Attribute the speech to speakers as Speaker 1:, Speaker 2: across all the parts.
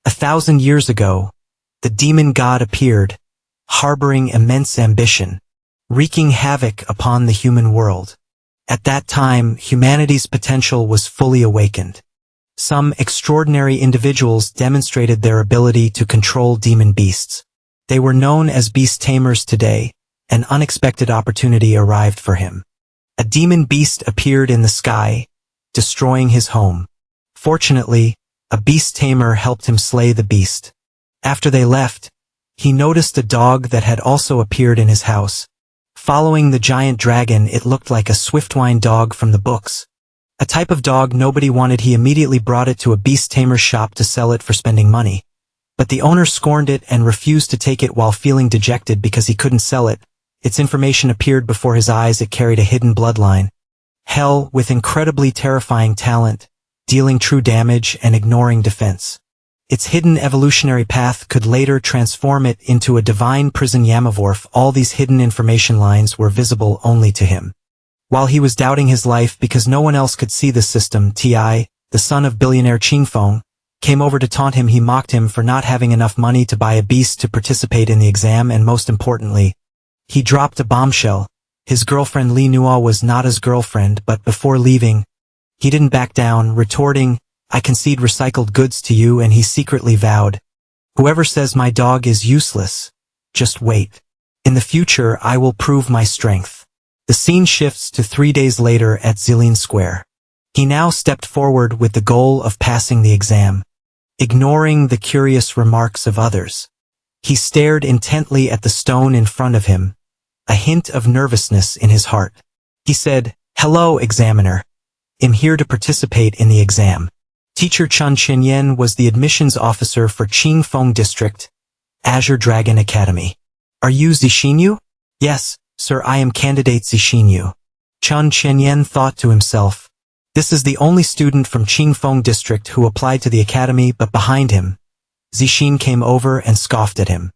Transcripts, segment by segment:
Speaker 1: 1,000 years ago, the demon god appeared, harboring immense ambition, wreaking havoc upon the human world. At that time, humanity's potential was fully awakened. Some extraordinary individuals demonstrated their ability to control demon beasts. They were known as beast tamers today. An unexpected opportunity arrived for him. A demon beast appeared in the sky, destroying his home. Fortunately, a beast tamer helped him slay the beast. After they left, he noticed a dog that had also appeared in his house. Following the giant dragon, it looked like a swiftwine dog from the books. A type of dog nobody wanted. He immediately brought it to a beast tamer's shop to sell it for spending money. But the owner scorned it and refused to take it while feeling dejected because he couldn't sell it. Its information appeared before his eyes. It carried a hidden bloodline. Hell, with incredibly terrifying talent, dealing true damage and ignoring defense. Its hidden evolutionary path could later transform it into a divine prison Yamavorf. All these hidden information lines were visible only to him. While he was doubting his life because no one else could see the system, Ti, the son of billionaire Qingfeng, came over to taunt him. He mocked him for not having enough money to buy a beast to participate in the exam, and most importantly, he dropped a bombshell. His girlfriend Li Nua was not his girlfriend, but before leaving, he didn't back down, retorting, "I concede recycled goods to you," and he secretly vowed, "Whoever says my dog is useless, just wait. In the future I will prove my strength." The scene shifts to 3 days later at Zillion Square. He now stepped forward with the goal of passing the exam. Ignoring the curious remarks of others, he stared intently at the stone in front of him, a hint of nervousness in his heart. He said, "Hello, examiner. I'm here to participate in the exam." Teacher Chun Chenyen was the admissions officer for Qingfeng District, Azure Dragon Academy. "Are you Zixinyu?" "Yes, sir, I am candidate Zixinyu." Chun Chenyen thought to himself, "This is the only student from Qingfeng District who applied to the academy," but behind him, Zixin came over and scoffed at him.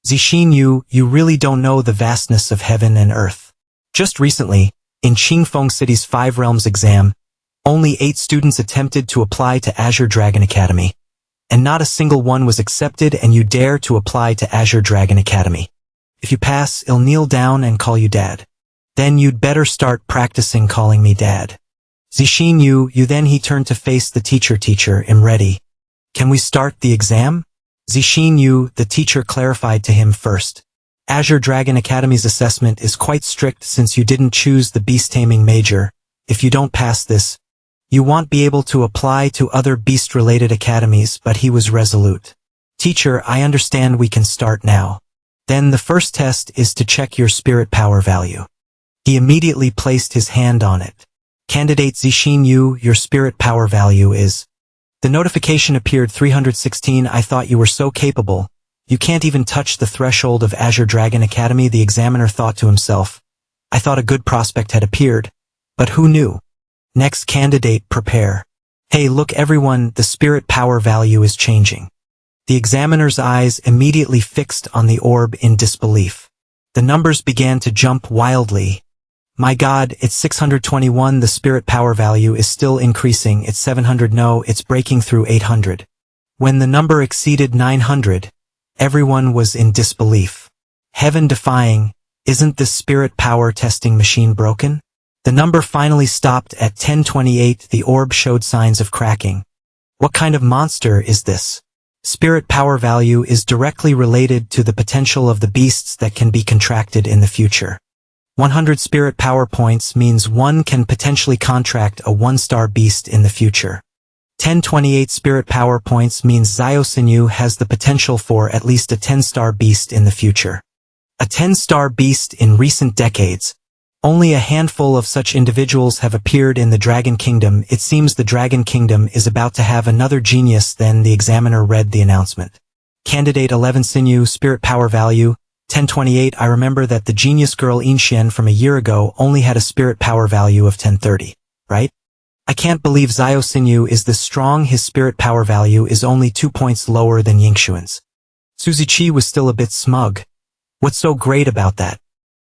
Speaker 1: "Zixinyu, you really don't know the vastness of heaven and earth. Just recently, in Qingfeng City's 5 Realms exam, only 8 students attempted to apply to Azure Dragon Academy, and not a single one was accepted, and you dare to apply to Azure Dragon Academy. If you pass, I'll kneel down and call you Dad. Then you'd better start practicing calling me Dad. Zixinyu, you." Then he turned to face the teacher. "Teacher, I'm ready. Can we start the exam?" "Zixinyu," the teacher clarified to him first. "Azure Dragon Academy's assessment is quite strict since you didn't choose the beast-taming major. If you don't pass this, you won't be able to apply to other beast-related academies." But he was resolute. "Teacher, I understand. We can start now. Then the first test is to check your spirit power value." He immediately placed his hand on it. "Candidate Zixinyu, your spirit power value is..." The notification appeared 316. "I thought you were so capable. You can't even touch the threshold of Azure Dragon Academy." The examiner thought to himself, "I thought a good prospect had appeared, but who knew? Next candidate, prepare. Hey, look everyone, the spirit power value is changing." The examiner's eyes immediately fixed on the orb in disbelief. The numbers began to jump wildly. "My God, it's 621. The spirit power value is still increasing. It's 700. No, it's breaking through 800. When the number exceeded 900, everyone was in disbelief. Heaven-defying, isn't this spirit power testing machine broken? The number finally stopped at 1028. The orb showed signs of cracking. What kind of monster is this? Spirit power value is directly related to the potential of the beasts that can be contracted in the future. 100 spirit power points means one can potentially contract a 1-star beast in the future. 1028 spirit power points means Ziosinyu has the potential for at least a 10-star beast in the future. A 10-star beast in recent decades. Only a handful of such individuals have appeared in the Dragon Kingdom. It seems the Dragon Kingdom is about to have another genius. Then the examiner read the announcement. Candidate 11 Sinyu, spirit power value, 1028. I remember that the genius girl Inxian from a year ago only had a spirit power value of 1030, right? I can't believe Zio Sinyu is this strong. His spirit power value is only 2 points lower than Yingxuan's. Suzichi was still a bit smug. What's so great about that?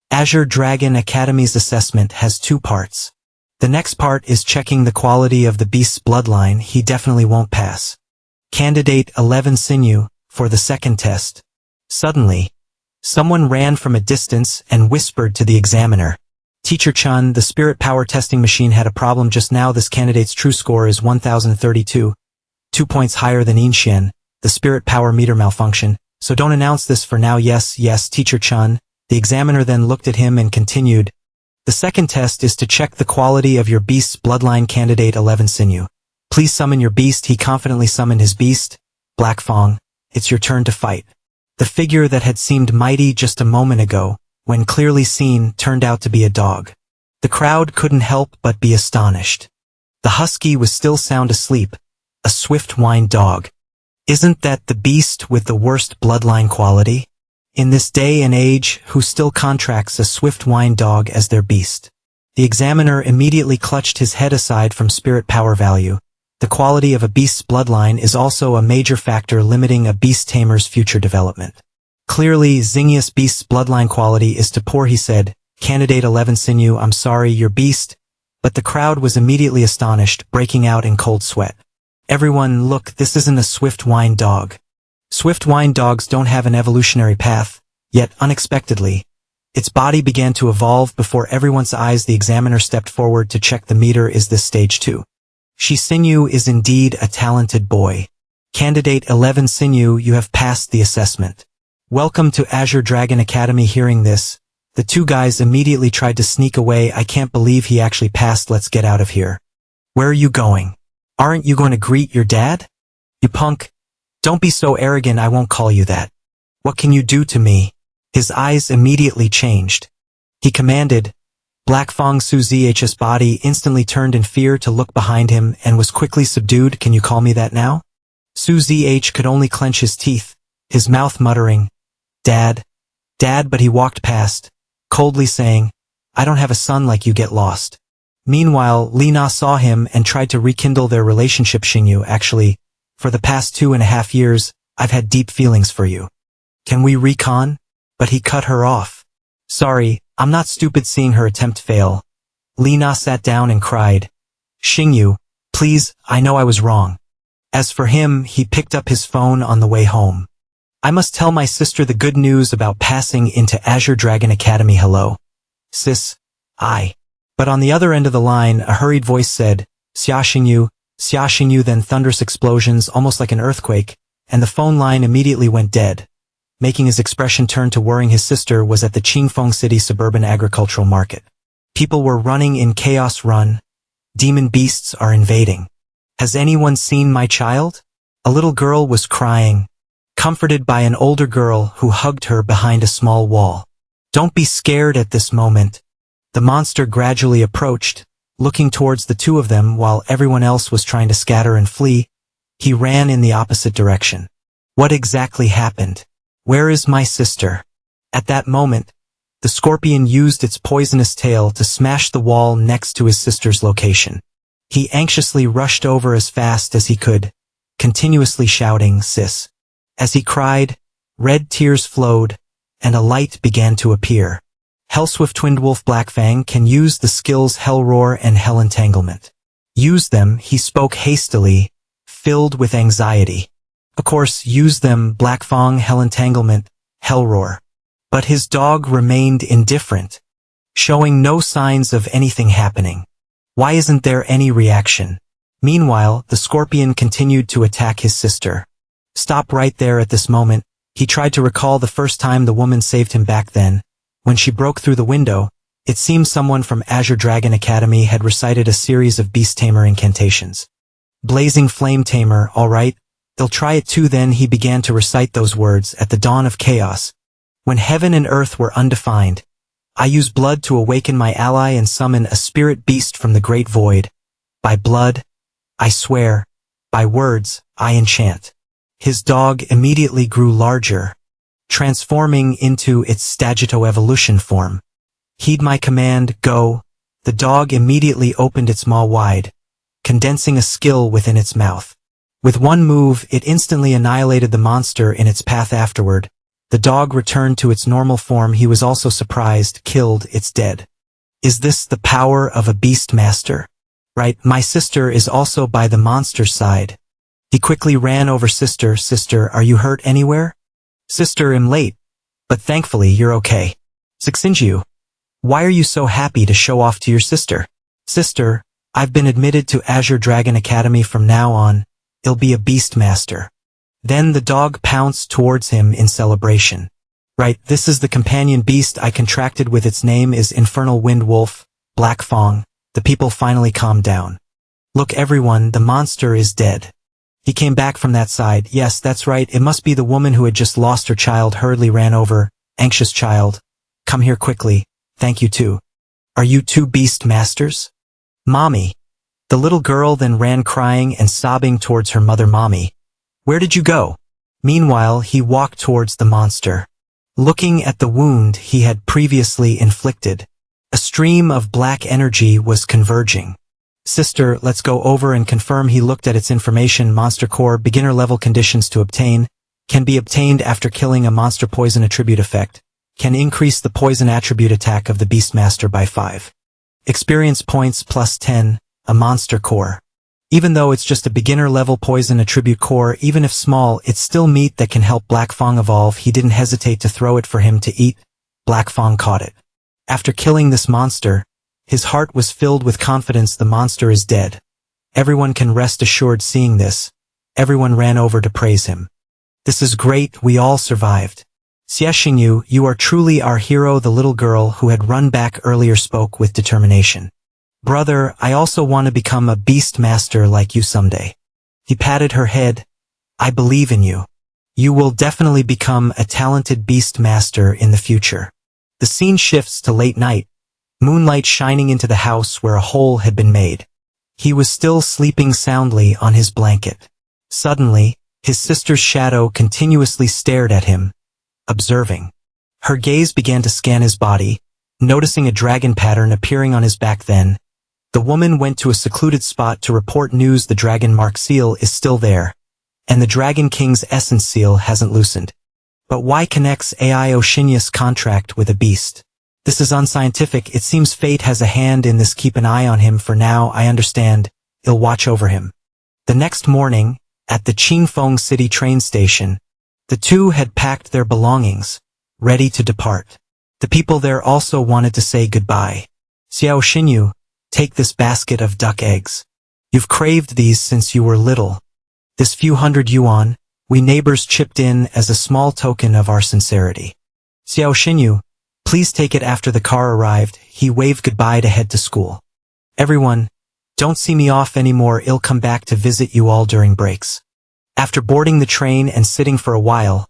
Speaker 1: Azure Dragon Academy's assessment has 2 parts. The next part is checking the quality of the beast's bloodline. He definitely won't pass. Candidate 11 Sinew, for the second test. Suddenly, someone ran from a distance and whispered to the examiner. Teacher Chun, the spirit power testing machine had a problem just now. This candidate's true score is 1032, 2 points higher than Inxian. The spirit power meter malfunction, so don't announce this for now. Yes, Teacher Chun. The examiner then looked at him and continued. The second test is to check the quality of your beast's bloodline. Candidate 11 Sinew. Please summon your beast. He confidently summoned his beast. Black Fong, it's your turn to fight. The figure that had seemed mighty just a moment ago, when clearly seen, turned out to be a dog. The crowd couldn't help but be astonished. The husky was still sound asleep, a swift-whined dog. Isn't that the beast with the worst bloodline quality? In this day and age, who still contracts a swift-whined dog as their beast? The examiner immediately clutched his head aside from spirit power value. The quality of a beast's bloodline is also a major factor limiting a beast tamer's future development. Clearly, Xingyia's beast's bloodline quality is too poor, he said. Candidate 11 Sinew, I'm sorry, your beast. But the crowd was immediately astonished, breaking out in cold sweat. Everyone, look, this isn't a swift-whined dog. Swift-whined dogs don't have an evolutionary path, yet unexpectedly, its body began to evolve before everyone's eyes. The examiner stepped forward to check the meter. Is this stage 2? Sinew is indeed a talented boy. Candidate 11 Sinew, you have passed the assessment. Welcome to Azure Dragon Academy. Hearing this, the two guys immediately tried to sneak away. I can't believe he actually passed. Let's get out of here. Where are you going? Aren't you going to greet your dad? You punk. Don't be so arrogant. I won't call you that. What can you do to me? His eyes immediately changed. He commanded. Black Fong Suzi's body instantly turned in fear to look behind him and was quickly subdued. Can you call me that now? Suzi could only clench his teeth, his mouth muttering, Dad, but he walked past, coldly saying, I don't have a son like you, get lost. Meanwhile, Li Na saw him and tried to rekindle their relationship. Xingyu, actually, for the past 2.5 years, I've had deep feelings for you. Can we recon? But he cut her off. Sorry, I'm not stupid. Seeing her attempt fail, Li Na sat down and cried, Xingyu, please, I know I was wrong. As for him, he picked up his phone on the way home. I must tell my sister the good news about passing into Azure Dragon Academy. Hello, sis, But on the other end of the line, a hurried voice said, Xia Xingyu, then thunderous explosions, almost like an earthquake, and the phone line immediately went dead. Making his expression turn to worrying, his sister was at the Qingfeng City Suburban agricultural market. People were running in chaos. Run. Demon beasts are invading. Has anyone seen my child? A little girl was crying, comforted by an older girl who hugged her behind a small wall. Don't be scared at this moment. The monster gradually approached, looking towards the two of them while everyone else was trying to scatter and flee. He ran in the opposite direction. What exactly happened? Where is my sister? At that moment, the scorpion used its poisonous tail to smash the wall next to his sister's location. He anxiously rushed over as fast as he could, continuously shouting, Sis. As he cried, red tears flowed, and a light began to appear. Hellswift Twinned Wolf Blackfang can use the skills Hell Roar and Hell Entanglement. Use them, he spoke hastily, filled with anxiety. Of course, use them, Blackfang, Hell Entanglement, Hell Roar. But his dog remained indifferent, showing no signs of anything happening. Why isn't there any reaction? Meanwhile, the scorpion continued to attack his sister. Stop right there. At this moment, he tried to recall the first time the woman saved him back then. When she broke through the window, it seemed someone from Azure Dragon Academy had recited a series of beast tamer incantations. Blazing Flame Tamer, all right, they'll try it too. Then he began to recite those words. At the dawn of chaos, when heaven and earth were undefined, I use blood to awaken my ally and summon a spirit beast from the great void. By blood, I swear. By words, I enchant. His dog immediately grew larger, transforming into its Stagito evolution form. Heed my command, go. The dog immediately opened its maw wide, condensing a skill within its mouth. With one move, it instantly annihilated the monster in its path. Afterward, the dog returned to its normal form. He was also surprised, killed, it's dead. Is this the power of a beast master? Right, my sister is also by the monster's side. He quickly ran over Sister. Sister, are you hurt anywhere? Sister, I'm late, but thankfully you're okay. Sixinju, why are you so happy to show off to your sister? Sister, I've been admitted to Azure Dragon Academy from now on. I'll be a beast master. Then the dog pounced towards him in celebration. Right, this is the companion beast I contracted with. Its name is Infernal Wind Wolf, Black Fong. The people finally calmed down. Look everyone, the monster is dead. He came back from that side. Yes, that's right, it must be the woman who had just lost her child. Hurriedly ran over. Anxious child. Come here quickly. Thank you too. Are you two beast masters? Mommy. The little girl then ran crying and sobbing towards her mother. Mommy, where did you go? Meanwhile, he walked towards the monster. Looking at the wound he had previously inflicted, a stream of black energy was converging. Sister, let's go over and confirm. He looked at its information. Monster core, beginner level conditions to obtain, can be obtained after killing a monster. Poison attribute effect, can increase the poison attribute attack of the Beastmaster by 5. Experience points plus 10, a monster core. Even though it's just a beginner level poison attribute core, even if small, it's still meat that can help Black Fong evolve. He didn't hesitate to throw it for him to eat. Black Fong caught it. After killing this monster, his heart was filled with confidence. The monster is dead. Everyone can rest assured. Seeing this, everyone ran over to praise him. This is great, we all survived. Xiexingyu, you are truly our hero. The little girl who had run back earlier spoke with determination. Brother, I also want to become a beast master like you someday. He patted her head. I believe in you. You will definitely become a talented beast master in the future. The scene shifts to late night, moonlight shining into the house where a hole had been made. He was still sleeping soundly on his blanket. Suddenly, his sister's shadow continuously stared at him, observing. Her gaze began to scan his body, noticing a dragon pattern appearing on his back. Then, the woman went to a secluded spot to report news. The dragon mark seal is still there, and the Dragon King's essence seal hasn't loosened. But why connects AI Oshinius contract with a beast? This is unscientific. It seems fate has a hand in this. Keep an eye on him for now. I understand. I'll watch over him. The next morning, at the Qingfeng City train station, the two had packed their belongings, ready to depart. The people there also wanted to say goodbye. Xiao Xinyu, take this basket of duck eggs. You've craved these since you were little. This few hundred yuan, we neighbors chipped in as a small token of our sincerity. Xiao Xinyu, please take it. After the car arrived, he waved goodbye to head to school. Everyone, don't see me off anymore. I'll come back to visit you all during breaks. After boarding the train and sitting for a while,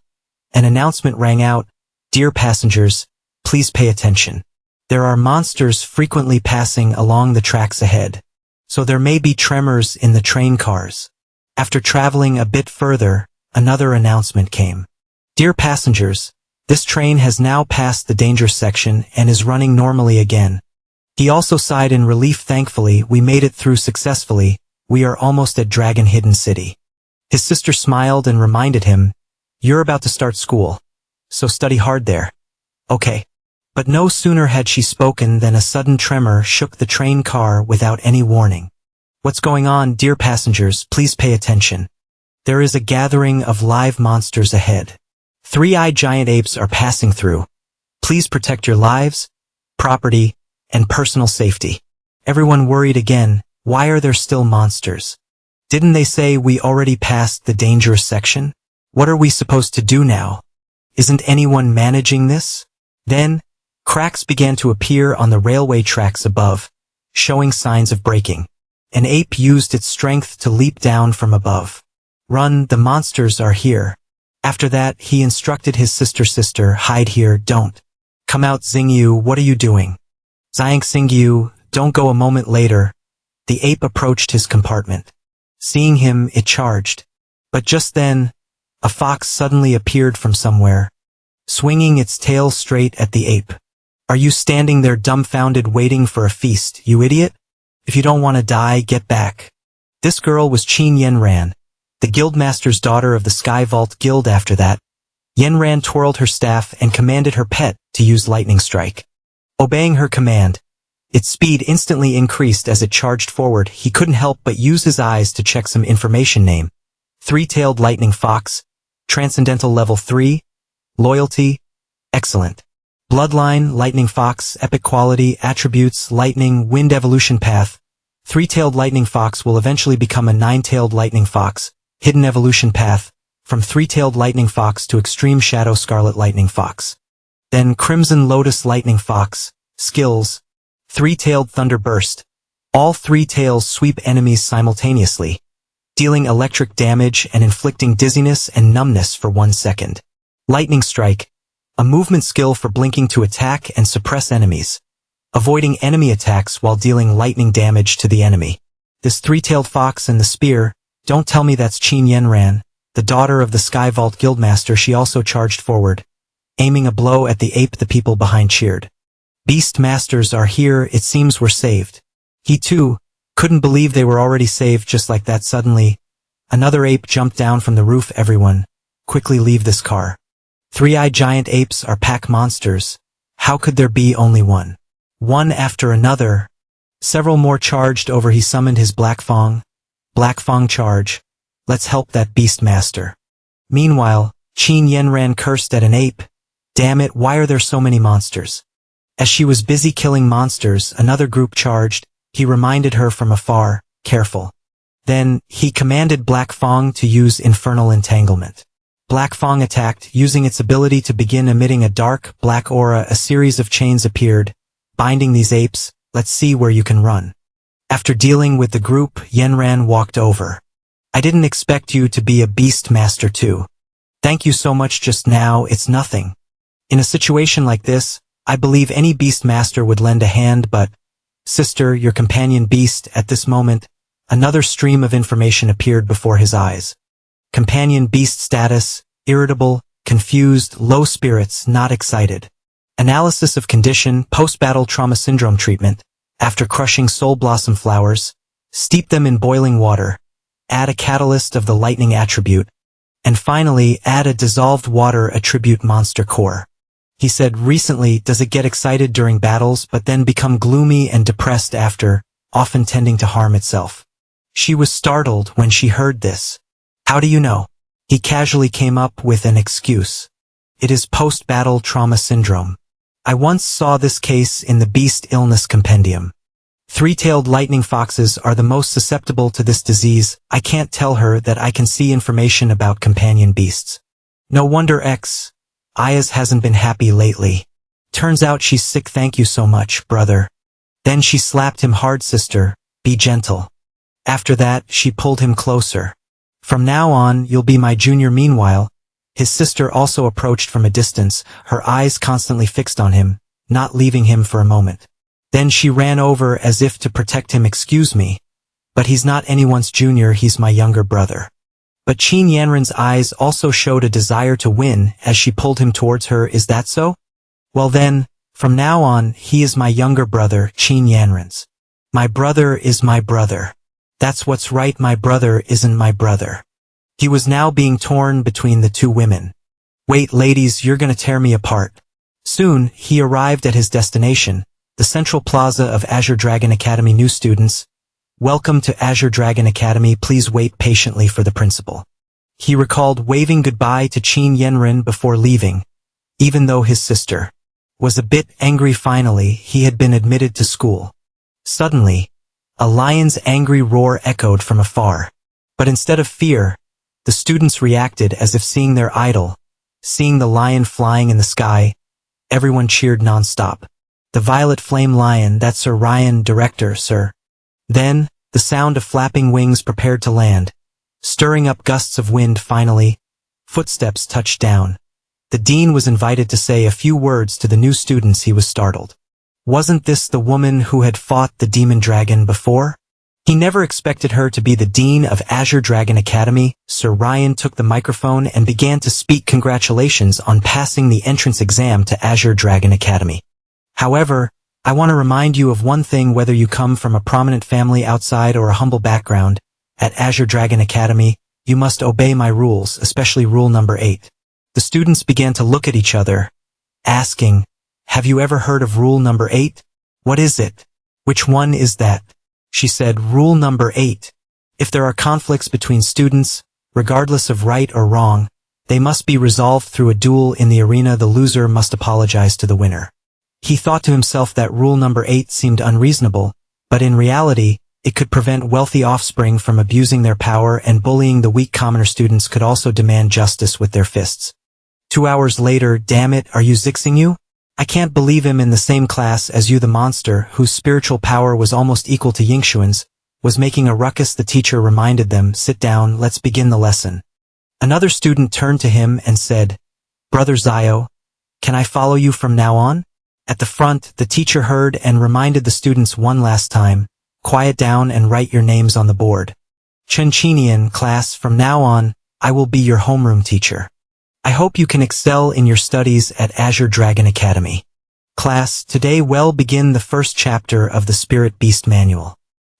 Speaker 1: an announcement rang out. Dear passengers, please pay attention. There are monsters frequently passing along the tracks ahead, so there may be tremors in the train cars. After traveling a bit further, another announcement came. Dear passengers, this train has now passed the danger section and is running normally again. He also sighed in relief. Thankfully, we made it through successfully. We are almost at Dragon Hidden City. His sister smiled and reminded him, you're about to start school, so study hard there. Okay. But no sooner had she spoken than a sudden tremor shook the train car without any warning. What's going on? Dear passengers, please pay attention. There is a gathering of live monsters ahead. 3-eyed giant apes are passing through. Please protect your lives, property, and personal safety. Everyone worried again. Why are there still monsters? Didn't they say we already passed the dangerous section? What are we supposed to do now? Isn't anyone managing this? Then, cracks began to appear on the railway tracks above, showing signs of breaking. An ape used its strength to leap down from above. Run, the monsters are here. After that, he instructed his sister, hide here, don't. Come out. Xingyu, what are you doing? Zhang Xingyu, don't go. A moment later, the ape approached his compartment. Seeing him, it charged. But just then, a fox suddenly appeared from somewhere, swinging its tail straight at the ape. Are you standing there dumbfounded waiting for a feast, you idiot? If you don't want to die, get back. This girl was Qin Yanran, the guildmaster's daughter of the Sky Vault Guild. After that, Yanran twirled her staff and commanded her pet to use lightning strike. Obeying her command, its speed instantly increased as it charged forward. He couldn't help but use his eyes to check some information. Name, Three-tailed lightning fox. Transcendental level 3. Loyalty. Excellent. Bloodline, lightning fox, epic quality, attributes, lightning, wind evolution path. Three-tailed lightning fox will eventually become a nine-tailed lightning fox. Hidden evolution path. From three-tailed lightning fox to extreme shadow scarlet lightning fox. Then crimson lotus lightning fox. Skills. Three-tailed thunder burst. All three tails sweep enemies simultaneously, dealing electric damage and inflicting dizziness and numbness for 1 second. Lightning strike. A movement skill for blinking to attack and suppress enemies, avoiding enemy attacks while dealing lightning damage to the enemy. This three-tailed fox and the spear, don't tell me that's Qin Yenran, the daughter of the Sky Vault Guildmaster. She also charged forward, aiming a blow at the ape the people behind cheered. Beast Masters are here, it seems we're saved. He too couldn't believe they were already saved just like that. Suddenly, another ape jumped down from the roof. Everyone, quickly leave this car. Three-eyed giant apes are pack monsters. How could there be only one? One after another. Several more charged over. He summoned his Black Fang. Black Fang charge. Let's help that beast master. Meanwhile, Qin Yenran cursed at an ape. Damn it, why are there so many monsters? As she was busy killing monsters, another group charged. He reminded her from afar, careful. Then, he commanded Black Fang to use infernal entanglement. Black Fang attacked, using its ability to begin emitting a dark, black aura. A series of chains appeared, binding these apes. Let's see where you can run. After dealing with the group, Yenran walked over. I didn't expect you to be a beast master too. Thank you so much. Just now, it's nothing. In a situation like this, I believe any beast master would lend a hand, but, sister, your companion beast. At this moment, another stream of information appeared before his eyes. Companion beast status, irritable, confused, low spirits, not excited. Analysis of condition, post-battle trauma syndrome treatment. After crushing soul blossom flowers, steep them in boiling water. Add a catalyst of the lightning attribute. And finally, add a dissolved water attribute monster core. He said recently, does it get excited during battles but then become gloomy and depressed after, often tending to harm itself? She was startled when she heard this. How do you know? He casually came up with an excuse. It is post-battle trauma syndrome. I once saw this case in the Beast Illness Compendium. Three-tailed lightning foxes are the most susceptible to this disease. I can't tell her that I can see information about companion beasts. No wonder Ayaz hasn't been happy lately. Turns out she's sick. Thank you so much, brother. Then she slapped him hard. Sister, be gentle. After that, she pulled him closer. From now on, you'll be my junior. Meanwhile, his sister also approached from a distance, her eyes constantly fixed on him, not leaving him for a moment. Then she ran over as if to protect him. Excuse me, but he's not anyone's junior, he's my younger brother. But Qin Yanran's eyes also showed a desire to win as she pulled him towards her. Is that so? Well then, from now on, he is my younger brother, Qin Yanran's. My brother is my brother. That's what's right, my brother isn't my brother. He was now being torn between the two women. Wait, ladies, you're gonna tear me apart. Soon, he arrived at his destination, the central plaza of Azure Dragon Academy. New students, welcome to Azure Dragon Academy. Please wait patiently for the principal. He recalled waving goodbye to Qin Yenran before leaving, even though his sister was a bit angry. Finally, he had been admitted to school. Suddenly, a lion's angry roar echoed from afar. But instead of fear, the students reacted as if seeing their idol. Seeing the lion flying in the sky, everyone cheered non-stop. The violet flame lion, that's Sir Ryan, director, sir. Then, the sound of flapping wings prepared to land, stirring up gusts of wind. Finally, footsteps touched down. The dean was invited to say a few words to the new students. He was startled. Wasn't this the woman who had fought the demon dragon before? He never expected her to be the dean of Azure Dragon Academy. Sir Ryan took the microphone and began to speak. Congratulations on passing the entrance exam to Azure Dragon Academy. However, I want to remind you of one thing. Whether you come from a prominent family outside or a humble background, at Azure Dragon Academy, you must obey my rules, especially rule number 8. The students began to look at each other, asking, have you ever heard of rule number 8? What is it? Which one is that? She said, rule number 8. If there are conflicts between students, Regardless of right or wrong, they must be resolved through a duel in the arena. The loser must apologize to the winner. He thought to himself that rule number 8 seemed unreasonable, but in reality, it could prevent wealthy offspring from abusing their power and bullying the weak. Commoner students could also demand justice with their fists. 2 hours later, damn it, are you zixing you? I can't believe him in the same class as you. The monster, whose spiritual power was almost equal to Yingxuan's, was making a ruckus. The teacher reminded them, sit down, let's begin the lesson. Another student turned to him and said, Brother Zio, can I follow you from now on? At the front, the teacher heard and reminded the students one last time, quiet down and write your names on the board. Chenchinian class, from now on, I will be your homeroom teacher. I hope you can excel in your studies at Azure Dragon Academy. Class, today we'll begin the first chapter of the Spirit Beast Manual.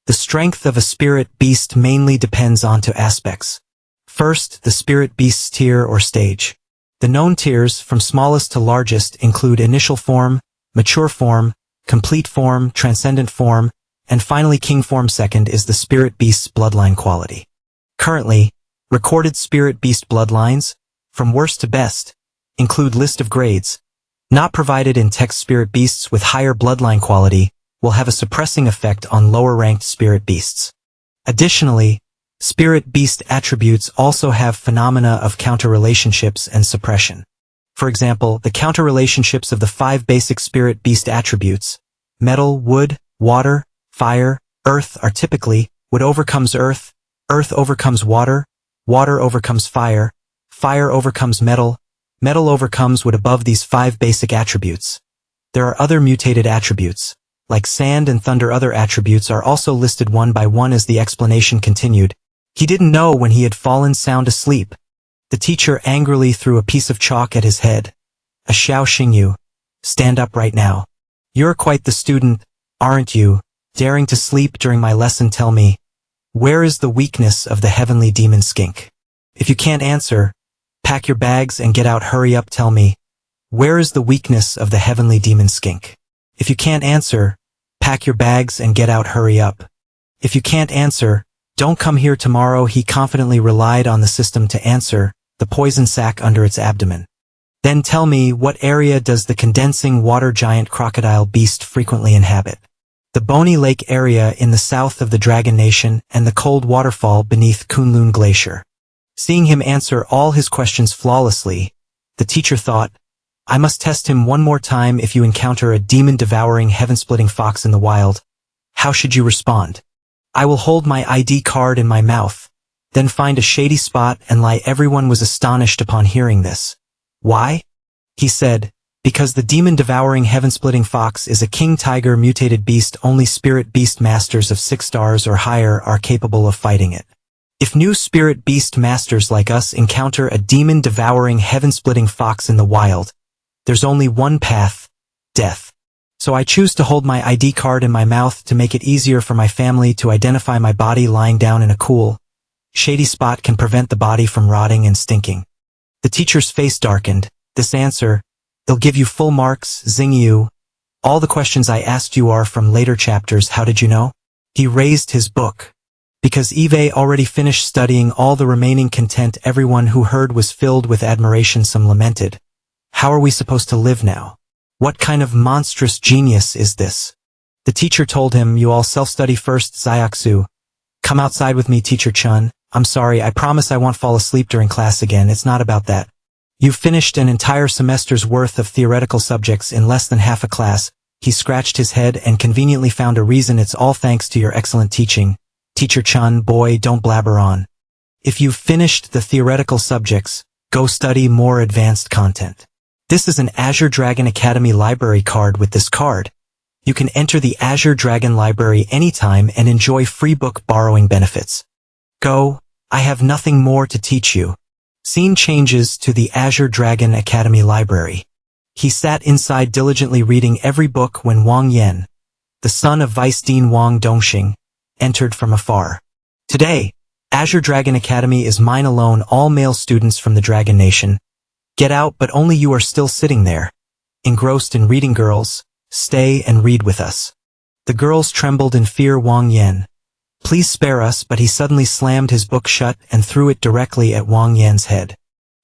Speaker 1: The strength of a Spirit Beast mainly depends on two aspects. First, the Spirit Beast's tier or stage. The known tiers, from smallest to largest, include initial form, mature form, complete form, transcendent form, and finally king form. Second is the Spirit Beast's bloodline quality. Currently, recorded Spirit Beast bloodlines, from worst to best, include list of grades. Not provided in text. Spirit Beasts with higher bloodline quality will have a suppressing effect on lower-ranked Spirit Beasts. Additionally, Spirit Beast attributes also have phenomena of counter-relationships and suppression. For example, the counter-relationships of the 5 basic Spirit Beast attributes, metal, wood, water, fire, earth, are typically, wood overcomes earth, earth overcomes water, water overcomes fire, fire overcomes metal, metal overcomes wood. Above these 5 basic attributes, there are other mutated attributes, like sand and thunder. Other attributes are also listed one by one. As the explanation continued, he didn't know when he had fallen sound asleep. The teacher angrily threw a piece of chalk at his head. A Xiao Xingyu, stand up right now. You're quite the student, aren't you, daring to sleep during my lesson? Tell me, where is the weakness of the heavenly demon skink? If you can't answer, pack your bags and get out. Hurry up, tell me, where is the weakness of the heavenly demon skink? If you can't answer, pack your bags and get out. Hurry up. If you can't answer, don't come here tomorrow. He confidently relied on the system to answer, the poison sac under its abdomen. Then tell me, what area does the condensing water giant crocodile beast frequently inhabit? The Bony Lake area in the south of the Dragon Nation and the cold waterfall beneath Kunlun Glacier. Seeing him answer all his questions flawlessly, the teacher thought, I must test him one more time. If you encounter a demon-devouring, heaven-splitting fox in the wild, how should you respond? I will hold my ID card in my mouth, then find a shady spot and lie. Everyone was astonished upon hearing this. Why? He said, because the demon-devouring, heaven-splitting fox is a king tiger mutated beast. Only Spirit Beast masters of 6 stars or higher are capable of fighting it. If new Spirit Beast masters like us encounter a demon-devouring, heaven-splitting fox in the wild, there's only one path, death. So I choose to hold my ID card in my mouth to make it easier for my family to identify my body. Lying down in a cool, shady spot can prevent the body from rotting and stinking. The teacher's face darkened. This answer, they'll give you full marks, zing you. All the questions I asked you are from later chapters. How did you know? He raised his book. Because Eve already finished studying all the remaining content. Everyone who heard was filled with admiration. Some lamented. How are we supposed to live now? What kind of monstrous genius is this? The teacher told him, you all self-study first. Xiaoxu, come outside with me. Teacher Chun, I'm sorry, I promise I won't fall asleep during class again. It's not about that. You've finished an entire semester's worth of theoretical subjects in less than half a class. He scratched his head and conveniently found a reason. It's all thanks to your excellent teaching. Teacher Chun, boy, don't blabber on. If you've finished the theoretical subjects, go study more advanced content. This is an Azure Dragon Academy library card. With this card, you can enter the Azure Dragon library anytime and enjoy free book borrowing benefits. Go, I have nothing more to teach you. Scene changes to the Azure Dragon Academy library. He sat inside diligently reading every book when Wang Yan, the son of Vice Dean Wang Dongxing, entered from afar. Today, Azure Dragon Academy is mine alone. All male students from the Dragon Nation, get out, but only you are still sitting there, engrossed in reading. Girls, stay and read with us. The girls trembled in fear. Wang Yan, Please spare us, but he suddenly slammed his book shut and threw it directly at Wang Yan's head.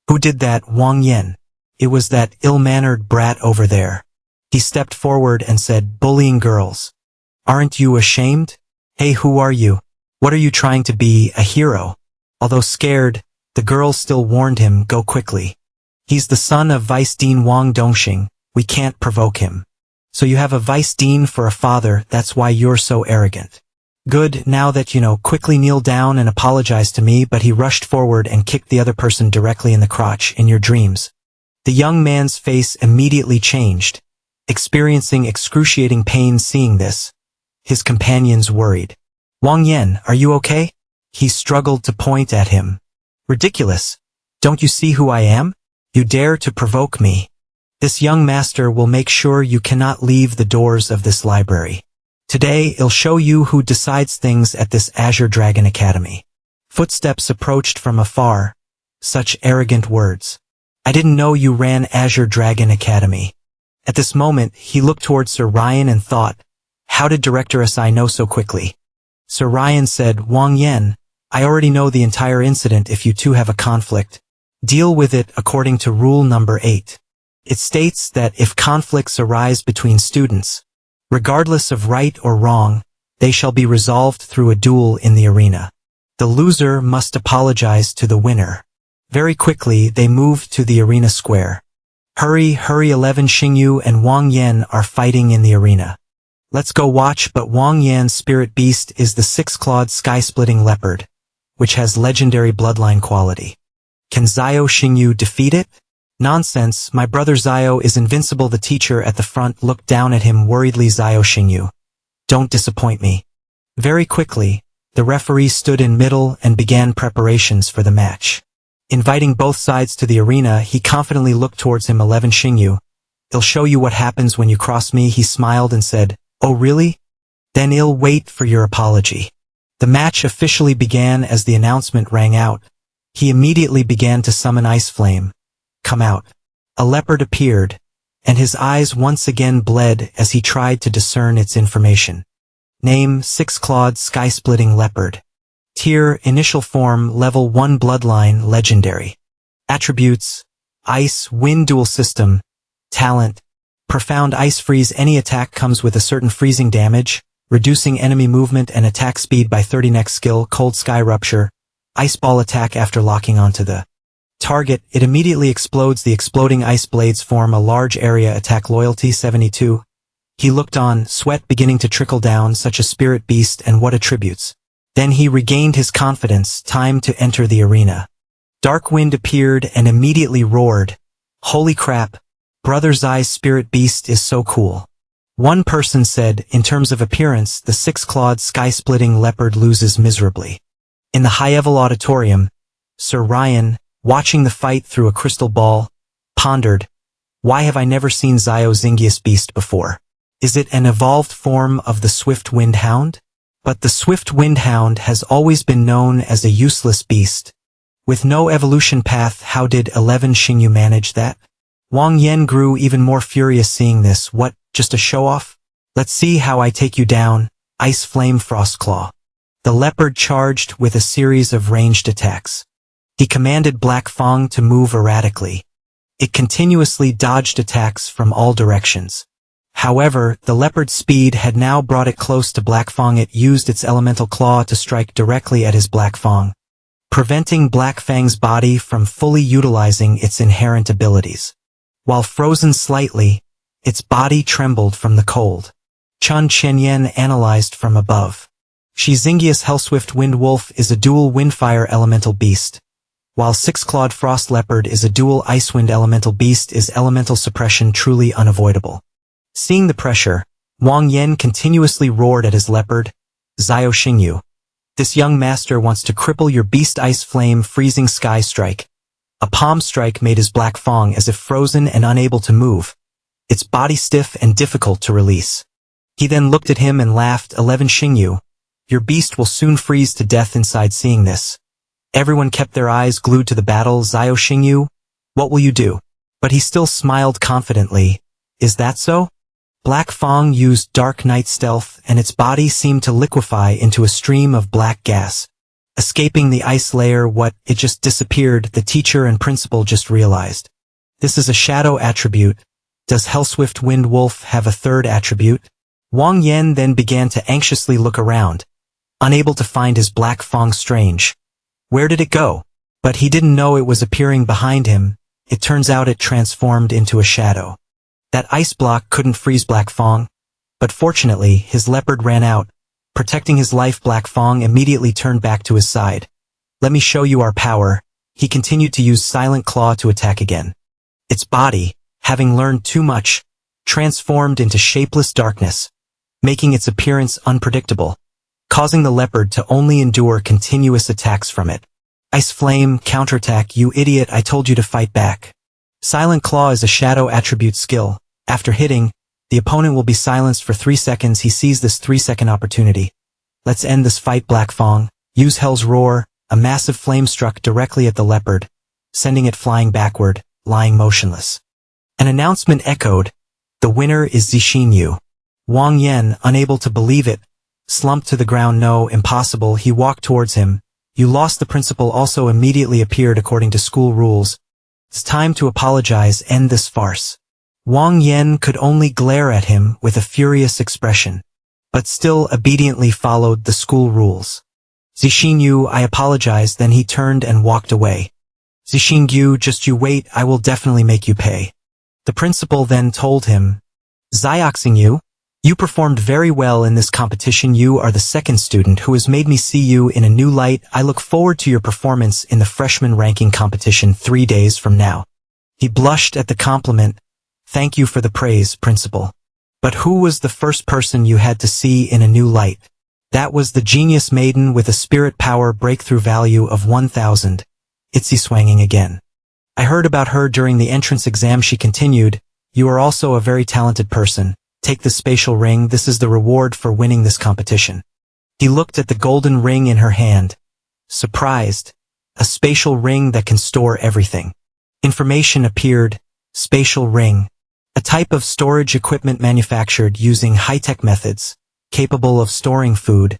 Speaker 1: Who did that, Wang Yan? It was that ill-mannered brat over there. He stepped forward and said, bullying girls. Aren't you ashamed? Hey, who are you? What are you trying to be, a hero? Although scared, the girl still warned him, go quickly. He's the son of Vice Dean Wang Dongxing, we can't provoke him. So you have a Vice Dean for a father, that's why you're so arrogant. Good, now that you know, quickly kneel down and apologize to me, but he rushed forward and kicked the other person directly in the crotch. In your dreams. The young man's face immediately changed, experiencing excruciating pain seeing this. His companions worried. Wang Yan, are you okay? He struggled to point at him. Ridiculous. Don't you see who I am? You dare to provoke me. This young master will make sure you cannot leave the doors of this library. Today, I'll show you who decides things at this Azure Dragon Academy. Footsteps approached from afar. Such arrogant words. I didn't know you ran Azure Dragon Academy. At this moment, he looked toward Sir Ryan and thought, how did Director SI know so quickly? Sir Ryan said, Wang Yan, I already know the entire incident. If you two have a conflict, deal with it according to rule number 8. It states that if conflicts arise between students, regardless of right or wrong, they shall be resolved through a duel in the arena. The loser must apologize to the winner. Very quickly, they moved to the arena square. Hurry, 11 Xingyu and Wang Yan are fighting in the arena. Let's go watch, but Wang Yan's spirit beast is the six-clawed sky-splitting leopard, which has legendary bloodline quality. Can Zhao Xingyu defeat it? Nonsense, my brother Zhao is invincible. The teacher at the front looked down at him worriedly. Zhao Xingyu, don't disappoint me. Very quickly, the referee stood in middle and began preparations for the match. Inviting both sides to the arena, he confidently looked towards him. 11 Xingyu, I'll show you what happens when you cross me. He smiled and said, oh really? Then I'll wait for your apology. The match officially began as the announcement rang out. He immediately began to summon Ice Flame. Come out. A leopard appeared, and his eyes once again bled as he tried to discern its information. Name, six-clawed sky-splitting leopard. Tier, initial form, level 1 bloodline, legendary. Attributes, ice, wind dual system. Talent, profound ice freeze. Any attack comes with a certain freezing damage, reducing enemy movement and attack speed by 30. Next skill, cold sky rupture. Ice ball attack after locking onto the target, it immediately explodes. The exploding ice blades form a large area. Attack loyalty 72. He looked on, sweat beginning to trickle down. Such a spirit beast, and what attributes. Then he regained his confidence. Time to enter the arena. Dark Wind appeared and immediately roared. Holy crap, Brother Zai's spirit beast is so cool. One person said, in terms of appearance, the six-clawed sky-splitting leopard loses miserably. In the high-level auditorium, Sir Ryan, watching the fight through a crystal ball, pondered, why have I never seen Zio Zingius beast before? Is it an evolved form of the Swift Wind Hound? But the Swift Wind Hound has always been known as a useless beast. With no evolution path, how did 11 Xingyu manage that? Wang Yan grew even more furious seeing this. What, just a show-off? Let's see how I take you down, Ice Flame Frostclaw. The leopard charged with a series of ranged attacks. He commanded Black Fang to move erratically. It continuously dodged attacks from all directions. However, the leopard's speed had now brought it close to Black Fang. It used its elemental claw to strike directly at his Black Fang, preventing Black Fang's body from fully utilizing its inherent abilities. While frozen slightly, its body trembled from the cold. Chun Chenyen analyzed from above. Shi Zingius Hellswift Wind Wolf is a dual Windfire elemental beast, while Six-Clawed Frost Leopard is a dual Icewind elemental beast. Is elemental suppression truly unavoidable? Seeing the pressure, Wang Yan continuously roared at his leopard, Zio Xingyu. This young master wants to cripple your beast. Ice Flame Freezing Sky Strike. A palm strike made his Black Fang as if frozen and unable to move, its body stiff and difficult to release. He then looked at him and laughed. 11 Xingyu, your beast will soon freeze to death. Inside seeing this, everyone kept their eyes glued to the battle. Zio Xingyu, what will you do? But he still smiled confidently. Is that so? Black Fong used dark night stealth, and its body seemed to liquefy into a stream of black gas. Escaping the ice layer, it just disappeared, the teacher and principal just realized. This is a shadow attribute. Does Hellswift Wind Wolf have a third attribute? Wang Yen then began to anxiously look around, unable to find his Black Fong. Strange. Where did it go? But he didn't know it was appearing behind him. It turns out it transformed into a shadow. That ice block couldn't freeze Black Fong, but fortunately his leopard ran out. Protecting his life, Black Fong immediately turned back to his side. Let me show you our power. He continued to use Silent Claw to attack again. Its body, having learned too much, transformed into shapeless darkness, making its appearance unpredictable, causing the leopard to only endure continuous attacks from it. Ice Flame, counterattack, you idiot, I told you to fight back. Silent Claw is a shadow attribute skill. After hitting, the opponent will be silenced for 3 seconds. He sees this 3-second opportunity. Let's end this fight, Black Fong. Use Hell's Roar. A massive flame struck directly at the leopard, sending it flying backward, lying motionless. An announcement echoed. The winner is Zixin Yu. Wang Yen, unable to believe it, slumped to the ground. No, impossible. He walked towards him. You lost. The principal also immediately appeared according to school rules. It's time to apologize, end this farce. Wang Yen could only glare at him with a furious expression, but still obediently followed the school rules. Zixin Yu, I apologize. Then he turned and walked away. Zixin Yu, just you wait, I will definitely make you pay. The principal then told him, Zioxing Yu, you performed very well in this competition. You are the second student who has made me see you in a new light. I look forward to your performance in the freshman ranking competition 3 days from now. He blushed at the compliment. Thank you for the praise, principal. But who was the first person you had to see in a new light? That was the genius maiden with a spirit power breakthrough value of 1,000. Itsy swanging again. I heard about her during the entrance exam. She continued, you are also a very talented person. Take the spatial ring. This is the reward for winning this competition. He looked at the golden ring in her hand. Surprised. A spatial ring that can store everything. Information appeared. Spatial ring. A type of storage equipment manufactured using high-tech methods, capable of storing food,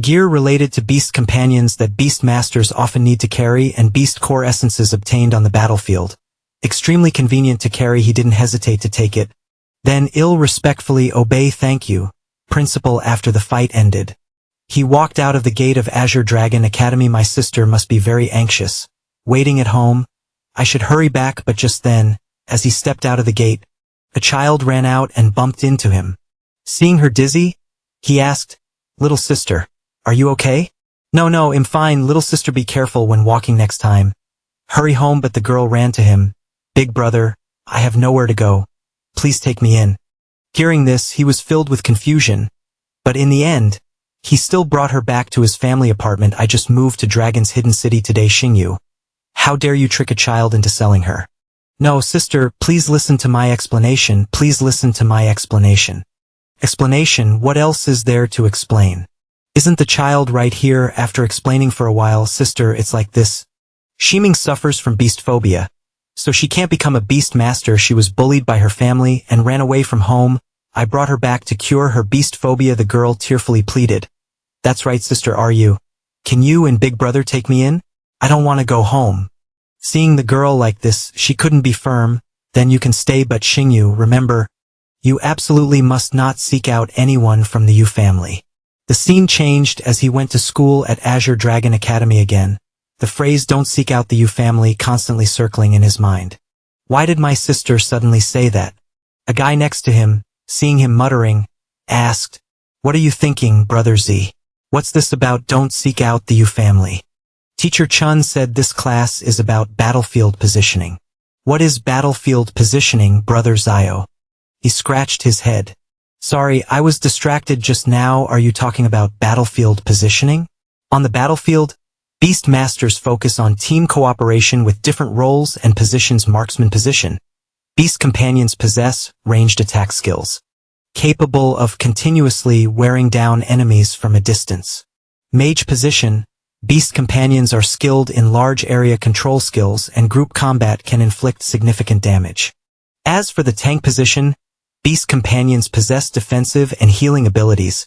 Speaker 1: gear related to beast companions that beast masters often need to carry, and beast core essences obtained on the battlefield. Extremely convenient to carry. He didn't hesitate to take it. Then respectfully obey. Thank you, principal. After the fight ended, he walked out of the gate of Azure Dragon Academy. My sister must be very anxious, waiting at home. I should hurry back. But just then, as he stepped out of the gate, a child ran out and bumped into him. Seeing her dizzy, he asked, little sister, are you okay? No, I'm fine. Little sister, be careful when walking next time. Hurry home. But the girl ran to him. Big brother, I have nowhere to go. Please take me in. Hearing this, he was filled with confusion. But in the end, he still brought her back to his family apartment. I just moved to Dragon's Hidden City today, Xingyu. How dare you trick a child into selling her? No, sister, please listen to my explanation. Please listen to my explanation. Explanation? What else is there to explain? Isn't the child right here? After explaining for a while, sister, it's like this. Ximing suffers from beast phobia. So she can't become a beast master. She was bullied by her family and ran away from home. I brought her back to cure her beast phobia. The girl tearfully pleaded. That's right, sister, are you? Can you and big brother take me in? I don't want to go home. Seeing the girl like this, she couldn't be firm. Then you can stay, but Xingyu, remember, you absolutely must not seek out anyone from the Yu family. The scene changed as he went to school at Azure Dragon Academy again. The phrase don't seek out the Yu family constantly circling in his mind. Why did my sister suddenly say that? A guy next to him, seeing him muttering, asked, what are you thinking, Brother Z? What's this about don't seek out the Yu family? Teacher Chun said this class is about battlefield positioning. What is battlefield positioning, Brother Zio? He scratched his head. Sorry, I was distracted just now. Are you talking about battlefield positioning? On the battlefield, beast masters focus on team cooperation with different roles and positions. Marksman position. Beast companions possess ranged attack skills, capable of continuously wearing down enemies from a distance. Mage position. Beast companions are skilled in large area control skills and group combat can inflict significant damage. As for the tank position, Beast companions possess defensive and healing abilities,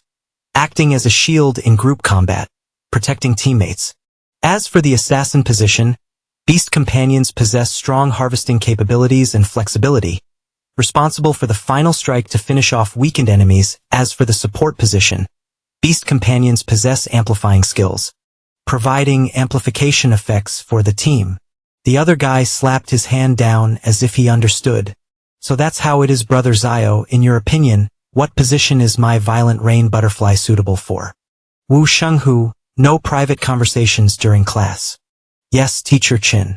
Speaker 1: acting as a shield in group combat, protecting teammates. As for the assassin position, beast companions possess strong harvesting capabilities and flexibility, responsible for the final strike to finish off weakened enemies. As for the support position, beast companions possess amplifying skills, providing amplification effects for the team. The other guy slapped his hand down as if he understood. So that's how it is, Brother Zio. In your opinion, what position is my violent rain butterfly suitable for? Wu Shenghu, no private conversations during class. Yes, Teacher Chin.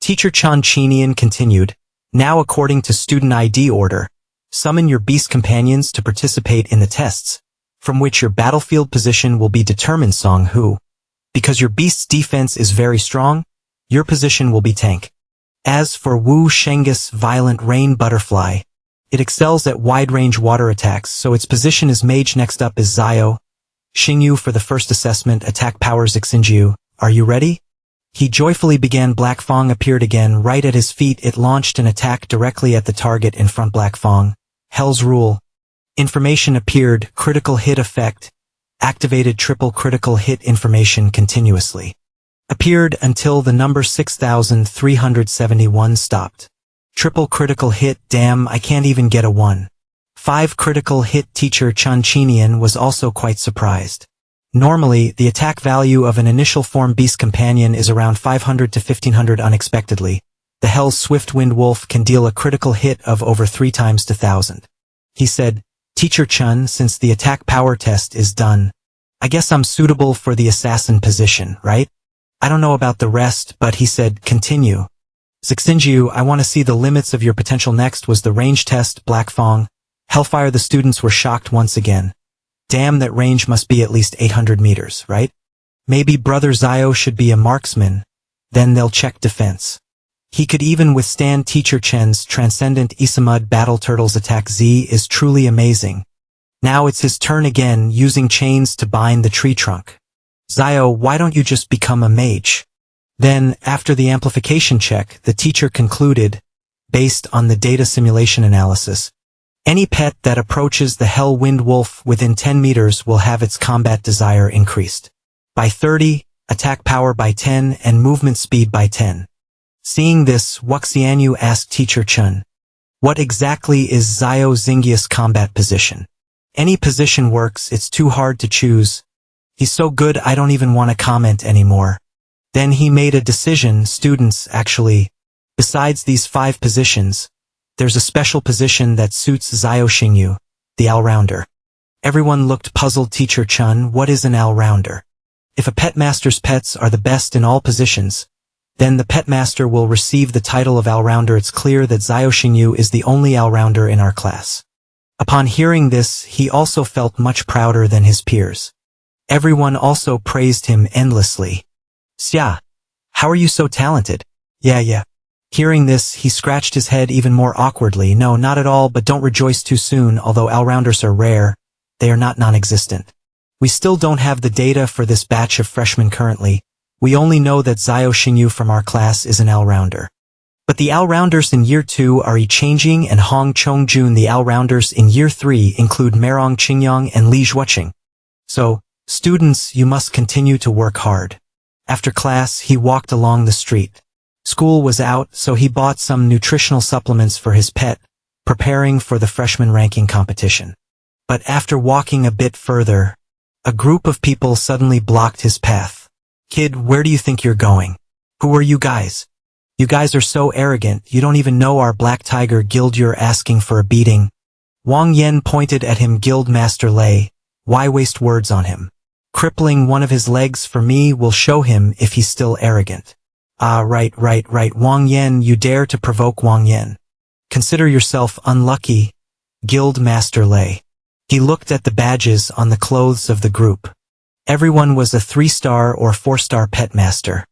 Speaker 1: Teacher Chan Chinian continued, now according to student ID order, summon your beast companions to participate in the tests, from which your battlefield position will be determined. Song Hu. Because your beast's defense is very strong, your position will be tank. As for Wu Sheng's violent rain butterfly, it excels at wide-range water attacks, so its position is mage. Next up is Zio Xingyu for the first assessment. Attack powers. Xingyu, are you ready? He joyfully began. Black Fong appeared again right at his feet. It launched an attack directly at the target in front. Black Fong, Hell's Rule. Information appeared. Critical hit effect. Activated. Triple critical hit information continuously appeared until the number 6371 stopped. Triple critical hit. Damn, I can't even get a 1. 5 critical hit. Teacher Chan Chinian was also quite surprised. Normally, the attack value of an initial form beast companion is around 500 to 1500. Unexpectedly, the Hell's Swift Wind Wolf can deal a critical hit of over 3 times to 1000. He said, Teacher Chun, since the attack power test is done, I guess I'm suitable for the assassin position, right? I don't know about the rest, but he said, continue. Zixinjiu, I want to see the limits of your potential. Next was the range test. Black Fong, Hellfire. The students were shocked once again. Damn, that range must be at least 800 meters, right? Maybe Brother Zio should be a marksman, then they'll check defense. He could even withstand Teacher Chen's transcendent Isamud Battle Turtles attack. Z is truly amazing. Now it's his turn again, using chains to bind the tree trunk. Zio, why don't you just become a mage? Then, after the amplification check, the teacher concluded, based on the data simulation analysis, any pet that approaches the Hell Wind Wolf within 10 meters will have its combat desire increased by 30, attack power by 10, and movement speed by 10. Seeing this, Wuxianyu asked Teacher Chun, what exactly is Zio Zingius' combat position? Any position works, it's too hard to choose. He's so good I don't even want to comment anymore. Then he made a decision. Students, actually, besides these 5 positions, there's a special position that suits Zio Xingyu, the all-rounder. Everyone looked puzzled. Teacher Chun, what is an all-rounder? If a pet master's pets are the best in all positions, then the pet master will receive the title of all-rounder. It's clear that Zio Xingyu is the only all-rounder in our class. Upon hearing this, he also felt much prouder than his peers. Everyone also praised him endlessly. Xia, how are you so talented? Yeah. Hearing this, he scratched his head even more awkwardly. No, not at all, but don't rejoice too soon. Although all-rounders are rare, they are not non-existent. We still don't have the data for this batch of freshmen currently. We only know that Zio Xingyu from our class is an all-rounder. But the all-rounders in Year 2 are Yi Changjing and Hong Chongjun. The all-rounders in Year 3 include Merong Qingyang and Li Zhuoqing. So, students, you must continue to work hard. After class, he walked along the street. School was out, so he bought some nutritional supplements for his pet, preparing for the freshman ranking competition. But after walking a bit further, a group of people suddenly blocked his path. Kid, where do you think you're going? Who are you guys? You guys are so arrogant, you don't even know our Black Tiger Guild. You're asking for a beating. Wang Yen pointed at him. Guild Master Lei, why waste words on him? Crippling one of his legs for me will show him if he's still arrogant. Ah, right. Wang Yen, you dare to provoke Wang Yen. Consider yourself unlucky, Guild Master Lei. He looked at the badges on the clothes of the group. Everyone was a 3-star or 4-star pet master.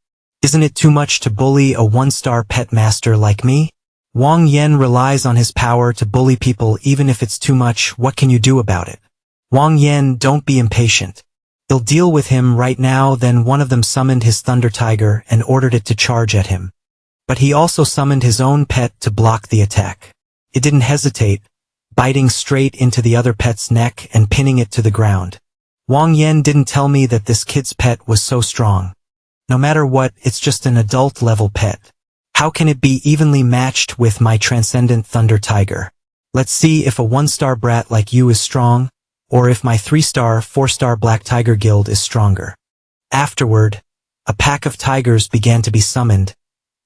Speaker 1: Isn't it too much to bully a 1-star pet master like me? Wang Yen relies on his power to bully people. Even if it's too much, what can you do about it? Wang Yen, don't be impatient. He'll deal with him right now. Then one of them summoned his Thunder Tiger and ordered it to charge at him. But he also summoned his own pet to block the attack. It didn't hesitate, biting straight into the other pet's neck and pinning it to the ground. Wang Yan didn't tell me that this kid's pet was so strong. No matter what, it's just an adult-level pet. How can it be evenly matched with my transcendent thunder tiger? Let's see if a 1-star brat like you is strong, or if my 3-star, 4-star black tiger guild is stronger. Afterward, a pack of tigers began to be summoned,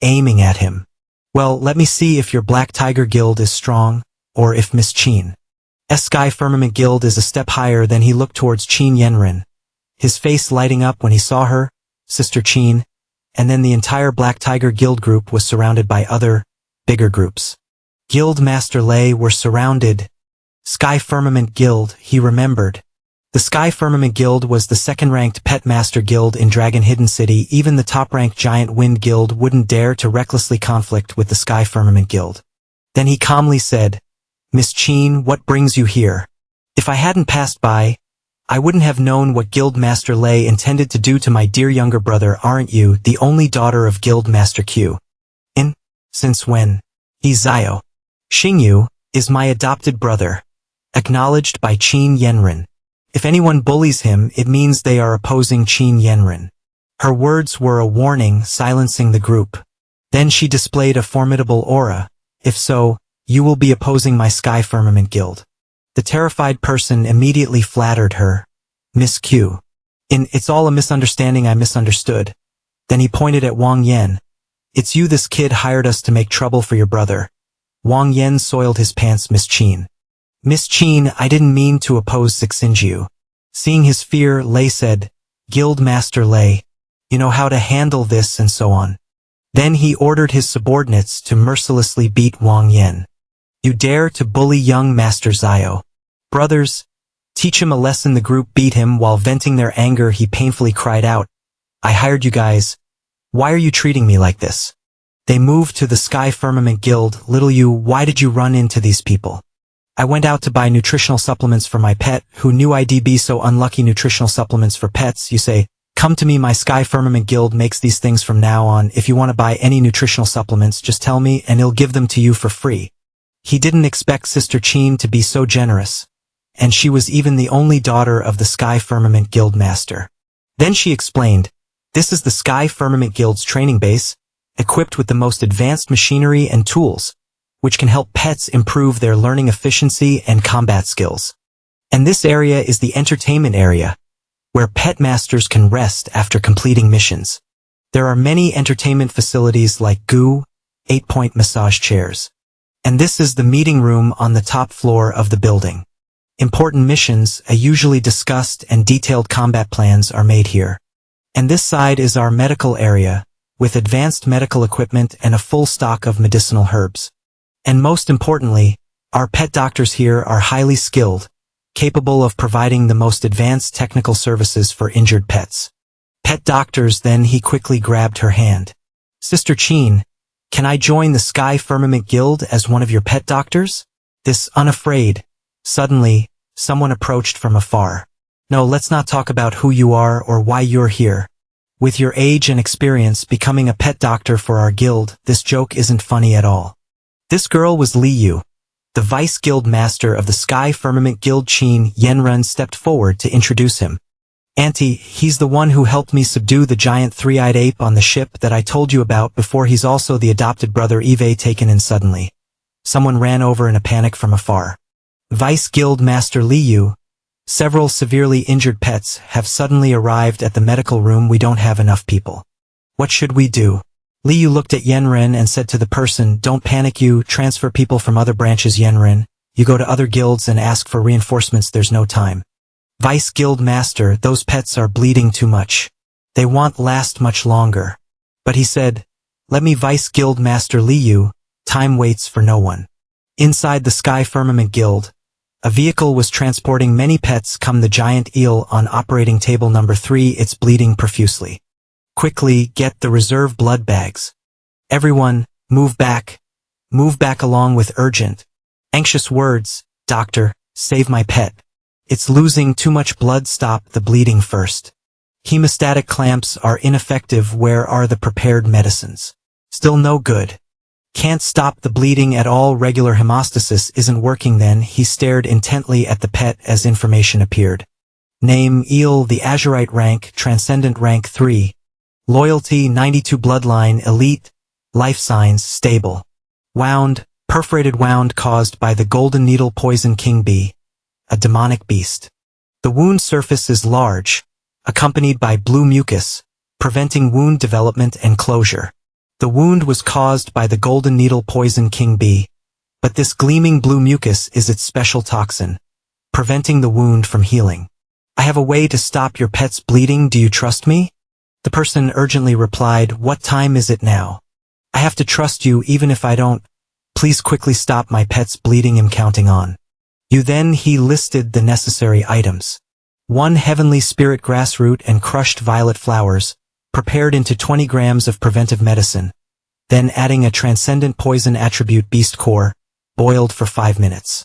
Speaker 1: aiming at him. Well, let me see if your black tiger guild is strong, or if Miss Qin's Sky Firmament Guild is a step higher. Then he looked towards Qin Yenren, his face lighting up when he saw her, Sister Qin, and then the entire Black Tiger Guild group was surrounded by other, bigger groups. Guild Master Lei were surrounded. Sky Firmament Guild, he remembered. The Sky Firmament Guild was the second-ranked Pet Master Guild in Dragon Hidden City. Even the top-ranked Giant Wind Guild wouldn't dare to recklessly conflict with the Sky Firmament Guild. Then he calmly said, Miss Qin, what brings you here? If I hadn't passed by, I wouldn't have known what Guild Master Lei intended to do to my dear younger brother. Aren't you the only daughter of Guild Master Q? Since when? He's Zio. Xingyu is my adopted brother. Acknowledged by Qin Yenren. If anyone bullies him, it means they are opposing Qin Yenren. Her words were a warning, silencing the group. Then she displayed a formidable aura. If so, you will be opposing my Sky Firmament Guild. The terrified person immediately flattered her. Miss Q. It's all a misunderstanding. I misunderstood. Then he pointed at Wang Yan. It's you. This kid hired us to make trouble for your brother. Wang Yan soiled his pants. Miss Qin. Miss Qin, I didn't mean to oppose Xinjiu. Seeing his fear, Lei said, Guild Master Lei, you know how to handle this and so on. Then he ordered his subordinates to mercilessly beat Wang Yan. You dare to bully young Master Zio. Brothers, teach him a lesson. The group beat him. While venting their anger, he painfully cried out, I hired you guys. Why are you treating me like this? They moved to the Sky Firmament Guild. Little you, why did you run into these people? I went out to buy nutritional supplements for my pet. Who knew I'd be so unlucky? Nutritional supplements for pets, you say? Come to me. My Sky Firmament Guild makes these things from now on. If you want to buy any nutritional supplements, just tell me and he'll give them to you for free. He didn't expect Sister Qin to be so generous. And she was even the only daughter of the Sky Firmament Guild Master. Then she explained, this is the Sky Firmament Guild's training base, equipped with the most advanced machinery and tools, which can help pets improve their learning efficiency and combat skills. And this area is the entertainment area, where pet masters can rest after completing missions. There are many entertainment facilities like goo, 8-point massage chairs. And this is the meeting room on the top floor of the building. Important missions, usually discussed and detailed combat plans are made here. And this side is our medical area, with advanced medical equipment and a full stock of medicinal herbs. And most importantly, our pet doctors here are highly skilled, capable of providing the most advanced technical services for injured pets. Pet doctors. Then he quickly grabbed her hand. Sister Qin, can I join the Sky Firmament Guild as one of your pet doctors? This unafraid. Suddenly, someone approached from afar. No, let's not talk about who you are or why you're here. With your age and experience becoming a pet doctor for our guild, this joke isn't funny at all. This girl was Li Yu, the Vice Guild Master of the Sky Firmament Guild. Qin Yenren stepped forward to introduce him. Auntie, he's the one who helped me subdue the giant three-eyed ape on the ship that I told you about before. He's also the adopted brother. Eve taken in suddenly. Someone ran over in a panic from afar. Vice Guild Master Li Yu, several severely injured pets have suddenly arrived at the medical room. We don't have enough people. What should we do? Li Yu looked at Yenren and said to the person, don't panic. You transfer people from other branches. Yenren, you go to other guilds and ask for reinforcements. There's no time. Vice Guild Master, those pets are bleeding too much. They won't last much longer. But he said, let me. Vice Guild Master Li Yu, time waits for no one. Inside the Sky Firmament Guild, a vehicle was transporting many pets. Come the giant eel on operating table number 3. It's bleeding profusely. Quickly, get the reserve blood bags. Everyone, move back. Move back along with urgent, anxious words. Doctor, save my pet. It's losing too much blood. Stop the bleeding first. Hemostatic clamps are ineffective. Where are the prepared medicines? Still no good. Can't stop the bleeding at all. Regular hemostasis isn't working. Then he stared intently at the pet as information appeared. Name Eel, the Azurite rank, Transcendent rank 3. Loyalty 92, bloodline elite, life signs stable. Wound, perforated wound caused by the golden needle poison king bee, a demonic beast. The wound surface is large, accompanied by blue mucus, preventing wound development and closure. The wound was caused by the golden needle poison king bee, but this gleaming blue mucus is its special toxin, preventing the wound from healing. I have a way to stop your pet's bleeding. Do you trust me? The person urgently replied, what time is it now? I have to trust you even if I don't. Please quickly stop my pet's bleeding. I'm counting on you. Then he listed the necessary items. 1 heavenly spirit grassroot and crushed violet flowers, prepared into 20 grams of preventive medicine. Then adding a transcendent poison attribute beast core, boiled for 5 minutes.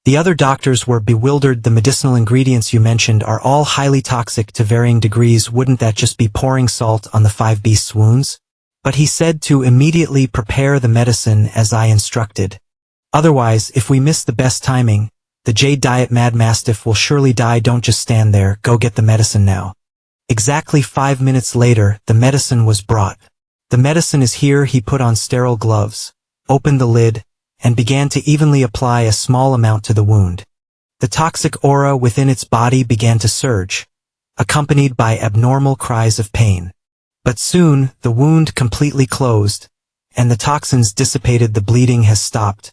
Speaker 1: The other doctors were bewildered. The medicinal ingredients you mentioned are all highly toxic to varying degrees. Wouldn't that just be pouring salt on the 5 beasts' wounds? But he said to immediately prepare the medicine as I instructed. Otherwise, if we miss the best timing, the Jade Diet Mad Mastiff will surely die. Don't just stand there, go get the medicine now. Exactly 5 minutes later, the medicine was brought. The medicine is here. He put on sterile gloves, opened the lid, and began to evenly apply a small amount to the wound. The toxic aura within its body began to surge, accompanied by abnormal cries of pain. But soon, the wound completely closed, and the toxins dissipated. The bleeding has stopped.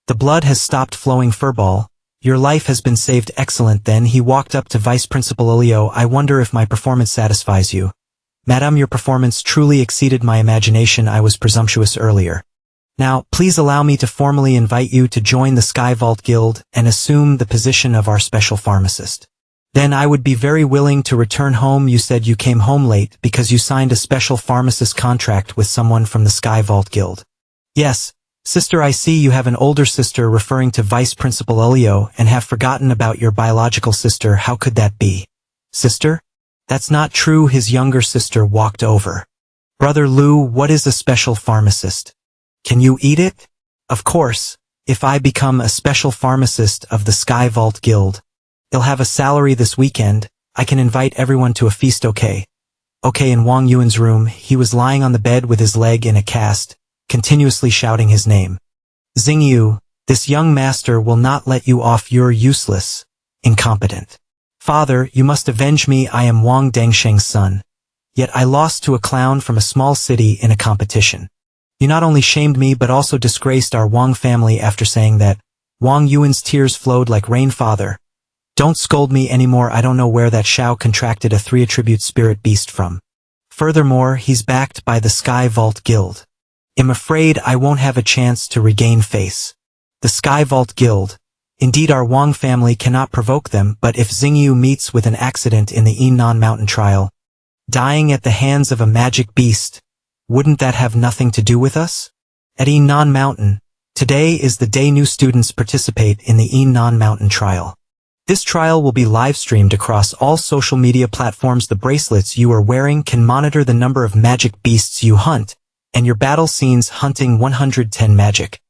Speaker 1: The blood has stopped flowing. Furball, your life has been saved. Excellent. Then he walked up to Vice Principal Ilio. I wonder if my performance satisfies you. Madame, your performance truly exceeded my imagination. I was presumptuous earlier. Now, please allow me to formally invite you to join the Sky Vault Guild and assume the position of our special pharmacist. Then I would be very willing to return home. You said you came home late because you signed a special pharmacist contract with someone from the Sky Vault Guild. Yes, sister, I see you have an older sister, referring to Vice Principal Elio, and have forgotten about your biological sister. How could that be? Sister? That's not true. His younger sister walked over. Brother Lou, what is a special pharmacist? Can you eat it? Of course, if I become a special pharmacist of the Sky Vault Guild, I'll have a salary this weekend. I can invite everyone to a feast. Okay. In Wang Yuan's room, he was lying on the bed with his leg in a cast, continuously shouting his name. Xingyu, this young master will not let you off. You're useless, incompetent. Father, you must avenge me. I am Wang Dengsheng's son. Yet I lost to a clown from a small city in a competition. You not only shamed me but also disgraced our Wang family. After saying that, Wang Yuan's tears flowed like rain. Father, don't scold me anymore. I don't know where that Shao contracted a 3-attribute spirit beast from. Furthermore, he's backed by the Sky Vault Guild. I'm afraid I won't have a chance to regain face. The Sky Vault Guild. Indeed, our Wang family cannot provoke them, but if Xingyu meets with an accident in the Enan Mountain trial, dying at the hands of a magic beast, wouldn't that have nothing to do with us? At Enan Mountain, today is the day new students participate in the Enan Mountain trial. This trial will be live-streamed across all social media platforms. The bracelets you are wearing can monitor the number of magic beasts you hunt, and your battle scenes. Hunting 110 magic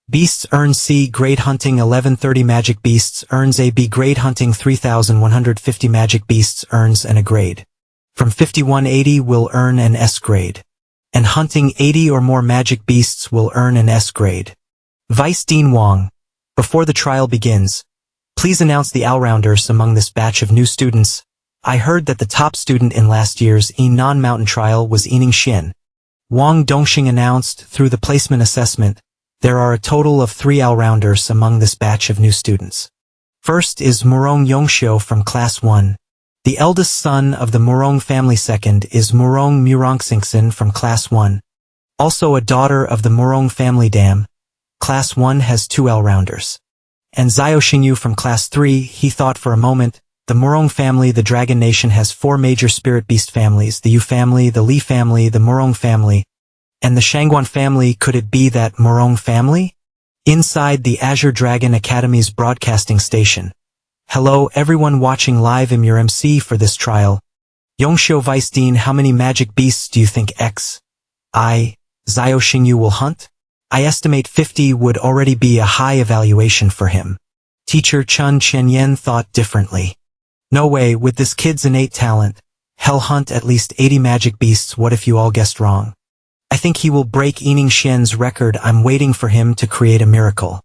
Speaker 1: beasts earns C grade. Hunting 1130 magic beasts earns a B grade. Hunting 3150 magic beasts earns an A grade. From 5180 will earn an S grade. And hunting 80 or more magic beasts will earn an S grade. Vice Dean Wang, before the trial begins, please announce the all-rounders among this batch of new students. I heard that the top student in last year's Enan Mountain trial was Ening Xin. Wang Dongxing announced. Through the placement assessment, there are a total of 3 all-rounders among this batch of new students. First is Murong Yongxiu from Class 1. The eldest son of the Murong family. Second is Murong Murongxingxin from Class 1. Also a daughter of the Murong family. Dam. Class 1 has 2 all-rounders. And Xiao Xingyu from Class 3. He thought for a moment. The Murong family. The Dragon Nation has 4 major spirit beast families: the Yu family, the Li family, the Murong family, and the Shangguan family. Could it be that Murong family? Inside the Azure Dragon Academy's broadcasting station. Hello everyone watching live. I'm your MC for this trial. Yongxiu Vice Dean, how many magic beasts do you think Xiao Xingyu will hunt? I estimate 50 would already be a high evaluation for him. Teacher Chun Chenyen thought differently. No way, with this kid's innate talent, he'll hunt at least 80 magic beasts. What if you all guessed wrong? I think he will break Enan Xian's record. I'm waiting for him to create a miracle.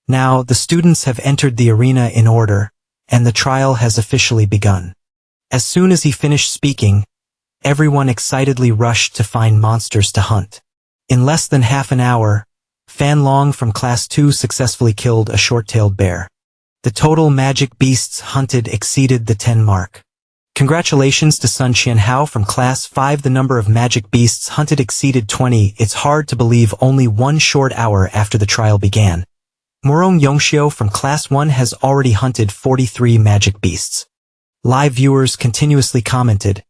Speaker 1: Now, the students have entered the arena in order, and the trial has officially begun. As soon as he finished speaking, everyone excitedly rushed to find monsters to hunt. In less than half an hour, Fan Long from Class 2 successfully killed a short-tailed bear. The total magic beasts hunted exceeded the 10 mark. Congratulations to Sun Qianhao from Class 5. The number of magic beasts hunted exceeded 20. It's hard to believe only 1 short hour after the trial began. Morong Yongxiu from Class 1 has already hunted 43 magic beasts. Live viewers continuously commented,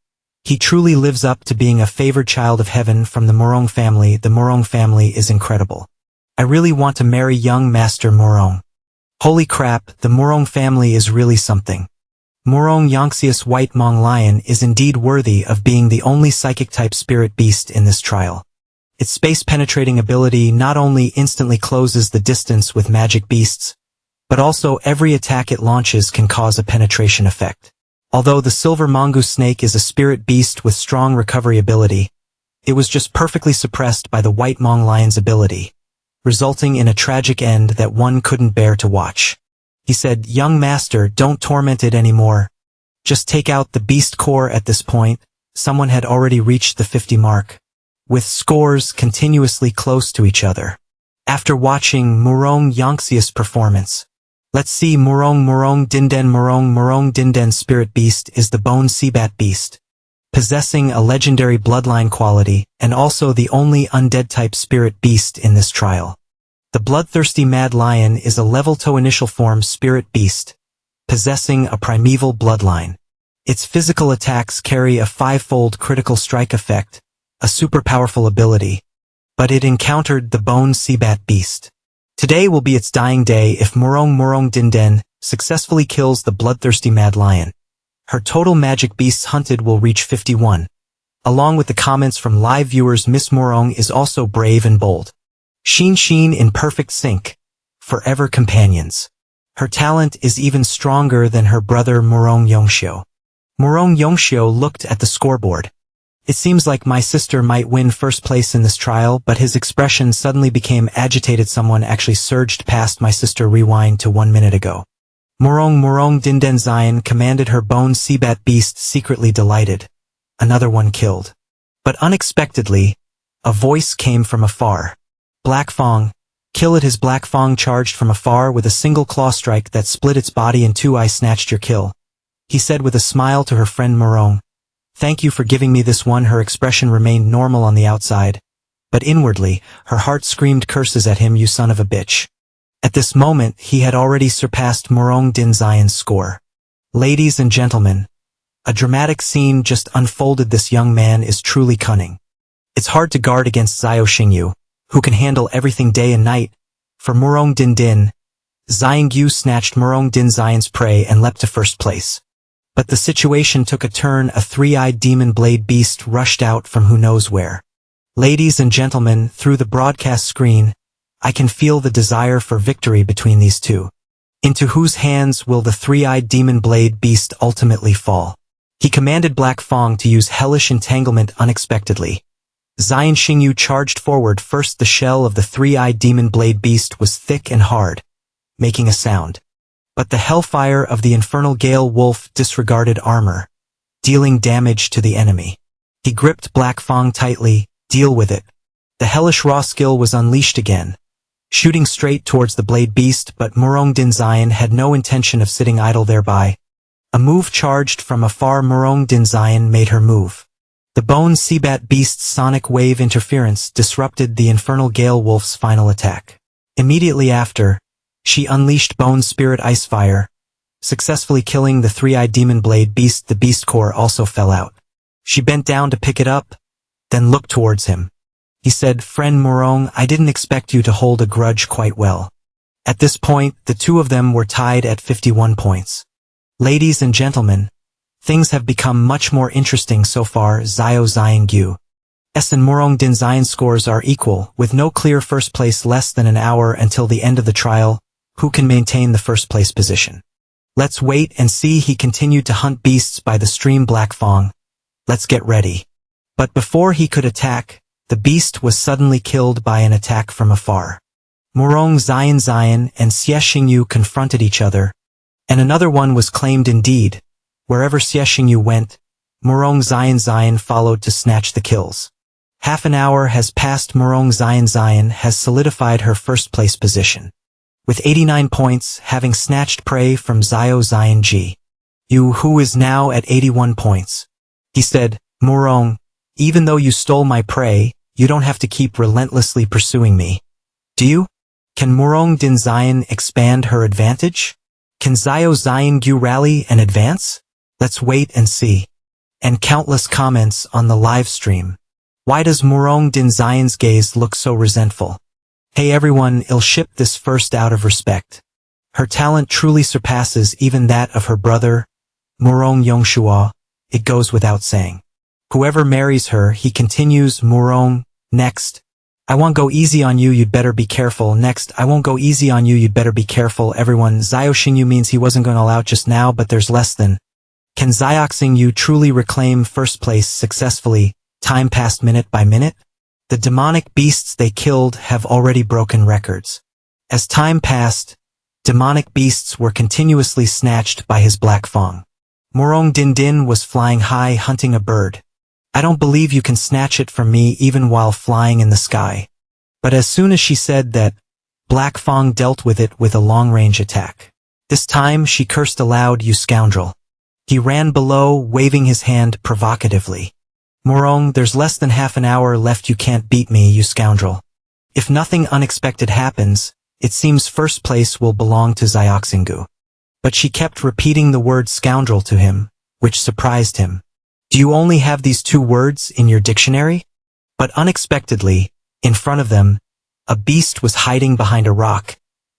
Speaker 1: "He truly lives up to being a favored child of heaven from the Morong family. The Morong family is incredible. I really want to marry young Master Morong. Holy crap, the Morong family is really something. Morong Yongxius White Mong Lion is indeed worthy of being the only psychic-type spirit beast in this trial. Its space-penetrating ability not only instantly closes the distance with magic beasts, but also every attack it launches can cause a penetration effect. Although the silver mongoose snake is a spirit beast with strong recovery ability, it was just perfectly suppressed by the White Mong Lion's ability, resulting in a tragic end that one couldn't bear to watch. He said, "Young master, don't torment it anymore. Just take out the beast core." At this point, someone had already reached the 50 mark, with scores continuously close to each other. After watching Morong Yongxius' performance, let's see Morong Dinden. Morong Dinden spirit beast is the bone seabat beast, possessing a legendary bloodline quality and also the only undead-type spirit beast in this trial. The bloodthirsty mad lion is a level 2 initial form spirit beast, possessing a primeval bloodline. Its physical attacks carry a 5-fold critical strike effect, a super powerful ability, but it encountered the bone seabat beast. Today will be its dying day if Morong Dinden successfully kills the bloodthirsty mad lion. Her total magic beasts hunted will reach 51. Along with the comments from live viewers, Miss Morong is also brave and bold. Sheen in perfect sync, forever companions. Her talent is even stronger than her brother Morong Yongxiu. Morong Yongxiu looked at the scoreboard. It seems like my sister might win first place in this trial, but his expression suddenly became agitated. Someone actually surged past my sister. Rewind to 1 minute ago. Morong Dinden Zion commanded her bone seabat beast, secretly delighted. Another one killed. But unexpectedly, a voice came from afar. Black Fong, kill it. His Black Fong charged from afar with a single claw strike that split its body in two. "I snatched your kill," he said with a smile to her friend Morong. "Thank you for giving me this one." Her expression remained normal on the outside, but inwardly, her heart screamed curses at him. "You son of a bitch." At this moment, he had already surpassed Morong Din Zion's score. Ladies and gentlemen, a dramatic scene just unfolded. This young man is truly cunning. It's hard to guard against Xiao Xingyu, who can handle everything day and night. For Morong Din, Xiangyu snatched Morong Din Zion's prey and leapt to first place. But the situation took a turn. A 3-eyed demon blade beast rushed out from who knows where. Ladies and gentlemen, through the broadcast screen, I can feel the desire for victory between these two. Into whose hands will the 3-eyed demon blade beast ultimately fall? He commanded Black Fong to use hellish entanglement unexpectedly. Xian Xingyu charged forward first. The shell of the 3-eyed demon blade beast was thick and hard, making a sound. But the hellfire of the infernal gale wolf disregarded armor, dealing damage to the enemy. He gripped Black Fong tightly. "Deal with it." The hellish raw skill was unleashed again, shooting straight towards the blade beast, but Morong Din Zion had no intention of sitting idle thereby. A move charged from afar. Morong Din Zion made her move. The bone seabat beast's sonic wave interference disrupted the infernal gale wolf's final attack. Immediately after, she unleashed Bone Spirit Ice Fire, successfully killing the 3-eyed demon blade beast. The beast core also fell out. She bent down to pick it up, then looked towards him. He said, "Friend Morong, I didn't expect you to hold a grudge quite well." At this point, the two of them were tied at 51 points. Ladies and gentlemen, things have become much more interesting so far. Xiao Xiangyu And Morong Dinzayan scores are equal, with no clear first place less than an hour until the end of the trial. Who can maintain the first place position? Let's wait and see. He continued to hunt beasts by the stream Black Fong. Let's get ready. But before he could attack, the beast was suddenly killed by an attack from afar. Morong Zion and Xie Xingyu confronted each other, and another one was claimed indeed. Wherever Xie Xingyu went, Morong Zion followed to snatch the kills. Half an hour has passed. Morong Zion has solidified her first place position, with 89 points, having snatched prey from Zio Zion Ji, who is now at 81 points. He said, Morong, even though you stole my prey, you don't have to keep relentlessly pursuing me. Do you? Can Morong Dinzayan expand her advantage? Can Zio Zion Gu rally and advance? Let's wait and see. And countless comments on the live stream. Why does Morong Dinzayan's gaze look so resentful? Hey everyone, I'll ship this first out of respect. Her talent truly surpasses even that of her brother, Morong Yongshua, it goes without saying. Whoever marries her, he continues, Morong, next. I won't go easy on you, you'd better be careful. Next, I won't go easy on you, you'd better be careful. Everyone, Zio Xingyu means he wasn't going all out just now, but there's less than. Can Zio Xingyu truly reclaim first place successfully, time passed minute by minute? The demonic beasts they killed have already broken records. As time passed, demonic beasts were continuously snatched by his Black Fong. Morong Din was flying high hunting a bird. I don't believe you can snatch it from me even while flying in the sky. But as soon as she said that, Black Fong dealt with it with a long-range attack. This time she cursed aloud, you scoundrel. He ran below, waving his hand provocatively. Morong, there's less than half an hour left, you can't beat me, you scoundrel. If nothing unexpected happens, it seems first place will belong to Zio Xingyu. But she kept repeating the word scoundrel to him, which surprised him. Do you only have these two words in your dictionary? But unexpectedly, in front of them, a beast was hiding behind a rock,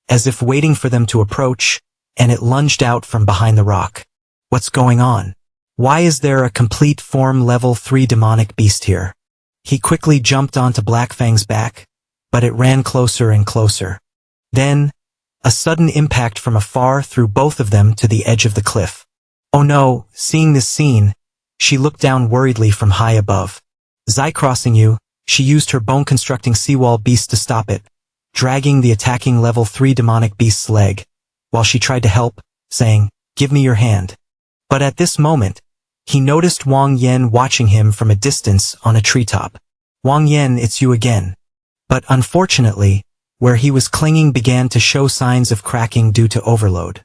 Speaker 1: as if waiting for them to approach, and it lunged out from behind the rock. What's going on? Why is there a complete form level 3 demonic beast here? He quickly jumped onto Black Fang's back, but it ran closer and closer. Then, a sudden impact from afar threw both of them to the edge of the cliff. Oh no, seeing this scene, she looked down worriedly from high above. Zai crossing you, she used her bone-constructing seawall beast to stop it, dragging the attacking level 3 demonic beast's leg, while she tried to help, saying, give me your hand. But at this moment, he noticed Wang Yan watching him from a distance on a treetop. Wang Yan, it's you again. But unfortunately, where he was clinging began to show signs of cracking due to overload.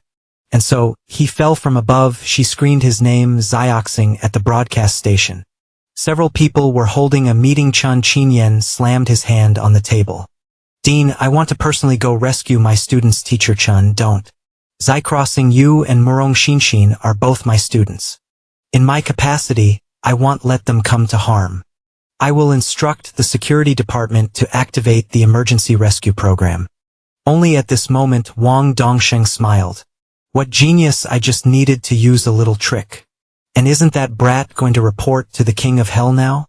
Speaker 1: And so, he fell from above. She screamed his name, Zioxing, at the broadcast station. Several people were holding a meeting. Chun Chinyen slammed his hand on the table. Dean, I want to personally go rescue my students. Teacher Chun, don't. Zai Crossing, you and Murong Shinshin are both my students. In my capacity, I won't let them come to harm. I will instruct the security department to activate the emergency rescue program. Only at this moment Wang Dongsheng smiled. What genius, I just needed to use a little trick. And isn't that brat going to report to the King of Hell now?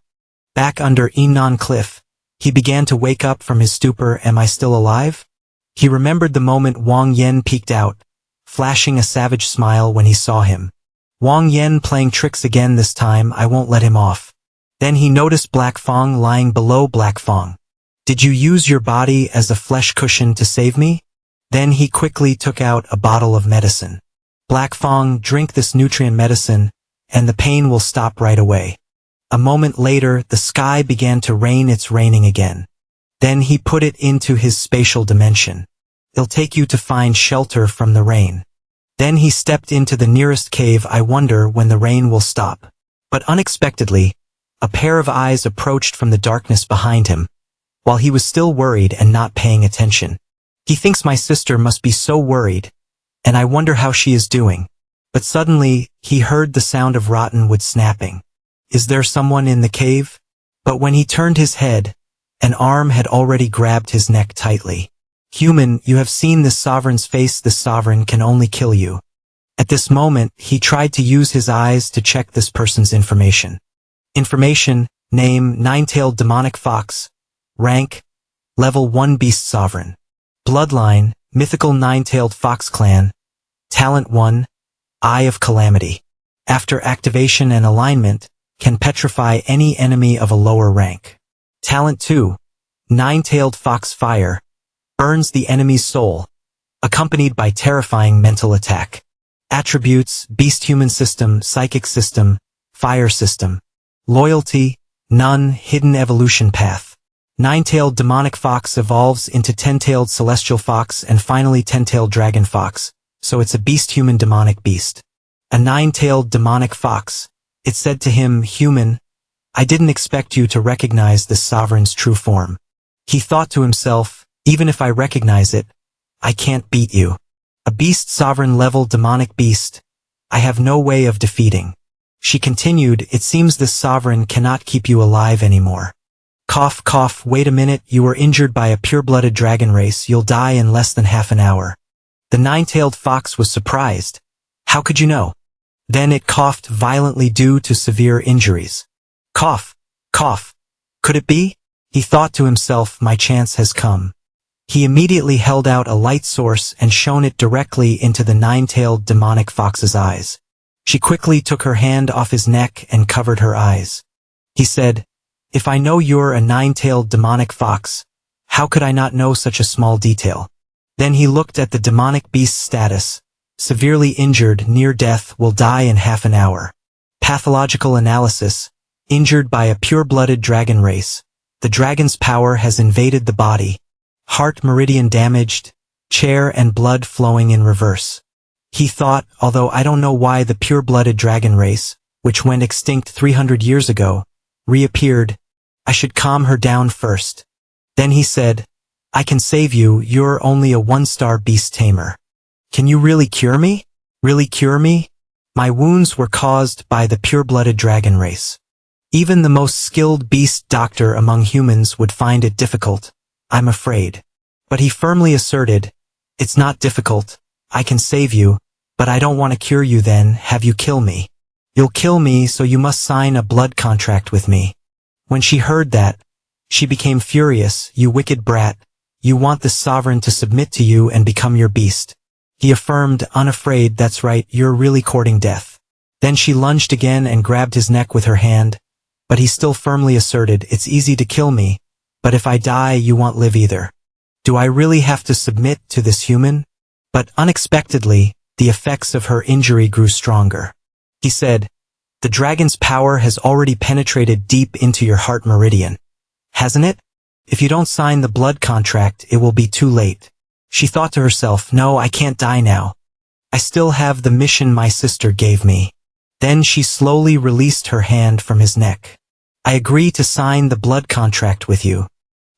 Speaker 1: Back under Enan Cliff, he began to wake up from his stupor. Am I still alive? He remembered the moment Wang Yen peeked out, flashing a savage smile when he saw him. Wang Yen playing tricks again, this time I won't let him off. Then he noticed Black Fong lying below. Black Fong, did you use your body as a flesh cushion to save me? Then he quickly took out a bottle of medicine. Black Fong, drink this nutrient medicine, and the pain will stop right away. A moment later, the sky began to rain. It's raining again. Then he put it into his spatial dimension. It'll take you to find shelter from the rain. Then he stepped into the nearest cave. I wonder when the rain will stop. But unexpectedly, a pair of eyes approached from the darkness behind him, while he was still worried and not paying attention. He thinks my sister must be so worried, and I wonder how she is doing. But suddenly, he heard the sound of rotten wood snapping. Is there someone in the cave? But when he turned his head, an arm had already grabbed his neck tightly. Human, you have seen this sovereign's face. This sovereign can only kill you. At this moment, he tried to use his eyes to check this person's information. Name, Nine-Tailed Demonic Fox. Rank, Level 1 Beast Sovereign. Bloodline, Mythical Nine-Tailed Fox Clan. Talent 1, Eye of Calamity. After activation and alignment, can petrify any enemy of a lower rank. Talent 2, Nine-Tailed Fox Fire. Burns the enemy's soul, accompanied by terrifying mental attack. Attributes, Beast Human System, Psychic System, Fire System. Loyalty, none, Hidden Evolution Path. Nine-Tailed Demonic Fox evolves into Ten-Tailed Celestial Fox and finally Ten-Tailed Dragon Fox, so it's a Beast-Human Demonic Beast. A Nine-Tailed Demonic Fox. It said to him, Human, I didn't expect you to recognize this sovereign's true form. He thought to himself, even if I recognize it, I can't beat you. A beast sovereign level demonic beast. I have no way of defeating. She continued, it seems this sovereign cannot keep you alive anymore. Cough, cough, wait a minute, you were injured by a pure-blooded dragon race, you'll die in less than half an hour. The nine-tailed fox was surprised. How could you know? Then it coughed violently due to severe injuries. Cough, cough. Could it be? He thought to himself, my chance has come. He immediately held out a light source and shone it directly into the nine-tailed demonic fox's eyes. She quickly took her hand off his neck and covered her eyes. He said, if I know you're a nine-tailed demonic fox, how could I not know such a small detail? Then he looked at the demonic beast's status. Severely injured, near death, will die in half an hour. Pathological analysis. Injured by a pure-blooded dragon race. The dragon's power has invaded the body. Heart meridian damaged, chair and blood flowing in reverse. He thought, although I don't know why the pure-blooded dragon race, which went extinct 300 years ago, reappeared, I should calm her down first. Then he said, I can save you, you're only a one-star beast tamer. Can you really cure me? Really cure me? My wounds were caused by the pure-blooded dragon race. Even the most skilled beast doctor among humans would find it difficult. I'm afraid. But he firmly asserted, it's not difficult, I can save you, but I don't want to cure you then, have you kill me. You'll kill me, so you must sign a blood contract with me. When she heard that, she became furious, you wicked brat, you want this sovereign to submit to you and become your beast. He affirmed, unafraid, that's right, you're really courting death. Then she lunged again and grabbed his neck with her hand, but he still firmly asserted, it's easy to kill me. But if I die, you won't live either. Do I really have to submit to this human? But unexpectedly, the effects of her injury grew stronger. He said, the dragon's power has already penetrated deep into your heart meridian. Hasn't it? If you don't sign the blood contract, it will be too late. She thought to herself, no, I can't die now. I still have the mission my sister gave me. Then she slowly released her hand from his neck. I agree to sign the blood contract with you.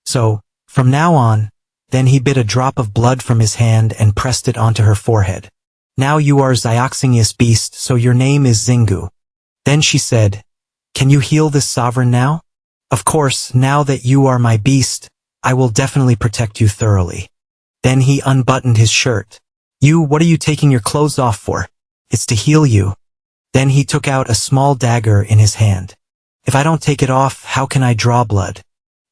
Speaker 1: So, from now on, then he bit a drop of blood from his hand and pressed it onto her forehead. Now you are Xioxinius beast, so your name is Xingu. Then she said, can you heal this sovereign now? Of course, now that you are my beast, I will definitely protect you thoroughly. Then he unbuttoned his shirt. What are you taking your clothes off for? It's to heal you. Then he took out a small dagger in his hand. If I don't take it off, how can I draw blood?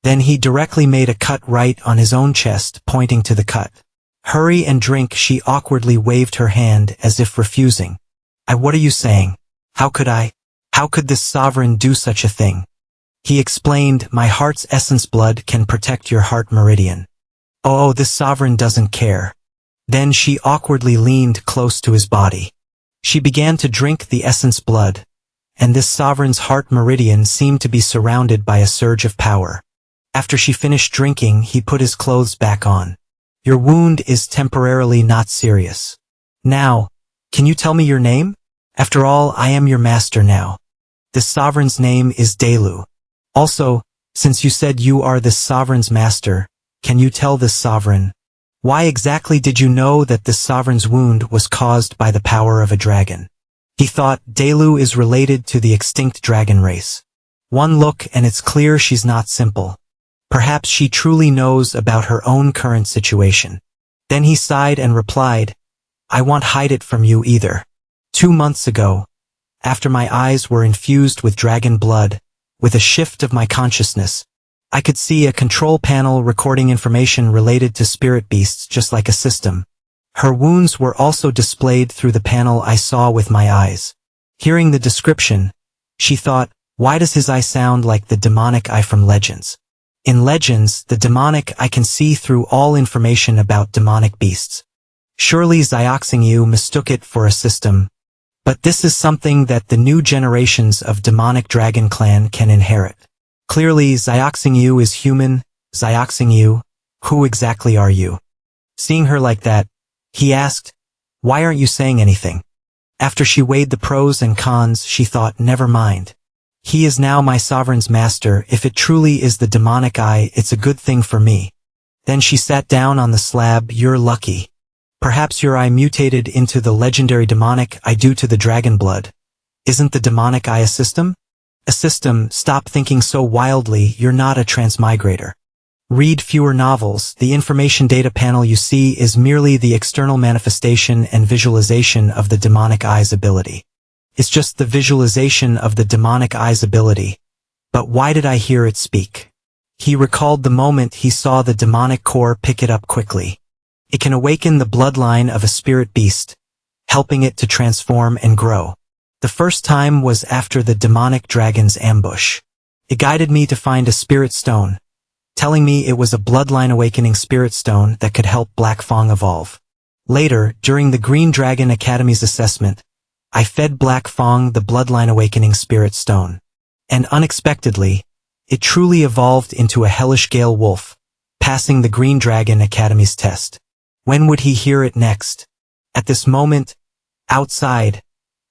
Speaker 1: Then he directly made a cut right on his own chest, pointing to the cut. Hurry and drink, she awkwardly waved her hand as if refusing. What are you saying? How could this sovereign do such a thing? He explained, my heart's essence blood can protect your heart meridian. Oh, this sovereign doesn't care. Then she awkwardly leaned close to his body. She began to drink the essence blood, and this sovereign's heart meridian seemed to be surrounded by a surge of power. After she finished drinking, he put his clothes back on. Your wound is temporarily not serious. Now, can you tell me your name? After all, I am your master now. This sovereign's name is Delu. Also, since you said you are this sovereign's master, can you tell this sovereign, why exactly did you know that this sovereign's wound was caused by the power of a dragon? He thought, Delu is related to the extinct dragon race. One look and it's clear she's not simple. Perhaps she truly knows about her own current situation. Then he sighed and replied, I won't hide it from you either. 2 months ago, after my eyes were infused with dragon blood, with a shift of my consciousness. I could see a control panel recording information related to spirit beasts just like a system. Her wounds were also displayed through the panel I saw with my eyes. Hearing the description, she thought, why does his eye sound like the demonic eye from Legends? In Legends, the demonic eye can see through all information about demonic beasts. Surely Xiaoxingyu mistook it for a system, but this is something that the new generations of demonic dragon clan can inherit. Clearly Xiaoxingyu is human. Xiaoxingyu, who exactly are you? Seeing her like that, he asked, why aren't you saying anything? After she weighed the pros and cons, she thought, never mind. He is now my sovereign's master. If it truly is the demonic eye, it's a good thing for me. Then she sat down on the slab. You're lucky. Perhaps your eye mutated into the legendary demonic eye due to the dragon blood. Isn't the demonic eye a system? A system. Stop thinking so wildly. You're not a transmigrator. Read fewer novels. The information data panel you see is merely the external manifestation and visualization of the demonic eye's ability. It's just the visualization of the demonic eye's ability. But why did I hear it speak? He recalled the moment he saw the demonic core pick it up quickly. It can awaken the bloodline of a spirit beast, helping it to transform and grow. The first time was after the demonic dragon's ambush. It guided me to find a spirit stone, telling me it was a bloodline awakening spirit stone that could help Black Fang evolve. Later, during the Green Dragon Academy's assessment, I fed Black Fang the bloodline awakening spirit stone. And unexpectedly, it truly evolved into a hellish gale wolf, passing the Green Dragon Academy's test. When would he hear it next? At this moment, outside,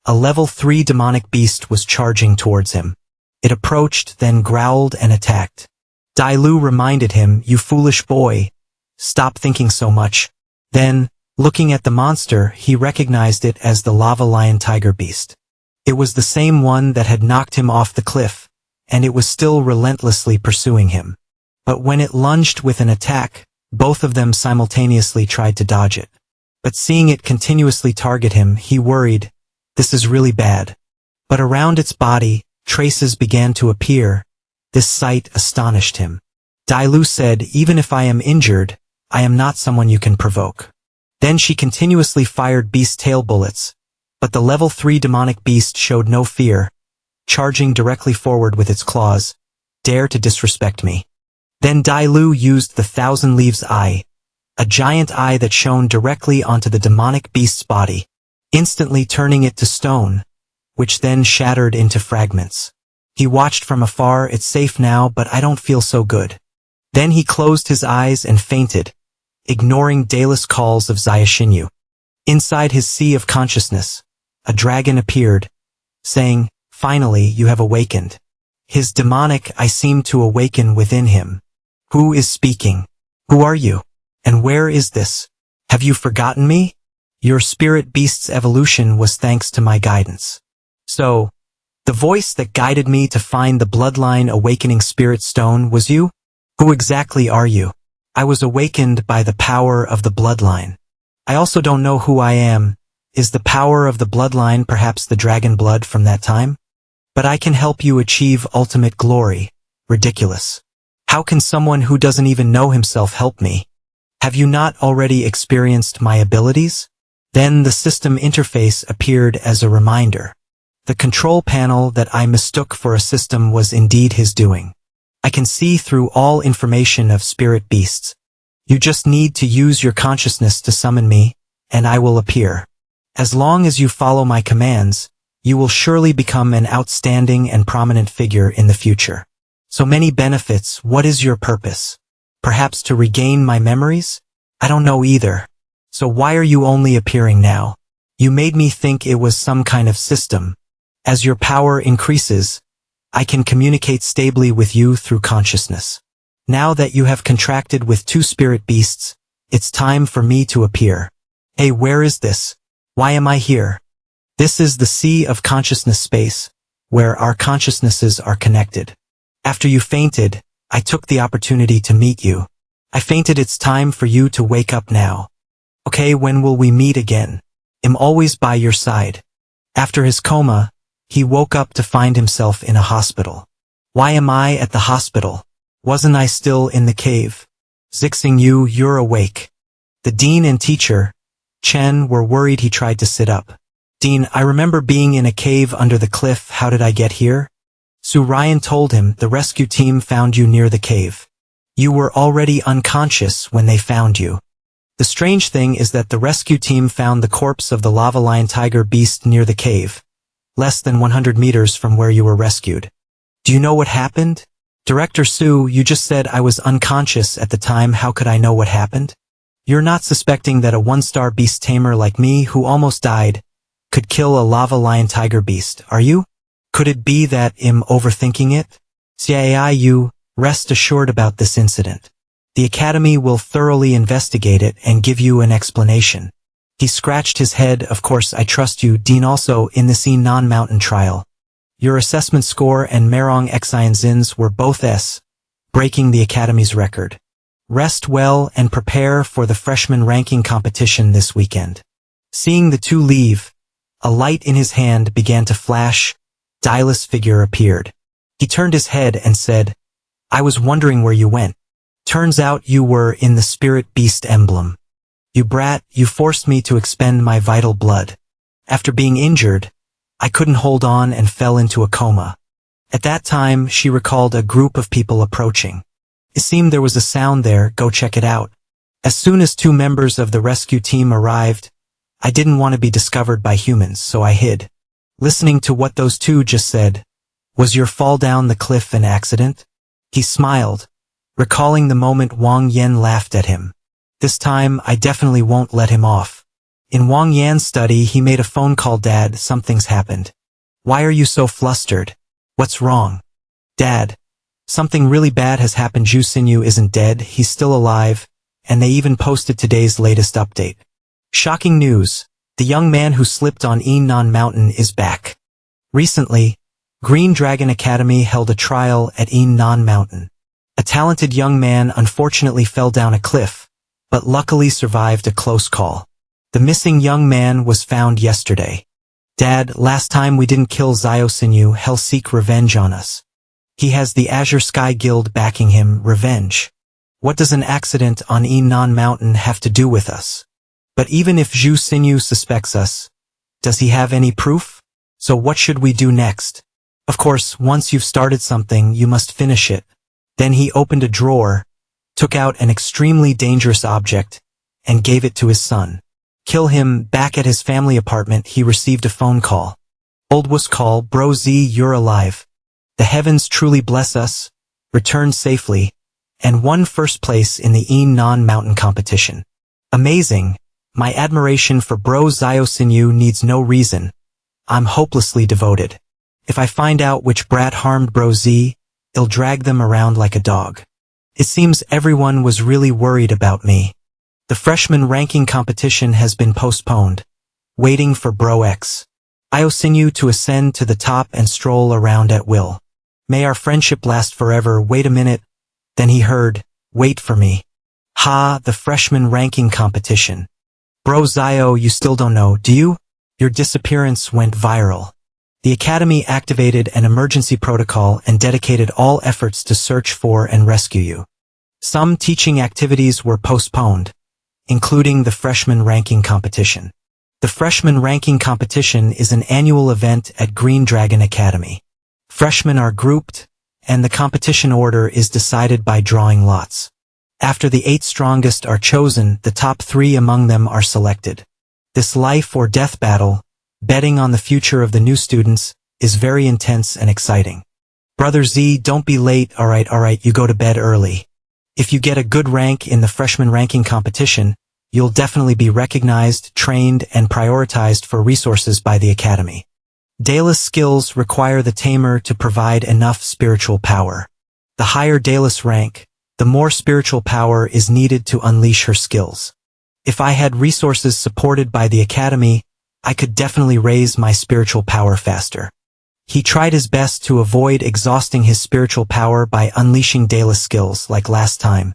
Speaker 1: a level 3 demonic beast was charging towards him. It approached, then growled and attacked. Dai Lu reminded him, you foolish boy, stop thinking so much. Then, looking at the monster, he recognized it as the lava lion tiger beast. It was the same one that had knocked him off the cliff, and it was still relentlessly pursuing him. But when it lunged with an attack, both of them simultaneously tried to dodge it. But seeing it continuously target him, he worried, this is really bad. But around its body, traces began to appear. This sight astonished him. Dai Lu said, even if I am injured, I am not someone you can provoke. Then she continuously fired beast tail bullets, but the level 3 demonic beast showed no fear, charging directly forward with its claws. Dare to disrespect me. Then Dai Lu used the Thousand Leaves Eye, a giant eye that shone directly onto the demonic beast's body, instantly turning it to stone, which then shattered into fragments. He watched from afar. It's safe now, but I don't feel so good. Then he closed his eyes and fainted, ignoring Daedalus calls of Xiaoxingyu. Inside his sea of consciousness, a dragon appeared, saying, finally you have awakened. His demonic eye seemed to awaken within him. Who is speaking? Who are you? And where is this? Have you forgotten me? Your spirit beast's evolution was thanks to my guidance. So, the voice that guided me to find the bloodline awakening spirit stone was you? Who exactly are you? I was awakened by the power of the bloodline. I also don't know who I am. Is the power of the bloodline perhaps the dragon blood from that time? But I can help you achieve ultimate glory. Ridiculous. How can someone who doesn't even know himself help me? Have you not already experienced my abilities? Then the system interface appeared as a reminder. The control panel that I mistook for a system was indeed his doing. I can see through all information of spirit beasts. You just need to use your consciousness to summon me, and I will appear. As long as you follow my commands, you will surely become an outstanding and prominent figure in the future. So many benefits. What is your purpose? Perhaps to regain my memories? I don't know either. So why are you only appearing now? You made me think it was some kind of system. As your power increases, I can communicate stably with you through consciousness. Now that you have contracted with 2 spirit beasts, it's time for me to appear. Hey, where is this? Why am I here? This is the sea of consciousness space, where our consciousnesses are connected. After you fainted, I took the opportunity to meet you. I fainted. It's time for you to wake up now. Okay, when will we meet again? I'm always by your side. After his coma, he woke up to find himself in a hospital. Why am I at the hospital? Wasn't I still in the cave? Zixing you, you're awake. The dean and teacher, Chen, were worried he tried to sit up. Dean, I remember being in a cave under the cliff. How did I get here? Su Ryan told him the rescue team found you near the cave. You were already unconscious when they found you. The strange thing is that the rescue team found the corpse of the lava lion tiger beast near the cave, less than 100 meters from where you were rescued. Do you know what happened? Director Su, you just said I was unconscious at the time. How could I know what happened? You're not suspecting that a one-star beast tamer like me who almost died could kill a lava lion tiger beast, are you? Could it be that I'm overthinking it? You rest assured about this incident. The Academy will thoroughly investigate it and give you an explanation. He scratched his head. Of course I trust you, Dean. Also, in the Enan Mountain trial, your assessment score and Merong Xianzins were both S, breaking the Academy's record. Rest well and prepare for the freshman ranking competition this weekend. Seeing the two leave, a light in his hand began to flash. Dylas' figure appeared. He turned his head and said, I was wondering where you went. Turns out you were in the spirit beast emblem. You brat, you forced me to expend my vital blood. After being injured, I couldn't hold on and fell into a coma. At that time, she recalled a group of people approaching. It seemed there was a sound there. Go check it out. As soon as 2 members of the rescue team arrived, I didn't want to be discovered by humans, so I hid. Listening to what those 2 just said, was your fall down the cliff an accident? He smiled, recalling the moment Wang Yan laughed at him. This time, I definitely won't let him off. In Wang Yan's study, he made a phone call. Dad, something's happened. Why are you so flustered? What's wrong? Dad, something really bad has happened. Zhu Xinyu isn't dead, he's still alive, and they even posted today's latest update. Shocking news, the young man who slipped on Enan Mountain is back. Recently, Green Dragon Academy held a trial at Enan Mountain. A talented young man unfortunately fell down a cliff, but luckily survived a close call. The missing young man was found yesterday. Dad, last time we didn't kill Zio Xinyu. He'll seek revenge on us. He has the Azure Sky Guild backing him. Revenge. What does an accident on Enan Mountain have to do with us? But even if Zhu Xinyu suspects us, does he have any proof? So what should we do next? Of course, once you've started something, you must finish it. Then he opened a drawer, took out an extremely dangerous object, and gave it to his son. Kill him. Back at his family apartment, he received a phone call. Old was call, Bro Z, you're alive. The heavens truly bless us, returned safely, and won first place in the Enan Mountain competition. Amazing. My admiration for Bro Zio Xinyu needs no reason. I'm hopelessly devoted. If I find out which brat harmed Bro Z, I'll drag them around like a dog. It seems everyone was really worried about me. The freshman ranking competition has been postponed. Waiting for Bro X. Zio Xinyu to ascend to the top and stroll around at will. May our friendship last forever. Wait a minute. Then he heard, wait for me. Ha, the freshman ranking competition. Bro Zio, you still don't know, do you? Your disappearance went viral. The Academy activated an emergency protocol and dedicated all efforts to search for and rescue you. Some teaching activities were postponed, including the freshman ranking competition. The freshman ranking competition is an annual event at Green Dragon Academy. Freshmen are grouped, and the competition order is decided by drawing lots. After the 8 strongest are chosen, the top 3 among them are selected. This life or death battle, betting on the future of the new students, is very intense and exciting. Brother Z, don't be late. Alright, you go to bed early. If you get a good rank in the freshman ranking competition, you'll definitely be recognized, trained, and prioritized for resources by the Academy. Daedalus skills require the tamer to provide enough spiritual power. The higher Daedalus rank, the more spiritual power is needed to unleash her skills. If I had resources supported by the Academy, I could definitely raise my spiritual power faster. He tried his best to avoid exhausting his spiritual power by unleashing Daedalus skills like last time.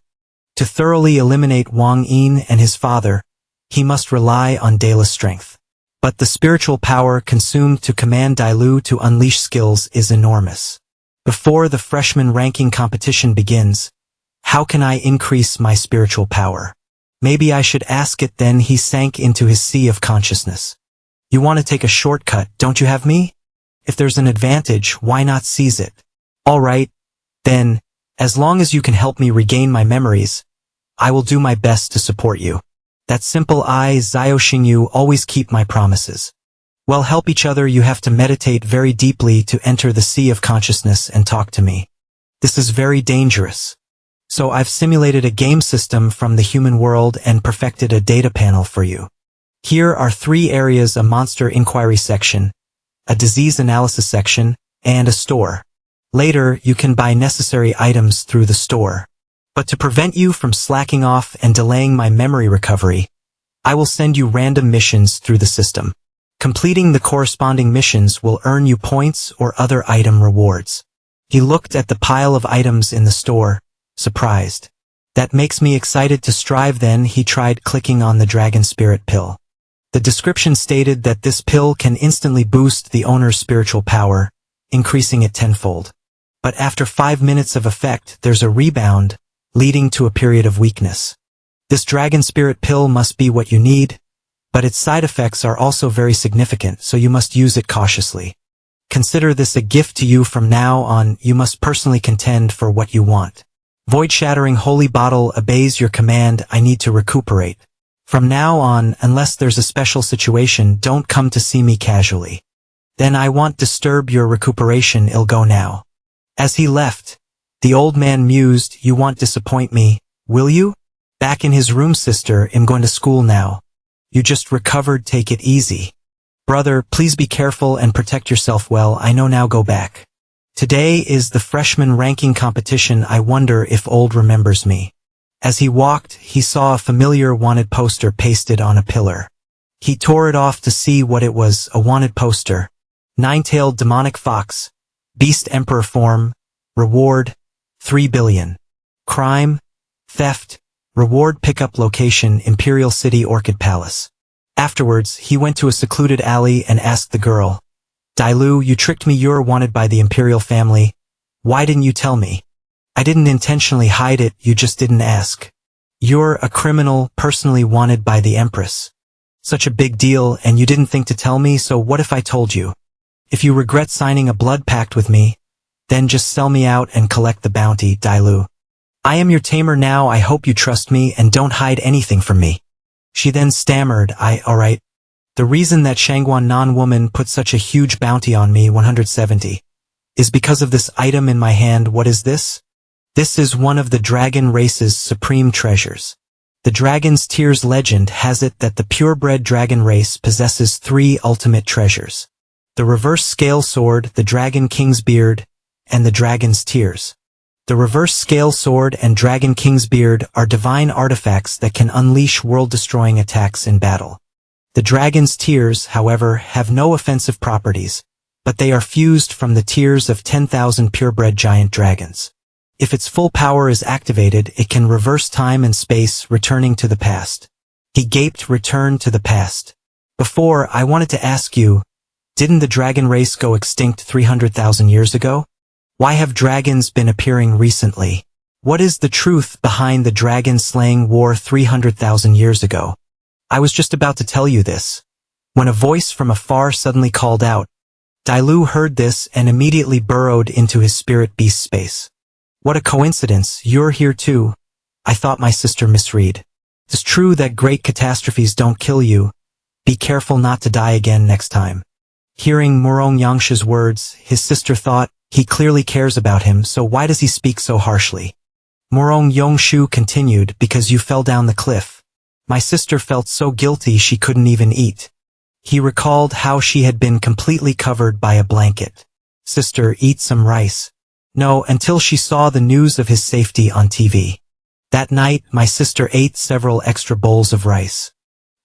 Speaker 1: To thoroughly eliminate Wang Yin and his father, he must rely on Daedalus strength. But the spiritual power consumed to command Dailu to unleash skills is enormous. Before the freshman ranking competition begins, how can I increase my spiritual power? Maybe I should ask it. Then he sank into his sea of consciousness. You want to take a shortcut, don't you have me? If there's an advantage, why not seize it? All right, then, as long as you can help me regain my memories, I will do my best to support you. That simple I, Zio Xingyu, always keep my promises. Well, help each other. You have to meditate very deeply to enter the sea of consciousness and talk to me. This is very dangerous. So I've simulated a game system from the human world and perfected a data panel for you. Here are 3 areas: a monster inquiry section, a disease analysis section, and a store. Later, you can buy necessary items through the store. But to prevent you from slacking off and delaying my memory recovery, I will send you random missions through the system. Completing the corresponding missions will earn you points or other item rewards. He looked at the pile of items in the store, surprised. That makes me excited to strive. Then he tried clicking on the dragon spirit pill. The description stated that this pill can instantly boost the owner's spiritual power, increasing it tenfold. But after 5 minutes of effect, there's a rebound, leading to a period of weakness. This dragon spirit pill must be what you need, but its side effects are also very significant, so you must use it cautiously. Consider this a gift to you. From now on, you must personally contend for what you want. Void-shattering holy bottle obeys your command. I need to recuperate. From now on, unless there's a special situation, don't come to see me casually. Then I won't disturb your recuperation. I'll go now. As he left, the old man mused, you won't disappoint me, will you? Back in his room. Sister, I'm going to school now. You just recovered, take it easy. Brother, please be careful and protect yourself well. I know now, go back. Today is the freshman ranking competition. I wonder if old remembers me. As he walked, he saw a familiar wanted poster pasted on a pillar. He tore it off to see what it was. A wanted poster. 9-tailed demonic fox. Beast emperor form. Reward, 3 billion. Crime, theft. Reward pickup location Imperial City Orchid Palace. Afterwards, he went to a secluded alley and asked the girl, Dailu, you tricked me. You're wanted by the Imperial family. Why didn't you tell me? I didn't intentionally hide it, you just didn't ask. You're a criminal, personally wanted by the Empress. Such a big deal, and you didn't think to tell me, so what if I told you? If you regret signing a blood pact with me, then just sell me out and collect the bounty, Dailu. I am your tamer now. I hope you trust me and don't hide anything from me. She then stammered, alright. The reason that Shangguan non-woman put such a huge bounty on me, 170, is because of this item in my hand. What is this? This is one of the dragon race's supreme treasures. The Dragon's Tears legend has it that the purebred dragon race possesses 3 ultimate treasures. The reverse scale sword, the Dragon King's beard, and the Dragon's Tears. The reverse scale sword and Dragon King's beard are divine artifacts that can unleash world-destroying attacks in battle. The Dragon's Tears, however, have no offensive properties, but they are fused from the tears of 10,000 purebred giant dragons. If its full power is activated, it can reverse time and space, returning to the past. He gaped, return to the past. Before, I wanted to ask you, didn't the dragon race go extinct 300,000 years ago? Why have dragons been appearing recently? What is the truth behind the dragon slaying war 300,000 years ago? I was just about to tell you this, when a voice from afar suddenly called out. Dailu heard this and immediately burrowed into his spirit beast space. What a coincidence, you're here too. I thought my sister misread. It's true that great catastrophes don't kill you. Be careful not to die again next time. Hearing Murong Yangsha's words, his sister thought, he clearly cares about him, so why does he speak so harshly? Murong Yongshu continued, because you fell down the cliff. My sister felt so guilty she couldn't even eat. He recalled how she had been completely covered by a blanket. Sister, eat some rice. No, until she saw the news of his safety on TV. That night, my sister ate several extra bowls of rice.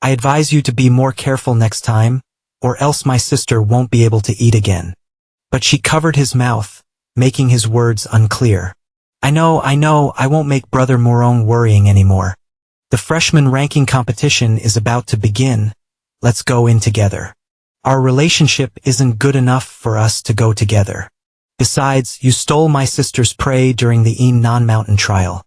Speaker 1: I advise you to be more careful next time, or else my sister won't be able to eat again. But she covered his mouth, making his words unclear. I know, I won't make Brother Murong worrying anymore. The freshman ranking competition is about to begin. Let's go in together. Our relationship isn't good enough for us to go together. Besides, you stole my sister's prey during the Enan Mountain trial.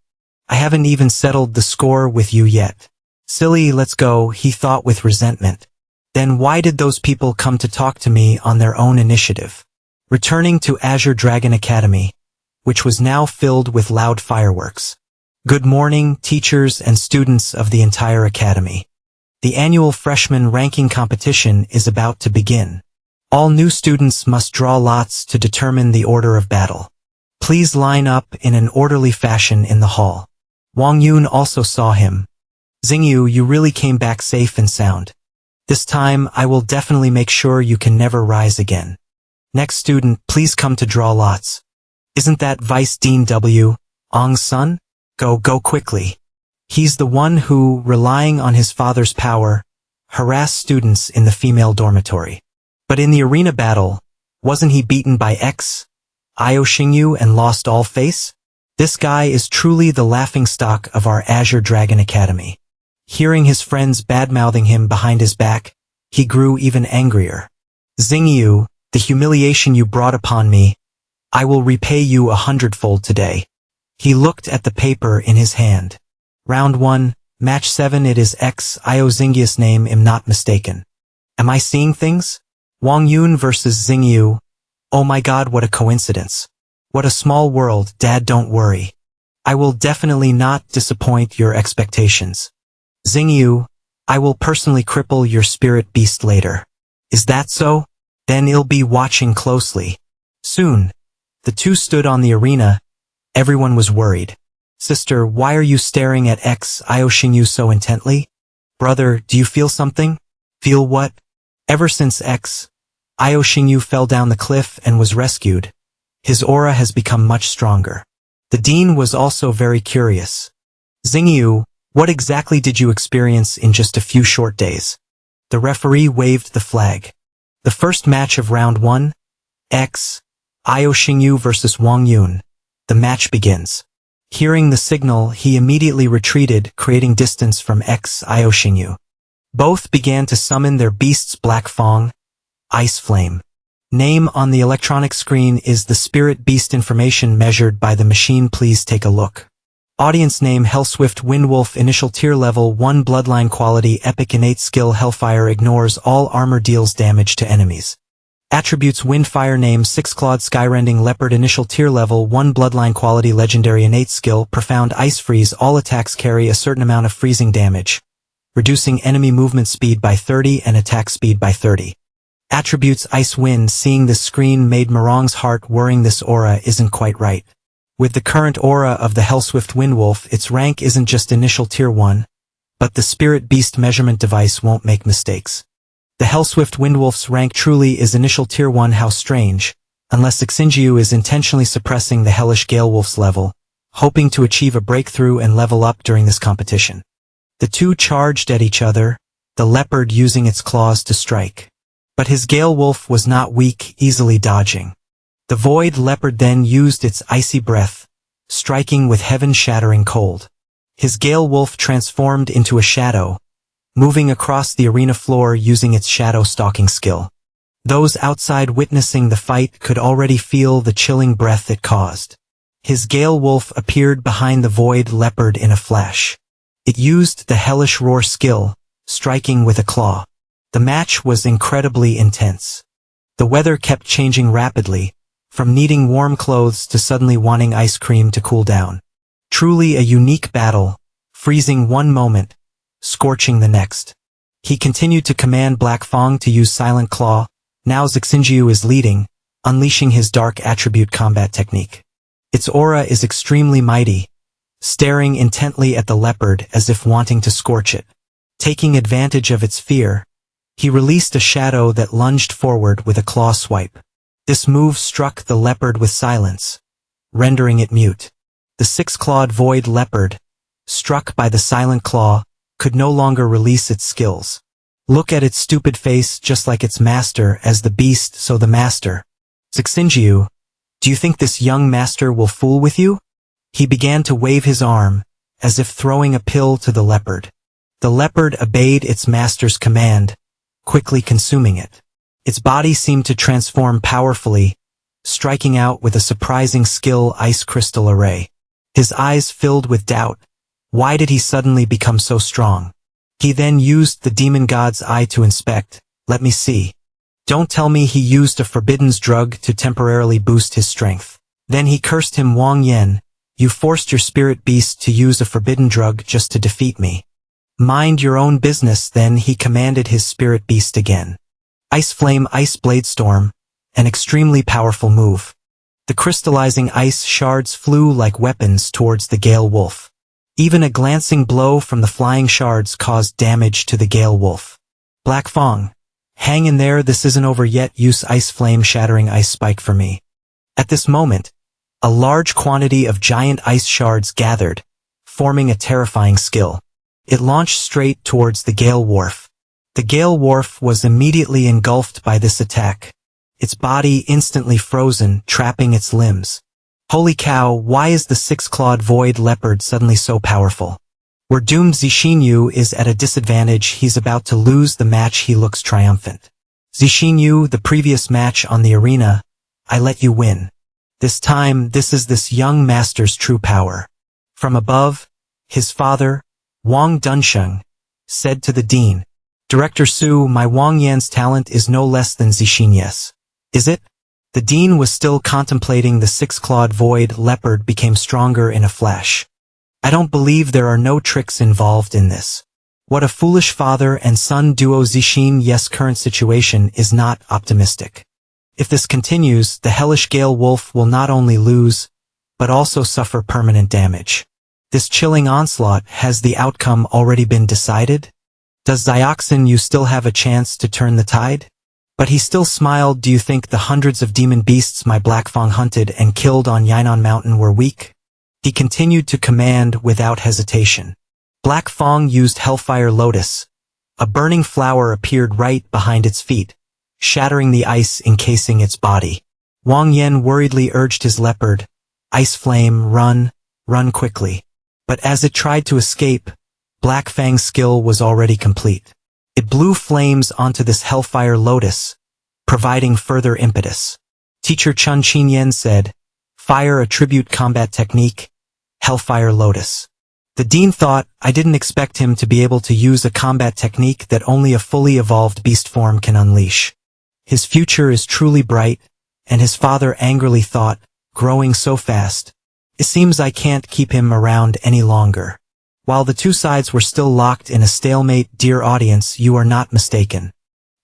Speaker 1: I haven't even settled the score with you yet. Silly, let's go, he thought with resentment. Then why did those people come to talk to me on their own initiative? Returning to Azure Dragon Academy, which was now filled with loud fireworks. Good morning, teachers and students of the entire academy. The annual freshman ranking competition is about to begin. All new students must draw lots to determine the order of battle. Please line up in an orderly fashion in the hall. Wang Yun also saw him. Xingyu, you really came back safe and sound. This time, I will definitely make sure you can never rise again. Next student, please come to draw lots. Isn't that Vice Dean W. Ong's son? Go quickly. He's the one who, relying on his father's power, harassed students in the female dormitory. But in the arena battle, wasn't he beaten by Io Xingyu and lost all face? This guy is truly the laughingstock of our Azure Dragon Academy. Hearing his friends badmouthing him behind his back, he grew even angrier. Xingyu, the humiliation you brought upon me, I will repay you 100-fold today. He looked at the paper in his hand. Round 1, Match 7. It is Io Xingyu's name, am not mistaken. Am I seeing things? Wang Yun versus Xingyu. Oh my god, what a coincidence. What a small world, Dad, don't worry. I will definitely not disappoint your expectations. Xingyu, I will personally cripple your spirit beast later. Is that so? Then I'll be watching closely. Soon. The two stood on the arena. Everyone was worried. Sister, why are you staring at Io Xingyu so intently? Brother, do you feel something? Feel what? Ever since Io Xingyu fell down the cliff and was rescued, his aura has become much stronger. The dean was also very curious. Xingyu, what exactly did you experience in just a few short days? The referee waved the flag. The first match of round 1, Io Xingyu versus Wang Yun. The match begins. Hearing the signal, he immediately retreated, creating distance from Io Xingyu. Both began to summon their beasts. Black Fong, Ice Flame. Name on the electronic screen is the spirit beast information measured by the machine. Please take a look. Audience name Hellswift Windwolf. Initial tier level 1 bloodline quality epic innate skill Hellfire ignores all armor, deals damage to enemies. Attributes Windfire. Name 6-clawed Skyrending Leopard. Initial tier level 1 bloodline quality legendary innate skill Profound Ice Freeze. All attacks carry a certain amount of freezing damage, reducing enemy movement speed by 30 and attack speed by 30. Attributes Ice Wind. Seeing this screen made Marong's heart whirring. This aura isn't quite right. With the current aura of the Hellswift Windwolf, its rank isn't just initial tier 1, but the spirit beast measurement device won't make mistakes. The Hellswift Windwolf's rank truly is initial tier 1. How strange, unless Xingyu is intentionally suppressing the hellish Galewolf's level, hoping to achieve a breakthrough and level up during this competition. The two charged at each other, the leopard using its claws to strike. But his Galewolf was not weak, easily dodging. The void leopard then used its icy breath, striking with heaven-shattering cold. His Galewolf transformed into a shadow, moving across the arena floor using its shadow-stalking skill. Those outside witnessing the fight could already feel the chilling breath it caused. His Galewolf appeared behind the void leopard in a flash. It used the hellish roar skill, striking with a claw. The match was incredibly intense. The weather kept changing rapidly, from needing warm clothes to suddenly wanting ice cream to cool down. Truly a unique battle, freezing one moment, scorching the next. He continued to command Black Fong to use Silent Claw. Now Xingyu is leading, unleashing his dark attribute combat technique. Its aura is extremely mighty, staring intently at the leopard as if wanting to scorch it. Taking advantage of its fear, he released a shadow that lunged forward with a claw swipe. This move struck the leopard with silence, rendering it mute. The 6-clawed void leopard, struck by the silent claw, could no longer release its skills. Look at its stupid face, just like its master. As the beast, so the master. Xingyu, do you think this young master will fool with you? He began to wave his arm, as if throwing a pill to the leopard. The leopard obeyed its master's command, quickly consuming it. Its body seemed to transform powerfully, striking out with a surprising skill ice crystal array. His eyes filled with doubt. Why did he suddenly become so strong? He then used the demon god's eye to inspect. Let me see. Don't tell me he used a forbidden drug to temporarily boost his strength. Then he cursed him. Wang Yan, you forced your spirit beast to use a forbidden drug just to defeat me. Mind your own business. Then he commanded his spirit beast again. Ice Flame Ice Blade Storm, an extremely powerful move. The crystallizing ice shards flew like weapons towards the Gale Wolf. Even a glancing blow from the flying shards caused damage to the Gale Wolf. Black Fang, hang in there, this isn't over yet. Use Ice Flame Shattering Ice Spike for me. At this moment, a large quantity of giant ice shards gathered, forming a terrifying skill. It launched straight towards the Gale Wolf. The Gale Wolf was immediately engulfed by this attack. Its body instantly frozen, trapping its limbs. Holy cow, why is the six-clawed void leopard suddenly so powerful? We're doomed. Zixinyu is at a disadvantage. He's about to lose the match. He looks triumphant. Zixinyu, the previous match on the arena, I let you win. This time, this is this young master's true power. From above, his father, Wang Dunsheng, said to the dean, Director Su, my Wang Yan's talent is no less than Zixinye's. Is it? The dean was still contemplating. The six-clawed void leopard became stronger in a flash. I don't believe there are no tricks involved in this. What a foolish father and son duo. Zixinye's current situation is not optimistic. If this continues, the hellish Gale Wolf will not only lose, but also suffer permanent damage. This chilling onslaught, has the outcome already been decided? Does Zioxin still have a chance to turn the tide? But he still smiled. Do you think the hundreds of demon beasts my Black Fang hunted and killed on Enan Mountain were weak? He continued to command without hesitation. Black Fang used Hellfire Lotus. A burning flower appeared right behind its feet, shattering the ice encasing its body. Wang Yan worriedly urged his leopard, Ice Flame, run quickly. But as it tried to escape, Black Fang's skill was already complete. It blew flames onto this Hellfire Lotus, providing further impetus. Teacher Chun Qinyan said, Fire Attribute Combat Technique, Hellfire Lotus. The dean thought, I didn't expect him to be able to use a combat technique that only a fully evolved beast form can unleash. His future is truly bright, and his father angrily thought, growing so fast. It seems I can't keep him around any longer. While the two sides were still locked in a stalemate, dear audience, you are not mistaken.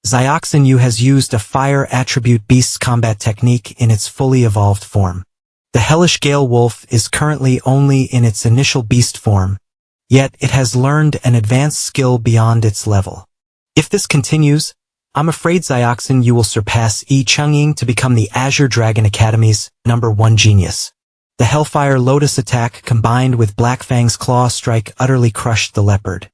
Speaker 1: Zioxin has used a fire attribute beast's combat technique in its fully evolved form. The hellish Gale Wolf is currently only in its initial beast form, yet it has learned an advanced skill beyond its level. If this continues, I'm afraid Zioxin will surpass Yi Chungying to become the Azure Dragon Academy's #1 genius. The Hellfire Lotus attack combined with Black Fang's claw strike utterly crushed the leopard.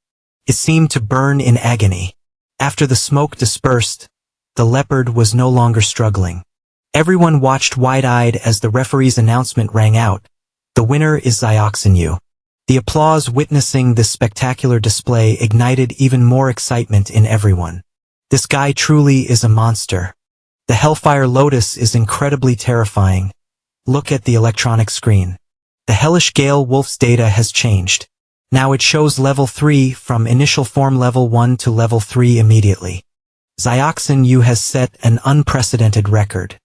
Speaker 1: It seemed to burn in agony. After the smoke dispersed, the leopard was no longer struggling. Everyone watched wide-eyed as the referee's announcement rang out. The winner is Zioxin. The applause witnessing this spectacular display ignited even more excitement in everyone. This guy truly is a monster. The Hellfire Lotus is incredibly terrifying. Look at the electronic screen. The hellish Gale Wolf's data has changed. Now it shows level 3 from initial form level 1 to level 3 immediately. Zioxin has set an unprecedented record.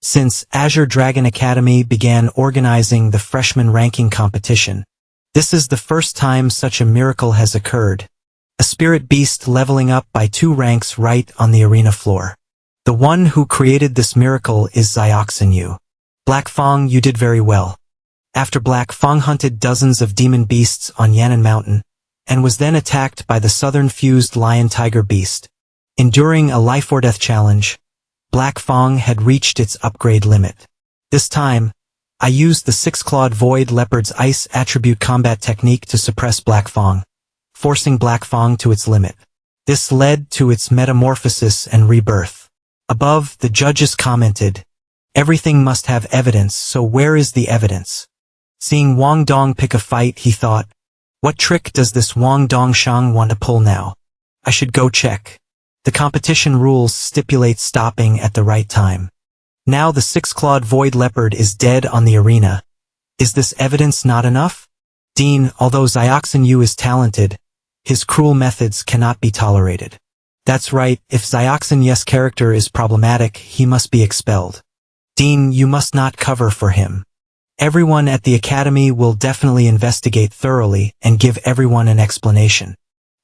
Speaker 1: Since Azure Dragon Academy began organizing the freshman ranking competition, this is the first time such a miracle has occurred. A spirit beast leveling up by 2 ranks right on the arena floor. The one who created this miracle is Zioxin. Black Fang, you did very well. After Black Fang hunted dozens of demon beasts on Enan Mountain, and was then attacked by the southern fused lion-tiger beast. Enduring a life-or-death challenge, Black Fang had reached its upgrade limit. This time, I used the six-clawed void leopard's ice attribute combat technique to suppress Black Fang, forcing Black Fang to its limit. This led to its metamorphosis and rebirth. Above, the judges commented, everything must have evidence, so where is the evidence? Seeing Wang Dong pick a fight, he thought, what trick does this Wang Dongshang want to pull now? I should go check. The competition rules stipulate stopping at the right time. Now the six-clawed void leopard is dead on the arena. Is this evidence not enough? Dean, although Xiaoxin Yu is talented, his cruel methods cannot be tolerated. That's right, if Xiaoxin Yu's character is problematic, he must be expelled. Dean, you must not cover for him. Everyone at the academy will definitely investigate thoroughly and give everyone an explanation.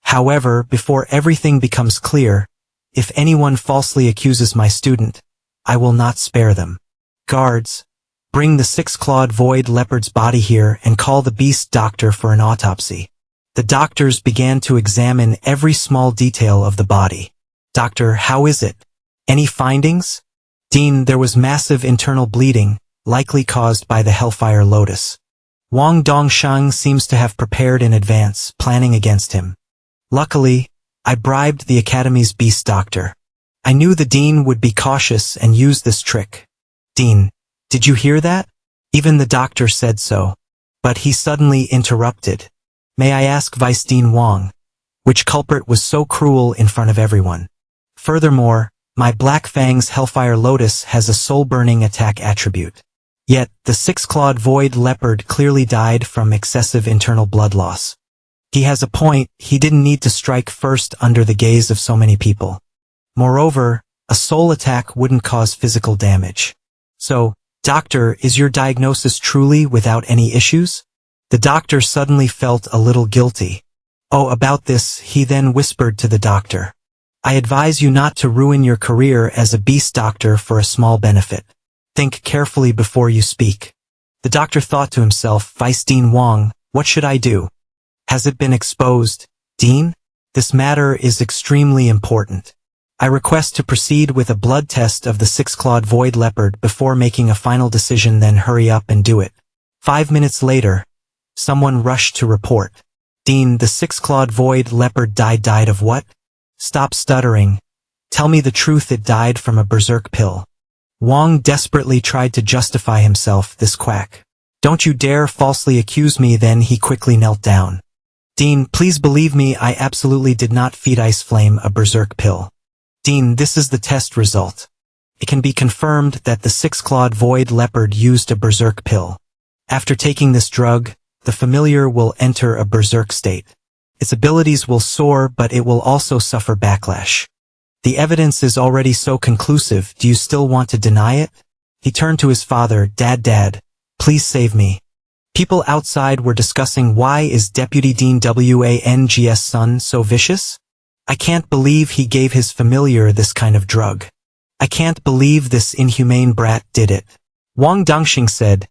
Speaker 1: However, before everything becomes clear, if anyone falsely accuses my student, I will not spare them. Guards, bring the six-clawed void leopard's body here and call the beast doctor for an autopsy. The doctors began to examine every small detail of the body. Doctor, how is it? Any findings? Dean, there was massive internal bleeding, likely caused by the Hellfire Lotus. Wang Dongsheng seems to have prepared in advance, planning against him. Luckily, I bribed the Academy's beast doctor. I knew the Dean would be cautious and use this trick. Dean, did you hear that? Even the doctor said so. But he suddenly interrupted. May I ask Vice Dean Wang, which culprit was so cruel in front of everyone? Furthermore, my Black Fang's Hellfire Lotus has a soul-burning attack attribute. Yet, the six-clawed void leopard clearly died from excessive internal blood loss. He has a point, he didn't need to strike first under the gaze of so many people. Moreover, a soul attack wouldn't cause physical damage. So, doctor, is your diagnosis truly without any issues? The doctor suddenly felt a little guilty. Oh, about this, he then whispered to the doctor. I advise you not to ruin your career as a beast doctor for a small benefit. Think carefully before you speak. The doctor thought to himself, Vice Dean Wang, what should I do? Has it been exposed? Dean? This matter is extremely important. I request to proceed with a blood test of the six-clawed void leopard before making a final decision, then hurry up and do it. 5 minutes later, someone rushed to report. Dean, the six-clawed void leopard died of what? Stop stuttering. Tell me the truth, it died from a berserk pill. Wang desperately tried to justify himself, this quack. Don't you dare falsely accuse me, then he quickly knelt down. Dean, please believe me, I absolutely did not feed Ice Flame a berserk pill. Dean, this is the test result. It can be confirmed that the six-clawed void leopard used a berserk pill. After taking this drug, the familiar will enter a berserk state. Its abilities will soar, but it will also suffer backlash. The evidence is already so conclusive, do you still want to deny it? He turned to his father, Dad, please save me. People outside were discussing why is Deputy Dean Wang's son so vicious? I can't believe he gave his familiar this kind of drug. I can't believe this inhumane brat did it. Wang Dongxing said,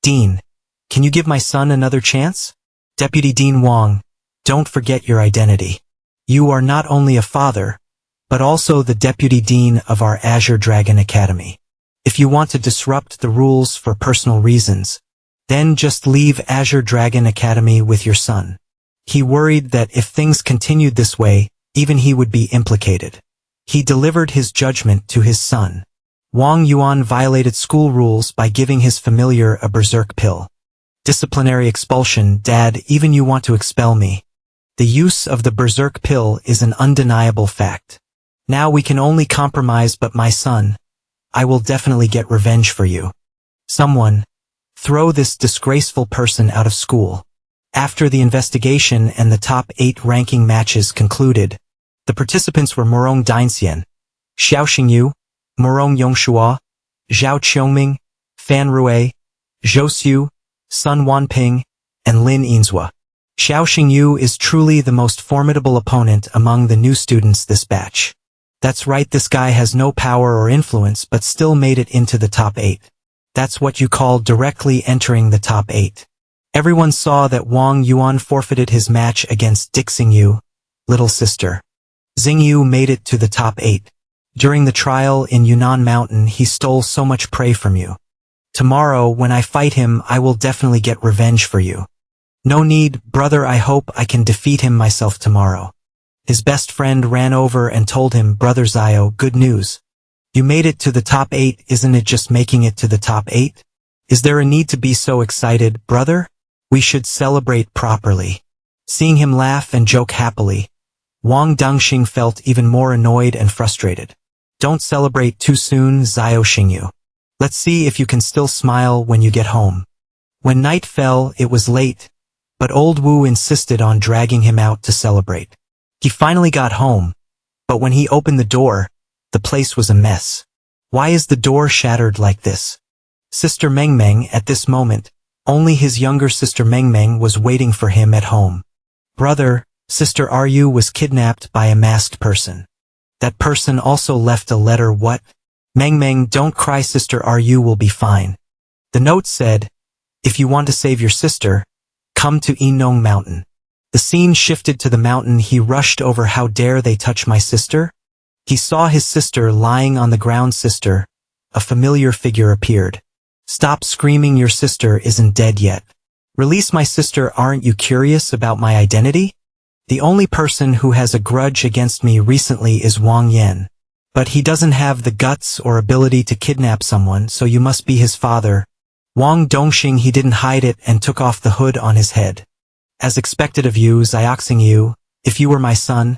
Speaker 1: Dean, can you give my son another chance? Deputy Dean Wang, don't forget your identity. You are not only a father, but also the Deputy Dean of our Azure Dragon Academy. If you want to disrupt the rules for personal reasons, then just leave Azure Dragon Academy with your son. He worried that if things continued this way, even he would be implicated. He delivered his judgment to his son. Wang Yuan violated school rules by giving his familiar a berserk pill. Disciplinary expulsion, Dad, even you want to expel me. The use of the berserk pill is an undeniable fact. Now we can only compromise, but my son, I will definitely get revenge for you. Someone, throw this disgraceful person out of school. After the investigation and the top 8 ranking matches concluded, the participants were Morong Dainxian, Xiao Xingyu, Morong Yongshua, Zhao Qiongming, Fan Rui, Zhou Xiu, Sun Wanping, and Lin Yinzhua. Xiao Xingyu is truly the most formidable opponent among the new students this batch. That's right, this guy has no power or influence but still made it into the top 8. That's what you call directly entering the top 8. Everyone saw that Wang Yuan forfeited his match against Dick Xingyu, little sister. Xingyu made it to the top 8. During the trial in Enan Mountain, he stole so much prey from you. Tomorrow, when I fight him, I will definitely get revenge for you. No need, brother, I hope I can defeat him myself tomorrow. His best friend ran over and told him, Brother Zio, good news. You made it to the top 8, isn't it just making it to the top 8? Is there a need to be so excited, brother? We should celebrate properly. Seeing him laugh and joke happily, Wang Dongxing felt even more annoyed and frustrated. Don't celebrate too soon, Zio Xingyu. Let's see if you can still smile when you get home. When night fell, it was late, but old Wu insisted on dragging him out to celebrate. He finally got home, but when he opened the door, the place was a mess. Why is the door shattered like this? Sister Meng Meng at this moment, only his younger sister Meng Meng was waiting for him at home. Brother, Sister Ryu was kidnapped by a masked person. That person also left a letter. What? Meng Meng, don't cry, Sister Ryu will be fine. The note said, if you want to save your sister, come to Enan Mountain. The scene shifted to the mountain. He rushed over. How dare they touch my sister? He saw his sister lying on the ground. Sister, a familiar figure appeared. Stop screaming, your sister isn't dead yet. Release my sister. Aren't you curious about my identity? The only person who has a grudge against me recently is Wang Yan. But he doesn't have the guts or ability to kidnap someone, so you must be his father. Wang Dongxing. He didn't hide it and took off the hood on his head. As expected of you, Xiaoxing Yu, if you were my son,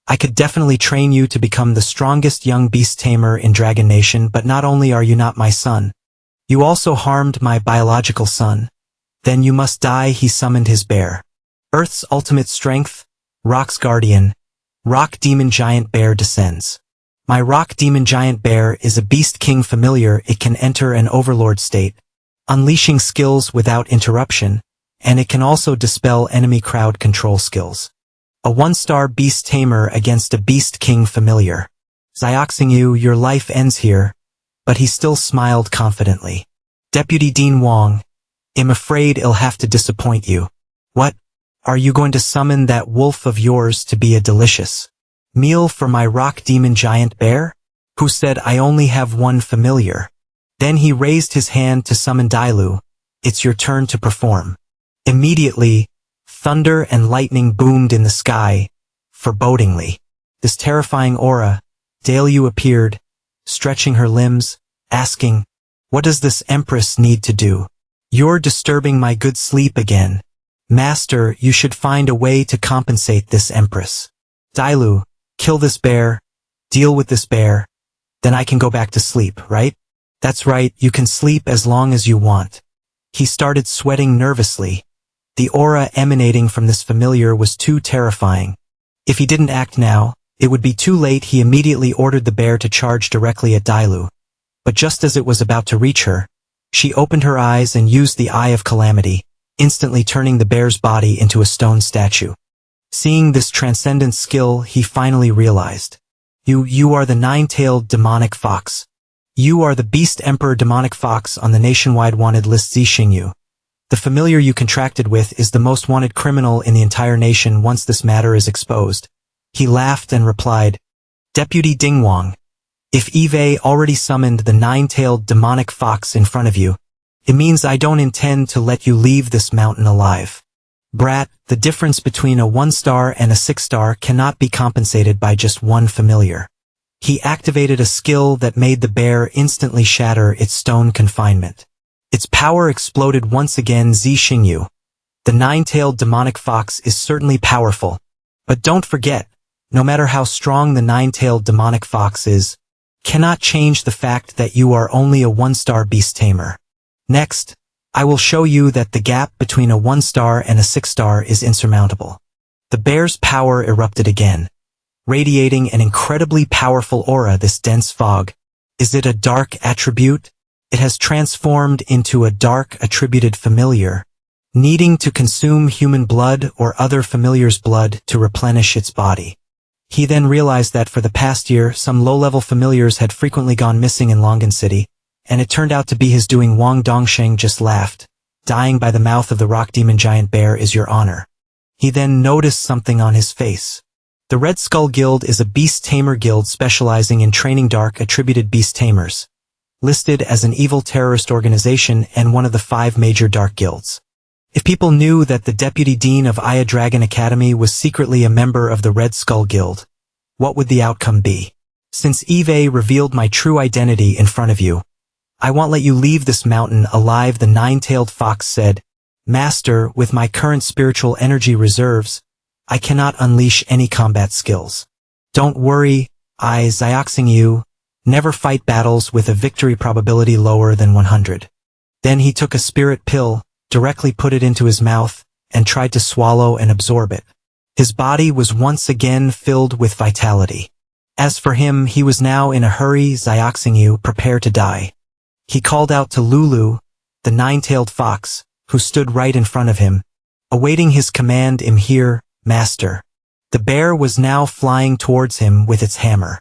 Speaker 1: I could definitely train you to become the strongest young beast tamer in Dragon Nation, but not only are you not my son, you also harmed my biological son. Then you must die. He summoned his bear. Earth's ultimate strength, Rock's guardian, Rock Demon Giant Bear descends. My Rock Demon Giant Bear is a Beast King familiar. It can enter an overlord state, unleashing skills without interruption, and it can also dispel enemy crowd control skills. A 1-star Beast Tamer against a Beast King familiar. Xiaoxing Yu, your life ends here, but he still smiled confidently. Deputy Dean Wang, I'm afraid I'll have to disappoint you. What? Are you going to summon that wolf of yours to be a delicious meal for my Rock Demon Giant Bear? Who said I only have one familiar? Then he raised his hand to summon Dailu. It's your turn to perform. Immediately, thunder and lightning boomed in the sky, forebodingly. This terrifying aura, Dailu appeared, stretching her limbs, asking, what does this Empress need to do? You're disturbing my good sleep again. Master, you should find a way to compensate this Empress. Dailu, kill this bear, deal with this bear, then I can go back to sleep, right? That's right, you can sleep as long as you want. He started sweating nervously. The aura emanating from this familiar was too terrifying. If he didn't act now, it would be too late. He immediately ordered the bear to charge directly at Dailu. But just as it was about to reach her, she opened her eyes and used the Eye of Calamity, instantly turning the bear's body into a stone statue. Seeing this transcendent skill, he finally realized. You are the 9-tailed demonic fox. You are the Beast Emperor demonic fox on the nationwide wanted list. Zixingyu. The familiar you contracted with is the most wanted criminal in the entire nation once this matter is exposed. He laughed and replied, Deputy Ding Wang, if Eve already summoned the 9-tailed demonic fox in front of you, it means I don't intend to let you leave this mountain alive. Brat, the difference between a 1-star and a 6-star cannot be compensated by just one familiar. He activated a skill that made the bear instantly shatter its stone confinement. Its power exploded once again. Zixingyu. The 9-tailed demonic fox is certainly powerful, but don't forget, no matter how strong the 9-tailed demonic fox is, cannot change the fact that you are only a 1-star beast tamer. Next, I will show you that the gap between a 1-star and a 6-star is insurmountable. The bear's power erupted again, radiating an incredibly powerful aura. This dense fog, is it a dark attribute? It has transformed into a dark attributed familiar, needing to consume human blood or other familiar's blood to replenish its body. He then realized that for the past year, some low-level familiars had frequently gone missing in Longan City, and it turned out to be his doing. Wang Dongsheng just laughed. Dying by the mouth of the Rock Demon Giant Bear is your honor. He then noticed something on his face. The Red Skull Guild is a beast tamer guild specializing in training dark attributed beast tamers, listed as an evil terrorist organization and one of the 5 major dark guilds. If people knew that the deputy dean of Azure Dragon Academy was secretly a member of the Red Skull Guild, what would the outcome be? Since Eve revealed my true identity in front of you, I won't let you leave this mountain alive. The 9-tailed fox said, Master, with my current spiritual energy reserves, I cannot unleash any combat skills. Don't worry, Xiaoxing Yu, Never fight battles with a victory probability lower than 100. Then he took a spirit pill, directly put it into his mouth, and tried to swallow and absorb it. His body was once again filled with vitality. As for him, he was now in a hurry. Xiaoxingyu, prepare to die. He called out to Lulu, the nine-tailed fox, who stood right in front of him, awaiting his command. "I'm here, master." The bear was now flying towards him with its hammer.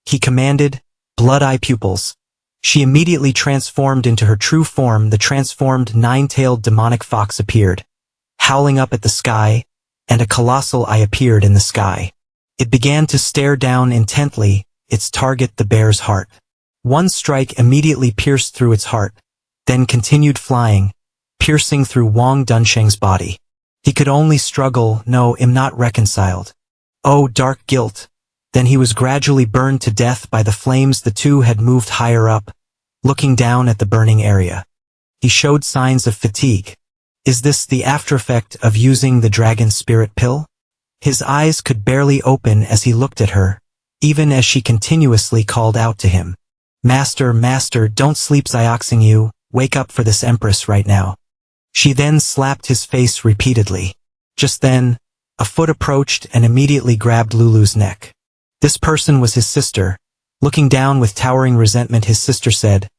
Speaker 1: He commanded, "Blood-eye pupils." She immediately transformed into her true form. The transformed nine-tailed demonic fox appeared, howling up at the sky, and a colossal eye appeared in the sky. It began to stare down intently, its target the bear's heart. One strike immediately pierced through its heart, then continued flying, piercing through Wang Dunsheng's body. He could only struggle. "No, I'm not reconciled. Oh, dark guilt." Then he was gradually burned to death by the flames. The two had moved higher up, looking down at the burning area. He showed signs of fatigue. Is this the aftereffect of using the dragon spirit pill? His eyes could barely open as he looked at her, even as she continuously called out to him. "Master, master, don't sleep. Xiaoxingyu, wake up for this Empress right now." She then slapped his face repeatedly. Just then, a foot approached and immediately grabbed Lulu's neck. This person was his sister. Looking down with towering resentment, his sister said,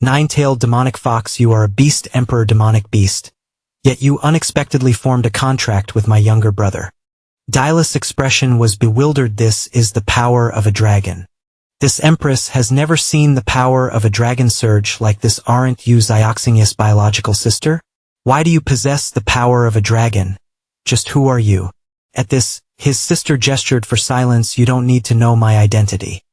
Speaker 1: "Nine-tailed demonic fox, you are a beast, emperor demonic beast. Yet you unexpectedly formed a contract with my younger brother." Dila's expression was bewildered. This is the power of a dragon. This Empress has never seen the power of a dragon surge like this. Aren't you Xiaoxingyu's biological sister? Why do you possess the power of a dragon? Just who are you? At this, his sister gestured for silence. "You don't need to know my identity.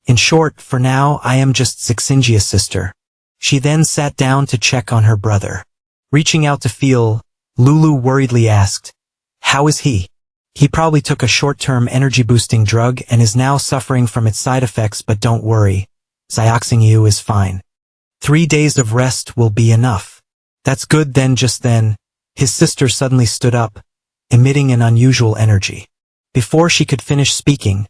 Speaker 1: In short, for now, I am just Xiaoxingyu's sister." She then sat down to check on her brother. Reaching out to feel, Lulu worriedly asked, "How is he?" "He probably took a short-term energy-boosting drug and is now suffering from its side effects, but don't worry. Xiaoxingyu is fine. 3 days of rest will be enough." "That's good then." Just then, his sister suddenly stood up, emitting an unusual energy. Before she could finish speaking,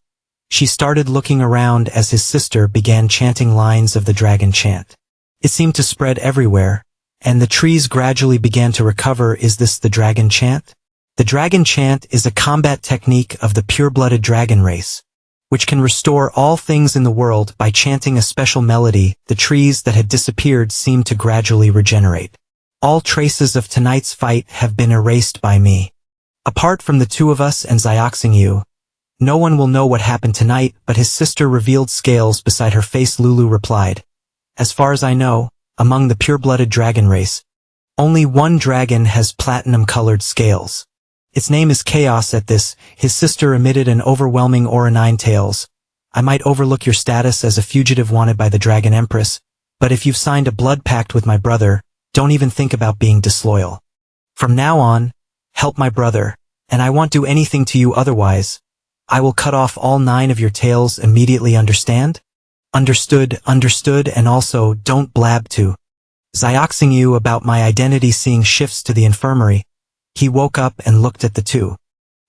Speaker 1: she started looking around as his sister began chanting lines of the dragon chant. It seemed to spread everywhere, and the trees gradually began to recover. Is this the dragon chant? The dragon chant is a combat technique of the pure-blooded dragon race, which can restore all things in the world by chanting a special melody. The trees that had disappeared seemed to gradually regenerate. "All traces of tonight's fight have been erased by me. Apart from the two of us and Xiaoxingyu, no one will know what happened tonight." But his sister revealed scales beside her face. Lulu replied, "As far as I know, among the pure-blooded dragon race, only one dragon has platinum-colored scales. Its name is Chaos." At this, his sister emitted an overwhelming aura. "Nine tails, I might overlook your status as a fugitive wanted by the Dragon Empress, but if you've signed a blood pact with my brother, don't even think about being disloyal. From now on, help my brother, and I won't do anything to you otherwise. I will cut off all 9 of your tails immediately. Understand?" "Understood, understood, and also don't blab to Xiaoxingyu about my identity." Seeing shifts to the infirmary, he woke up and looked at the two.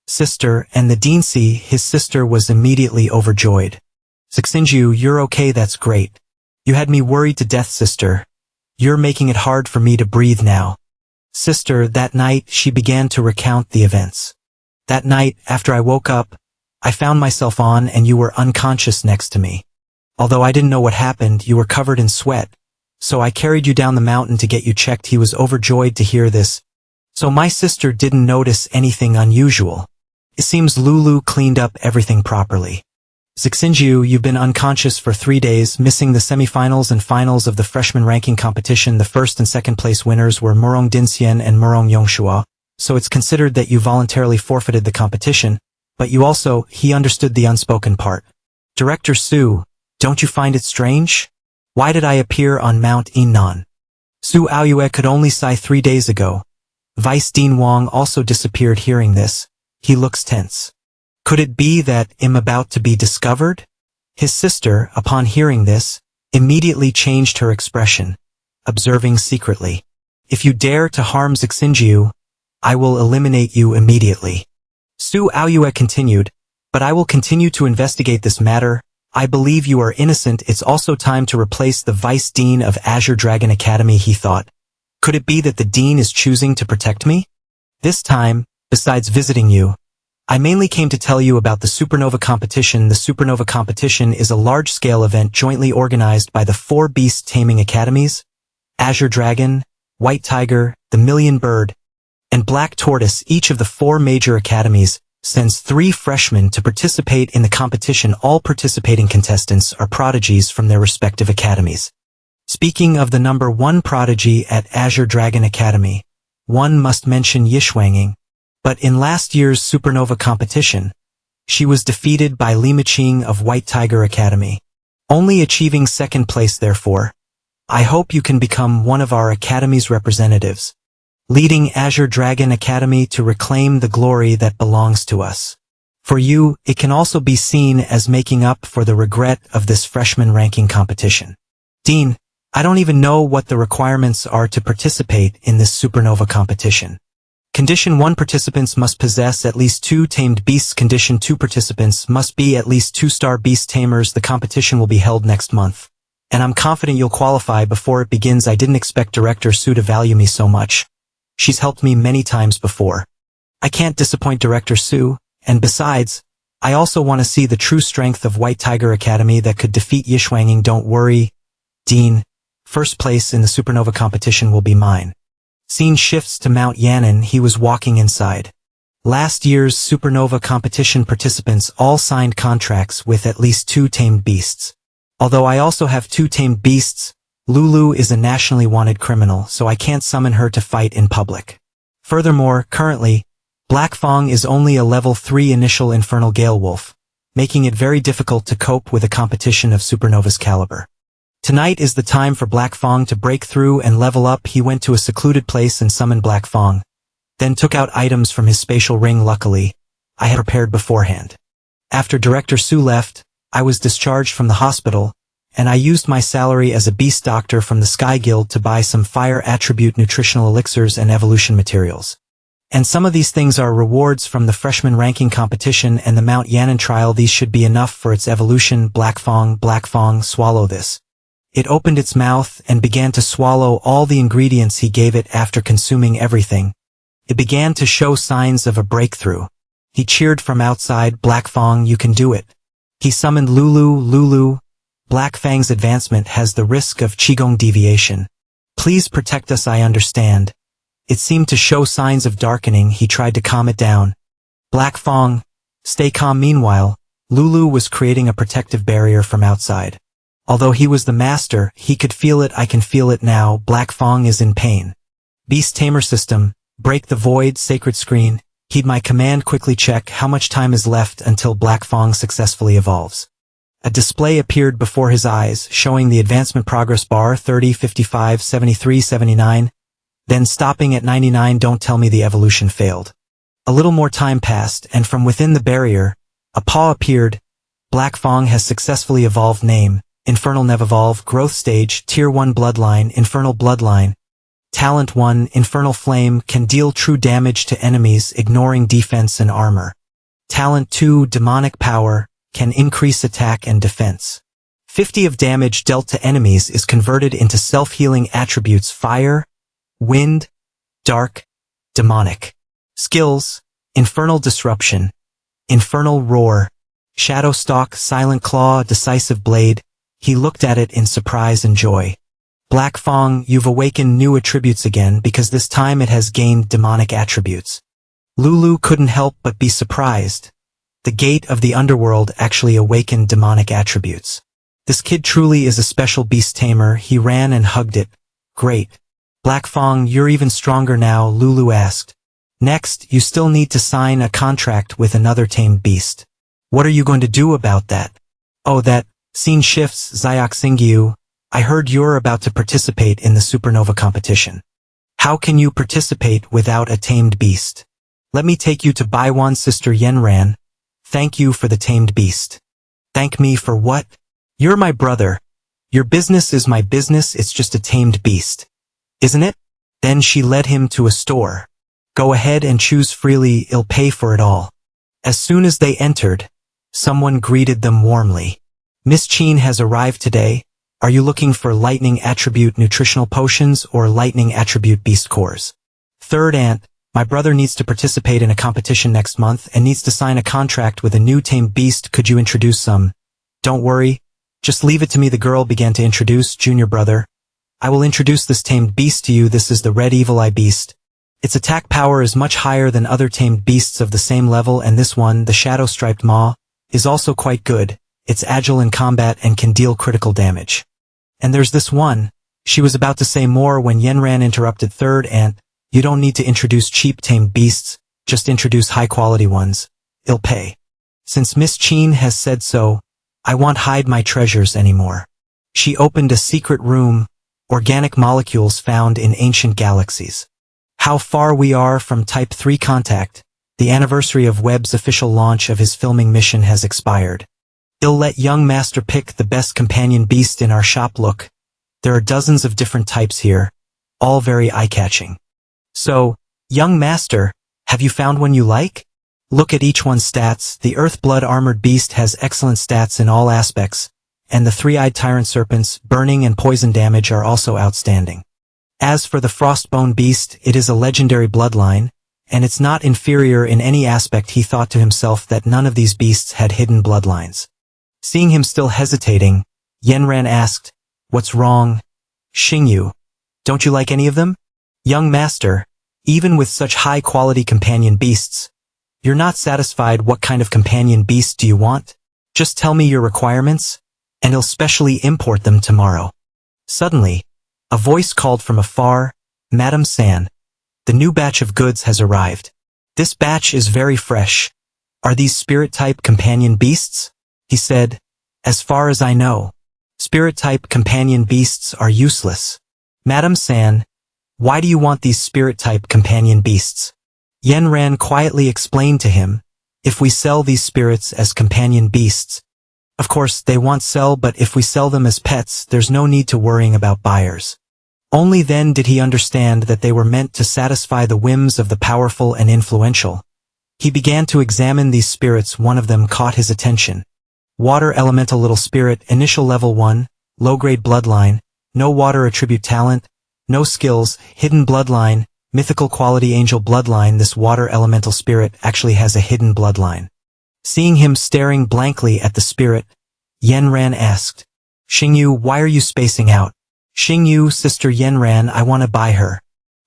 Speaker 1: Sister and the Dinsi. His sister was immediately overjoyed. "Xiaoxingyu, you're okay. That's great. You had me worried to death, sister. You're making it hard for me to breathe now." "Sister," that night she began to recount the events. "That night, after I woke up, I found myself on and you were unconscious next to me. Although I didn't know what happened, you were covered in sweat. So I carried you down the mountain to get you checked." He was overjoyed to hear this. "So my sister didn't notice anything unusual. It seems Lulu cleaned up everything properly." "Xiaoxingyu, you've been unconscious for 3 days, missing the semifinals and finals of the freshman ranking competition. The first and second place winners were Murong Dinxian and Murong Yongshua, so it's considered that you voluntarily forfeited the competition, but you also," he understood the unspoken part. "Director Su, don't you find it strange? Why did I appear on Mount Enan?" Su Aoyue could only sigh. 3 days ago, Vice Dean Wang also disappeared. Hearing this, he looks tense. Could it be that I'm about to be discovered? His sister, upon hearing this, immediately changed her expression, observing secretly, "If you dare to harm Xiaoxingyu, I will eliminate you immediately." Su Aoyue continued, "But I will continue to investigate this matter. I believe you are innocent. It's also time to replace the Vice Dean of Azure Dragon Academy, he thought. Could it be that the Dean is choosing to protect me? This time, besides visiting you, I mainly came to tell you about the Supernova competition. The Supernova competition is a large-scale event jointly organized by the 4 beast taming academies, Azure Dragon, White Tiger, the Million Bird, and Black Tortoise. Each of the 4 major academies sends 3 freshmen to participate in the competition. All participating contestants are prodigies from their respective academies. Speaking of the number 1 prodigy at Azure Dragon Academy, one must mention Yishwanging. But in last year's Supernova competition, she was defeated by Limaching of White Tiger Academy, only achieving 2nd place. Therefore, I hope you can become one of our Academy's representatives, leading Azure Dragon Academy to reclaim the glory that belongs to us. For you, it can also be seen as making up for the regret of this freshman ranking competition. Dean, I don't even know what the requirements are to participate in this Supernova competition. Condition 1, participants must possess at least 2 tamed beasts. Condition 2, participants must be at least 2-star beast tamers. The competition will be held next month, and I'm confident you'll qualify before it begins. I didn't expect Director Sue to value me so much. She's helped me many times before. I can't disappoint Director Sue, and besides, I also want to see the true strength of White Tiger Academy that could defeat Yishwanging. Don't worry, Dean. 1st place in the Supernova competition will be mine. Scene shifts to Mount Yannon. He was walking inside. Last year's Supernova competition participants all signed contracts with at least 2 tamed beasts. Although I also have 2 tamed beasts, Lulu is a nationally wanted criminal, so I can't summon her to fight in public. Furthermore, currently, Black Fong is only a level 3 initial infernal gale wolf, making it very difficult to cope with a competition of Supernova's caliber. Tonight is the time for Black Fong to break through and level up. He went to a secluded place and summoned Black Fong, then took out items from his spatial ring. Luckily, I had prepared beforehand. After Director Sue left, I was discharged from the hospital, and I used my salary as a beast doctor from the Sky Guild to buy some fire attribute nutritional elixirs and evolution materials. And some of these things are rewards from the freshman ranking competition and the Mount Yannon trial. These should be enough for its evolution. Black Fong, swallow this. It opened its mouth and began to swallow all the ingredients he gave it. After consuming everything, it began to show signs of a breakthrough. He cheered from outside. Black Fong, you can do it. He summoned Lulu. Black Fang's advancement has the risk of Qigong deviation. Please protect us. I understand. It seemed to show signs of darkening. He tried to calm it down. Black Fong, stay calm. Meanwhile, Lulu was creating a protective barrier from outside. Although he was the master, he could feel it. I can feel it now. Black Fong is in pain. Beast Tamer System, break the void. Sacred Screen, heed my command. Quickly check how much time is left until Black Fong successfully evolves. A display appeared before his eyes, showing the advancement progress bar 30, 55, 73, 79, then stopping at 99. Don't tell me the evolution failed. A little more time passed, and from within the barrier, a paw appeared. Black Fong has successfully evolved. Name, Infernal Nev-Evolve. Growth stage, Tier 1 Bloodline, Infernal Bloodline. Talent 1, Infernal Flame, can deal true damage to enemies, ignoring defense and armor. Talent 2, Demonic Power, can increase attack and defense. 50 of damage dealt to enemies is converted into self-healing attributes: fire, wind, dark, demonic. Skills, Infernal Disruption, Infernal Roar, Shadow Stalk, Silent Claw, Decisive Blade. He looked at it in surprise and joy. Black Fong, you've awakened new attributes again, because this time it has gained demonic attributes. Lulu couldn't help but be surprised. The gate of the underworld actually awakened demonic attributes. This kid truly is a special beast tamer. He ran and hugged it. Great. Black Fong, you're even stronger now, Lulu asked. Next, you still need to sign a contract with another tamed beast. What are you going to do about that? Oh, that. Scene shifts. Zyok Singyu, I heard you're about to participate in the Supernova competition. How can you participate without a tamed beast? Let me take you to Baiwan's sister Yenran. Thank you for the tamed beast. Thank me for what? You're my brother. Your business is my business. It's just a tamed beast, isn't it? Then she led him to a store. Go ahead and choose freely. I'll pay for it all. As soon as they entered, someone greeted them warmly. Miss Cheen has arrived today. Are you looking for lightning attribute nutritional potions or lightning attribute beast cores? Third aunt, my brother needs to participate in a competition next month and needs to sign a contract with a new tamed beast. Could you introduce some? Don't worry. Just leave it to me. The girl began to introduce junior brother. I will introduce this tamed beast to you. This is the red evil eye beast. Its attack power is much higher than other tamed beasts of the same level, and this one, the shadow-striped maw, is also quite good. It's agile in combat and can deal critical damage. And there's this one. She was about to say more when Yenran interrupted. Third aunt, you don't need to introduce cheap tamed beasts, just introduce high-quality ones. It'll pay. Since Miss Cheen has said so, I won't hide my treasures anymore. She opened a secret room, organic molecules found in ancient galaxies. How far we are from Type 3 contact. The anniversary of Webb's official launch of his filming mission has expired. I'll let young master pick the best companion beast in our shop. Look, there are dozens of different types here, all very eye-catching. So, young master, have you found one you like? Look at each one's stats. The Earth-blood armored beast has excellent stats in all aspects, and the three-eyed tyrant serpent's burning and poison damage are also outstanding. As for the frostbone beast, it is a legendary bloodline, and it's not inferior in any aspect. He thought to himself that none of these beasts had hidden bloodlines. Seeing him still hesitating, Yenran asked, "What's wrong? Xingyu, don't you like any of them?" "Young master, even with such high-quality companion beasts, you're not satisfied. What kind of companion beast do you want? Just tell me your requirements, and I'll specially import them tomorrow." Suddenly, a voice called from afar, "Madam San, the new batch of goods has arrived. This batch is very fresh. Are these spirit-type companion beasts?" He said, "As far as I know, spirit-type companion beasts are useless." "Madam San, why do you want these spirit-type companion beasts?" Yenran quietly explained to him, "If we sell these spirits as companion beasts, of course they won't sell, but if we sell them as pets, there's no need to worrying about buyers." Only then did he understand that they were meant to satisfy the whims of the powerful and influential. He began to examine these spirits. One of them caught his attention. Water elemental little spirit, initial level 1, low-grade bloodline, no water attribute talent, no skills, hidden bloodline, mythical quality angel bloodline. This water elemental spirit actually has a hidden bloodline. Seeing him staring blankly at the spirit, Yenran asked, "Xingyu, why are you spacing out?" "Xingyu, sister Yenran, I want to buy her."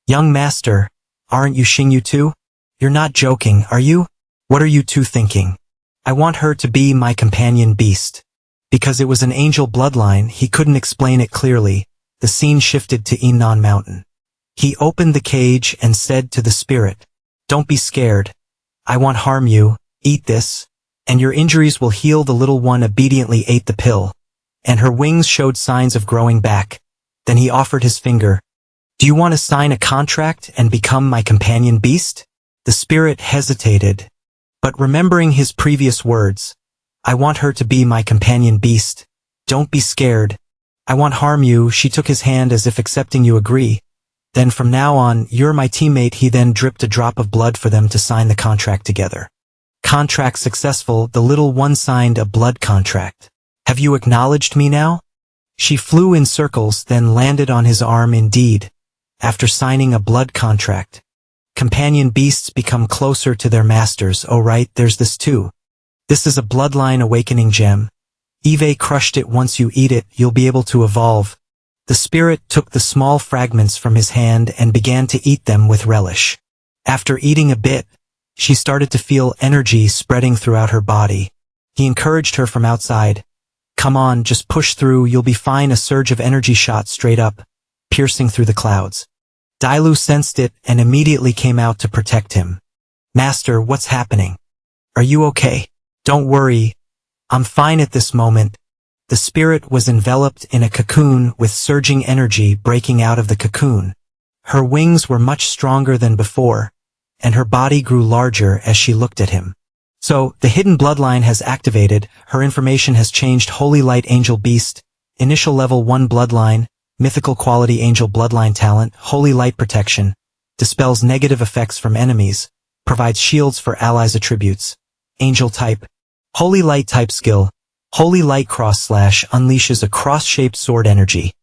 Speaker 1: "Young master, aren't you Xingyu too? You're not joking, are you? What are you two thinking?" "I want her to be my companion beast." Because it was an angel bloodline, he couldn't explain it clearly. The scene shifted to Enan Mountain. He opened the cage and said to the spirit, "Don't be scared. I won't harm you. Eat this, and your injuries will heal." The little one obediently ate the pill, and her wings showed signs of growing back. Then he offered his finger. "Do you want to sign a contract and become my companion beast?" The spirit hesitated, but remembering his previous words, "I want her to be my companion beast. Don't be scared. I won't harm you." She took his hand as if accepting. "You agree? Then from now on, you're my teammate." He then dripped a drop of blood for them to sign the contract together. Contract successful. The little one signed a blood contract. "Have you acknowledged me now?" She flew in circles, then landed on his arm. Indeed, after signing a blood contract, companion beasts become closer to their masters. "Oh right, there's this too. This is a bloodline awakening gem. Eve crushed it. Once you eat it, you'll be able to evolve." The spirit took the small fragments from his hand and began to eat them with relish. After eating a bit, she started to feel energy spreading throughout her body. He encouraged her from outside. "Come on, just push through, you'll be fine." A surge of energy shot straight up, piercing through the clouds. Dailu sensed it and immediately came out to protect him. "Master, what's happening? Are you okay?" "Don't worry. I'm fine at this moment." The spirit was enveloped in a cocoon with surging energy breaking out of the cocoon. Her wings were much stronger than before, and her body grew larger as she looked at him. So, the hidden bloodline has activated. Her information has changed. Holy Light Angel Beast, initial level 1 bloodline, mythical quality angel bloodline talent, Holy Light Protection, dispels negative effects from enemies, provides shields for allies. Attributes, angel type, Holy Light type skill, Holy Light Cross Slash unleashes a cross-shaped sword energy,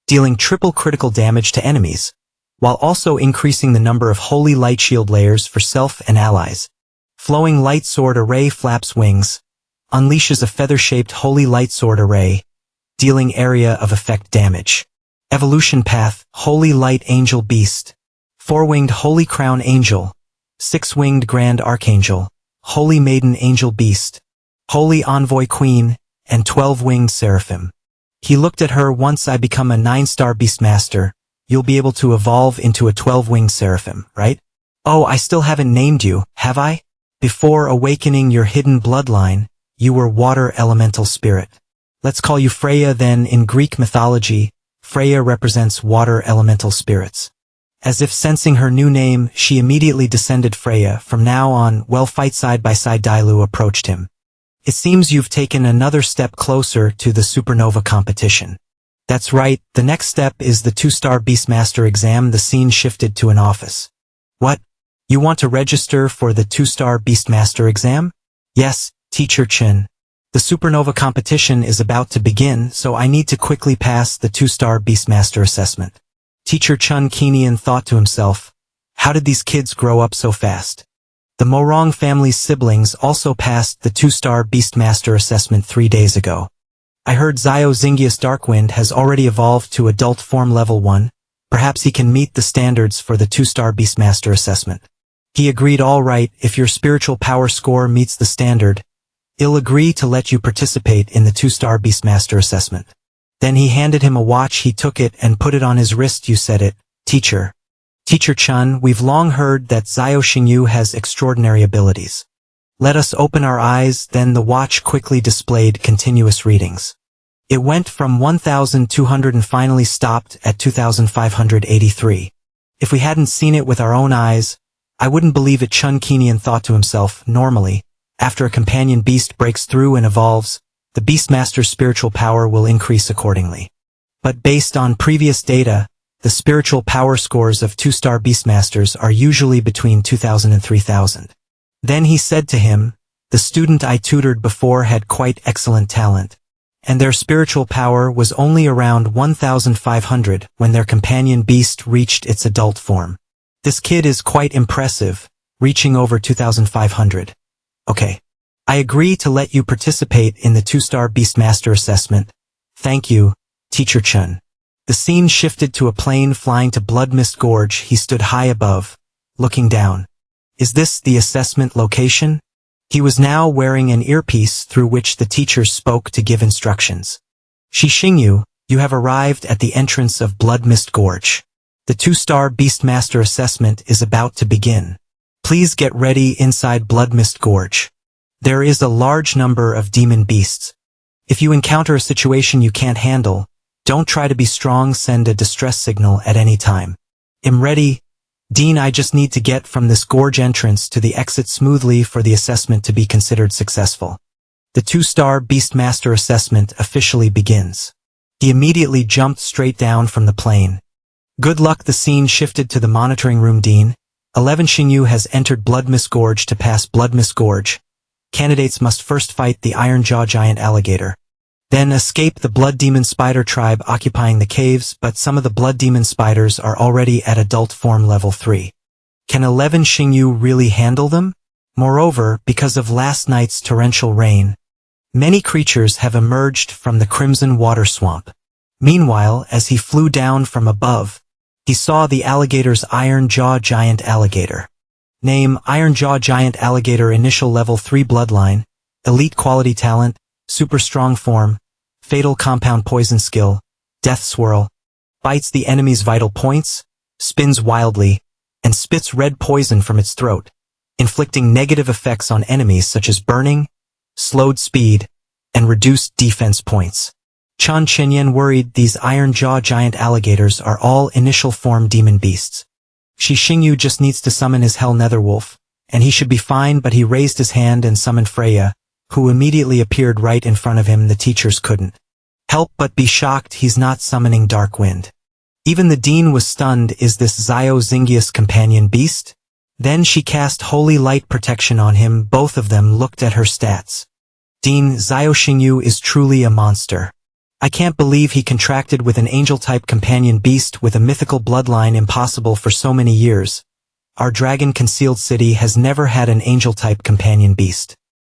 Speaker 1: dealing triple critical damage to enemies, while also increasing the number of Holy Light Shield layers for self and allies. Flowing Light Sword Array flaps wings, unleashes a feather-shaped Holy Light Sword Array, dealing area of effect damage. Evolution Path, Holy Light Angel Beast. 4-winged Holy Crown Angel, 6-winged Grand Archangel, Holy Maiden Angel Beast, Holy Envoy Queen, and 12-winged Seraphim. He looked at her. Once I become a 9-star Beastmaster, you'll be able to evolve into a 12-winged Seraphim, right? Oh, I still haven't named you, have I? Before awakening your hidden bloodline, you were Water Elemental Spirit. Let's call you Freya then. In Greek mythology, Freya represents water elemental spirits. As if sensing her new name, she immediately descended Freya. From now on, well, fight side by side. Dailu approached him. It seems you've taken another step closer to the Supernova competition. That's right, the next step is the 2-star Beastmaster exam. The scene shifted to an office. What? You want to register for the 2-star Beastmaster exam? Yes, Teacher Chen. The Supernova competition is about to begin, so I need to quickly pass the 2-star Beastmaster assessment. Teacher Chun Kenian thought to himself, how did these kids grow up so fast? The Morong family's siblings also passed the 2-star Beastmaster assessment 3 days ago. I heard Zio Zingius Darkwind has already evolved to adult form level 1. Perhaps he can meet the standards for the 2-star Beastmaster assessment. He agreed. All right, if your spiritual power score meets the standard, I'll agree to let you participate in the 2-star Beastmaster assessment. Then he handed him a watch. He took it and put it on his wrist. You said it, teacher. Teacher Chun, we've long heard that Zio Xingyu has extraordinary abilities. Let us open our eyes. Then the watch quickly displayed continuous readings. It went from 1,200 and finally stopped at 2,583. If we hadn't seen it with our own eyes, I wouldn't believe it. Chun Kenian thought to himself. Normally, after a companion beast breaks through and evolves, the Beastmaster's spiritual power will increase accordingly. But based on previous data, the spiritual power scores of 2-star Beastmasters are usually between 2,000 and 3,000. Then he said to him, the student I tutored before had quite excellent talent, and their spiritual power was only around 1,500 when their companion beast reached its adult form. This kid is quite impressive, reaching over 2,500. Okay. I agree to let you participate in the 2-star Beastmaster assessment. Thank you, Teacher Chun. The scene shifted to a plane flying to Blood Mist Gorge. He stood high above, looking down. Is this the assessment location? He was now wearing an earpiece through which the teacher spoke to give instructions. Shi Xingyu, you have arrived at the entrance of Blood Mist Gorge. The 2-star Beastmaster assessment is about to begin. Please get ready inside Blood Mist Gorge. There is a large number of demon beasts. If you encounter a situation you can't handle, don't try to be strong. Send a distress signal at any time. I'm ready. Dean, I just need to get from this gorge entrance to the exit smoothly for the assessment to be considered successful. The 2-star Beastmaster assessment officially begins. He immediately jumped straight down from the plane. Good luck. The scene shifted to the monitoring room. Dean, 11 Xingyu has entered Blood Mist Gorge. To pass Blood Mist Gorge, candidates must first fight the Iron Jaw Giant Alligator. Then escape the Blood Demon Spider tribe occupying the caves, but some of the Blood Demon Spiders are already at adult form level 3. Can 11 Xingyu really handle them? Moreover, because of last night's torrential rain, many creatures have emerged from the Crimson Water Swamp. Meanwhile, as he flew down from above, he saw the alligator's Iron Jaw Giant Alligator. Name, Iron Jaw Giant Alligator. Initial level 3 bloodline, elite quality talent, super strong form, fatal compound poison skill, death swirl, bites the enemy's vital points, spins wildly, and spits red poison from its throat, inflicting negative effects on enemies such as burning, slowed speed, and reduced defense points. Chan Chenyan worried. These Iron Jaw Giant Alligators are all initial form demon beasts. Shi Xingyu just needs to summon his Hell Netherwolf, and he should be fine. But he raised his hand and summoned Freya, who immediately appeared right in front of him. The teachers couldn't help but be shocked. He's not summoning Darkwind. Even the dean was stunned. Is this Zio Zingius companion beast? Then she cast Holy Light Protection on him. Both of them looked at her stats. Dean, Xiao Xingyu is truly a monster. I can't believe he contracted with an angel-type companion beast with a mythical bloodline impossible for so many years. Our dragon-concealed city has never had an angel-type companion beast.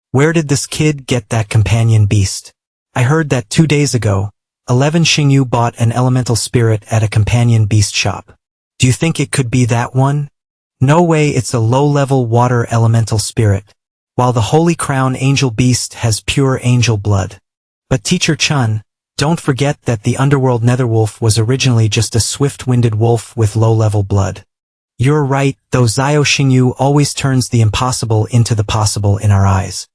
Speaker 1: Where did this kid get that companion beast? I heard that 2 days ago, 11 Xingyu bought an elemental spirit at a companion beast shop. Do you think it could be that one? No way, it's a low-level water elemental spirit, while the Holy Crown Angel Beast has pure angel blood. But Teacher Chun, don't forget that the underworld netherwolf was originally just a swift-winded wolf with low-level blood. You're right, though Xiao Xingyu always turns the impossible into the possible in our eyes.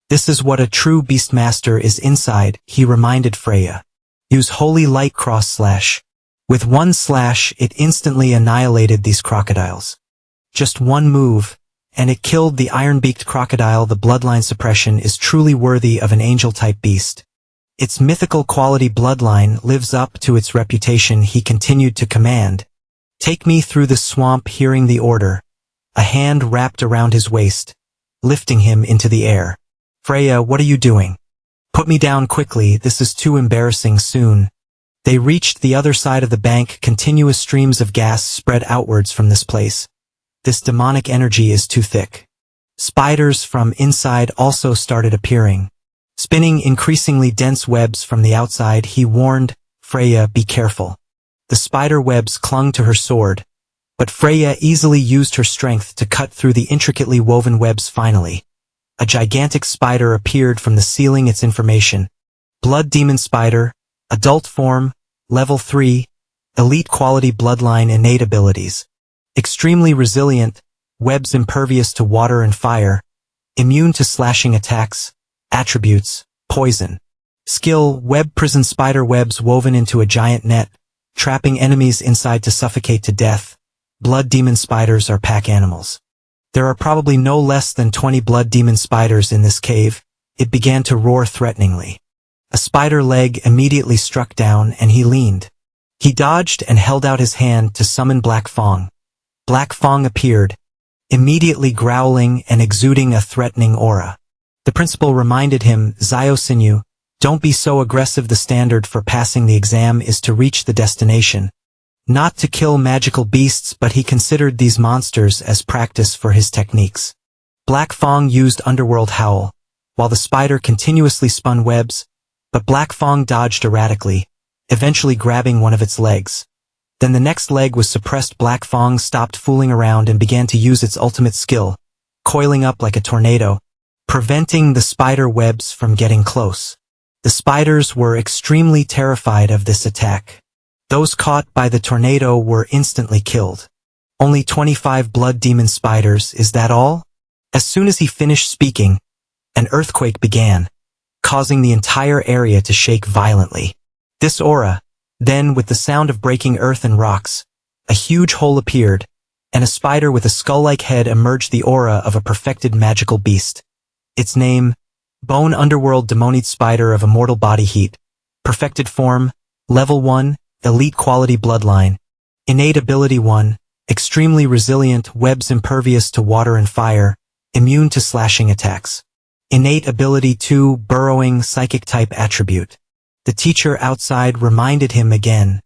Speaker 1: This is what a true beastmaster is inside, he reminded Freya. Use Holy Light Cross Slash. With one slash, it instantly annihilated these crocodiles. Just one move, and it killed the iron-beaked crocodile. The bloodline suppression is truly worthy of an angel-type beast. Its mythical quality bloodline lives up to its reputation. He continued to command. Take me through the swamp. Hearing the order, a hand wrapped around his waist, lifting him into the air. Freya, what are you doing? Put me down quickly, this is too embarrassing. Soon they reached the other side of the bank. Continuous streams of gas spread outwards from this place. This demonic energy is too thick. Spiders from inside also started appearing, spinning increasingly dense webs from the outside. He warned, Freya, be careful. The spider webs clung to her sword, but Freya easily used her strength to cut through the intricately woven webs. Finally, a gigantic spider appeared from the ceiling. Its information. Blood Demon Spider, Adult Form, Level 3, Elite Quality Bloodline. Innate abilities. Extremely resilient, webs impervious to water and fire, immune to slashing attacks. Attributes, poison. Skill, web prison. Spider webs woven into a giant net, trapping enemies inside to suffocate to death. Blood demon spiders are pack animals. There are probably no less than 20 blood demon spiders in this cave. It began to roar threateningly. A spider leg immediately struck down and he leaned. He dodged and held out his hand to summon Black Fong. Black Fong appeared, immediately growling and exuding a threatening aura. The principal reminded him, Xiao Xingyu, don't be so aggressive. The standard for passing the exam is to reach the destination, not to kill magical beasts. But he considered these monsters as practice for his techniques. Black Fong used Underworld Howl, while the spider continuously spun webs, but Black Fong dodged erratically, eventually grabbing one of its legs. Then the next leg was suppressed. Black Fong stopped fooling around and began to use its ultimate skill, coiling up like a tornado, preventing the spider webs from getting close. The spiders were extremely terrified of this attack. Those caught by the tornado were instantly killed. Only 25 blood demon spiders, is that all? As soon as he finished speaking, an earthquake began, causing the entire area to shake violently. This aura, then with the sound of breaking earth and rocks, a huge hole appeared, and a spider with a skull-like head emerged. The aura of a perfected magical beast. Its name, Bone Underworld Demonite Spider of Immortal Body Heat. Perfected Form, Level 1, Elite Quality Bloodline. Innate Ability 1, Extremely Resilient, webs impervious to water and fire, immune to slashing attacks. Innate Ability 2, Burrowing, Psychic Type Attribute. The teacher outside reminded him again.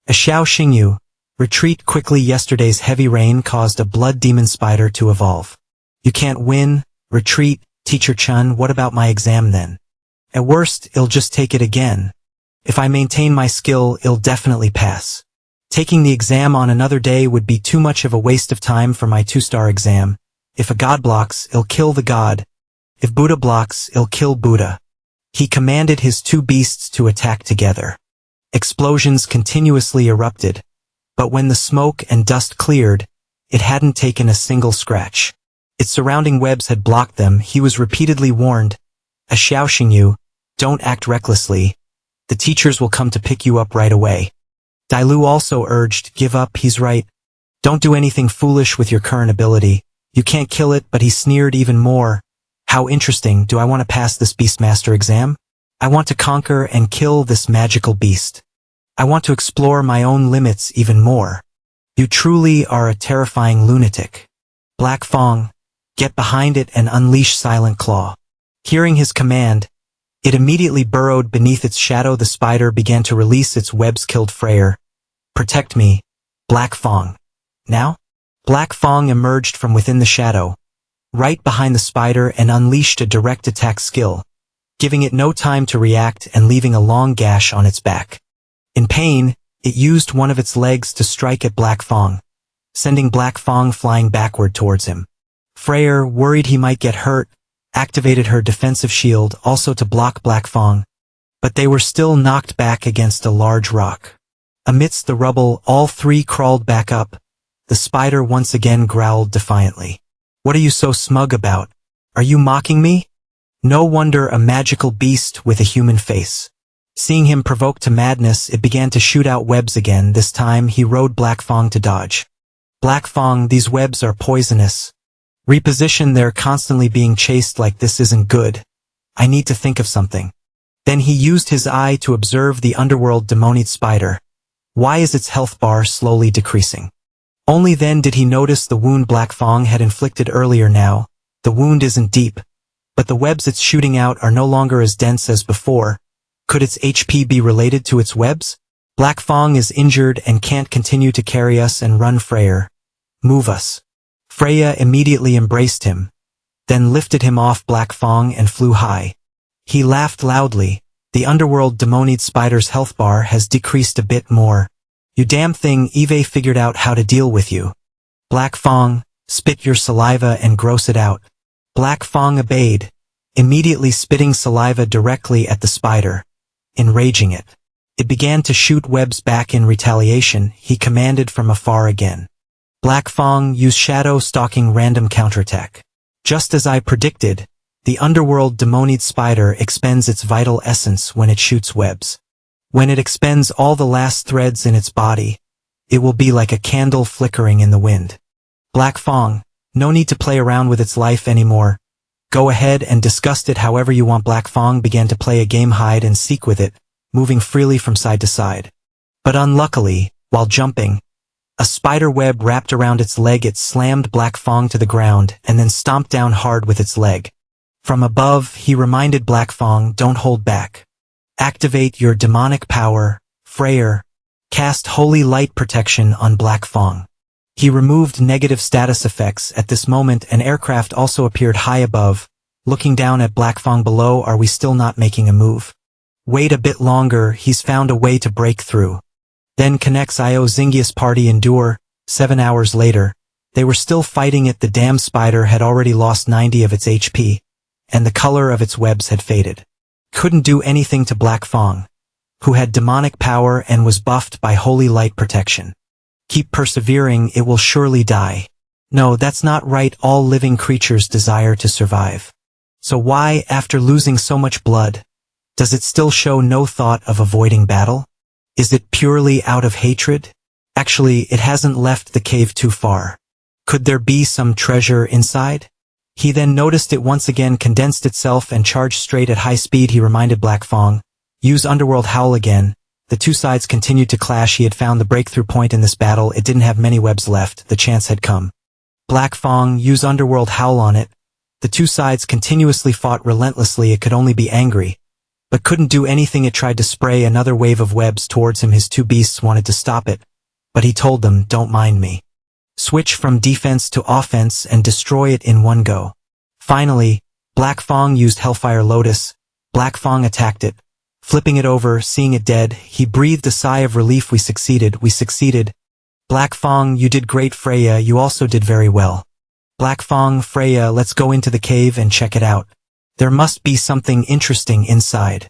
Speaker 1: Xiao Xingyu, retreat quickly. Yesterday's heavy rain caused a blood demon spider to evolve. You can't win, retreat. Teacher Chun, what about my exam then? At worst, I'll just take it again. If I maintain my skill, I'll definitely pass. Taking the exam on another day would be too much of a waste of time for my 2-star exam. If a god blocks, I'll kill the god. If Buddha blocks, I'll kill Buddha. He commanded his 2 beasts to attack together. Explosions continuously erupted, but when the smoke and dust cleared, it hadn't taken a single scratch. Its surrounding webs had blocked them. He was repeatedly warned, Xiao Xingyu, don't act recklessly. The teachers will come to pick you up right away. Dailu also urged, give up, he's right. Don't do anything foolish with your current ability. You can't kill it. But he sneered even more. How interesting. Do I want to pass this Beastmaster exam? I want to conquer and kill this magical beast. I want to explore my own limits even more. You truly are a terrifying lunatic. Black Fong, get behind it and unleash Silent Claw. Hearing his command, it immediately burrowed beneath its shadow. The spider began to release its webs. Killed Freyr. Protect me, Black Fong. Now? Black Fong emerged from within the shadow, right behind the spider, and unleashed a direct attack skill, giving it no time to react and leaving a long gash on its back. In pain, it used one of its legs to strike at Black Fong, sending Black Fong flying backward towards him. Freyr, worried he might get hurt, activated her defensive shield also to block Black Fong, but they were still knocked back against a large rock. Amidst the rubble, all three crawled back up. The spider once again growled defiantly. What are you so smug about? Are you mocking me? No wonder a magical beast with a human face. Seeing him provoked to madness, it began to shoot out webs again. This time he rode Black Fong to dodge. Black Fong, these webs are poisonous. Reposition, they're constantly being chased. Like this isn't good. I need to think of something. Then he used his eye to observe the underworld demonic spider. Why is its health bar slowly decreasing? Only then did he notice the wound Black Fong had inflicted earlier. Now, the wound isn't deep, but the webs it's shooting out are no longer as dense as before. Could its HP be related to its webs? Black Fong is injured and can't continue to carry us and run. Freyr. Move us. Freya immediately embraced him, then lifted him off Black Fong and flew high. He laughed loudly. The underworld demonic spider's health bar has decreased a bit more. You damn thing, Eve figured out how to deal with you. Black Fong, spit your saliva and gross it out. Black Fong obeyed, immediately spitting saliva directly at the spider, enraging it. It began to shoot webs back in retaliation. He commanded from afar again. Black Fong, use shadow stalking random counterattack. Just as I predicted, the underworld demonic spider expends its vital essence when it shoots webs. When it expends all the last threads in its body, it will be like a candle flickering in the wind. Black Fong, no need to play around with its life anymore. Go ahead and disgust it however you want. Black Fong began to play a game hide and seek with it, moving freely from side to side. But unluckily, while jumping, a spider web wrapped around its leg. It slammed Black Fong to the ground and then stomped down hard with its leg. From above, he reminded Black Fong, don't hold back. Activate your demonic power, Freyr. Cast holy light protection on Black Fong. He removed negative status effects. At this moment, an aircraft also appeared high above, looking down at Black Fong below. Are we still not making a move? Wait a bit longer, he's found a way to break through. Then connects Io Zingius party endure. 7 hours later, they were still fighting it. The damn spider had already lost 90 of its HP, and the color of its webs had faded. Couldn't do anything to Black Fong, who had demonic power and was buffed by holy light protection. Keep persevering, it will surely die. No, that's not right. All living creatures desire to survive. So why, after losing so much blood, does it still show no thought of avoiding battle? Is it purely out of hatred? Actually, it hasn't left the cave too far. Could there be some treasure inside? He then noticed it once again condensed itself and charged straight at high speed. He reminded Black Fong, use Underworld Howl again. The two sides continued to clash. He had found the breakthrough point in this battle. It didn't have many webs left. The chance had come. Black Fong, use Underworld Howl on it. The two sides continuously fought relentlessly. It could only be angry, but couldn't do anything. It tried to spray another wave of webs towards him. His two beasts wanted to stop it, but he told them, don't mind me. Switch from defense to offense and destroy it in one go. Finally, Black Fong used Hellfire Lotus. Black Fong attacked it, flipping it over. Seeing it dead, he breathed a sigh of relief. We succeeded. Black Fong, you did great. Freya, you also did very well. Black Fong, Freya, let's go into the cave and check it out. There must be something interesting inside.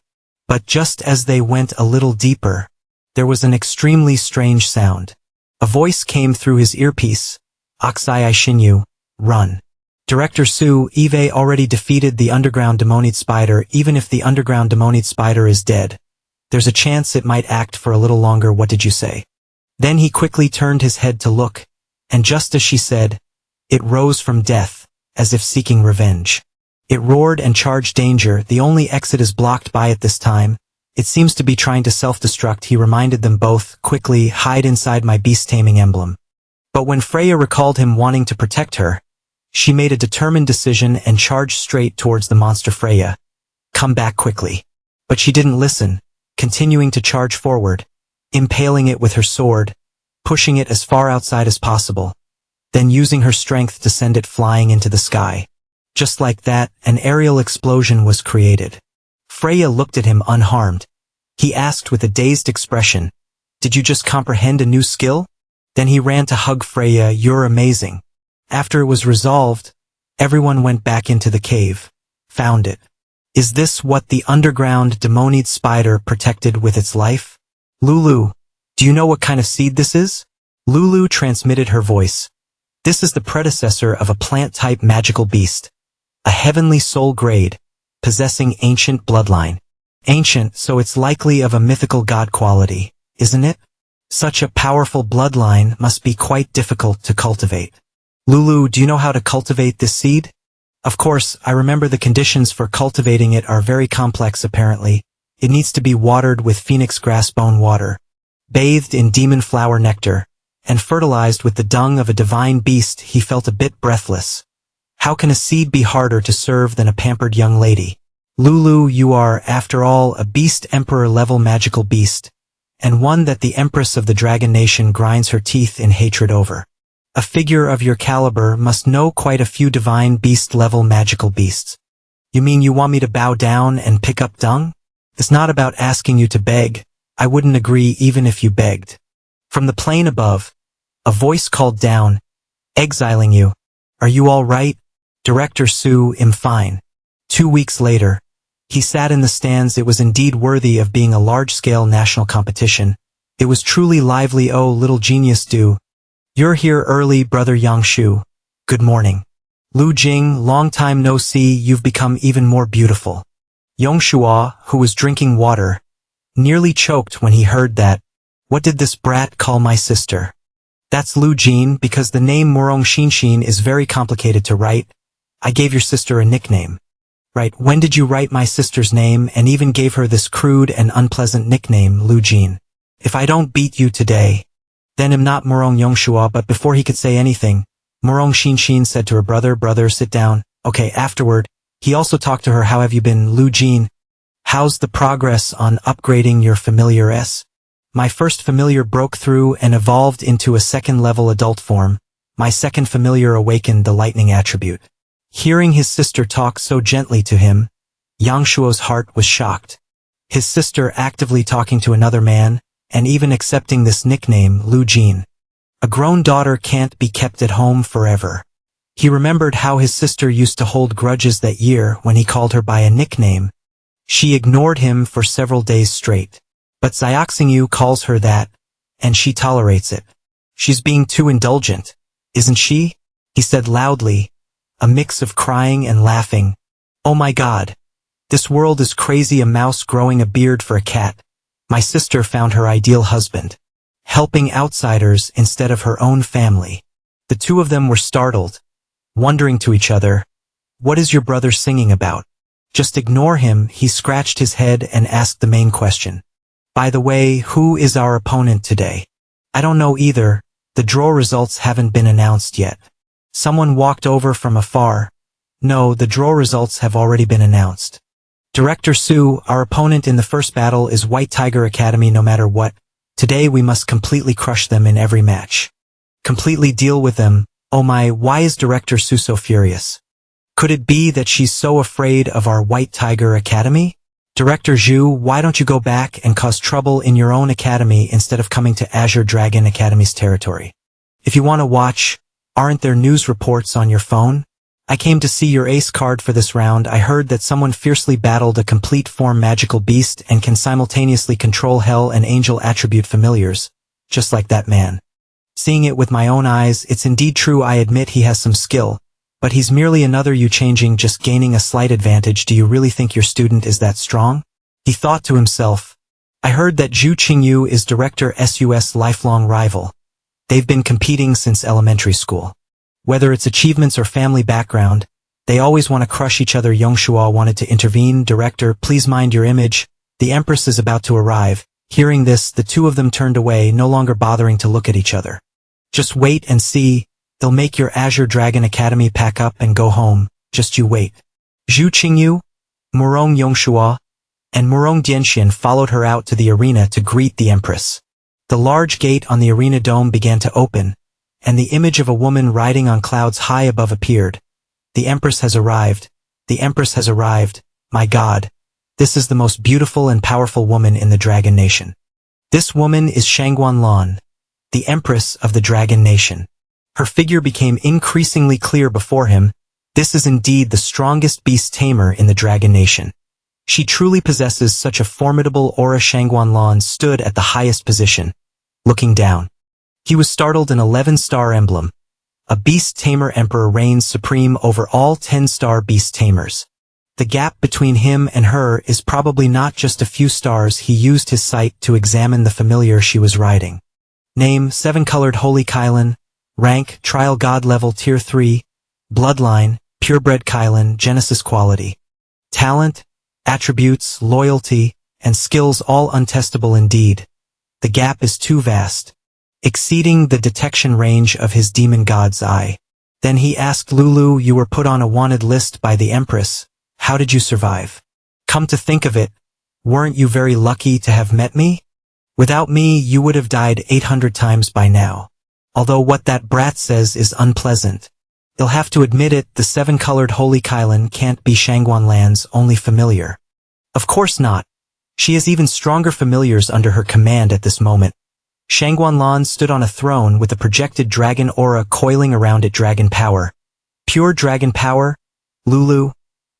Speaker 1: But just as they went a little deeper, there was an extremely strange sound. A voice came through his earpiece. Oxai Shinyu, run. Director Su, Eve already defeated the underground demonic spider. Even if the underground demonic spider is dead, there's a chance it might act for a little longer. What did you say? Then he quickly turned his head to look, and just as she said, it rose from death, as if seeking revenge. It roared and charged danger. The only exit is blocked by it this time. It seems to be trying to self-destruct. He reminded them both, quickly, hide inside my beast-taming emblem. But when Freya recalled him wanting to protect her, She made a determined decision and charged straight towards the monster Freya. Come back quickly. But she didn't listen, continuing to charge forward, impaling it with her sword, pushing it as far outside as possible, then using her strength to send it flying into the sky. Just like that, an aerial explosion was created. Freya looked at him unharmed. He asked with a dazed expression, "Did you just comprehend a new skill?" Then he ran to hug Freya. "You're amazing." After it was resolved, everyone went back into the cave, found it. Is this what the underground demonic spider protected with its life? Lulu, do you know what kind of seed this is? Lulu transmitted her voice. This is the predecessor of a plant-type magical beast. A heavenly soul grade, possessing ancient bloodline. Ancient, so it's likely of a mythical god quality, isn't it? Such a powerful bloodline must be quite difficult to cultivate. Lulu, do you know how to cultivate this seed? Of course, I remember the conditions for cultivating it are very complex apparently. It needs to be watered with phoenix grass bone water, bathed in demon flower nectar, and fertilized with the dung of a divine beast. He felt a bit breathless. How can a seed be harder to serve than a pampered young lady? Lulu, you are, after all, a beast emperor-level magical beast, and one that the Empress of the Dragon Nation grinds her teeth in hatred over. A figure of your caliber must know quite a few divine beast-level magical beasts. You mean you want me to bow down and pick up dung? It's not about asking you to beg. I wouldn't agree even if you begged. From the plane above, a voice called down, exiling you. Are you all right? Director Su, I'm fine. 2 weeks later, he sat in the stands. It was indeed worthy of being a large-scale national competition. It was truly lively. Oh, little genius Du. You're here early, brother Yangshu. Good morning. Lu Jing, long time no see. You've become even more beautiful. Yongshua, who was drinking water, nearly choked when he heard that. What did this brat call my sister? That's Lu Jin, because the name Morong Shinshin is very complicated to write. I gave your sister a nickname. Right, when did you write my sister's name and even gave her this crude and unpleasant nickname, Lu Jin? If I don't beat you today, then I'm not Morong Yongshua. But before he could say anything, Morong Shinshin said to her brother, sit down. Okay, afterward, he also talked to her. How have you been, Lu Jin? How's the progress on upgrading your familiar S? My first familiar broke through and evolved into a second-level adult form. My second familiar awakened the lightning attribute. Hearing his sister talk so gently to him, Yangshuo's heart was shocked. His sister actively talking to another man, and even accepting this nickname, Lu Jin. A grown daughter can't be kept at home forever. He remembered how his sister used to hold grudges that year when he called her by a nickname. She ignored him for several days straight. But Xiaoxingyu calls her that, and she tolerates it. She's being too indulgent, isn't she? He said loudly, a mix of crying and laughing. Oh my God. This world is crazy. A mouse growing a beard for a cat. My sister found her ideal husband, helping outsiders instead of her own family. The two of them were startled, wondering to each other, what is your brother singing about? Just ignore him. He scratched his head and asked the main question. By the way, who is our opponent today? I don't know either. The draw results haven't been announced yet. Someone walked over from afar. No, the draw results have already been announced. Director Su, our opponent in the first battle is White Tiger Academy. No matter what, today we must completely crush them in every match. Completely deal with them. Oh my, why is Director Su so furious? Could it be that she's so afraid of our White Tiger Academy? Director Zhu, why don't you go back and cause trouble in your own academy instead of coming to Azure Dragon Academy's territory? If you want to watch, aren't there news reports on your phone? I came to see your ace card for this round. I heard that someone fiercely battled a complete form magical beast and can simultaneously control hell and angel attribute familiars, just like that man. Seeing it with my own eyes, it's indeed true. I admit he has some skill, but he's merely another you changing, just gaining a slight advantage. Do you really think your student is that strong? He thought to himself. I heard that Zhu Qingyu is Director Su's lifelong rival. They've been competing since elementary school. Whether it's achievements or family background, they always want to crush each other. Yongshua wanted to intervene. Director, please mind your image. The Empress is about to arrive. Hearing this, the two of them turned away, no longer bothering to look at each other. Just wait and see. They'll make your Azure Dragon Academy pack up and go home, just you wait. Zhu Qingyu, Murong Yongshua, and Murong Dianxian followed her out to the arena to greet the Empress. The large gate on the arena dome began to open, and the image of a woman riding on clouds high above appeared. The Empress has arrived. The Empress has arrived. My God, this is the most beautiful and powerful woman in the Dragon Nation. This woman is Shangguan Lan, the Empress of the Dragon Nation. Her figure became increasingly clear before him. This is indeed the strongest beast tamer in the Dragon Nation. She truly possesses such a formidable aura. Shangguan Lan stood at the highest position, looking down. He was startled. An 11-star emblem. A beast tamer emperor reigns supreme over all 10-star beast tamers. The gap between him and her is probably not just a few stars. He used his sight to examine the familiar she was riding. Name, 7-colored Holy Kylan. Rank, Trial God level Tier 3. Bloodline, Purebred Kylan, Genesis quality. Talent, attributes, loyalty, and skills all untestable indeed. The gap is too vast, exceeding the detection range of his demon god's eye. Then he asked Lulu, you were put on a wanted list by the Empress. How did you survive? Come to think of it, weren't you very lucky to have met me? Without me, you would have died 800 times by now. Although what that brat says is unpleasant. You'll have to admit it, the 7-colored Holy Kylan can't be Shangguan Lan's only familiar. Of course not. She has even stronger familiars under her command at this moment. Shangguan Lan stood on a throne with a projected dragon aura coiling around it. Dragon power. Pure dragon power? Lulu,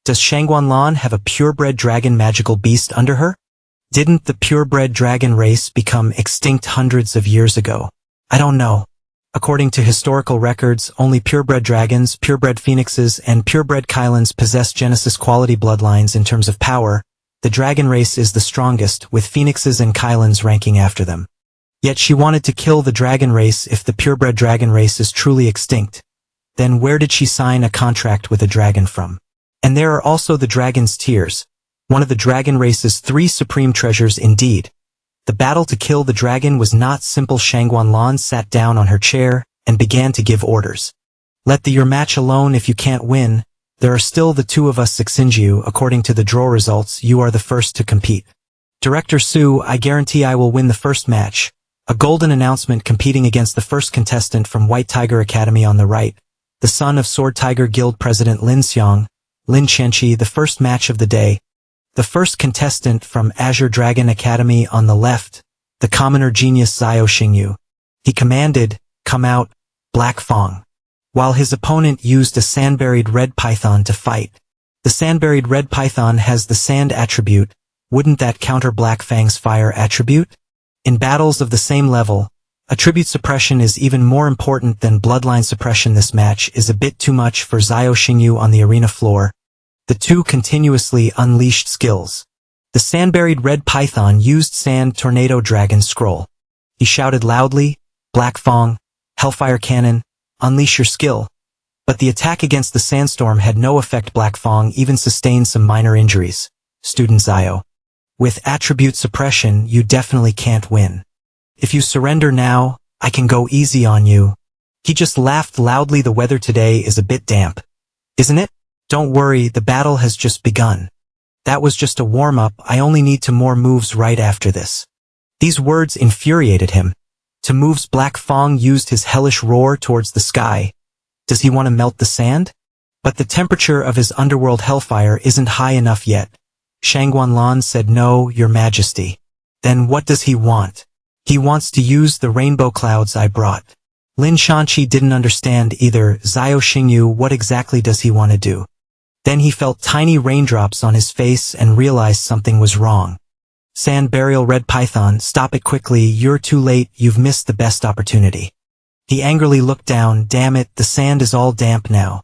Speaker 1: does Shangguan Lan have a purebred dragon magical beast under her? Didn't the purebred dragon race become extinct hundreds of years ago? I don't know. According to historical records, only purebred dragons, purebred phoenixes, and purebred Kylans possess Genesis quality bloodlines. In terms of power, the dragon race is the strongest, with phoenixes and Kylans ranking after them. Yet she wanted to kill the dragon race. If the purebred dragon race is truly extinct, then where did she sign a contract with a dragon from? And there are also the dragon's tears, one of the dragon race's 3 supreme treasures indeed. The battle to kill the dragon was not simple. Shangguan Lan sat down on her chair and began to give orders. Let your match alone if you can't win. There are still the 2 of us. Xinjiu, according to the draw results, you are the first to compete. Director Su, I guarantee I will win the first match. A golden announcement competing against the first contestant from White Tiger Academy on the right, the son of Sword Tiger Guild President Lin Xiang, Lin Qianqi. The first match of the day. The first contestant from Azure Dragon Academy on the left, the commoner genius Xiao Xingyu. He commanded, come out, Black Fang. While his opponent used a sand-buried red python to fight. The sand-buried red python has the sand attribute. Wouldn't that counter Black Fang's fire attribute? In battles of the same level, attribute suppression is even more important than bloodline suppression. This match is a bit too much for Xiao Xingyu on the arena floor. The 2 continuously unleashed skills. The sand-buried red python used Sand Tornado Dragon Scroll. He shouted loudly, Black Fang, Hellfire Cannon, unleash your skill. But the attack against the sandstorm had no effect. Black Fang even sustained some minor injuries. Student Xiao. With attribute suppression, you definitely can't win. If you surrender now, I can go easy on you. He just laughed loudly. The weather today is a bit damp. Isn't it? Don't worry, the battle has just begun. That was just a warm-up. I only need 2 more moves right after this. These words infuriated him. 2 moves. Black Fang used his hellish roar towards the sky. Does he want to melt the sand? But the temperature of his underworld hellfire isn't high enough yet. Shangguan Lan said, no, your majesty. Then what does he want? He wants to use the rainbow clouds I brought. Lin Qianqi didn't understand either. Xiao Xingyu, what exactly does he want to do? Then he felt tiny raindrops on his face and realized something was wrong. Sand Burial Red Python, stop it quickly, you're too late, you've missed the best opportunity. He angrily looked down, damn it, the sand is all damp now.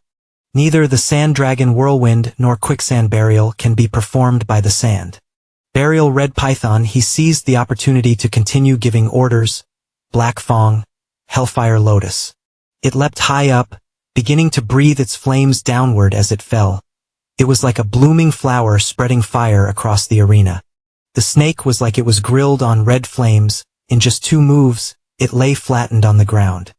Speaker 1: Neither the Sand Dragon Whirlwind nor Quicksand Burial can be performed by the Sand Burial Red Python. He seized the opportunity to continue giving orders. Black Fang, Hellfire Lotus. It leapt high up, beginning to breathe its flames downward as it fell. It was like a blooming flower spreading fire across the arena. The snake was like it was grilled on red flames. In just 2 moves, it lay flattened on the ground.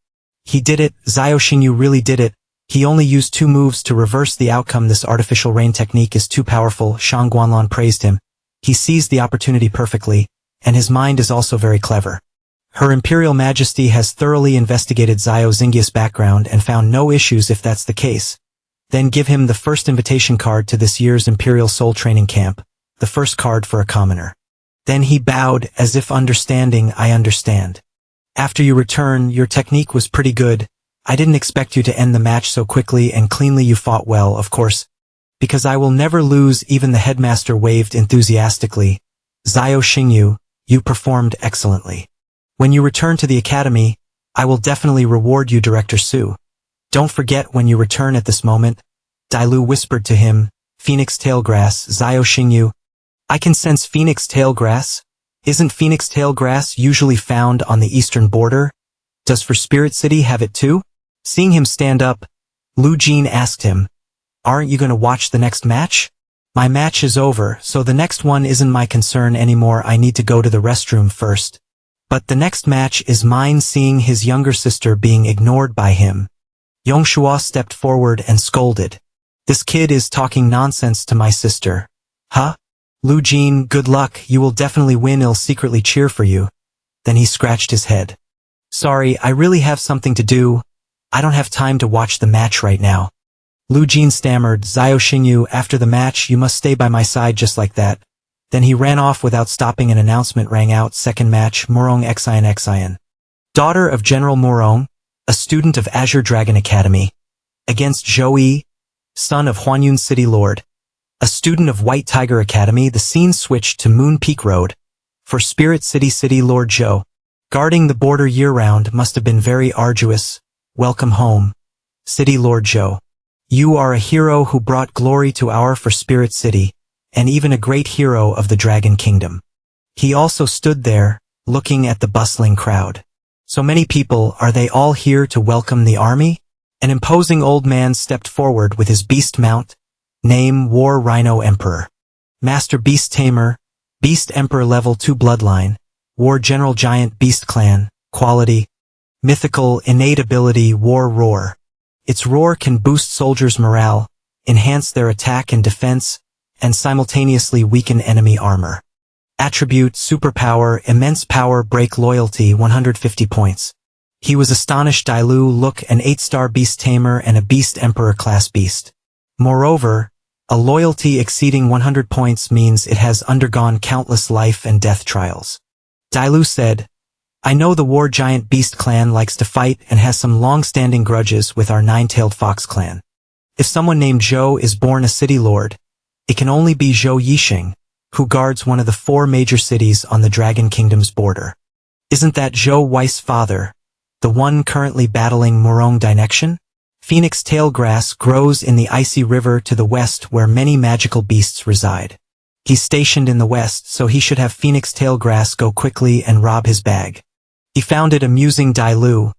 Speaker 1: He did it, Xiao Xingyu really did it. He only used 2 moves to reverse the outcome. This artificial rain technique is too powerful, Shang Guanlan praised him. He seized the opportunity perfectly, and his mind is also very clever. Her Imperial Majesty has thoroughly investigated Xiao Xingyi's background and found no issues if that's the case. Then give him the first invitation card to this year's Imperial Soul Training Camp, the first card for a commoner. Then he bowed, as if understanding, I understand. After you return, your technique was pretty good. I didn't expect you to end the match so quickly and cleanly. You fought well, of course. Because I will never lose. Even the headmaster waved enthusiastically. Xiao Xingyu, you performed excellently. When you return to the academy, I will definitely reward you, Director Su. Don't forget when you return. At this moment, Dailu whispered to him, Phoenix Tailgrass, Xiao Xingyu. I can sense Phoenix Tailgrass. Isn't Phoenix Tailgrass usually found on the eastern border? Does For Spirit City have it too? Seeing him stand up, Lu Jin asked him, Aren't you going to watch the next match? My match is over, so the next one isn't my concern anymore. I need to go to the restroom first. But the next match is mine. Seeing his younger sister being ignored by him, Yongshua stepped forward and scolded. This kid is talking nonsense to my sister. Huh? Lu Jin, good luck, you will definitely win. I'll secretly cheer for you. Then he scratched his head. Sorry, I really have something to do. I don't have time to watch the match right now. Lu Jin stammered, Xiao Xingyu, after the match you must stay by my side just like that. Then he ran off without stopping. An announcement rang out. Second match, Murong Xian. Daughter of General Murong, a student of Azure Dragon Academy, against Zhou Yi, son of Huanyun City Lord, a student of White Tiger Academy. The scene switched to Moon Peak Road. For Spirit City Lord Zhou. Guarding the border year-round must have been very arduous. Welcome home, City Lord Zhou. You are a hero who brought glory to our For Spirit City, and even a great hero of the Dragon Kingdom. He also stood there, looking at the bustling crowd. So many people, are they all here to welcome the army? An imposing old man stepped forward with his beast mount. Name, War Rhino Emperor. Master Beast Tamer, Beast Emperor Level 2 Bloodline, War General Giant Beast Clan, Quality, Mythical, Innate Ability, War Roar. Its roar can boost soldiers' morale, enhance their attack and defense, and simultaneously weaken enemy armor. Attribute, Superpower, Immense Power, Break Loyalty, 150 points. He was astonished. Dailu, look, an 8-star Beast Tamer and a Beast Emperor class beast. Moreover, a loyalty exceeding 100 points means it has undergone countless life and death trials. Dailu said, I know the War Giant Beast Clan likes to fight and has some long-standing grudges with our Nine-Tailed Fox Clan. If someone named Zhou is born a city lord, it can only be Zhou Yixing, who guards one of the 4 major cities on the Dragon Kingdom's border. Isn't that Zhou Wei's father, the one currently battling Murong Dynection? Phoenix Tailgrass grows in the icy river to the west where many magical beasts reside. He's stationed in the west, so he should have Phoenix Tailgrass go quickly and rob his bag. He found it amusing. Dailu,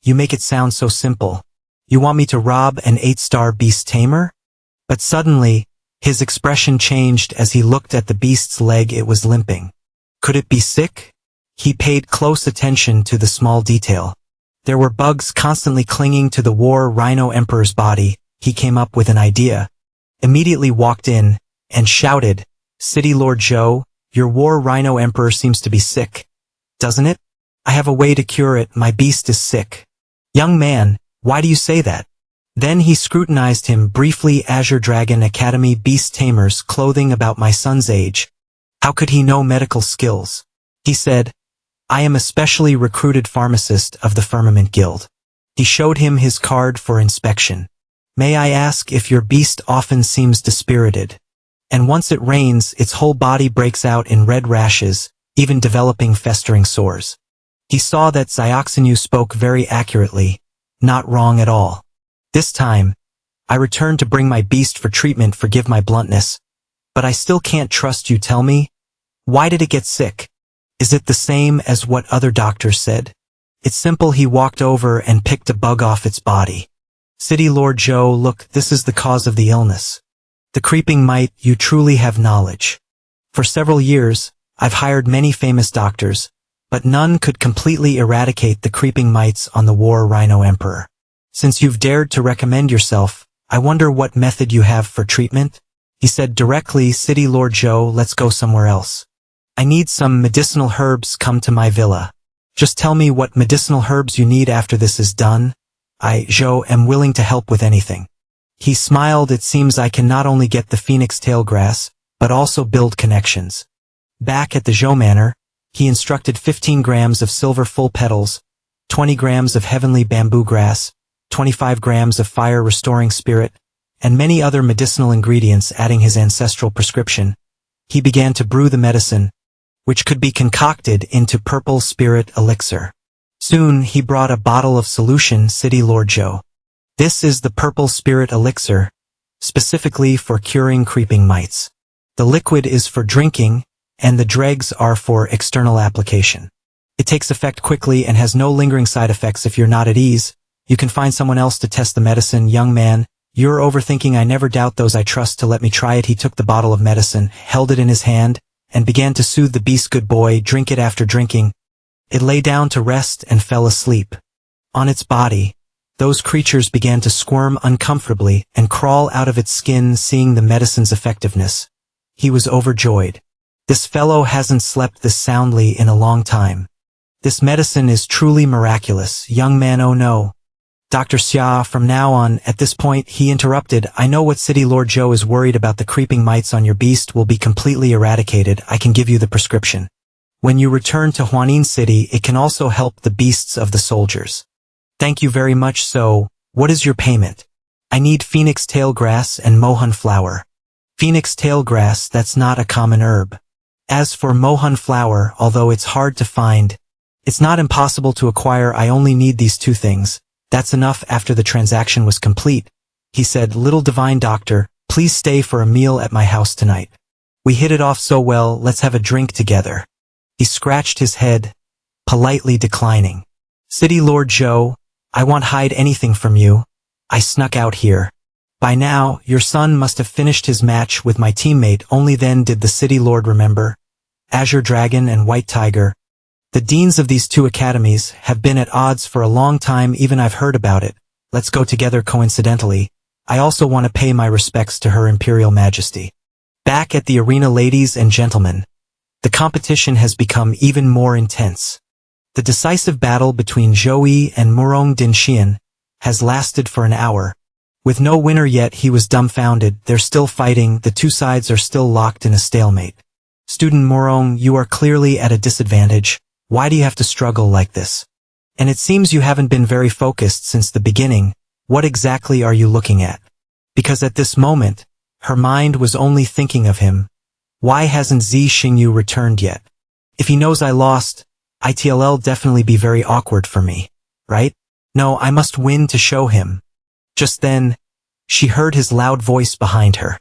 Speaker 1: you make it sound so simple. You want me to rob an 8-star beast tamer? But suddenly, his expression changed as he looked at the beast's leg. It was limping. Could it be sick? He paid close attention to the small detail. There were bugs constantly clinging to the War Rhino Emperor's body. He came up with an idea, immediately walked in, and shouted, City Lord Zhou, your War Rhino Emperor seems to be sick, doesn't it? I have a way to cure it. My beast is sick. Young man, why do you say that? Then he scrutinized him briefly. Azure Dragon Academy Beast Tamers, clothing about my son's age. How could he know medical skills? He said, I am a specially recruited pharmacist of the Firmament Guild. He showed him his card for inspection. May I ask if your beast often seems dispirited? And once it rains, its whole body breaks out in red rashes, even developing festering sores. He saw that Xiaoxinyu spoke very accurately, not wrong at all. This time, I returned to bring my beast for treatment. Forgive my bluntness, but I still can't trust you. Tell me, why did it get sick? Is it the same as what other doctors said? It's simple. He walked over and picked a bug off its body. City Lord Zhou, look, this is the cause of the illness. The creeping mite. You truly have knowledge. For several years, I've hired many famous doctors, but none could completely eradicate the creeping mites on the War Rhino Emperor. Since you've dared to recommend yourself, I wonder what method you have for treatment? He said directly, City Lord Zhou, let's go somewhere else. I need some medicinal herbs, come to my villa. Just tell me what medicinal herbs you need after this is done. I, Zhou, am willing to help with anything. He smiled, it seems I can not only get the phoenix tail grass, but also build connections. Back at the Zhou Manor, he instructed 15 grams of silver full petals, 20 grams of heavenly bamboo grass, 25 grams of fire-restoring spirit, and many other medicinal ingredients adding his ancestral prescription. He began to brew the medicine, which could be concocted into purple spirit elixir. Soon he brought a bottle of solution, City Lord Zhou. This is the purple spirit elixir, specifically for curing creeping mites. The liquid is for drinking, and the dregs are for external application. It takes effect quickly and has no lingering side effects. If you're not at ease, you can find someone else to test the medicine. Young man, you're overthinking. I never doubt those I trust to let me try it. He took the bottle of medicine, held it in his hand, and began to soothe the beast. Good boy, drink it. After drinking, it lay down to rest and fell asleep. On its body, those creatures began to squirm uncomfortably and crawl out of its skin. Seeing the medicine's effectiveness, he was overjoyed. This fellow hasn't slept this soundly in a long time. This medicine is truly miraculous. Young man, oh no. Dr. Xia, from now on, at this point, he interrupted, I know what City Lord Zhou is worried about. The creeping mites on your beast will be completely eradicated. I can give you the prescription. When you return to Huanin City, it can also help the beasts of the soldiers. Thank you very much. So, what is your payment? I need phoenix tail grass and mohan flower. Phoenix tail grass, that's not a common herb. As for mohan flower, although it's hard to find, it's not impossible to acquire. I only need these two things. That's enough. After the transaction was complete, he said, Little divine doctor, please stay for a meal at my house tonight. We hit it off so well, let's have a drink together. He scratched his head, politely declining. City Lord Zhou, I won't hide anything from you. I snuck out here. By now, your son must have finished his match with my teammate. Only then did the City Lord remember. Azure Dragon and White Tiger. The deans of these two academies have been at odds for a long time. Even I've heard about it. Let's go together. Coincidentally, I also want to pay my respects to Her Imperial Majesty. Back at the arena, ladies and gentlemen, the competition has become even more intense. The decisive battle between Zhou Yi and Murong Dinxian has lasted for an hour. With no winner yet, he was dumbfounded. They're still fighting. The two sides are still locked in a stalemate. Student Murong, you are clearly at a disadvantage. Why do you have to struggle like this? And it seems you haven't been very focused since the beginning. What exactly are you looking at? Because at this moment, her mind was only thinking of him. Why hasn't Zi Xingyu returned yet? If he knows I lost, it'll definitely be very awkward for me, right? No, I must win to show him. Just then, she heard his loud voice behind her.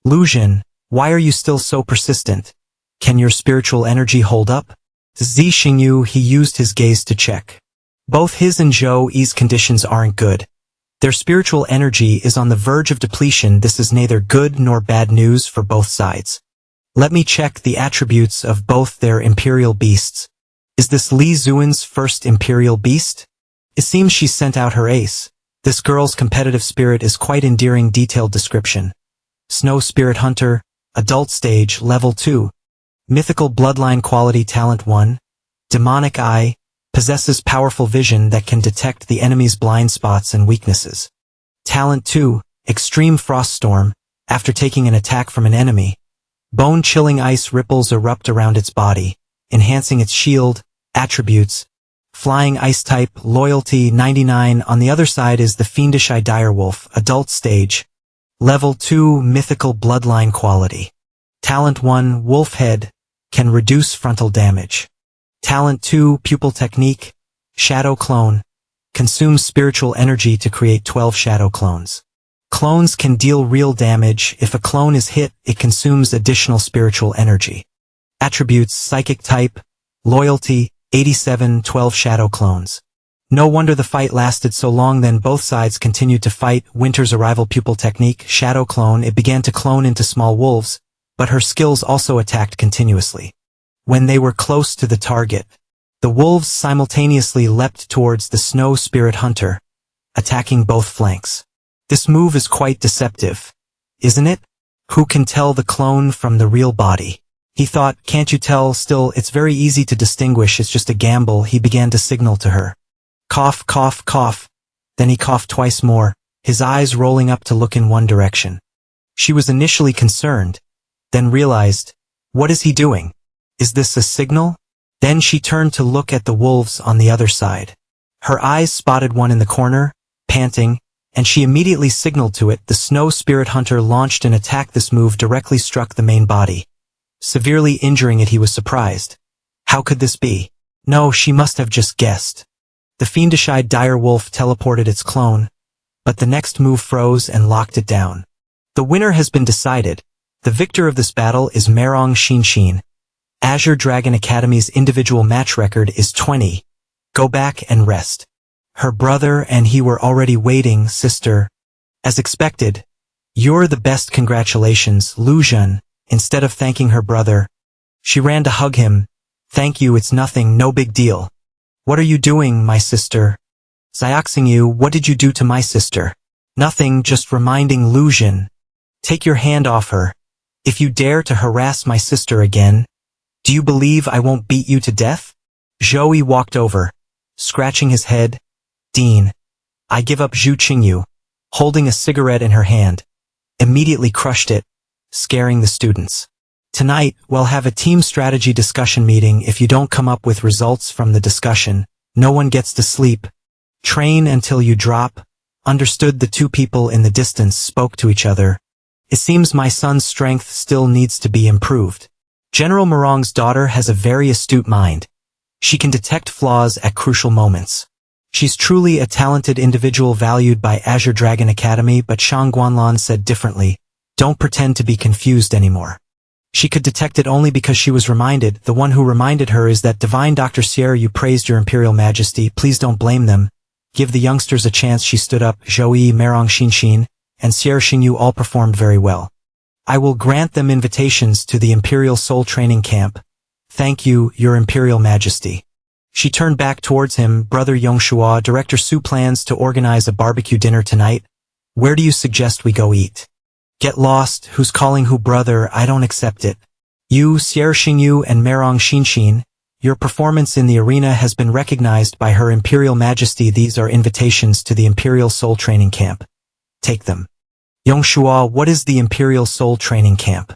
Speaker 1: Luzhin, why are you still so persistent? Can your spiritual energy hold up? Zi Xingyu, he used his gaze to check. Both his and Zhou Yi's conditions aren't good. Their spiritual energy is on the verge of depletion. This is neither good nor bad news for both sides. Let me check the attributes of both their imperial beasts. Is this Li Zuan's first imperial beast? It seems she sent out her ace. This girl's competitive spirit is quite endearing. Detailed description. Snow Spirit Hunter, Adult Stage, Level 2. Mythical Bloodline Quality Talent 1. Demonic Eye, possesses powerful vision that can detect the enemy's blind spots and weaknesses. Talent 2. Extreme Frost Storm, after taking an attack from an enemy. Bone-chilling ice ripples erupt around its body, enhancing its shield. Attributes. Flying Ice Type, Loyalty 99. On the other side is the Fiendish Eye Direwolf, Adult Stage. Level 2. Mythical Bloodline Quality. Talent 1. Wolf Head, can reduce frontal damage. Talent 2. Pupil Technique, Shadow Clone, consumes spiritual energy to create 12 shadow clones. Clones can deal real damage. If a clone is hit, it consumes additional spiritual energy. Attributes. Psychic Type, Loyalty 87. 12 shadow clones. No wonder the fight lasted so long. Then both sides continued to fight. Winter's Arrival. Pupil Technique, Shadow Clone, it began to clone into small wolves, but her skills also attacked continuously. When they were close to the target, The wolves simultaneously leapt towards the snow spirit hunter, attacking both flanks. This move is quite deceptive, isn't it? Who can tell the clone from the real body? He thought, can't you tell? Still, it's very easy to distinguish, it's just a gamble. He began to signal to her. Cough, cough, cough. Then he coughed twice more, his eyes rolling up to look in one direction. She was initially concerned, then realized, what is he doing? Is this a signal? Then she turned to look at the wolves on the other side. Her eyes spotted one in the corner, panting, and she immediately signaled to it. The snow spirit hunter launched an attack. This move directly struck the main body, severely injuring it. He was surprised. How could this be? No, she must have just guessed. The fiendish-eyed dire wolf teleported its clone, but the next move froze and locked it down. The winner has been decided. The victor of this battle is Merong Shinshin. Azure Dragon Academy's individual match record is 20. Go back and rest. Her brother and he were already waiting, sister. As expected. You're the best, congratulations, Lu Jun. Instead of thanking her brother, she ran to hug him. Thank you, it's nothing, no big deal. What are you doing, my sister? Xiaoxing you, what did you do to my sister? Nothing, just reminding Lu Jun. Take your hand off her. If you dare to harass my sister again, do you believe I won't beat you to death? Zhou walked over, scratching his head. Dean, I give up. Zhu Qingyu, holding a cigarette in her hand, immediately crushed it, scaring the students. Tonight, we'll have a team strategy discussion meeting. If you don't come up with results from the discussion, no one gets to sleep. Train until you drop. Understood? The two people in the distance spoke to each other. It seems my son's strength still needs to be improved. General Merong's daughter has a very astute mind. She can detect flaws at crucial moments. She's truly a talented individual valued by Azure Dragon Academy, but Shang Guanlan said differently. Don't pretend to be confused anymore. She could detect it only because she was reminded. The one who reminded her is that divine Dr. Sierra. You praised your Imperial Majesty. Please don't blame them. Give the youngsters a chance. She stood up. Zhou, Merong Shinshin, and Sierra Xingyu all performed very well. I will grant them invitations to the Imperial Soul Training Camp. Thank you, Your Imperial Majesty. She turned back towards him. Brother Yongshua, Director Su plans to organize a barbecue dinner tonight. Where do you suggest we go eat? Get lost. Who's calling who? Brother, I don't accept it. You, Sierra Xingyu and Merong Shinshin, your performance in the arena has been recognized by Her Imperial Majesty. These are invitations to the Imperial Soul Training Camp. Take them. Yongshua, what is the Imperial Soul Training Camp?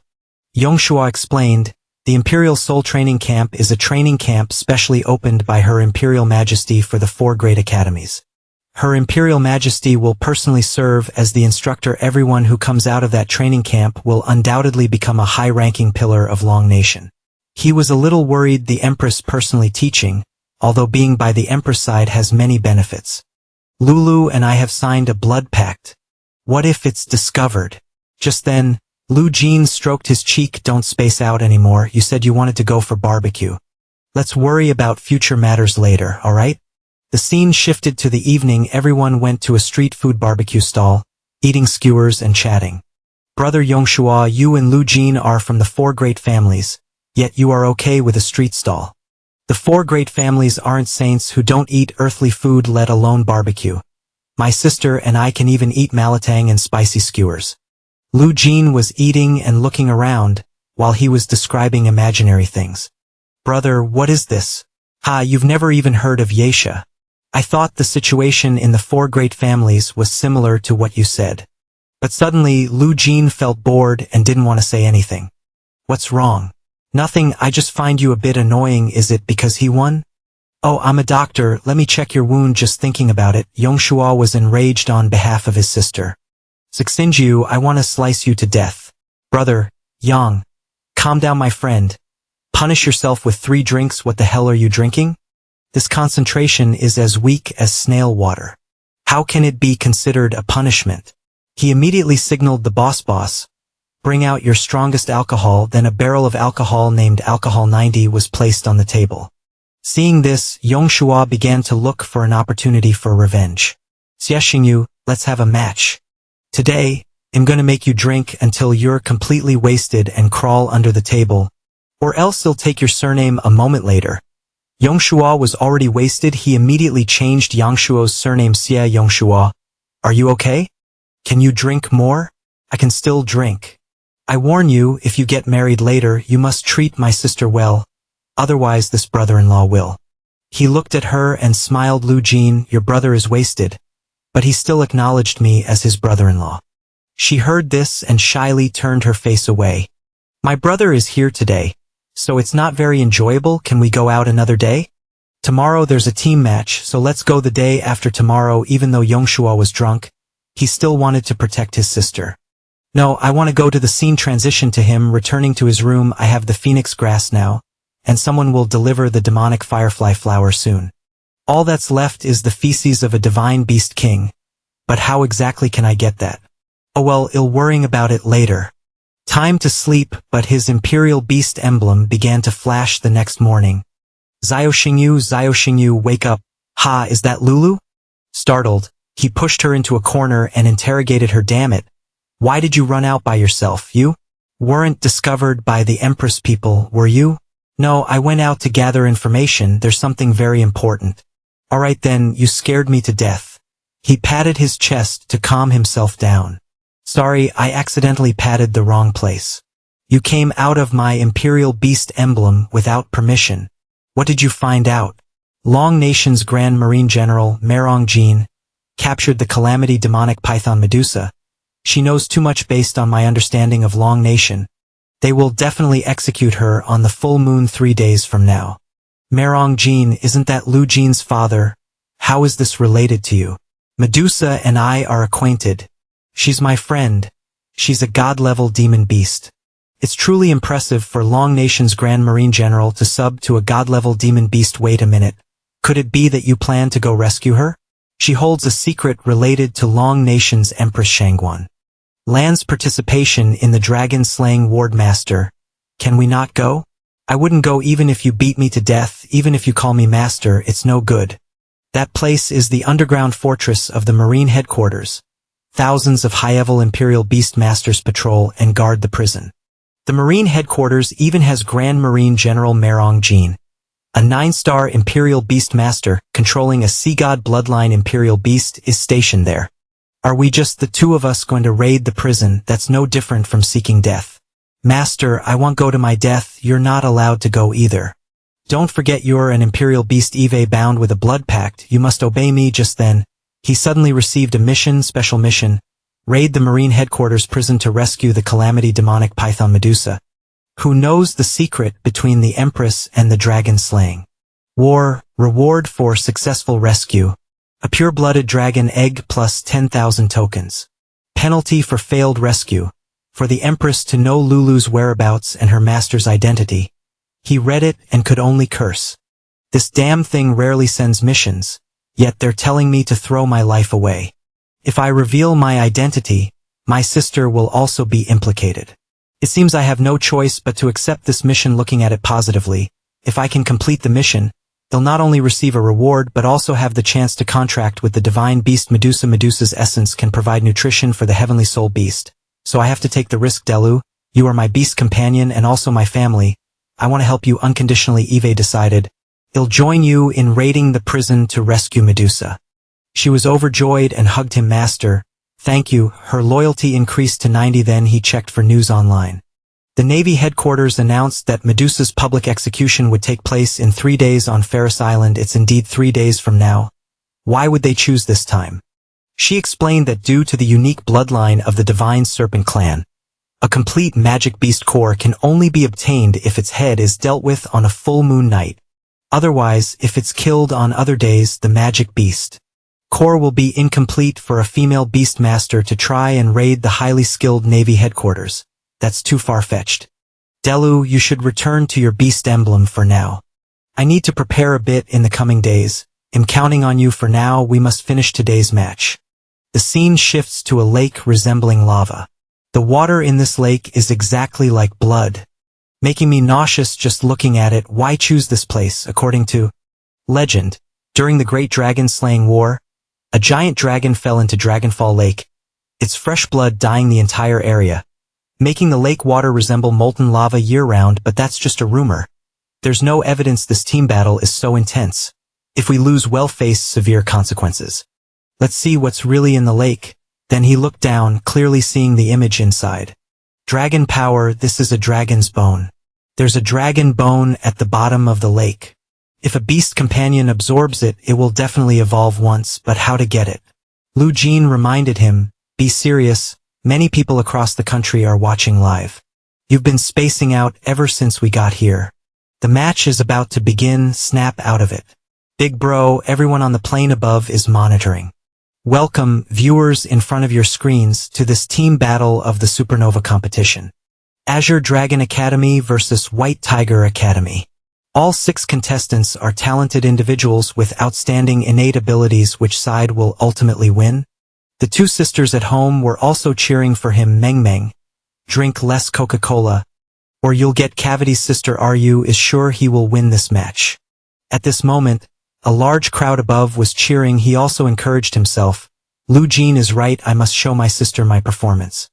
Speaker 1: Yongshua explained, the Imperial Soul Training Camp is a training camp specially opened by Her Imperial Majesty for the 4 great academies. Her Imperial Majesty will personally serve as the instructor. Everyone who comes out of that training camp will undoubtedly become a high-ranking pillar of Long Nation. He was a little worried the Empress personally teaching, although being by the Empress side has many benefits. Lulu and I have signed a blood pact. What if it's discovered? Just then, Lu Jin stroked his cheek. Don't space out anymore. You said you wanted to go for barbecue. Let's worry about future matters later, alright? The scene shifted to the evening. Everyone went to a street food barbecue stall, eating skewers and chatting. Brother Yongshua, you and Lu Jin are from the 4 great families, yet you are okay with a street stall. The 4 great families aren't saints who don't eat earthly food, let alone barbecue. My sister and I can even eat malatang and spicy skewers. Lu Jin was eating and looking around, while he was describing imaginary things. Brother, what is this? You've never even heard of Yeisha. I thought the situation in the 4 great families was similar to what you said. But suddenly, Lu Jin felt bored and didn't want to say anything. What's wrong? Nothing, I just find you a bit annoying. Is it because he won? Oh, I'm a doctor, let me check your wound. Just thinking about it, Yongshua was enraged on behalf of his sister. Zixinjiu, I want to slice you to death. Brother, Yang. Calm down, my friend. Punish yourself with 3 drinks. What the hell are you drinking? This concentration is as weak as snail water. How can it be considered a punishment? He immediately signaled the boss. Bring out your strongest alcohol. Then a barrel of alcohol named Alcohol 90 was placed on the table. Seeing this, Yongshua began to look for an opportunity for revenge. Xingyu, let's have a match. Today, I'm gonna make you drink until you're completely wasted and crawl under the table, or else he'll take your surname a moment later. Yongshuo was already wasted. He immediately changed Yongshuo's surname Xie Yongshuo. Are you okay? Can you drink more? I can still drink. I warn you, if you get married later, you must treat my sister well. Otherwise this brother-in-law will. He looked at her and smiled. Lu Jin, your brother is wasted. But he still acknowledged me as his brother-in-law. She heard this and shyly turned her face away. My brother is here today, so it's not very enjoyable. Can we go out another day? Tomorrow there's a team match, so let's go the day after tomorrow. Even though Yongshuo was drunk, he still wanted to protect his sister. No, I want to go to the scene transition to him returning to his room. I have the phoenix grass now, and someone will deliver the demonic firefly flower soon. All that's left is the feces of a divine beast king. But how exactly can I get that? Oh well, I'll worrying about it later. Time to sleep, but his Imperial beast emblem began to flash the next morning. Xiao Xingyu, wake up. Ha, is that Lulu? Startled, he pushed her into a corner and interrogated her. Damn it. Why did you run out by yourself? You weren't discovered by the Empress people, were you? No, I went out to gather information. There's something very important. Alright then, you scared me to death. He patted his chest to calm himself down. Sorry, I accidentally patted the wrong place. You came out of my Imperial beast emblem without permission. What did you find out? Long Nation's Grand Marine General, Merong Jin, captured the Calamity demonic python Medusa. She knows too much based on my understanding of Long Nation. They will definitely execute her on the full moon 3 days from now. Merong Jin, isn't that Lu Jin's father? How is this related to you? Medusa and I are acquainted. She's my friend. She's a god-level demon beast. It's truly impressive for Long Nation's Grand Marine General to sub to a god-level demon beast. Wait a minute. Could it be that you plan to go rescue her? She holds a secret related to Long Nation's Empress Shangguan. Lan's participation in the dragon-slaying wardmaster. Can we not go? I wouldn't go even if you beat me to death, even if you call me master, it's no good. That place is the underground fortress of the Marine headquarters. Thousands of high-level Imperial beast masters patrol and guard the prison. The Marine headquarters even has Grand Marine General Merong Jin, a 9-star Imperial beast master controlling a sea god bloodline Imperial beast, is stationed there. Are we just the two of us going to raid the prison? That's no different from seeking death. Master, I won't go to my death. You're not allowed to go either. Don't forget you're an Imperial beast Eve bound with a blood pact. You must obey me. Just then, he suddenly received a special mission, raid the Marine headquarters prison to rescue the Calamity demonic python Medusa. Who knows the secret between the Empress and the dragon slaying? Reward for successful rescue. A pure-blooded dragon egg plus 10,000 tokens. Penalty for failed rescue. For the Empress to know Lulu's whereabouts and her master's identity. He read it and could only curse. This damn thing rarely sends missions, yet they're telling me to throw my life away. If I reveal my identity, my sister will also be implicated. It seems I have no choice but to accept this mission. Looking at it positively, if I can complete the mission, they'll not only receive a reward but also have the chance to contract with the divine beast Medusa. Medusa's essence can provide nutrition for the heavenly soul beast. So I have to take the risk. Delu, you are my beast companion and also my family. I want to help you unconditionally. Eve decided. I'll join you in raiding the prison to rescue Medusa. She was overjoyed and hugged him. Master, thank you. Her loyalty increased to 90. Then he checked for news online. The Navy headquarters announced that Medusa's public execution would take place in 3 days on Ferris Island. It's indeed 3 days from now. Why would they choose this time? She explained that due to the unique bloodline of the Divine Serpent clan, a complete magic beast core can only be obtained if its head is dealt with on a full moon night. Otherwise, if it's killed on other days, the magic beast core will be incomplete. For a female beast master to try and raid the highly skilled Navy headquarters, that's too far-fetched. Delu, you should return to your beast emblem for now. I need to prepare a bit in the coming days. I'm counting on you for now. We must finish today's match. The scene shifts to a lake resembling lava. The water in this lake is exactly like blood, making me nauseous just looking at it. Why choose this place? According to legend, during the Great Dragon Slaying War, a giant dragon fell into Dragonfall Lake, its fresh blood dyeing the entire area, making the lake water resemble molten lava year-round. But that's just a rumor. There's no evidence this team battle is so intense. If we lose, we'll face severe consequences. Let's see what's really in the lake. Then he looked down, clearly seeing the image inside. Dragon power, this is a dragon's bone. There's a dragon bone at the bottom of the lake. If a beast companion absorbs it, it will definitely evolve once, but how to get it? Lu Jin reminded him, be serious, many people across the country are watching live. You've been spacing out ever since we got here. The match is about to begin, snap out of it. Big bro, everyone on the plane above is monitoring. Welcome, viewers in front of your screens, to this team battle of the Supernova competition. Azure Dragon Academy versus White Tiger Academy. All 6 contestants are talented individuals with outstanding innate abilities. Which side will ultimately win? The 2 sisters at home were also cheering for him. Meng Meng, drink less Coca-Cola, or you'll get cavities. Sister Ryu is sure he will win this match. At this moment, a large crowd above was cheering. He also encouraged himself. Lu Jin is right, I must show my sister my performance.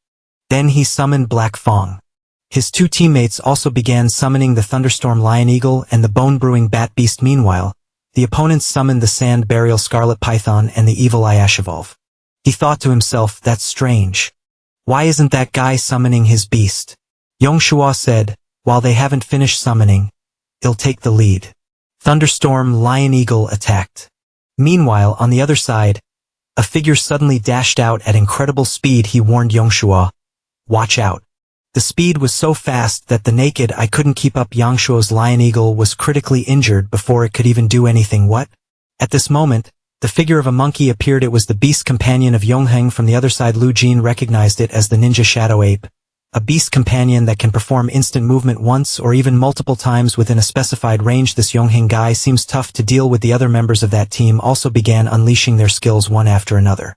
Speaker 1: Then he summoned Black Fong. His 2 teammates also began summoning the Thunderstorm Lion Eagle and the Bone-Brewing Bat Beast. Meanwhile, the opponents summoned the Sand Burial Scarlet Python and the Evil Eye Ash Evolve. He thought to himself, that's strange. Why isn't that guy summoning his beast? Yongshua said, while they haven't finished summoning, he'll take the lead. Thunderstorm Lion Eagle attacked. Meanwhile, on the other side, a figure suddenly dashed out at incredible speed. He warned Yongshuo, watch out. The speed was so fast that the naked eye couldn't keep up. Yongshuo's Lion Eagle was critically injured before it could even do anything. What? At this moment, the figure of a monkey appeared. It was the beast companion of Yongheng. From the other side, Lu Jin recognized it as the Ninja Shadow Ape, a beast companion that can perform instant movement once or even multiple times within a specified range. This Yongheng guy seems tough to deal with. The other members of that team also began unleashing their skills one after another.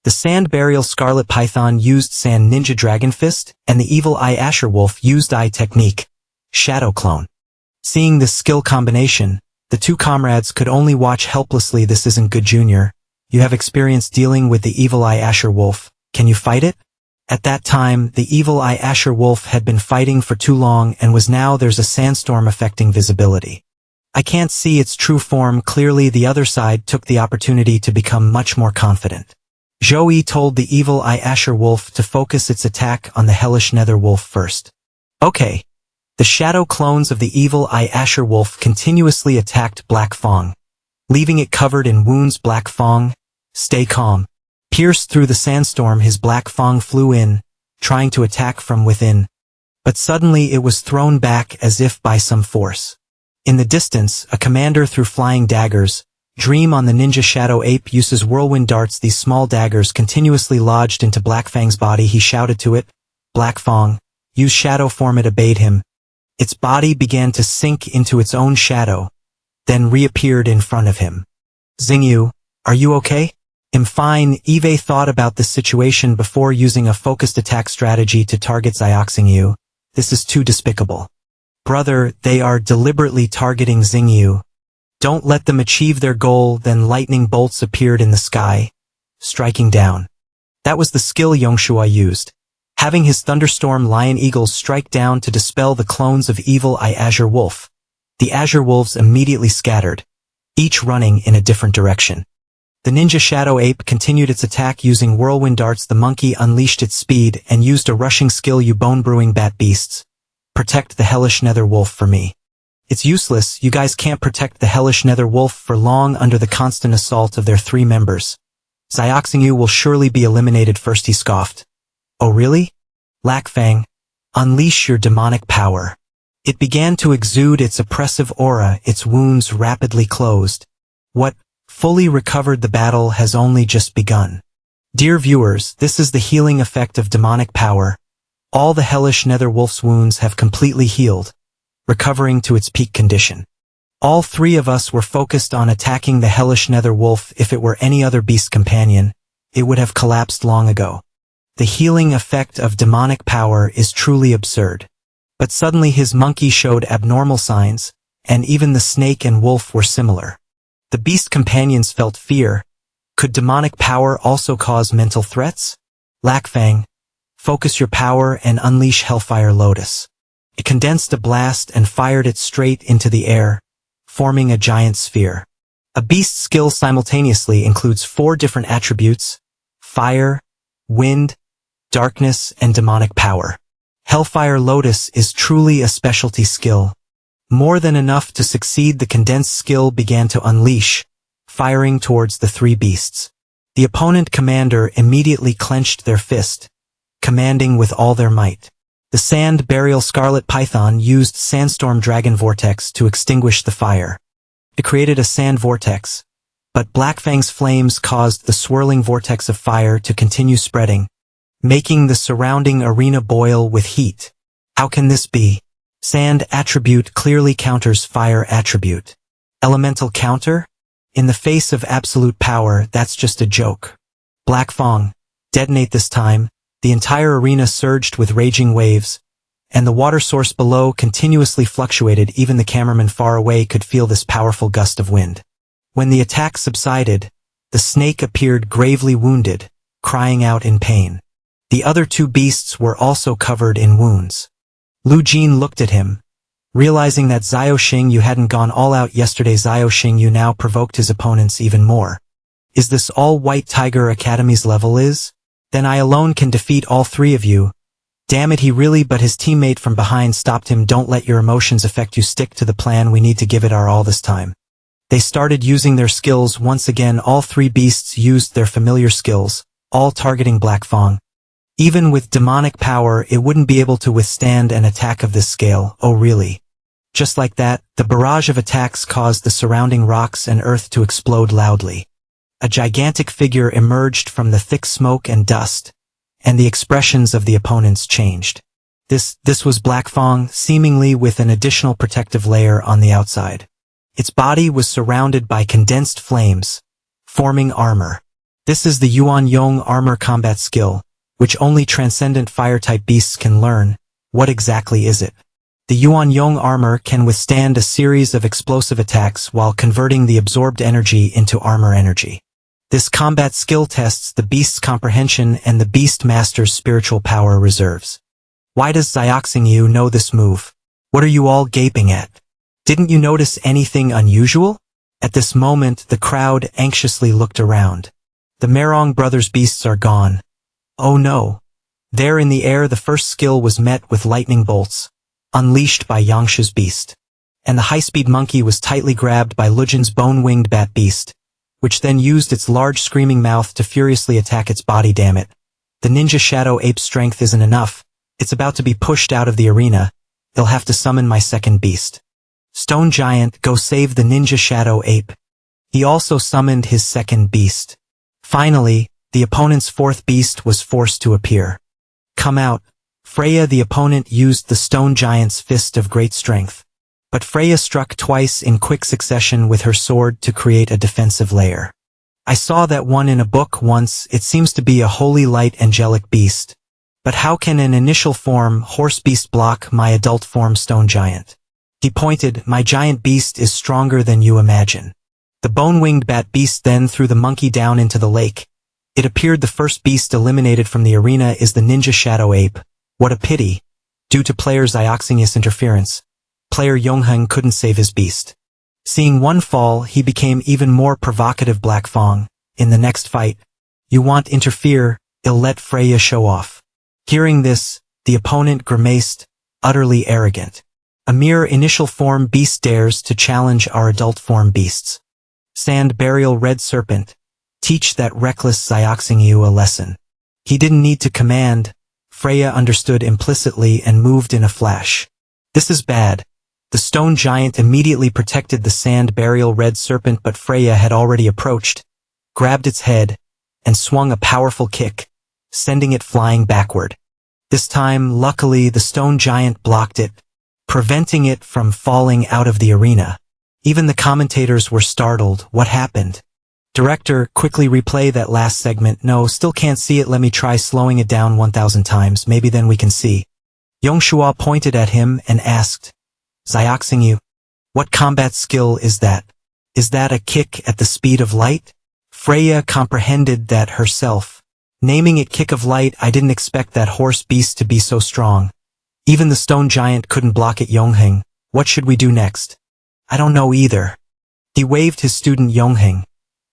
Speaker 1: The Sand Burial Scarlet Python used Sand Ninja Dragon Fist, and the Evil Eye Asher Wolf used Eye Technique, Shadow Clone. Seeing this skill combination, the 2 comrades could only watch helplessly. This isn't good, Junior. You have experience dealing with the Evil Eye Asher Wolf. Can you fight it? At that time, the Evil Eye Asher Wolf had been fighting for too long and was now there's a sandstorm affecting visibility. I can't see its true form clearly. The other side took the opportunity to become much more confident. Zhou Yi told the Evil Eye Asher Wolf to focus its attack on the Hellish Nether Wolf first. Okay. The shadow clones of the Evil Eye Asher Wolf continuously attacked Black Fong, leaving it covered in wounds. Black Fong, stay calm. Pierced through the sandstorm, his Black Fong flew in, trying to attack from within. But suddenly it was thrown back as if by some force. In the distance, a commander threw flying daggers. Dream on the Ninja Shadow Ape uses whirlwind darts. These small daggers continuously lodged into Black Fang's body. He shouted to it, Black Fong, use shadow form. It obeyed him. Its body began to sink into its own shadow, then reappeared in front of him. Xingyu, are you okay? I'm fine. Eve thought about this situation before using a focused attack strategy to target Xingyu. This is too despicable. Brother, they are deliberately targeting Xingyu. Don't let them achieve their goal. Then lightning bolts appeared in the sky, striking down. That was the skill Yongshua used, having his Thunderstorm Lion Eagles strike down to dispel the clones of Evil Eye Azure Wolf. The Azure Wolves immediately scattered, each running in a different direction. The Ninja Shadow Ape continued its attack using whirlwind darts. The monkey unleashed its speed and used a rushing skill. You bone-brewing bat beasts, protect the Hellish Nether Wolf for me. It's useless, you guys can't protect the Hellish Nether Wolf for long under the constant assault of their 3 members. Xingyu will surely be eliminated first, he scoffed. Oh really? Lakfang, unleash your demonic power. It began to exude its oppressive aura, its wounds rapidly closed. What? Fully recovered. The battle has only just begun. Dear viewers, this is the healing effect of demonic power. All the Hellish Nether Wolf's wounds have completely healed, recovering to its peak condition. All 3 of us were focused on attacking the Hellish Nether Wolf. If it were any other beast companion, it would have collapsed long ago. The healing effect of demonic power is truly absurd. But suddenly his monkey showed abnormal signs, and even the snake and wolf were similar. The beast companions felt fear. Could demonic power also cause mental threats? Lakfang, focus your power and unleash Hellfire Lotus. It condensed a blast and fired it straight into the air, forming a giant sphere. A beast's skill simultaneously includes 4 different attributes: fire, wind, darkness, and demonic power. Hellfire Lotus is truly a specialty skill. More than enough to succeed, the condensed skill began to unleash, firing towards the 3 beasts. The opponent commander immediately clenched their fist, commanding with all their might. The Sand Burial Scarlet Python used Sandstorm Dragon Vortex to extinguish the fire. It created a sand vortex, but Blackfang's flames caused the swirling vortex of fire to continue spreading, making the surrounding arena boil with heat. How can this be? Sand attribute clearly counters fire attribute. Elemental counter? In the face of absolute power, that's just a joke. Black Fang, detonate this time. The entire arena surged with raging waves, and the water source below continuously fluctuated. Even the cameraman far away could feel this powerful gust of wind. When the attack subsided, the snake appeared gravely wounded, crying out in pain. The other 2 beasts were also covered in wounds. Lu Jin looked at him. Realizing that Xiao Xingyu hadn't gone all out yesterday, Xiao Xingyu now provoked his opponents even more. Is this all White Tiger Academy's level is? Then I alone can defeat all 3 of you. Damn it, he really, but his teammate from behind stopped him. Don't let your emotions affect you. Stick to the plan. We need to give it our all this time. They started using their skills once again. All 3 beasts used their familiar skills, all targeting Black Fang. Even with demonic power, it wouldn't be able to withstand an attack of this scale. Oh really? Just like that, the barrage of attacks caused the surrounding rocks and earth to explode loudly. A gigantic figure emerged from the thick smoke and dust, and the expressions of the opponents changed. This was Black Fang, seemingly with an additional protective layer on the outside. Its body was surrounded by condensed flames, forming armor. This is the Yuan Yong armor combat skill, which only transcendent fire-type beasts can learn. What exactly is it? The Yuan Yong armor can withstand a series of explosive attacks while converting the absorbed energy into armor energy. This combat skill tests the beast's comprehension and the beast master's spiritual power reserves. Why does Xingyu know this move? What are you all gaping at? Didn't you notice anything unusual? At this moment, the crowd anxiously looked around. The Merong brothers' beasts are gone. Oh no. There in the air, the first skill was met with lightning bolts, unleashed by Yangshu's beast. And the high-speed monkey was tightly grabbed by Lujin's bone-winged bat beast, which then used its large screaming mouth to furiously attack its body. Damn it. The ninja shadow ape's strength isn't enough. It's about to be pushed out of the arena. They'll have to summon my second beast. Stone Giant, go save the ninja shadow ape. He also summoned his second beast. Finally, the opponent's 4th beast was forced to appear. Come out. Freya. The opponent used the Stone Giant's fist of great strength. But Freya struck twice in quick succession with her sword to create a defensive layer. I saw that one in a book once. It seems to be a holy light angelic beast. But how can an initial form horse beast block my adult form Stone Giant? He pointed, my giant beast is stronger than you imagine. The bone-winged bat beast then threw the monkey down into the lake. It appeared the first beast eliminated from the arena is the ninja shadow ape. What a pity. Due to player Xing's interference, player Yongheng couldn't save his beast. Seeing one fall, he became even more provocative. Black Fang, in the next fight, you want interfere, I'll let Freya show off. Hearing this, the opponent grimaced, utterly arrogant. A mere initial form beast dares to challenge our adult form beasts. Sand Burial Red Serpent, teach that reckless Xingyu a lesson. He didn't need to command. Freya understood implicitly and moved in a flash. This is bad. The Stone Giant immediately protected the Sand Burial Red Serpent, but Freya had already approached, grabbed its head, and swung a powerful kick, sending it flying backward. This time, luckily, the Stone Giant blocked it, preventing it from falling out of the arena. Even the commentators were startled. What happened? Director, quickly replay that last segment. No, still can't see it. Let me try slowing it down 1,000 times. Maybe then we can see. Yongshua pointed at him and asked, Xingyu, what combat skill is that? Is that a kick at the speed of light? Freya comprehended that herself. Naming it Kick of Light, I didn't expect that horse beast to be so strong. Even the stone giant couldn't block it. Yongheng, what should we do next? I don't know either. He waved his student. Yongheng,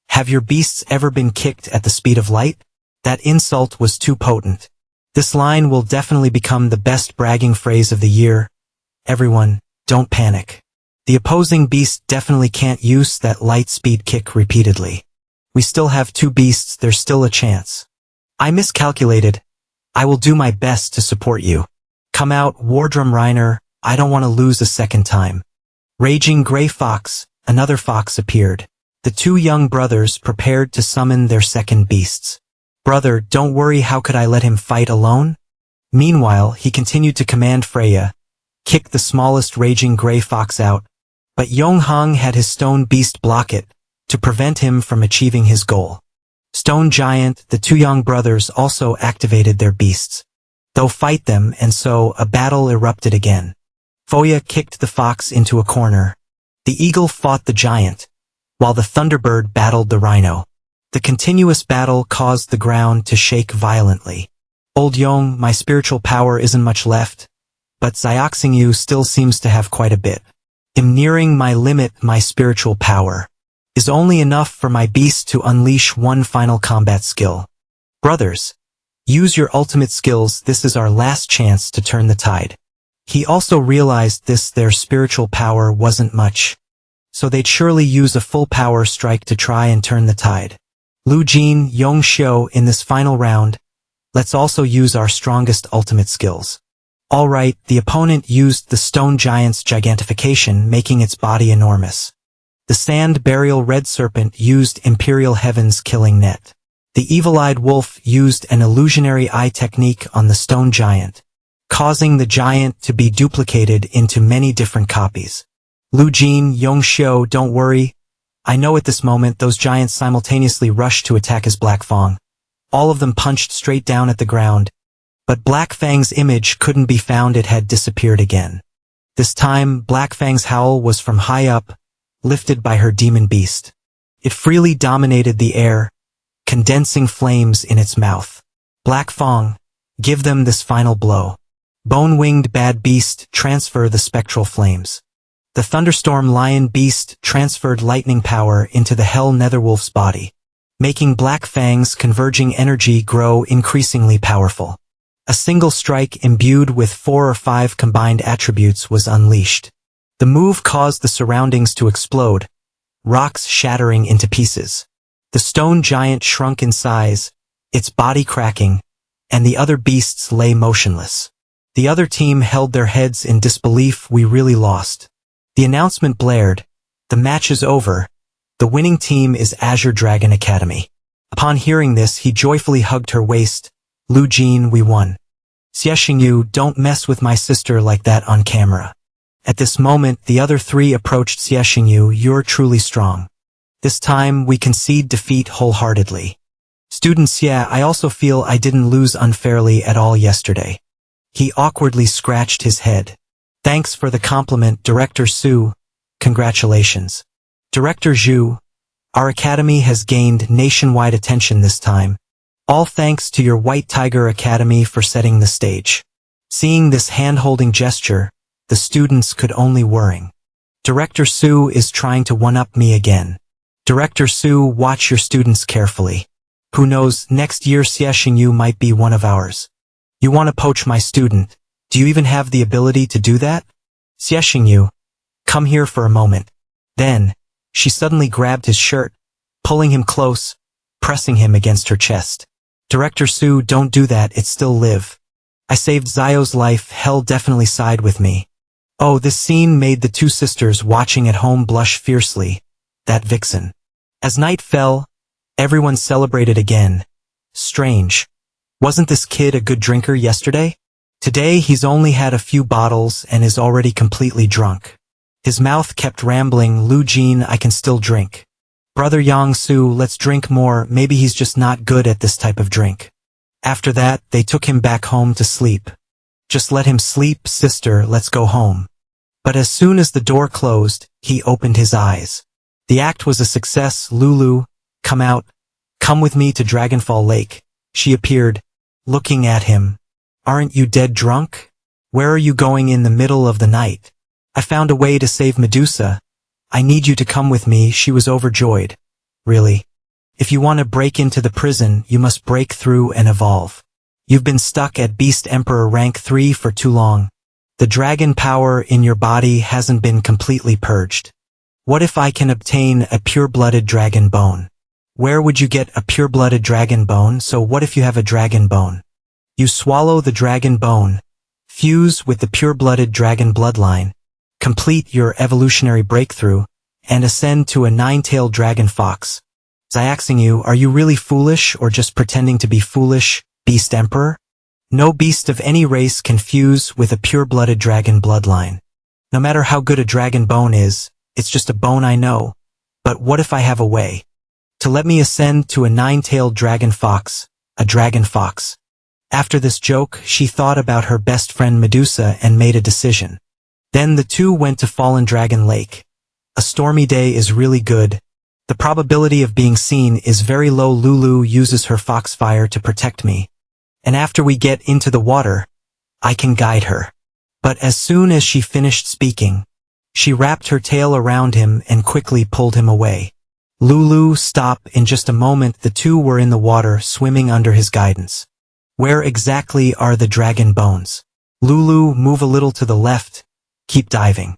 Speaker 1: have your beasts ever been kicked at the speed of light? That insult was too potent. This line will definitely become the best bragging phrase of the year. Everyone, don't panic. The opposing beast definitely can't use that light speed kick repeatedly. We still have 2 beasts, there's still a chance. I miscalculated. I will do my best to support you. Come out, Wardrum Reiner, I don't want to lose a second time. Raging Grey Fox, another fox appeared. The 2 young brothers prepared to summon their second beasts. Brother, don't worry, how could I let him fight alone? Meanwhile, he continued to command Freya, kick the smallest Raging Grey Fox out, but Yongheng had his stone beast block it, to prevent him from achieving his goal. Stone Giant, the 2 young brothers also activated their beasts. They'll fight them, and so a battle erupted again. Foya kicked the fox into a corner. The eagle fought the giant, while the thunderbird battled the rhino. The continuous battle caused the ground to shake violently. Old Yong, my spiritual power isn't much left, but Xioxingyu still seems to have quite a bit. I'm nearing my limit. My spiritual power is only enough for my beast to unleash one final combat skill. Brothers, use your ultimate skills, this is our last chance to turn the tide. He also realized their spiritual power wasn't much, so they'd surely use a full power strike to try and turn the tide. Lu Jin, Yong Xiu, in this final round, let's also use our strongest ultimate skills. Alright, the opponent used the stone giant's gigantification, making its body enormous. The sand burial red serpent used Imperial Heaven's killing net. The evil-eyed wolf used an illusionary eye technique on the stone giant, causing the giant to be duplicated into many different copies. Lu Jin, Yong Xiu, don't worry. I know at this moment those giants simultaneously rushed to attack his Black Fang. All of them punched straight down at the ground, but Black Fang's image couldn't be found, it had disappeared again. This time, Black Fang's howl was from high up, lifted by her demon beast. It freely dominated the air, condensing flames in its mouth. Black Fang, give them this final blow. Bone-winged bad beast, transfer the spectral flames. The thunderstorm lion beast transferred lightning power into the hell netherwolf's body, making Black Fang's converging energy grow increasingly powerful. A single strike imbued with 4 or 5 combined attributes was unleashed. The move caused the surroundings to explode, rocks shattering into pieces. The stone giant shrunk in size, its body cracking, and the other beasts lay motionless. The other team held their heads in disbelief. We really lost. The announcement blared. The match is over. The winning team is Azure Dragon Academy. Upon hearing this, he joyfully hugged her waist. Lu Jin, we won. Xiexingyu, don't mess with my sister like that on camera. At this moment, the other 3 approached Xiexingyu. You're truly strong. This time, we concede defeat wholeheartedly. Student Xie, I also feel I didn't lose unfairly at all yesterday. He awkwardly scratched his head. Thanks for the compliment, Director Su. Congratulations. Director Zhu, our academy has gained nationwide attention this time. All thanks to your White Tiger Academy for setting the stage. Seeing this hand-holding gesture, the students could only whirring. Director Su is trying to one-up me again. Director Su, watch your students carefully. Who knows, next year Xiexingyu might be one of ours. You want to poach my student? Do you even have the ability to do that? Xiexingyu, come here for a moment. Then, she suddenly grabbed his shirt, pulling him close, pressing him against her chest. Director Su, don't do that, it's still live. I saved Zio's life, hell definitely side with me. Oh, this scene made the 2 sisters watching at home blush fiercely. That vixen. As night fell, everyone celebrated again. Strange. Wasn't this kid a good drinker yesterday? Today he's only had a few bottles and is already completely drunk. His mouth kept rambling. Lu Jin, I can still drink. Brother Yang Su, let's drink more, maybe he's just not good at this type of drink. After that, they took him back home to sleep. Just let him sleep, sister, let's go home. But as soon as the door closed, he opened his eyes. The act was a success. Lulu, come out. Come with me to Dragonfall Lake. She appeared, looking at him. Aren't you dead drunk? Where are you going in the middle of the night? I found a way to save Medusa. I need you to come with me. She was overjoyed. Really? If you want to break into the prison, you must break through and evolve. You've been stuck at Beast Emperor rank 3 for too long. The dragon power in your body hasn't been completely purged. What if I can obtain a pure-blooded dragon bone? Where would you get a pure-blooded dragon bone? So what if you have a dragon bone? You swallow the dragon bone, fuse with the pure-blooded dragon bloodline, complete your evolutionary breakthrough, and ascend to a 9-tailed dragon fox. I'm asking you, are you really foolish or just pretending to be foolish, Beast Emperor? No beast of any race can fuse with a pure-blooded dragon bloodline. No matter how good a dragon bone is, it's just a bone I know. But what if I have a way to let me ascend to a 9-tailed dragon fox, a dragon fox? After this joke, she thought about her best friend Medusa and made a decision. Then the two went to Fallen Dragon Lake. A stormy day is really good. The probability of being seen is very low. Lulu uses her foxfire to protect me. And after we get into the water, I can guide her. But as soon as she finished speaking, she wrapped her tail around him and quickly pulled him away. Lulu, stop. In just a moment the two were in the water, swimming under his guidance. Where exactly are the dragon bones? Lulu, move a little to the left. Keep diving.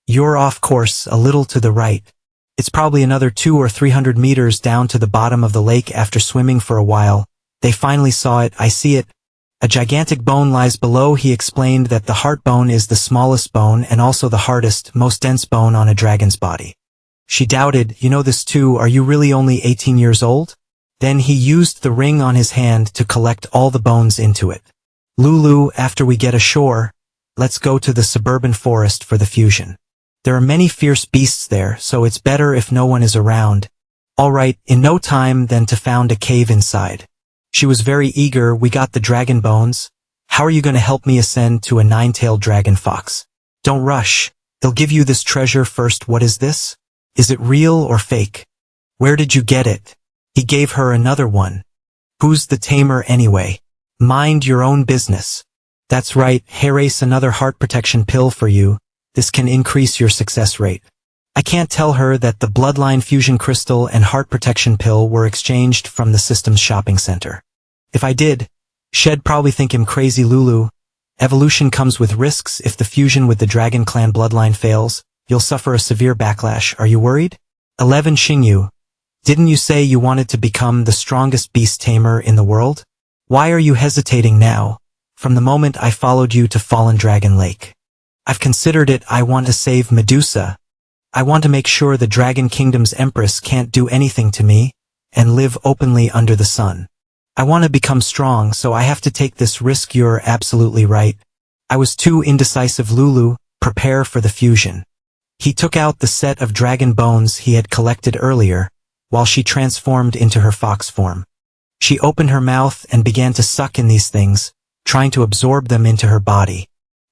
Speaker 1: You're off course, a little to the right. It's probably another 200 or 300 meters down to the bottom of the lake. After swimming for a while, they finally saw it. I see it. A gigantic bone lies below. He explained that the heart bone is the smallest bone and also the hardest, most dense bone on a dragon's body. She doubted, you know this too, are you really only 18 years old? Then he used the ring on his hand to collect all the bones into it. Lulu, after we get ashore, let's go to the suburban forest for the fusion. There are many fierce beasts there, so it's better if no one is around. All right, in no time then to found a cave inside. She was very eager. We got the dragon bones. How are you going to help me ascend to a 9-tailed dragon fox? Don't rush. They'll give you this treasure first. What is this? Is it real or fake? Where did you get it? He gave her another one. Who's the tamer anyway? Mind your own business. That's right, Harris, another heart protection pill for you. This can increase your success rate. I can't tell her that the bloodline fusion crystal and heart protection pill were exchanged from the system's shopping center. If I did, she'd probably think him crazy. Lulu, evolution comes with risks. If the fusion with the Dragon Clan bloodline fails, you'll suffer a severe backlash. Are you worried? 11 Xingyu, didn't you say you wanted to become the strongest beast tamer in the world? Why are you hesitating now? From the moment I followed you to Fallen Dragon Lake, I've considered it. I want to save Medusa. I want to make sure the Dragon Kingdom's Empress can't do anything to me, and live openly under the sun. I want to become strong, so I have to take this risk. You're absolutely right. I was too indecisive. Lulu, prepare for the fusion. He took out the set of dragon bones he had collected earlier, while she transformed into her fox form. She opened her mouth and began to suck in these things, trying to absorb them into her body.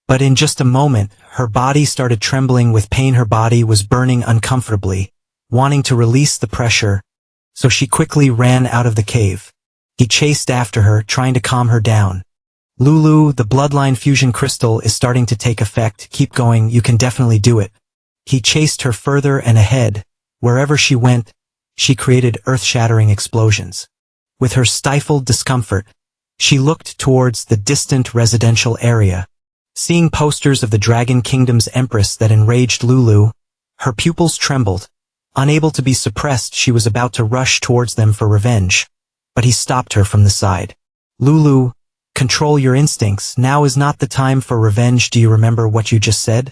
Speaker 1: But in just a moment, her body started trembling with pain. Her body was burning uncomfortably, wanting to release the pressure, so she quickly ran out of the cave. He chased after her, trying to calm her down. Lulu, the bloodline fusion crystal is starting to take effect. Keep going, you can definitely do it. He chased her further and ahead. Wherever she went, she created earth-shattering explosions. With her stifled discomfort, she looked towards the distant residential area. Seeing posters of the Dragon Kingdom's Empress that enraged Lulu, her pupils trembled. Unable to be suppressed, she was about to rush towards them for revenge. But he stopped her from the side. Lulu, control your instincts. Now is not the time for revenge. Do you remember what you just said?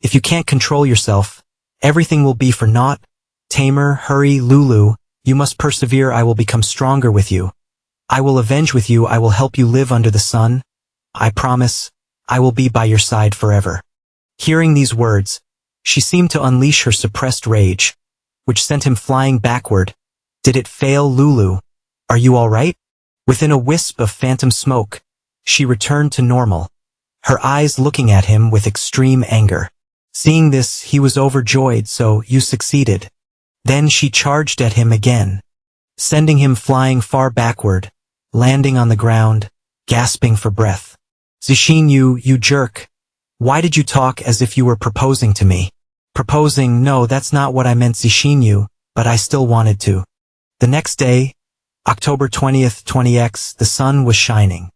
Speaker 1: If you can't control yourself, everything will be for naught. Tamer, hurry. Lulu, you must persevere. I will become stronger with you. I will avenge with you. I will help you live under the sun. I promise. I will be by your side forever. Hearing these words, she seemed to unleash her suppressed rage, which sent him flying backward. Did it fail? Lulu, are you all right? Within a wisp of phantom smoke, she returned to normal, her eyes looking at him with extreme anger. Seeing this, he was overjoyed. So, you succeeded. Then she charged at him again, sending him flying far backward, landing on the ground, gasping for breath. Zixin you jerk. Why did you talk as if you were proposing to me? Proposing? No, that's not what I meant, Zixin you, but I still wanted to. The next day, October 20th, 20x, the sun was shining.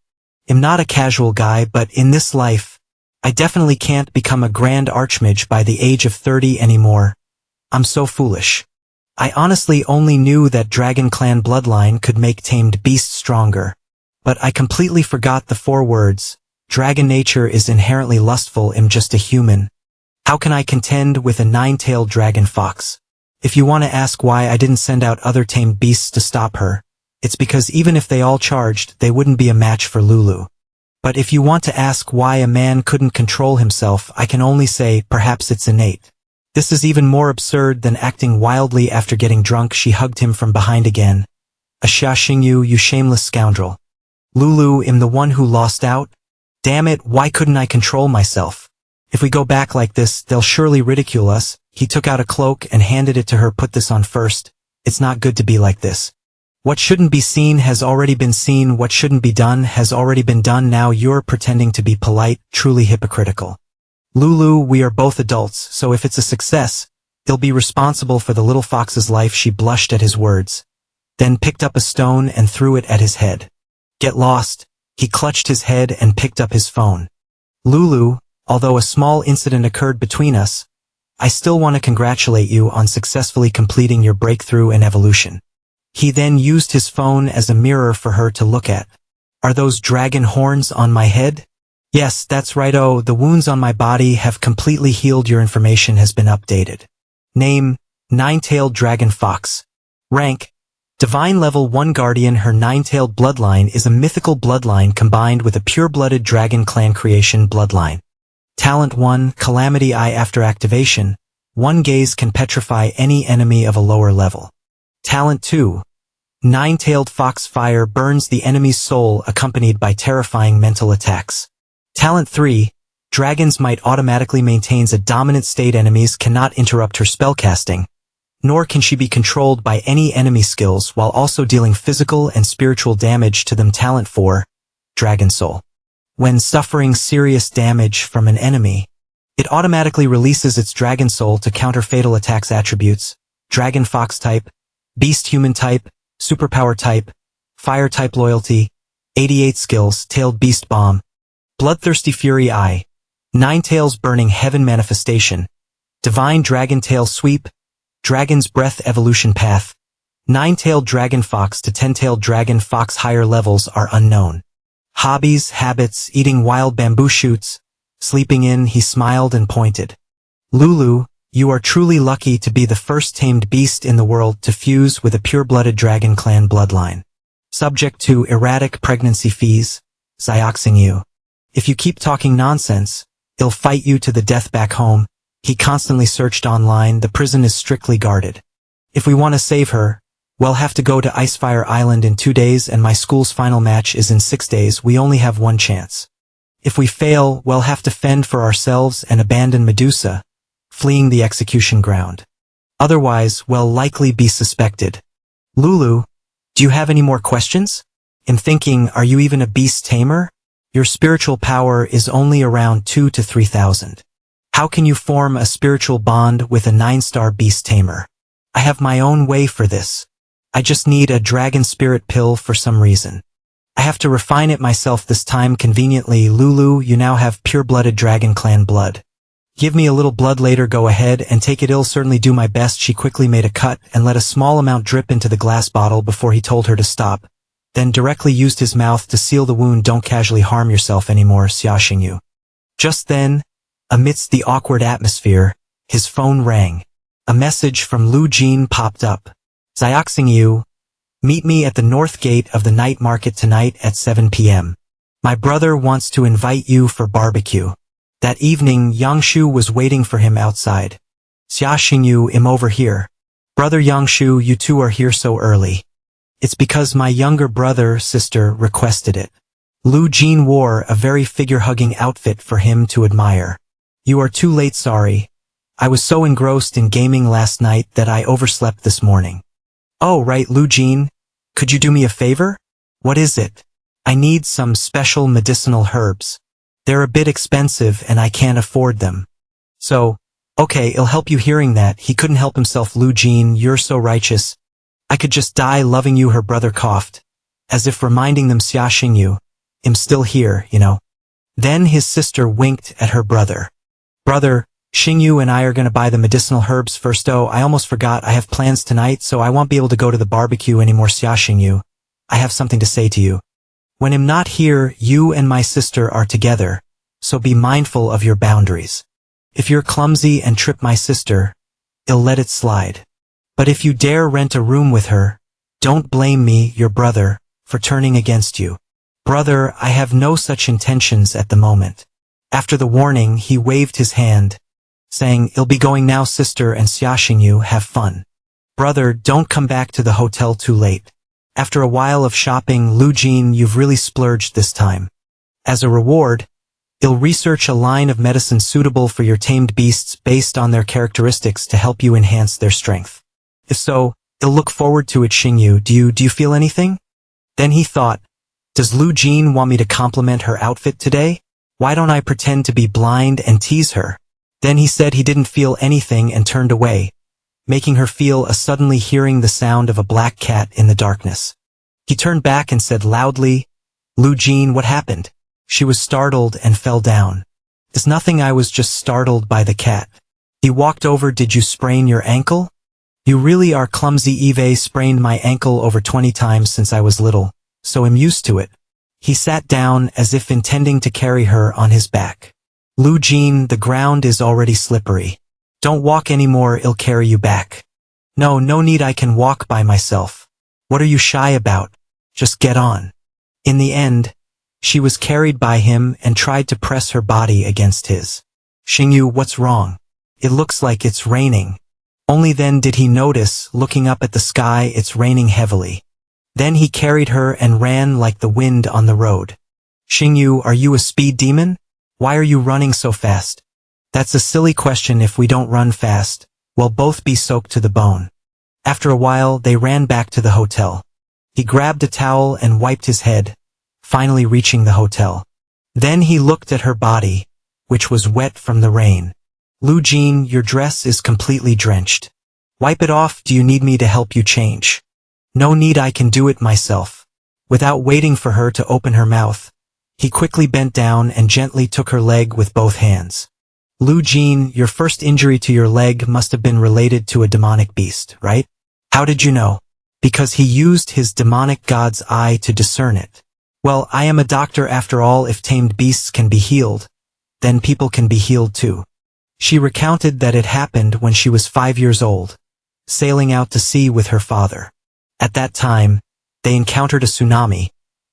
Speaker 1: I'm not a casual guy, but in this life, I definitely can't become a grand archmage by the age of 30 anymore. I'm so foolish. I honestly only knew that Dragon Clan bloodline could make tamed beasts stronger. But I completely forgot the 4 words. Dragon nature is inherently lustful. I'm just a human. How can I contend with a 9-tailed dragon fox? If you want to ask why I didn't send out other tamed beasts to stop her, it's because even if they all charged, they wouldn't be a match for Lulu. But if you want to ask why a man couldn't control himself, I can only say, perhaps it's innate. This is even more absurd than acting wildly after getting drunk. She hugged him from behind again. Xia Xingyu, you shameless scoundrel. Lulu, I'm the one who lost out? Damn it, why couldn't I control myself? If we go back like this, they'll surely ridicule us. He took out a cloak and handed it to her. Put this on first. It's not good to be like this. What shouldn't be seen has already been seen. What shouldn't be done has already been done. Now you're pretending to be polite, truly hypocritical. Lulu, we are both adults, so if it's a success, they'll be responsible for the little fox's life. She blushed at his words, then picked up a stone and threw it at his head. Get lost. He clutched his head and picked up his phone. Lulu, although a small incident occurred between us, I still want to congratulate you on successfully completing your breakthrough in evolution. He then used his phone as a mirror for her to look at. Are those dragon horns on my head? Yes, that's right. Oh, the wounds on my body have completely healed. Your information has been updated. Name, 9-tailed dragon fox. Rank, Divine Level 1 Guardian. Her 9-tailed bloodline is a mythical bloodline combined with a pure-blooded dragon clan creation bloodline. Talent 1, Calamity Eye. After activation, one gaze can petrify any enemy of a lower level. Talent 2, 9-tailed fox. Fire burns the enemy's soul accompanied by terrifying mental attacks. Talent 3, Dragon's Might automatically maintains a dominant state. Enemies cannot interrupt her spellcasting, nor can she be controlled by any enemy skills while also dealing physical and spiritual damage to them. Talent 4, Dragon Soul. When suffering serious damage from an enemy, it automatically releases its dragon soul to counter fatal attacks. Attributes, Dragon Fox type, Beast Human type, Superpower type, Fire type. Loyalty, 88 skills. Tailed Beast Bomb, Bloodthirsty Fury Eye, 9 tails. Burning Heaven Manifestation, Divine Dragon Tail Sweep, Dragon's Breath. Evolution Path, 9-tailed dragon fox to 10-tailed dragon fox. Higher levels are unknown. Hobbies, habits, eating wild bamboo shoots, sleeping in. He smiled and pointed. Lulu, you are truly lucky to be the first tamed beast in the world to fuse with a pure-blooded dragon clan bloodline. Subject to erratic pregnancy fees, Xioxing. If you keep talking nonsense, he'll fight you to the death back home. He constantly searched online. The prison is strictly guarded. If we want to save her, we'll have to go to Icefire Island in 2 days, and my school's final match is in 6 days. We only have one chance. If we fail, we'll have to fend for ourselves and abandon Medusa, fleeing the execution ground. Otherwise, we'll likely be suspected. Lulu, do you have any more questions? I'm thinking, are you even a beast tamer? Your spiritual power is only around 2,000 to 3,000. How can you form a spiritual bond with a 9-star beast tamer? I have my own way for this. I just need a dragon spirit pill for some reason. I have to refine it myself this time. Conveniently. Lulu, you now have pure-blooded dragon clan blood. Give me a little blood later. Go ahead and take it. I'll certainly do my best. She quickly made a cut and let a small amount drip into the glass bottle before he told her to stop, then directly used his mouth to seal the wound. Don't casually harm yourself anymore, Xiaxingyu. Just then, amidst the awkward atmosphere, his phone rang. A message from Lu Jin popped up. Xiaxingyu, meet me at the north gate of the night market tonight at 7 p.m. My brother wants to invite you for barbecue. That evening, Yangshu was waiting for him outside. Xiaxingyu, I'm over here. Brother Yangshu, you two are here so early. It's because my younger sister requested it. Lu Jin wore a very figure-hugging outfit for him to admire. You are too late, sorry. I was so engrossed in gaming last night that I overslept this morning. Oh right, Lu Jin. Could you do me a favor? What is it? I need some special medicinal herbs. They're a bit expensive and I can't afford them. So, okay, it'll help you hearing that. He couldn't help himself. Lu Jin, you're so righteous. I could just die loving you, her brother coughed, as if reminding them Xia Xingyu, I'm still here, you know. Then his sister winked at her brother. Brother, Xingyu and I are gonna buy the medicinal herbs first. Oh, I almost forgot, I have plans tonight, so I won't be able to go to the barbecue anymore. Xia Xingyu, I have something to say to you. When I'm not here, you and my sister are together, so be mindful of your boundaries. If you're clumsy and trip my sister, I'll let it slide. But if you dare rent a room with her, don't blame me, your brother, for turning against you. Brother, I have no such intentions at the moment. After the warning, he waved his hand, saying, I'll be going now, sister and Xia Xingyu, have fun. Brother, don't come back to the hotel too late. After a while of shopping, Lu Jin, you've really splurged this time. As a reward, I'll research a line of medicine suitable for your tamed beasts based on their characteristics to help you enhance their strength. If so, I'll look forward to it. Xingyu, do you feel anything? Then he thought, does Lu Jin want me to compliment her outfit today? Why don't I pretend to be blind and tease her? Then he said he didn't feel anything and turned away, making her feel a suddenly hearing the sound of a black cat in the darkness. He turned back and said loudly, Lu Jin, what happened? She was startled and fell down. It's nothing, I was just startled by the cat. He walked over. Did you sprain your ankle? You really are clumsy. Eve sprained my ankle over 20 times since I was little, so I'm used to it. He sat down as if intending to carry her on his back. Lu Jin, the ground is already slippery. Don't walk anymore, I'll carry you back. No need, I can walk by myself. What are you shy about? Just get on. In the end, she was carried by him and tried to press her body against his. Xingyu, what's wrong? It looks like it's raining. Only then did he notice, looking up at the sky, it's raining heavily. Then he carried her and ran like the wind on the road. Xingyu, are you a speed demon? Why are you running so fast? That's a silly question. If we don't run fast, we'll both be soaked to the bone. After a while, they ran back to the hotel. He grabbed a towel and wiped his head, finally reaching the hotel. Then he looked at her body, which was wet from the rain. Lu Jin, your dress is completely drenched. Wipe it off. Do you need me to help you change? No need, I can do it myself. Without waiting for her to open her mouth, he quickly bent down and gently took her leg with both hands. Lu Jin, your first injury to your leg must have been related to a demonic beast, right? How did you know? Because he used his demonic god's eye to discern it. Well, I am a doctor after all. If tamed beasts can be healed, then people can be healed too. She recounted that it happened when she was 5 years old, sailing out to sea with her father. At that time, they encountered a tsunami,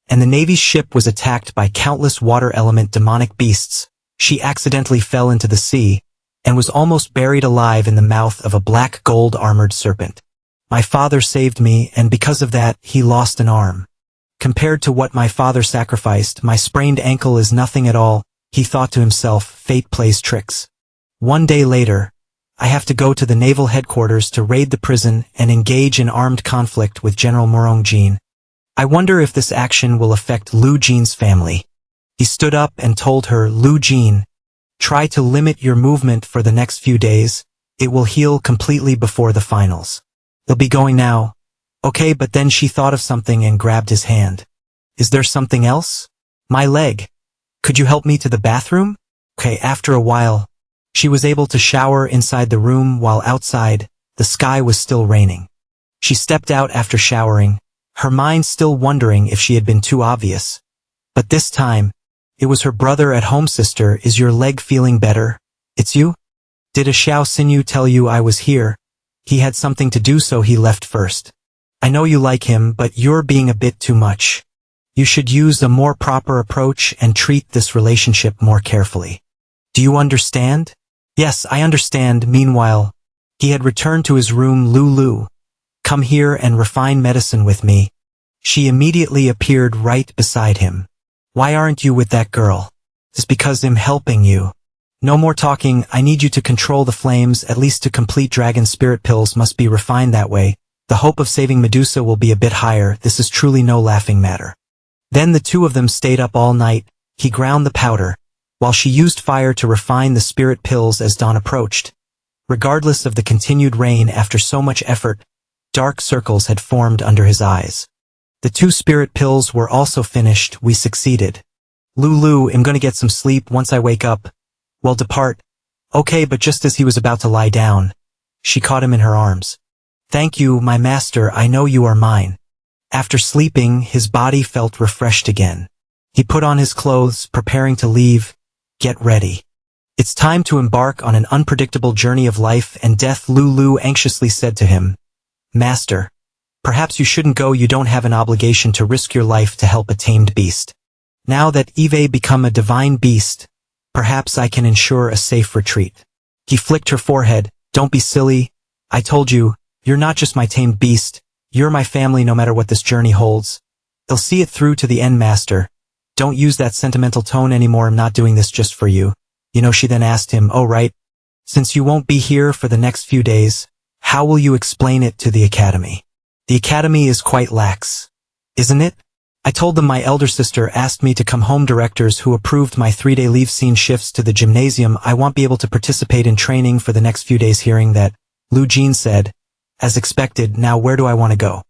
Speaker 1: and the Navy's ship was attacked by countless water element demonic beasts. She accidentally fell into the sea, and was almost buried alive in the mouth of a black gold armored serpent. My father saved me, and because of that, he lost an arm. Compared to what my father sacrificed, my sprained ankle is nothing at all, he thought to himself. Fate plays tricks. One day later, I have to go to the naval headquarters to raid the prison and engage in armed conflict with General Morong Jin. I wonder if this action will affect Lu Jin's family. He stood up and told her, Lu Jin, try to limit your movement for the next few days. It will heal completely before the finals. They'll be going now. Okay, but then she thought of something and grabbed his hand. Is there something else? My leg. Could you help me to the bathroom? Okay, after a while, she was able to shower inside the room while outside, the sky was still raining. She stepped out after showering, her mind still wondering if she had been too obvious. But this time, it was her brother at home. Sister, is your leg feeling better? It's you? Did a Xiao Xinyu tell you I was here? He had something to do, so he left first. I know you like him, but you're being a bit too much. You should use a more proper approach and treat this relationship more carefully. Do you understand? Yes, I understand. Meanwhile, he had returned to his room. Lu, come here and refine medicine with me. She immediately appeared right beside him. Why aren't you with that girl? It's because I'm helping you. No more talking, I need you to control the flames. At least to complete dragon spirit pills must be refined that way. The hope of saving Medusa will be a bit higher. This is truly no laughing matter. Then the two of them stayed up all night. He ground the powder, while she used fire to refine the spirit pills as dawn approached. Regardless of the continued rain after so much effort, dark circles had formed under his eyes. The 2 spirit pills were also finished. We succeeded. Lulu, I'm gonna get some sleep once I wake up. Well, depart. Okay, but just as he was about to lie down, she caught him in her arms. Thank you, my master, I know you are mine. After sleeping, his body felt refreshed again. He put on his clothes, preparing to leave. Get ready. It's time to embark on an unpredictable journey of life and death, Lulu anxiously said to him. Master, perhaps you shouldn't go. You don't have an obligation to risk your life to help a tamed beast. Now that Eve become a divine beast, perhaps I can ensure a safe retreat. He flicked her forehead. Don't be silly. I told you, you're not just my tamed beast. You're my family no matter what this journey holds. They'll see it through to the end, master. Don't use that sentimental tone anymore. I'm not doing this just for you. You know, she then asked him, oh right, since you won't be here for the next few days, how will you explain it to the academy? The academy is quite lax, isn't it? I told them my elder sister asked me to come home. Directors who approved my 3-day leave scene shifts to the gymnasium. I won't be able to participate in training for the next few days. Hearing that, Lu Jin said, as expected, now where do I want to go?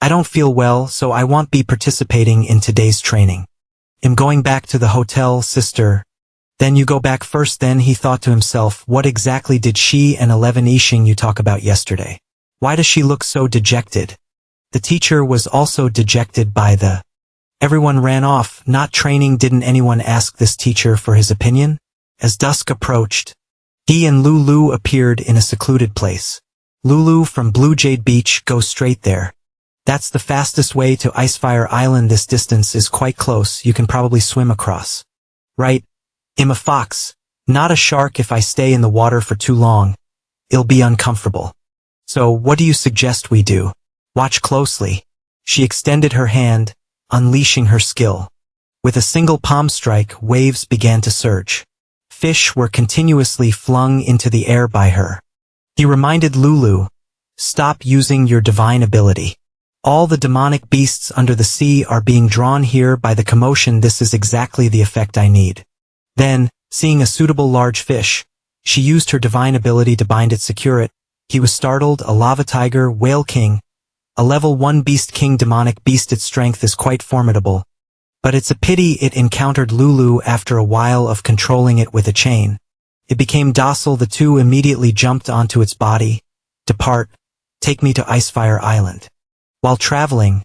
Speaker 1: I don't feel well, so I won't be participating in today's training. I'm going back to the hotel, sister. Then you go back first. Then he thought to himself, what exactly did she and 11 Yixing you talk about yesterday? Why does she look so dejected? The teacher was also dejected by the... Everyone ran off, not training. Didn't anyone ask this teacher for his opinion? As dusk approached, he and Lulu appeared in a secluded place. Lulu from Blue Jade Beach, go straight there. That's the fastest way to Icefire Island. This distance is quite close. You can probably swim across. Right? I'm a fox, not a shark. If I stay in the water for too long, it'll be uncomfortable. So what do you suggest we do? Watch closely. She extended her hand, unleashing her skill. With a single palm strike, waves began to surge. Fish were continuously flung into the air by her. He reminded Lulu, stop using your divine ability. All the demonic beasts under the sea are being drawn here by the commotion. This is exactly the effect I need. Then, seeing a suitable large fish, she used her divine ability to bind it, secure it. He was startled. A lava tiger, whale king, a level 1 beast king, demonic beast. Its strength is quite formidable. But it's a pity it encountered Lulu after a while of controlling it with a chain. It became docile. The two immediately jumped onto its body. Depart. Take me to Icefire Island. While traveling,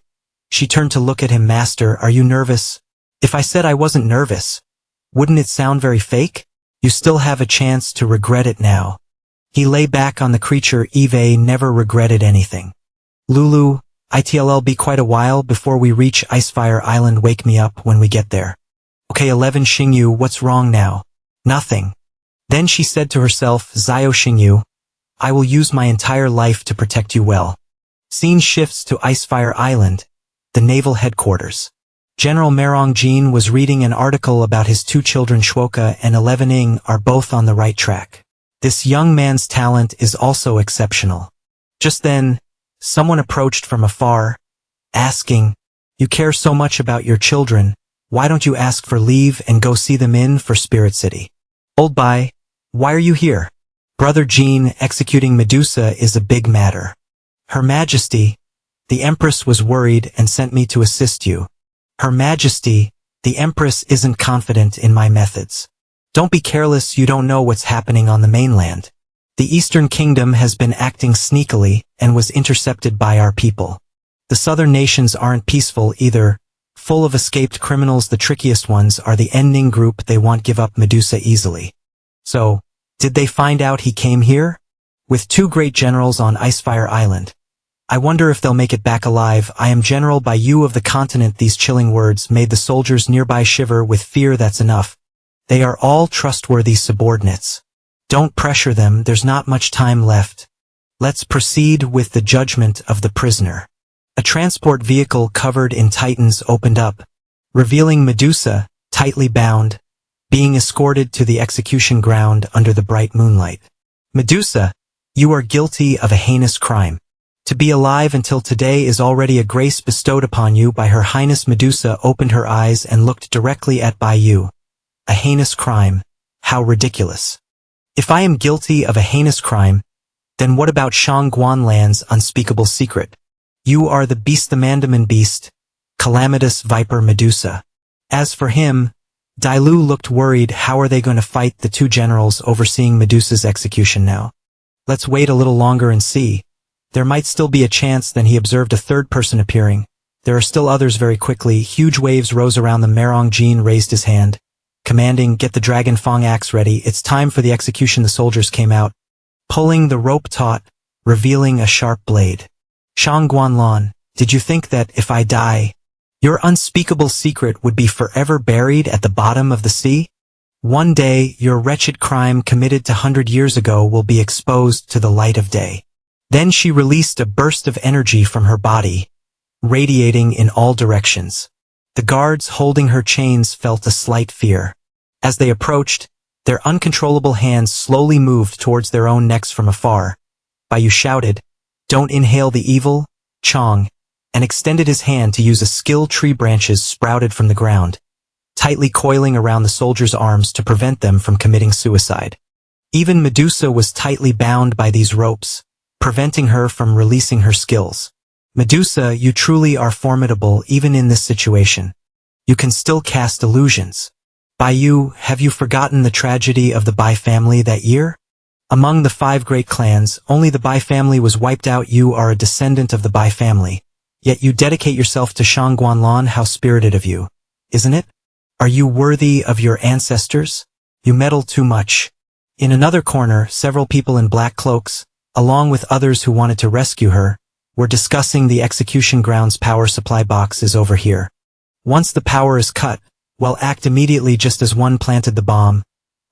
Speaker 1: she turned to look at him. Master, are you nervous? If I said I wasn't nervous, wouldn't it sound very fake? You still have a chance to regret it now. He lay back on the creature. Eve never regretted anything. Lulu, it'll be quite a while before we reach Icefire Island. Wake me up when we get there. Okay, 11 Xingyu, what's wrong now? Nothing. Then she said to herself, Zio Xingyu, I will use my entire life to protect you well. Scene shifts to Icefire Island, the naval headquarters. General Merong Jin was reading an article about his 2 children. Shuoka and 11 Ing are both on the right track. This young man's talent is also exceptional. Just then, someone approached from afar, asking, you care so much about your children, why don't you ask for leave and go see them in for Spirit City? Old Bai, why are you here? Brother Jin, executing Medusa is a big matter. Her Majesty, the Empress was worried and sent me to assist you. Her Majesty, the Empress isn't confident in my methods. Don't be careless, you don't know what's happening on the mainland. The Eastern Kingdom has been acting sneakily and was intercepted by our people. The southern nations aren't peaceful either, full of escaped criminals. The trickiest ones are the Ending group. They won't give up Medusa easily. So, did they find out he came here? With 2 great generals on Icefire Island. I wonder if they'll make it back alive. I am General by you of the continent. These chilling words made the soldiers nearby shiver with fear. That's enough. They are all trustworthy subordinates. Don't pressure them, there's not much time left. Let's proceed with the judgment of the prisoner. A transport vehicle covered in titans opened up, revealing Medusa, tightly bound, being escorted to the execution ground under the bright moonlight. Medusa, you are guilty of a heinous crime. To be alive until today is already a grace bestowed upon you by Her Highness. Medusa opened her eyes and looked directly at Bai Yu. A heinous crime. How ridiculous. If I am guilty of a heinous crime, then what about Shang Guanlan's unspeakable secret? You are the beast, the Mandarin beast, calamitous viper Medusa. As for him, Dailu looked worried. How are they going to fight the two generals overseeing Medusa's execution now? Let's wait a little longer and see. There might still be a chance. Then he observed a third person appearing. There are still others. Very quickly, huge waves rose around them. Merong Jin raised his hand, commanding, get the dragon fang axe ready. It's time for the execution. The soldiers came out, pulling the rope taut, revealing a sharp blade. Shang Guanlan, did you think that if I die, your unspeakable secret would be forever buried at the bottom of the sea? One day, your wretched crime committed 100 years ago will be exposed to the light of day. Then she released a burst of energy from her body, radiating in all directions. The guards holding her chains felt a slight fear. As they approached, their uncontrollable hands slowly moved towards their own necks from afar. Baiyu shouted, "Don't inhale the evil, Chong," and extended his hand to use a skill. Tree branches sprouted from the ground, tightly coiling around the soldiers' arms to prevent them from committing suicide. Even Medusa was tightly bound by these ropes, preventing her from releasing her skills. Medusa, you truly are formidable even in this situation. You can still cast illusions. Baiyu, have you forgotten the tragedy of the Bai family that year? Among the 5 great clans, only the Bai family was wiped out. You are a descendant of the Bai family, yet you dedicate yourself to Shang Guanlan. How spirited of you, isn't it? Are you worthy of your ancestors? You meddle too much. In another corner, several people in black cloaks, along with others who wanted to rescue her, were discussing the execution grounds. Power supply box is over here. Once the power is cut, well, act immediately. Just as one planted the bomb,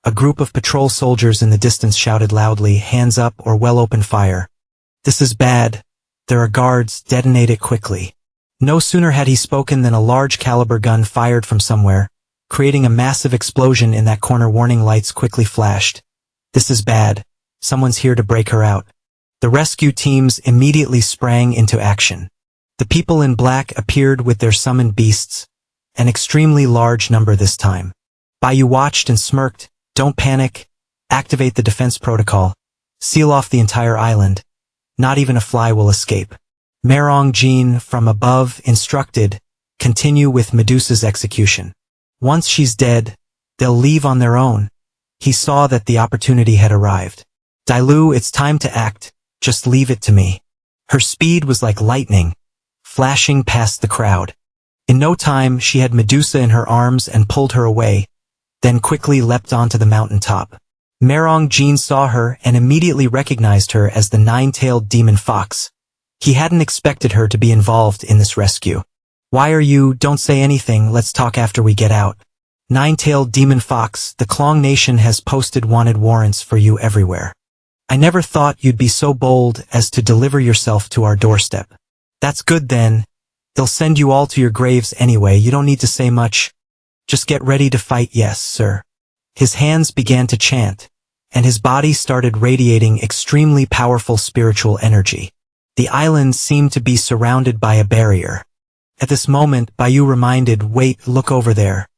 Speaker 1: a group of patrol soldiers in the distance shouted loudly, hands up or we'll open fire. This is bad. There are guards. Detonate it quickly. No sooner had he spoken than a large caliber gun fired from somewhere, creating a massive explosion in that corner. Warning lights quickly flashed. This is bad. Someone's here to break her out. The rescue teams immediately sprang into action. The people in black appeared with their summoned beasts, an extremely large number this time. Baiyu watched and smirked. Don't panic. Activate the defense protocol. Seal off the entire island. Not even a fly will escape. Merong Jin, from above, instructed, continue with Medusa's execution. Once she's dead, they'll leave on their own. He saw that the opportunity had arrived. Dailu, it's time to act. Just leave it to me. Her speed was like lightning, flashing past the crowd. In no time, she had Medusa in her arms and pulled her away, then quickly leapt onto the mountain top. Merong Jin saw her and immediately recognized her as the 9-tailed demon fox. He hadn't expected her to be involved in this rescue. Why are you? Don't say anything, let's talk after we get out. 9-tailed demon fox, the Klong Nation has posted wanted warrants for you everywhere. I never thought you'd be so bold as to deliver yourself to our doorstep. That's good then. They'll send you all to your graves anyway. You don't need to say much. Just get ready to fight. Yes, sir. His hands began to chant, and his body started radiating extremely powerful spiritual energy. The island seemed to be surrounded by a barrier. At this moment, Baiyu reminded, wait, look over there.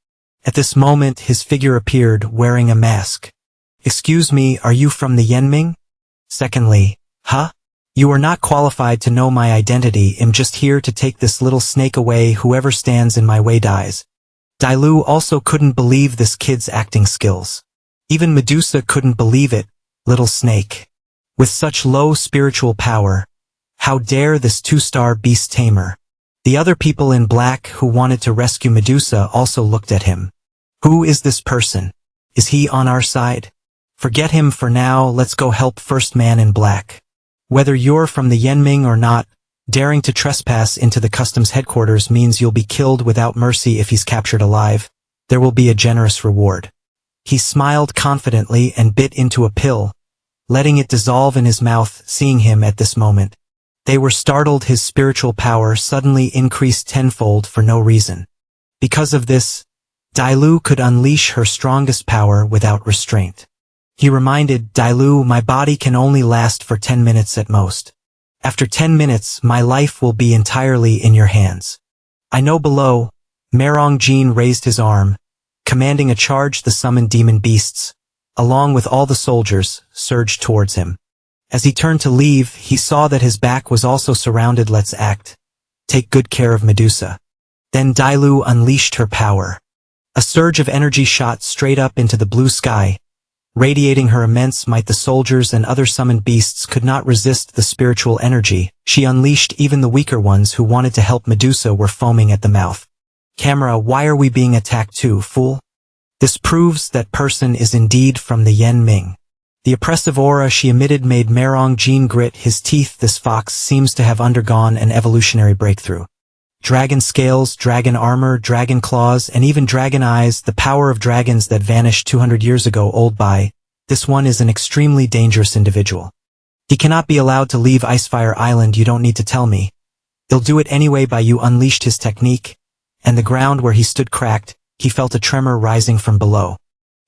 Speaker 1: At this moment, his figure appeared, wearing a mask. Excuse me, are you from the Yenming? Secondly, huh? You are not qualified to know my identity. I'm just here to take this little snake away. Whoever stands in my way dies. Dailu also couldn't believe this kid's acting skills. Even Medusa couldn't believe it. Little snake. With such low spiritual power, how dare this 2-star beast tamer? The other people in black who wanted to rescue Medusa also looked at him. Who is this person? Is he on our side? Forget him for now, let's go help First Man in Black. Whether you're from the Yenming or not, daring to trespass into the customs headquarters means you'll be killed without mercy. If he's captured alive, there will be a generous reward. He smiled confidently and bit into a pill, letting it dissolve in his mouth. Seeing him at this moment, they were startled. His spiritual power suddenly increased tenfold for no reason. Because of this, Dailu could unleash her strongest power without restraint. He reminded, Dailu, my body can only last for 10 minutes at most. After 10 minutes, my life will be entirely in your hands. I know. Below, Merong Jin raised his arm, Commanding a charge, the summoned demon beasts, along with all the soldiers, surged towards him. As he turned to leave, he saw that his back was also surrounded. Let's act. Take good care of Medusa. Then Dailu unleashed her power. A surge of energy shot straight up into the blue sky. Radiating her immense might, the soldiers and other summoned beasts could not resist the spiritual energy. She unleashed. Even the weaker ones who wanted to help Medusa were foaming at the mouth. Camera, why are we being attacked too, fool? This proves that person is indeed from the Yen Ming. The oppressive aura she emitted made Merong Jean grit his teeth. This fox seems to have undergone an evolutionary breakthrough. Dragon scales, dragon armor, dragon claws, and even dragon eyes, the power of dragons that vanished 200 years ago. Old Bai, this one is an extremely dangerous individual. He cannot be allowed to leave Icefire Island. You don't need to tell me. He'll do it anyway. Bai Yu unleashed his technique, and the ground where he stood cracked. He felt a tremor rising from below.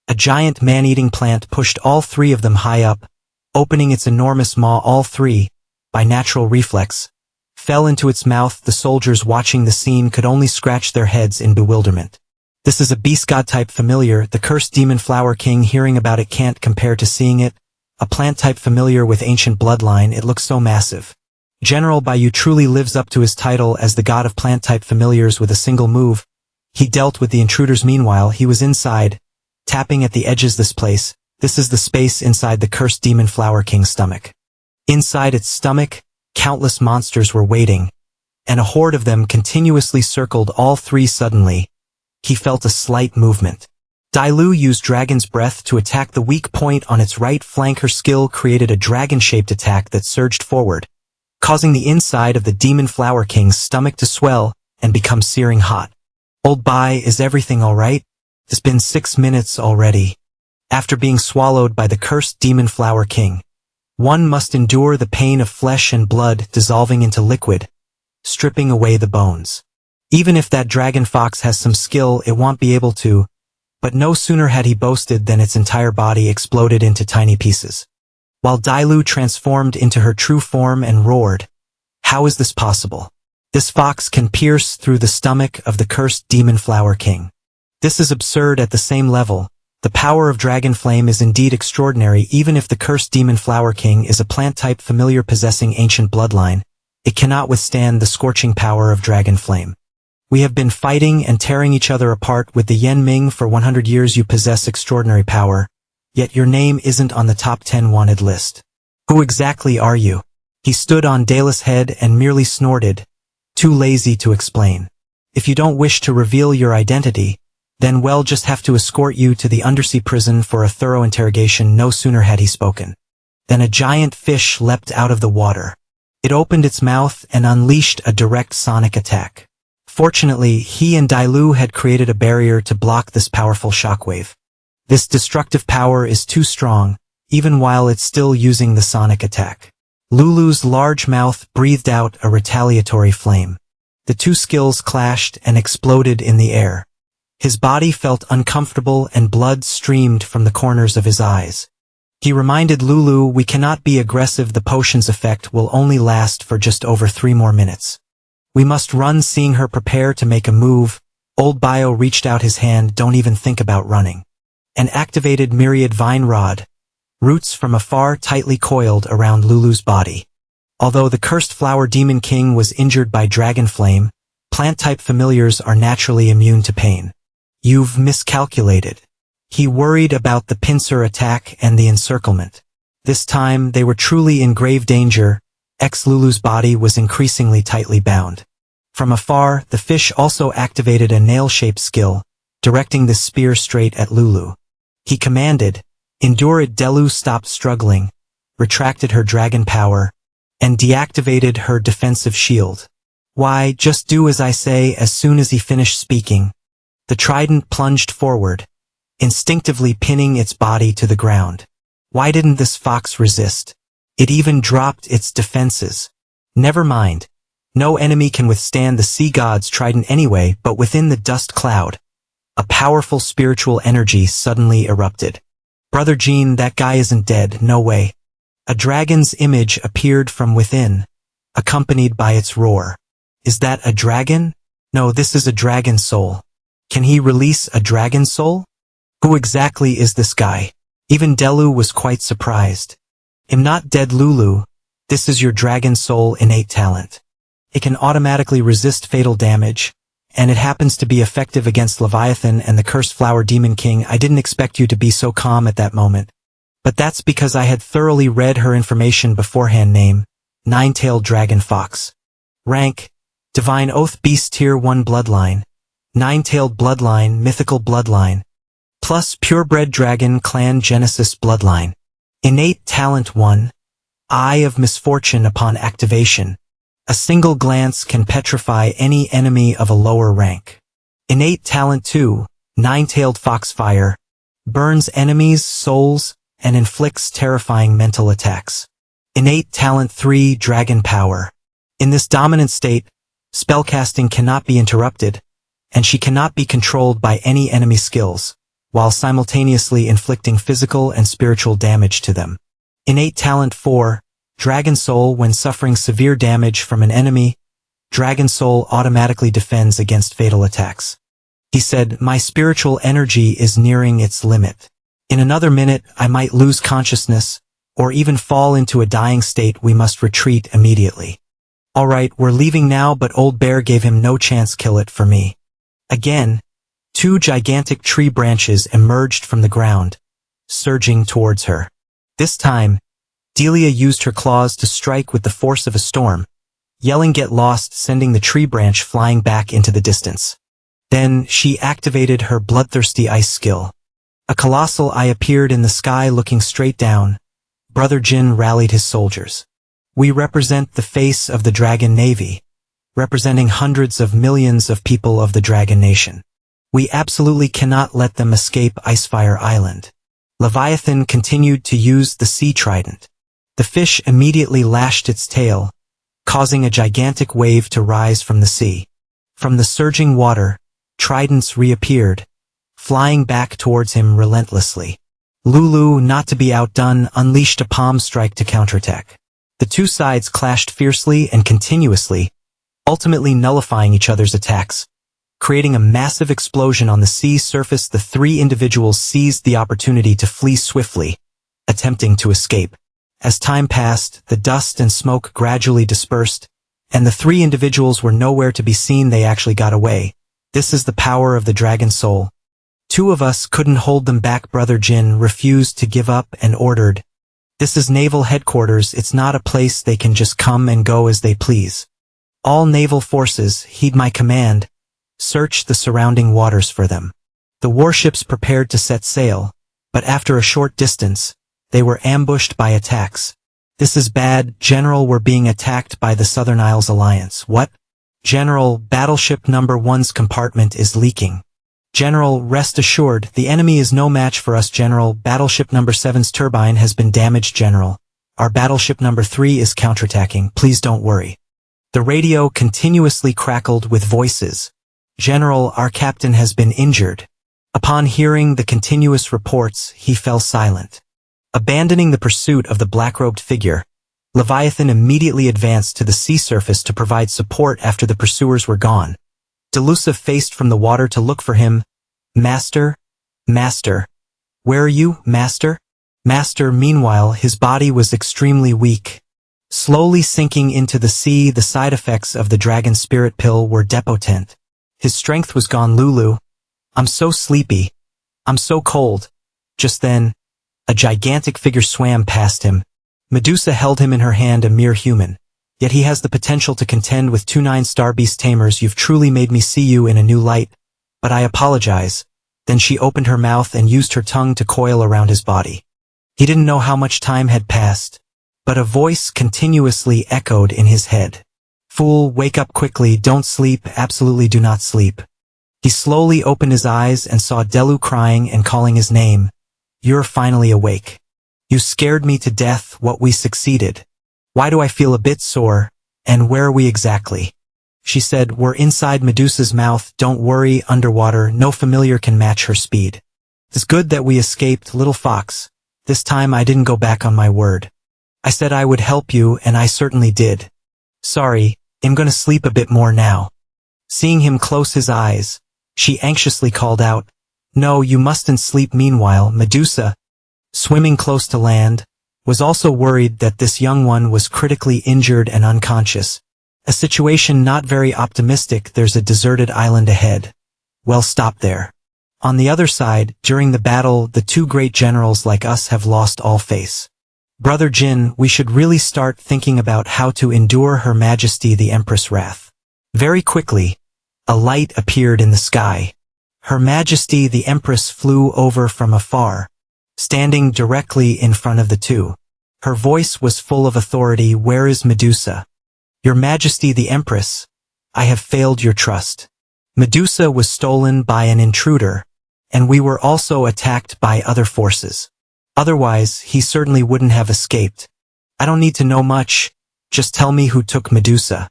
Speaker 1: A giant man-eating plant pushed all three of them high up, opening its enormous maw. All three, by natural reflex, fell into its mouth. The soldiers watching the scene could only scratch their heads in bewilderment. This is a beast god type familiar. The cursed demon flower king. Hearing about it can't compare to seeing it. A plant type familiar with ancient bloodline. It looks so massive. General Bai Yu truly lives up to his title as the god of plant type familiars. With a single move, he dealt with the intruders. Meanwhile, he was inside, tapping at the edges. This is the space inside the cursed demon flower king's stomach. Inside its stomach, countless monsters were waiting, and a horde of them continuously circled all three. Suddenly, he felt a slight movement. Dailu used Dragon's Breath to attack the weak point on its right flank. Her skill created a dragon-shaped attack that surged forward, causing the inside of the demon flower king's stomach to swell and become searing hot. Old Bai, is everything alright? It's been 6 minutes already. After being swallowed by the cursed demon flower king, one must endure the pain of flesh and blood dissolving into liquid, stripping away the bones. Even if that dragon fox has some skill, it won't be able to. But no sooner had he boasted than its entire body exploded into tiny pieces, while Dailu transformed into her true form and roared. How is this possible? This fox can pierce through the stomach of the cursed demon flower king. This is absurd. At the same level, the power of dragon flame is indeed extraordinary. Even if the cursed demon flower king is a plant type familiar possessing ancient bloodline, it cannot withstand the scorching power of dragon flame. We have been fighting and tearing each other apart with the Yen Ming for 100 years. You possess extraordinary power, yet your name isn't on the top 10 wanted list. Who exactly are you? He stood on Dala's head and merely snorted, too lazy to explain. If you don't wish to reveal your identity, then we'll just have to escort you to the undersea prison for a thorough interrogation. No sooner had he spoken than a giant fish leapt out of the water. It opened its mouth and unleashed a direct sonic attack. Fortunately, he and Dailu had created a barrier to block this powerful shockwave. This destructive power is too strong, even while it's still using the sonic attack. Lulu's large mouth breathed out a retaliatory flame. The two skills clashed and exploded in the air. His body felt uncomfortable and blood streamed from the corners of his eyes. He reminded Lulu, we cannot be aggressive. The potion's effect will only last for just over 3 more minutes. We must run. Seeing her prepare to make a move, Old Bio reached out his hand. Don't even think about running. And activated Myriad Vine Rod. Roots from afar tightly coiled around Lulu's body. Although the cursed flower demon king was injured by dragon flame, plant-type familiars are naturally immune to pain. You've miscalculated. He worried about the pincer attack and the encirclement. This time they were truly in grave danger. Lulu's body was increasingly tightly bound. From afar, the fish also activated a nail-shaped skill, directing the spear straight at Lulu. He commanded, endure it. Delu stopped struggling, retracted her dragon power, and deactivated her defensive shield. Why, just do as I say. As soon as he finished speaking, the trident plunged forward, instinctively pinning its body to the ground. Why didn't this fox resist? It even dropped its defenses. Never mind. No enemy can withstand the sea god's trident anyway. But within the dust cloud, a powerful spiritual energy suddenly erupted. Brother Jean, that guy isn't dead, no way. A dragon's image appeared from within, accompanied by its roar. Is that a dragon? No, this is a dragon soul. Can he release a dragon soul? Who exactly is this guy? Even Delu was quite surprised. I'm not dead, Lulu. This is your dragon soul innate talent. It can automatically resist fatal damage, and it happens to be effective against Leviathan and the Cursed Flower Demon King. I didn't expect you to be so calm at that moment. But that's because I had thoroughly read her information beforehand. Name, Nine-Tailed Dragon Fox. Rank, Divine Oath Beast Tier 1 Bloodline. Nine-Tailed Bloodline Mythical Bloodline. Plus Purebred Dragon Clan Genesis Bloodline. Innate Talent 1. Eye of Misfortune. Upon activation, a single glance can petrify any enemy of a lower rank. Innate Talent 2. Nine-Tailed Foxfire. Burns enemies' souls and inflicts terrifying mental attacks. Innate Talent 3. Dragon Power. In this dominant state, spellcasting cannot be interrupted, and she cannot be controlled by any enemy skills, while simultaneously inflicting physical and spiritual damage to them. Innate Talent 4. Dragon Soul. When suffering severe damage from an enemy, Dragon Soul automatically defends against fatal attacks. He said, my spiritual energy is nearing its limit. In another minute, I might lose consciousness, or even fall into a dying state. We must retreat immediately. Alright, we're leaving now, but Old Bear gave him no chance. Kill it for me. Again, two gigantic tree branches emerged from the ground, surging towards her. This time, Delia used her claws to strike with the force of a storm, yelling "Get lost!" sending the tree branch flying back into the distance. Then, she activated her bloodthirsty ice skill. A colossal eye appeared in the sky looking straight down. Brother Jin rallied his soldiers. We represent the face of the Dragon Navy, representing hundreds of millions of people of the Dragon Nation. We absolutely cannot let them escape Icefire Island. Leviathan continued to use the sea trident. The fish immediately lashed its tail, causing a gigantic wave to rise from the sea. From the surging water, tridents reappeared, flying back towards him relentlessly. Lulu, not to be outdone, unleashed a palm strike to counterattack. The two sides clashed fiercely and continuously, ultimately nullifying each other's attacks, creating a massive explosion on the sea surface. The three individuals seized the opportunity to flee swiftly, attempting to escape. As time passed, the dust and smoke gradually dispersed, and the three individuals were nowhere to be seen. They actually got away. This is the power of the Dragon Soul. Two of us couldn't hold them back. Brother Jin refused to give up and ordered, "This is naval headquarters. It's not a place they can just come and go as they please. All naval forces, heed my command. Search the surrounding waters for them." The warships prepared to set sail, but after a short distance, they were ambushed by attacks. "This is bad, General. We're being attacked by the Southern Isles Alliance." "What?" "General, battleship number 1's compartment is leaking." "General, rest assured, the enemy is no match for us." "General, battleship number 7's turbine has been damaged." "General, our battleship number 3 is counterattacking. Please don't worry." The radio continuously crackled with voices. "General, our captain has been injured." Upon hearing the continuous reports, he fell silent. Abandoning the pursuit of the black-robed figure, Leviathan immediately advanced to the sea surface to provide support after the pursuers were gone. Delusa faced from the water to look for him. "Master? Master? Where are you, Master?" Master, meanwhile, his body was extremely weak. Slowly sinking into the sea, the side effects of the dragon spirit pill were depotent. His strength was gone. "Lulu, I'm so sleepy. I'm so cold." Just then, a gigantic figure swam past him. Medusa held him in her hand, a mere human. Yet he has the potential to contend with 2 9-star beast tamers. "You've truly made me see you in a new light, but I apologize." Then she opened her mouth and used her tongue to coil around his body. He didn't know how much time had passed, but a voice continuously echoed in his head. "Fool, wake up quickly, don't sleep, absolutely do not sleep." He slowly opened his eyes and saw Delu crying and calling his name. "You're finally awake. You scared me to death. What, we succeeded? Why do I feel a bit sore, and where are we exactly?" She said, "We're inside Medusa's mouth. Don't worry, underwater, no familiar can match her speed. It's good that we escaped, little fox. This time I didn't go back on my word. I said I would help you, and I certainly did. Sorry, I'm gonna sleep a bit more now." Seeing him close his eyes, She anxiously called out, "No, you mustn't sleep." Meanwhile, Medusa, swimming close to land, was also worried that this young one was critically injured and unconscious. A situation not very optimistic. There's a deserted island ahead. Well, stop there. On the other side, during the battle, the two great generals like us have lost all face. Brother Jin, we should really start thinking about how to endure Her Majesty the Empress' wrath. Very quickly, a light appeared in the sky. Her Majesty the Empress flew over from afar, standing directly in front of the two. Her voice was full of authority. "Where is Medusa?" "Your Majesty the Empress, I have failed your trust. Medusa was stolen by an intruder, and we were also attacked by other forces. Otherwise, he certainly wouldn't have escaped. I don't need to know much, just tell me who took Medusa."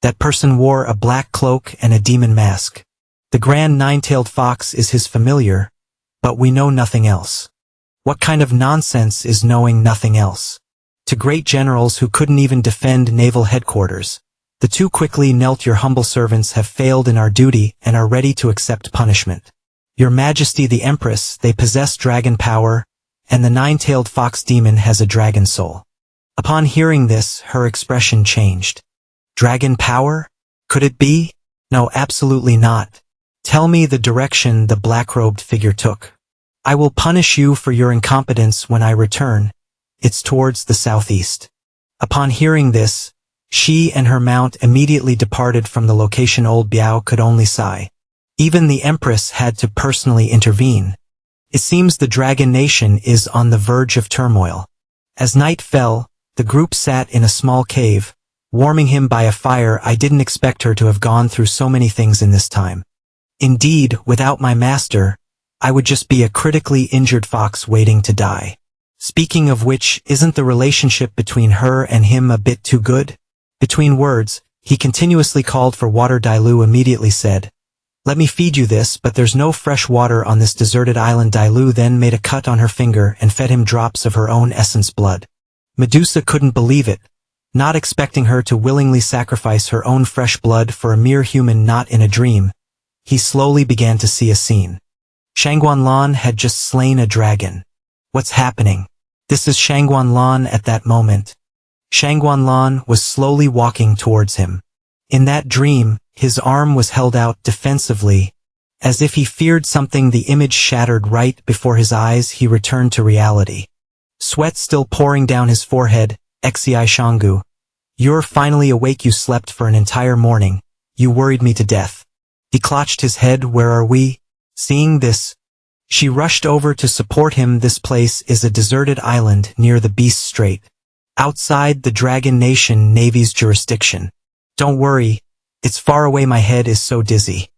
Speaker 1: That person wore a black cloak and a demon mask. The grand nine-tailed fox is his familiar, but we know nothing else. What kind of nonsense is knowing nothing else? To great generals who couldn't even defend naval headquarters, the two quickly knelt. "Your humble servants have failed in our duty and are ready to accept punishment. Your Majesty the Empress, they possess dragon power, and the nine-tailed fox demon has a dragon soul." Upon hearing this, her expression changed. Dragon power? Could it be? No, absolutely not. Tell me the direction the black-robed figure took. I will punish you for your incompetence when I return. It's towards the southeast. Upon hearing this, she and her mount immediately departed from the location. Old Biao could only sigh. Even the Empress had to personally intervene. It seems the Dragon Nation is on the verge of turmoil. As night fell, the group sat in a small cave, warming him by a fire. I didn't expect her to have gone through so many things in this time. Indeed, without my master, I would just be a critically injured fox waiting to die. Speaking of which, isn't the relationship between her and him a bit too good? Between words, he continuously called for water. Dailu immediately said, "Let me feed you this, but there's no fresh water on this deserted island." Dailu then made a cut on her finger and fed him drops of her own essence blood. Medusa couldn't believe it, not expecting her to willingly sacrifice her own fresh blood for a mere human. Not in a dream. He slowly began to see a scene. Shangguanlan had just slain a dragon. What's happening? This is Shangguanlan at that moment. Shangguanlan was slowly walking towards him. In that dream, his arm was held out defensively, as if he feared something. The image shattered right before his eyes. He returned to reality. Sweat still pouring down his forehead. "Xi Shangu, you're finally awake. You slept for an entire morning. You worried me to death." He clutched his head. "Where are we?" Seeing this, she rushed over to support him. "This place is a deserted island near the Beast Strait, outside the Dragon Nation Navy's jurisdiction. Don't worry, it's far away. My head is so dizzy.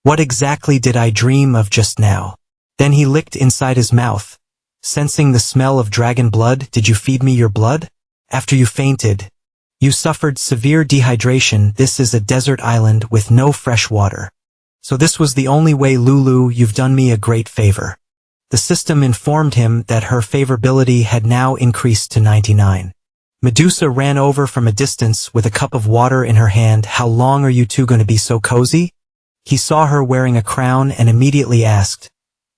Speaker 1: What exactly did I dream of just now?" Then he licked inside his mouth, sensing the smell of dragon blood. "Did you feed me your blood? After you fainted, you suffered severe dehydration. This is a desert island with no fresh water. So this was the only way. Lulu, you've done me a great favor." The system informed him that her favorability had now increased to 99. Medusa ran over from a distance with a cup of water in her hand. "How long are you two going to be so cozy?" He saw her wearing a crown and immediately asked.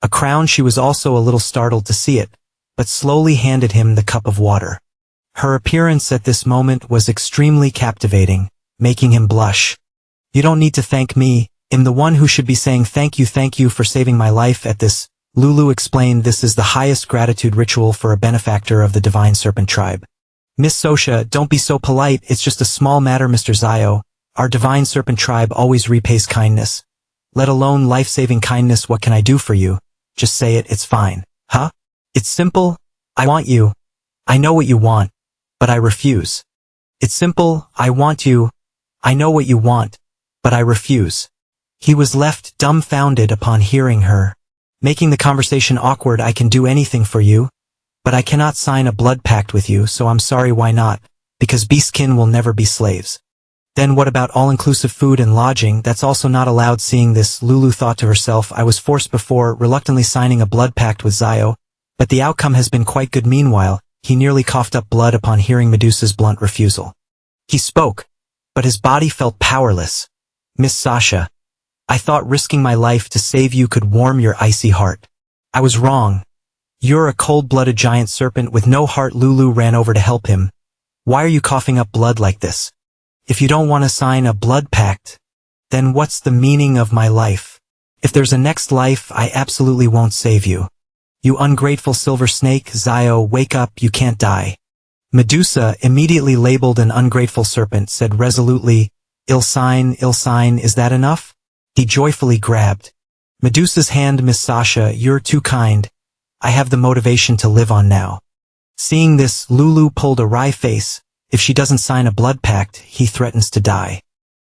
Speaker 1: A crown. She was also a little startled to see it, but slowly handed him the cup of water. Her appearance at this moment was extremely captivating, making him blush. "You don't need to thank me. I'm the one who should be saying thank you for saving my life." At this, Lulu explained, "This is the highest gratitude ritual for a benefactor of the Divine Serpent tribe. Miss Sosha, don't be so polite. It's just a small matter. Mr. Zio, our Divine Serpent tribe always repays kindness, let alone life-saving kindness. What can I do for you? Just say it, it's fine." "Huh? It's simple. I want you. I know what you want, but I refuse." "It's simple. I want you. I know what you want, but I refuse." He was left dumbfounded upon hearing her, making the conversation awkward. "I can do anything for you, but I cannot sign a blood pact with you, so I'm sorry." "Why not?" "Because beastkin will never be slaves." "Then what about all-inclusive food and lodging?" "That's also not allowed." Seeing this, Lulu thought to herself, "I was forced before, reluctantly signing a blood pact with Zio, but the outcome has been quite good." Meanwhile, he nearly coughed up blood upon hearing Medusa's blunt refusal. He spoke, but his body felt powerless. "Miss Sasha, I thought risking my life to save you could warm your icy heart. I was wrong. You're a cold-blooded giant serpent with no heart. Lulu ran over to help him. Why are you coughing up blood like this? If you don't want to sign a blood pact, then what's the meaning of my life? If there's a next life, I absolutely won't save you. You ungrateful silver snake, Zio, wake up, you can't die. Medusa, immediately labeled an ungrateful serpent, said resolutely, ill sign, is that enough? He joyfully grabbed Medusa's hand. Miss Sasha, you're too kind. I have the motivation to live on now. Seeing this, Lulu pulled a wry face. If she doesn't sign a blood pact, he threatens to die.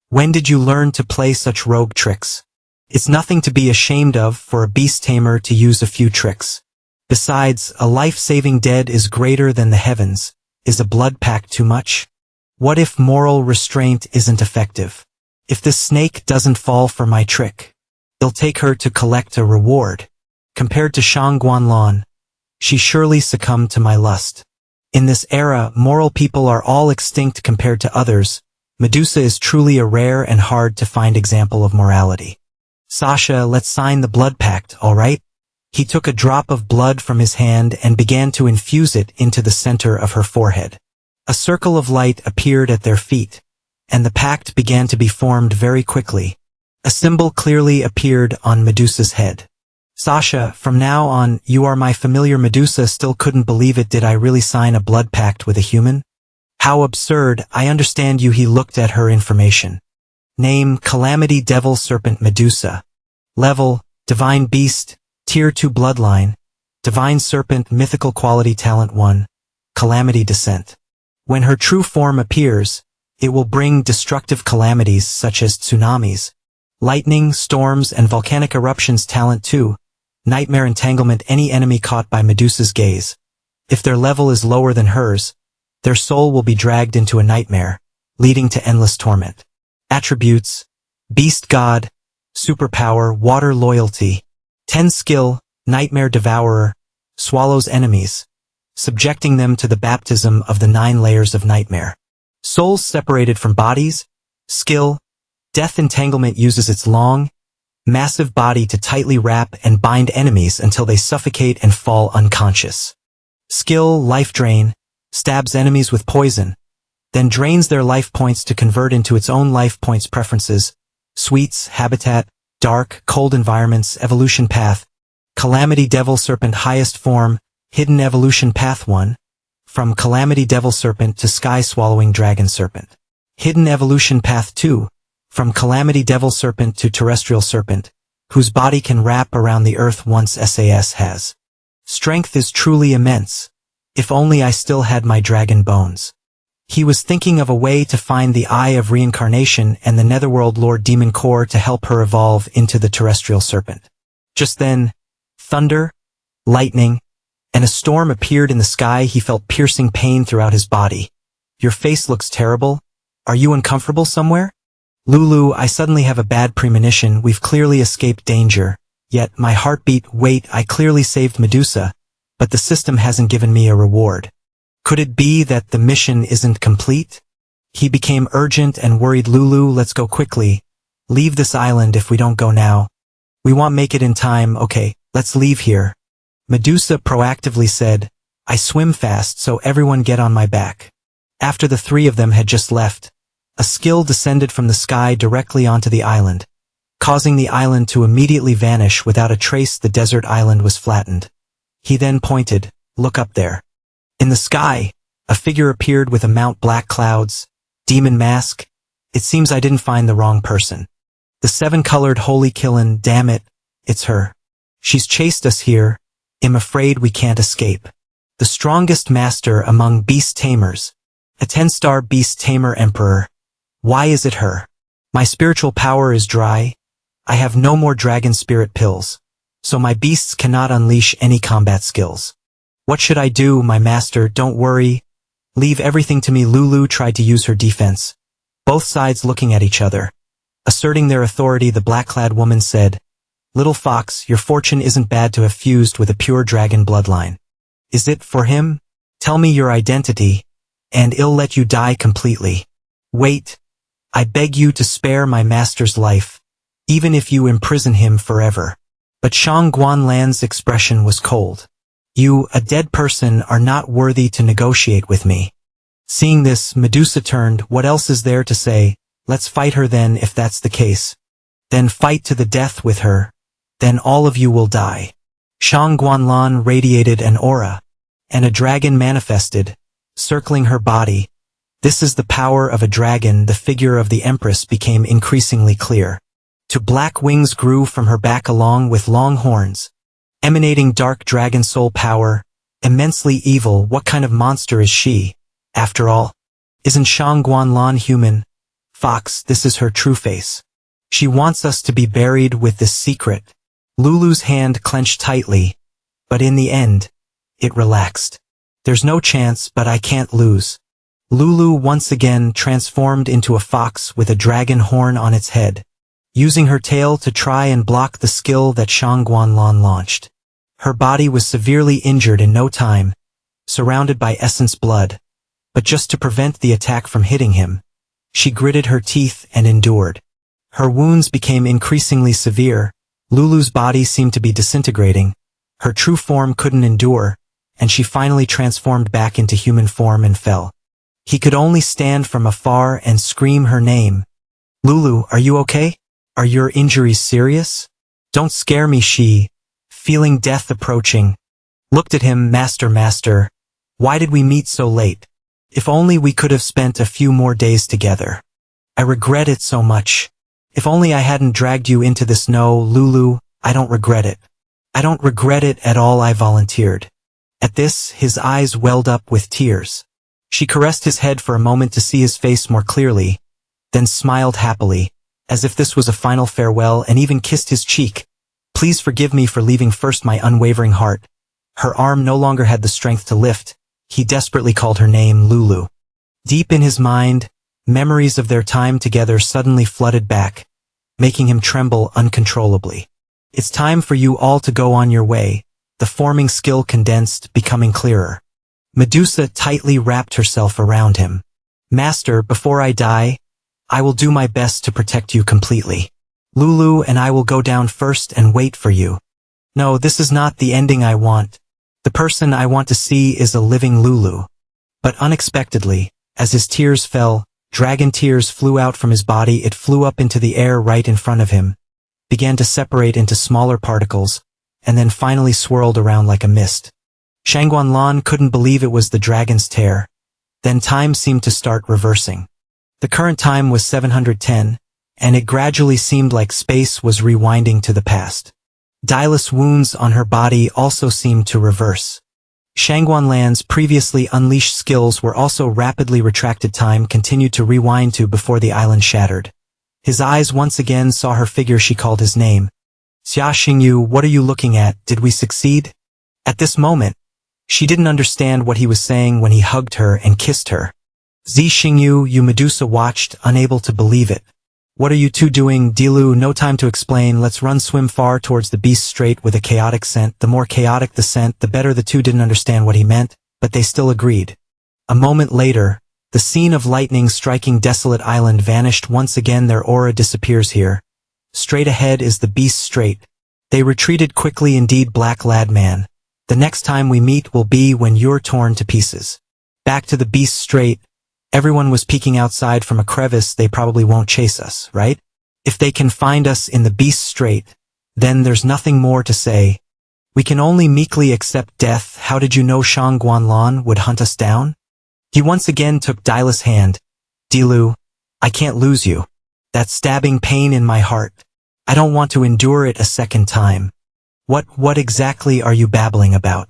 Speaker 1: When did you learn to play such rogue tricks? It's nothing to be ashamed of for a beast tamer to use a few tricks. Besides, a life-saving dead is greater than the heavens. Is a blood pact too much? What if moral restraint isn't effective? If this snake doesn't fall for my trick, I'll take her to collect a reward. Compared to Shang Guanlan, she surely succumbed to my lust. In this era, moral people are all extinct compared to others. Medusa is truly a rare and hard to find example of morality. Sasha, let's sign the blood pact, all right? He took a drop of blood from his hand and began to infuse it into the center of her forehead. A circle of light appeared at their feet, and the pact began to be formed very quickly. A symbol clearly appeared on Medusa's head. Sasha, from now on, you are my familiar. Medusa still couldn't believe it. Did I really sign a blood pact with a human? How absurd. I understand you. He looked at her information. Name, Calamity Devil Serpent Medusa. Level, Divine Beast, Tier 2 Bloodline, Divine Serpent Mythical Quality Talent 1, Calamity Descent. When her true form appears, it will bring destructive calamities such as tsunamis, lightning, storms, and volcanic eruptions. Talent 2, Nightmare Entanglement. Any enemy caught by Medusa's gaze, if their level is lower than hers, their soul will be dragged into a nightmare, leading to endless torment. Attributes: Beast God, Superpower, Water Loyalty, 10 Skill, Nightmare Devourer, swallows enemies, subjecting them to the baptism of the 9 layers of nightmare. Souls separated from bodies. Skill: Death Entanglement uses its long, massive body to tightly wrap and bind enemies until they suffocate and fall unconscious. Skill: Life Drain, stabs enemies with poison, then drains their life points to convert into its own life points. Preferences: Sweets, Habitat, Dark, Cold Environments. Evolution Path: Calamity Devil Serpent. Highest Form, Hidden Evolution Path 1, from Calamity Devil Serpent to Sky Swallowing Dragon Serpent. Hidden Evolution Path 2, from Calamity Devil Serpent to Terrestrial Serpent, whose body can wrap around the earth once SAS has. Strength is truly immense. If only I still had my dragon bones. He was thinking of a way to find the Eye of Reincarnation and the Netherworld Lord Demon Core to help her evolve into the Terrestrial Serpent. Just then, thunder, lightning, and a storm appeared in the sky. He felt piercing pain throughout his body. Your face looks terrible. Are you uncomfortable somewhere? Lulu, I suddenly have a bad premonition. We've clearly escaped danger. Yet, my heartbeat, wait, I clearly saved Medusa, but the system hasn't given me a reward. Could it be that the mission isn't complete? He became urgent and worried. Lulu, let's go quickly. Leave this island if we don't go now. We won't make it in time. Okay, let's leave here. Medusa proactively said, I swim fast, so everyone get on my back. After the 3 of them had just left, a skill descended from the sky directly onto the island, causing the island to immediately vanish without a trace. The desert island was flattened. He then pointed, look up there. In the sky, a figure appeared with a mount black clouds, demon mask. It seems I didn't find the wrong person. The 7-colored holy Killen, damn it, it's her. She's chased us here. I'm afraid we can't escape. The strongest master among beast tamers. A 10-star beast tamer emperor. Why is it her? My spiritual power is dry. I have no more dragon spirit pills, so my beasts cannot unleash any combat skills. What should I do, my master? Don't worry. Leave everything to me. Lulu tried to use her defense, both sides looking at each other. Asserting their authority, the black-clad woman said, Little fox, your fortune isn't bad to have fused with a pure dragon bloodline. Is it for him? Tell me your identity, and I'll let you die completely. Wait. I beg you to spare my master's life. even if you imprison him forever. But Shang Guanlan's expression was cold. You, a dead person, are not worthy to negotiate with me. Seeing this, Medusa turned. What else is there to say? Let's fight her then, if that's the case. Then fight to the death with her. Then all of you will die. Shang Guanlan radiated an aura, and a dragon manifested, circling her body. This is the power of a dragon. The figure of the Empress became increasingly clear. Two black wings grew from her back along with long horns, emanating dark dragon soul power, immensely evil. What kind of monster is she? After all, isn't Shang Guanlan human? Fox, this is her true face. She wants us to be buried with this secret. Lulu's hand clenched tightly, but in the end, it relaxed. There's no chance, but I can't lose. Lulu once again transformed into a fox with a dragon horn on its head, using her tail to try and block the skill that Shang Guanlan launched. Her body was severely injured in no time, surrounded by essence blood. But just to prevent the attack from hitting him, she gritted her teeth and endured. Her wounds became increasingly severe. Lulu's body seemed to be disintegrating. Her true form couldn't endure, and she finally transformed back into human form and fell. He could only stand from afar and scream her name. Lulu, are you okay? Are your injuries serious? Don't scare me, she, feeling death approaching, looked at him. Master, why did we meet so late? If only we could have spent a few more days together. I regret it so much. If only I hadn't dragged you into this. No, Lulu, I don't regret it. I don't regret it at all. I volunteered. At this, his eyes welled up with tears. She caressed his head for a moment to see his face more clearly, then smiled happily, as if this was a final farewell, and even kissed his cheek. Please forgive me for leaving first, my unwavering heart. Her arm no longer had the strength to lift. He desperately called her name, Lulu. Deep in his mind, memories of their time together suddenly flooded back, making him tremble uncontrollably. It's time for you all to go on your way. The forming skill condensed, becoming clearer. Medusa tightly wrapped herself around him. Master, before I die, I will do my best to protect you completely. Lulu and I will go down first and wait for you. No, this is not the ending I want. The person I want to see is a living Lulu. But unexpectedly, as his tears fell, dragon tears flew out from his body. It flew up into the air right in front of him, began to separate into smaller particles, and then finally swirled around like a mist. Shang Guanlan couldn't believe it was the dragon's tear. Then time seemed to start reversing. The current time was 710, and it gradually seemed like space was rewinding to the past. Diless wounds on her body also seemed to reverse. Shang Guanlan's previously unleashed skills were also rapidly retracted. Time continued to rewind to before the island shattered. His eyes once again saw her figure. She called his name. Xia Xingyu, what are you looking at? Did we succeed? At this moment, she didn't understand what he was saying when he hugged her and kissed her. Zi Xingyu, you. Medusa watched, unable to believe it. What are you two doing? Dilu, no time to explain. Let's run. Swim far towards the beast straight with a chaotic scent. The more chaotic the scent, the better. The two didn't understand what he meant, but they still agreed. A moment later, the scene of lightning striking desolate island vanished once again. Their aura disappears here. Straight ahead is the beast strait. They retreated quickly. Indeed, Black Lad Man. The next time we meet will be when you're torn to pieces. Back to the beast strait. Everyone was peeking outside from a crevice. They probably won't chase us, right? If they can find us in the beast strait, then there's nothing more to say. We can only meekly accept death. How did you know Shang Guanlan would hunt us down? He once again took Dila's hand. Dilu, I can't lose you. That stabbing pain in my heart. I don't want to endure it a second time. What exactly are you babbling about?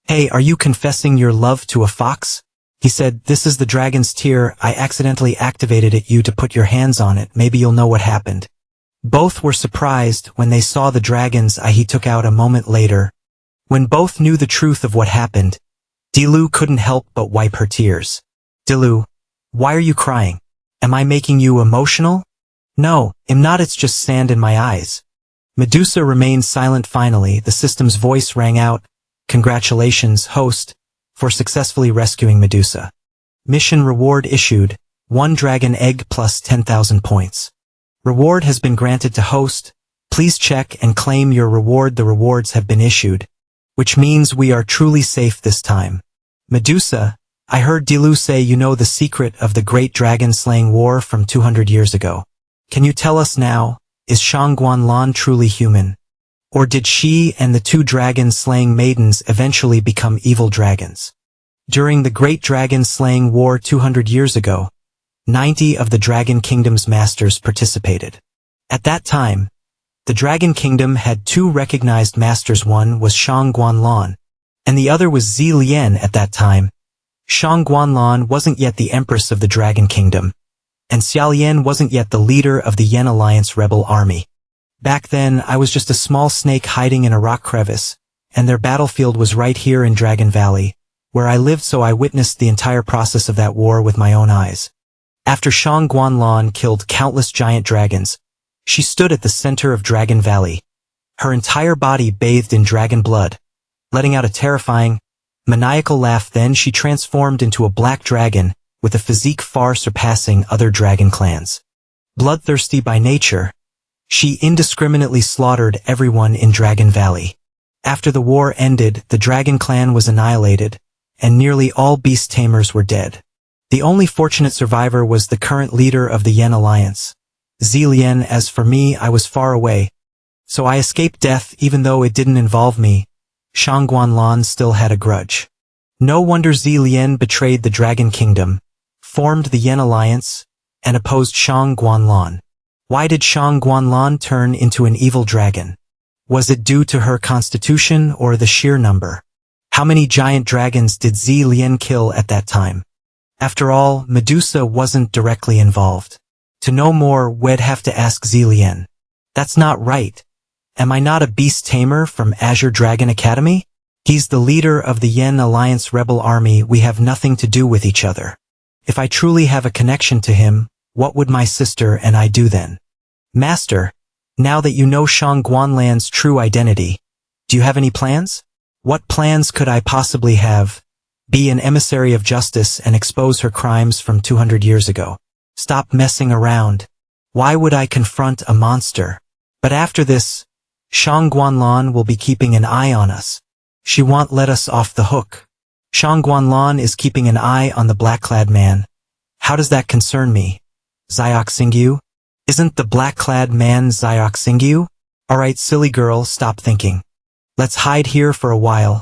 Speaker 1: Hey, are you confessing your love to a fox? He said, this is the dragon's tear. I accidentally activated it. You to put your hands on it. Maybe you'll know what happened. Both were surprised when they saw the dragon's eye he took out a moment later. When both knew the truth of what happened, Dilu couldn't help but wipe her tears. Dilu, why are you crying? Am I making you emotional? No, I'm not. It's just sand in my eyes. Medusa remained silent. Finally, the system's voice rang out. Congratulations, host, for successfully rescuing Medusa. Mission reward issued, 1 dragon egg plus 10,000 points. Reward has been granted to host. Please check and claim your reward. The rewards have been issued, which means we are truly safe this time. Medusa, I heard Dilu say you know the secret of the great dragon-slaying war from 200 years ago. Can you tell us now, is Shangguanlan truly human? Or did she and the two dragon-slaying maidens eventually become evil dragons? During the great dragon-slaying war 200 years ago, 90 of the Dragon Kingdom's masters participated. At that time, the Dragon Kingdom had two recognized masters. One was Shangguanlan, and the other was Zi Lian. At that time, Shangguanlan wasn't yet the Empress of the Dragon Kingdom, and Xiaolian wasn't yet the leader of the Yen Alliance rebel army. Back then, I was just a small snake hiding in a rock crevice, and their battlefield was right here in Dragon Valley, where I lived, so I witnessed the entire process of that war with my own eyes. After Shangguanlan killed countless giant dragons, she stood at the center of Dragon Valley, her entire body bathed in dragon blood, letting out a terrifying, maniacal laugh. Then she transformed into a black dragon with a physique far surpassing other dragon clans. Bloodthirsty by nature, she indiscriminately slaughtered everyone in Dragon Valley. After the war ended, the dragon clan was annihilated, and nearly all beast tamers were dead. The only fortunate survivor was the current leader of the Yen Alliance, Zi Lian. As for me, I was far away, so I escaped death even though it didn't involve me. Shangguanlan still had a grudge. No wonder Zi Lian betrayed the Dragon Kingdom, formed the Yen Alliance, and opposed Shangguanlan. Why did Shangguanlan turn into an evil dragon? Was it due to her constitution or the sheer number? How many giant dragons did Zi Lian kill at that time? After all, Medusa wasn't directly involved. To know more, we'd have to ask Zi Lian. That's not right. Am I not a beast tamer from Azure Dragon Academy? He's the leader of the Yen Alliance rebel army. We have nothing to do with each other. If I truly have a connection to him, what would my sister and I do then? Master, now that you know Shangguanlan's true identity, do you have any plans? What plans could I possibly have? Be an emissary of justice and expose her crimes from 200 years ago. Stop messing around. Why would I confront a monster? But after this, Shangguanlan will be keeping an eye on us. She won't let us off the hook. Shangguanlan is keeping an eye on the black-clad man. How does that concern me? Xingyu? Isn't the black-clad man Xingyu? Alright, silly girl, stop thinking. Let's hide here for a while,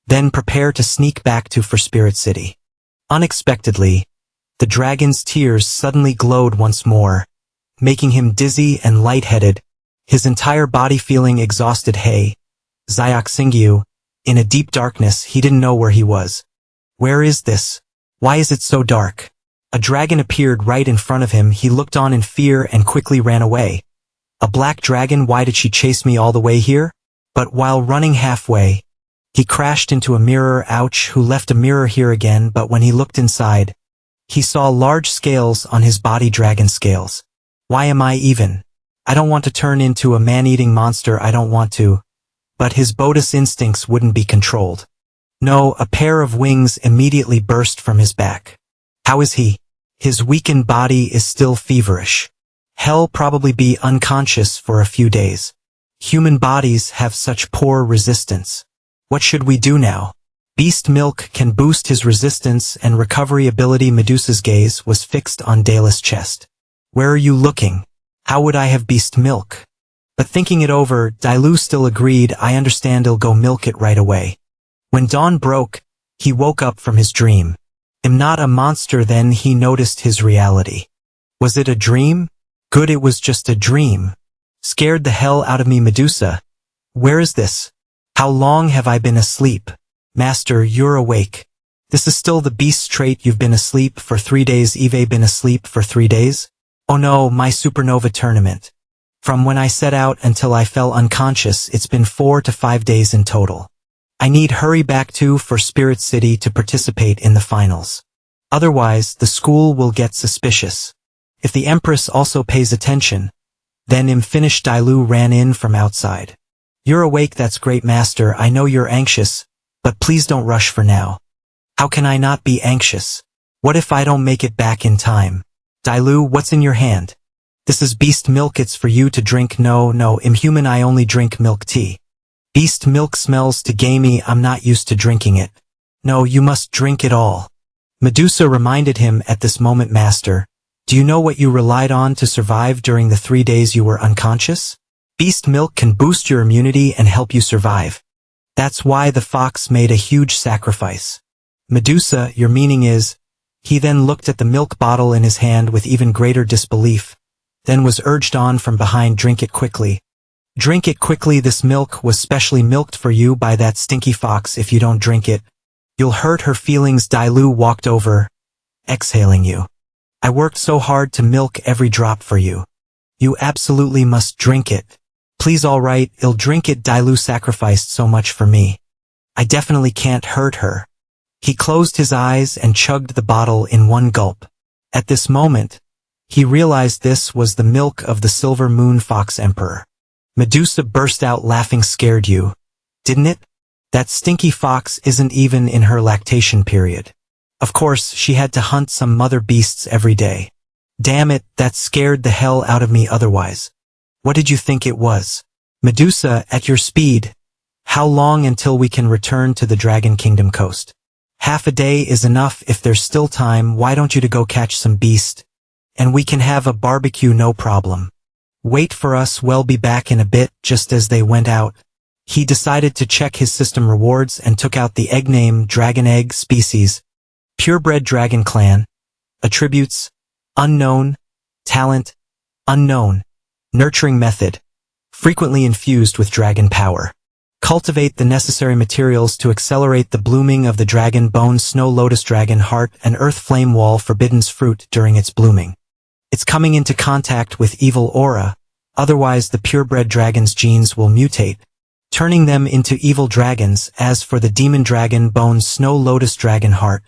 Speaker 1: then prepare to sneak back for Spirit City. Unexpectedly, the dragon's tears suddenly glowed once more, making him dizzy and lightheaded, his entire body feeling exhausted. Hey, Xingyu, in a deep darkness he didn't know where he was. Where is this? Why is it so dark? A dragon appeared right in front of him. He looked on in fear and quickly ran away. A black dragon? Why did she chase me all the way here? But while running halfway, he crashed into a mirror. Ouch, who left a mirror here again? But when he looked inside, he saw large scales on his body, dragon scales. Why am I even? I don't want to turn into a man-eating monster. I don't want to. But his Bodis instincts wouldn't be controlled. No, a pair of wings immediately burst from his back. How is he? His weakened body is still feverish. He'll probably be unconscious for a few days. Human bodies have such poor resistance. What should we do now? Beast milk can boost his resistance and recovery ability. Medusa's gaze was fixed on Dale's chest. Where are you looking? How would I have beast milk? But thinking it over, Dilu still agreed. I understand, I'll go milk it right away. When dawn broke, he woke up from his dream. I'm not a monster. Then he noticed his reality. Was it a dream? Good, it was just a dream. Scared the hell out of me. Medusa, where is this? How long have I been asleep? Master, you're awake. This is still the beast's trait. You've been asleep for 3 days. Eve been asleep for 3 days? Oh no, my Supernova tournament. From when I set out until I fell unconscious, it's been 4 to 5 days in total. I need hurry back for Spirit City to participate in the finals. Otherwise, the school will get suspicious. If the Empress also pays attention, then I'm finished. Dilu ran in from outside. You're awake, that's great, Master. I know you're anxious, but please don't rush for now. How can I not be anxious? What if I don't make it back in time? Dilu, what's in your hand? This is beast milk, it's for you to drink. No, I'm human, I only drink milk tea. Beast milk smells too gamey, I'm not used to drinking it. No, you must drink it all. Medusa reminded him at this moment, Master, do you know what you relied on to survive during the 3 days you were unconscious? Beast milk can boost your immunity and help you survive. That's why the fox made a huge sacrifice. Medusa, your meaning is... He then looked at the milk bottle in his hand with even greater disbelief, then was urged on from behind, drink it quickly. Drink it quickly, this milk was specially milked for you by that stinky fox. If you don't drink it, you'll hurt her feelings. Dailu walked over, exhaling you. I worked so hard to milk every drop for you. You absolutely must drink it. Please, all right, I'll drink it. Dailu sacrificed so much for me. I definitely can't hurt her. He closed his eyes and chugged the bottle in one gulp. At this moment, he realized this was the milk of the Silver Moon Fox Emperor. Medusa burst out laughing. Scared you, didn't it? That stinky fox isn't even in her lactation period. Of course, she had to hunt some mother beasts every day. Damn it, that scared the hell out of me otherwise. What did you think it was? Medusa, at your speed. How long until we can return to the Dragon Kingdom coast? Half a day is enough. If there's still time, why don't you to go catch some beast? And we can have a barbecue, no problem. Wait for us, we'll be back in a bit. Just as they went out, he decided to check his system rewards and took out the egg name, Dragon Egg Species, Purebred Dragon Clan, Attributes, Unknown, Talent, Unknown, Nurturing Method, frequently infused with dragon power. Cultivate the necessary materials to accelerate the blooming of the dragon bone, Snow Lotus Dragon Heart, and Earth Flame Wall, Forbidden's Fruit during its blooming. It's coming into contact with evil aura, otherwise the purebred dragon's genes will mutate, turning them into evil dragons. As for the demon dragon bone, Snow Lotus Dragon Heart,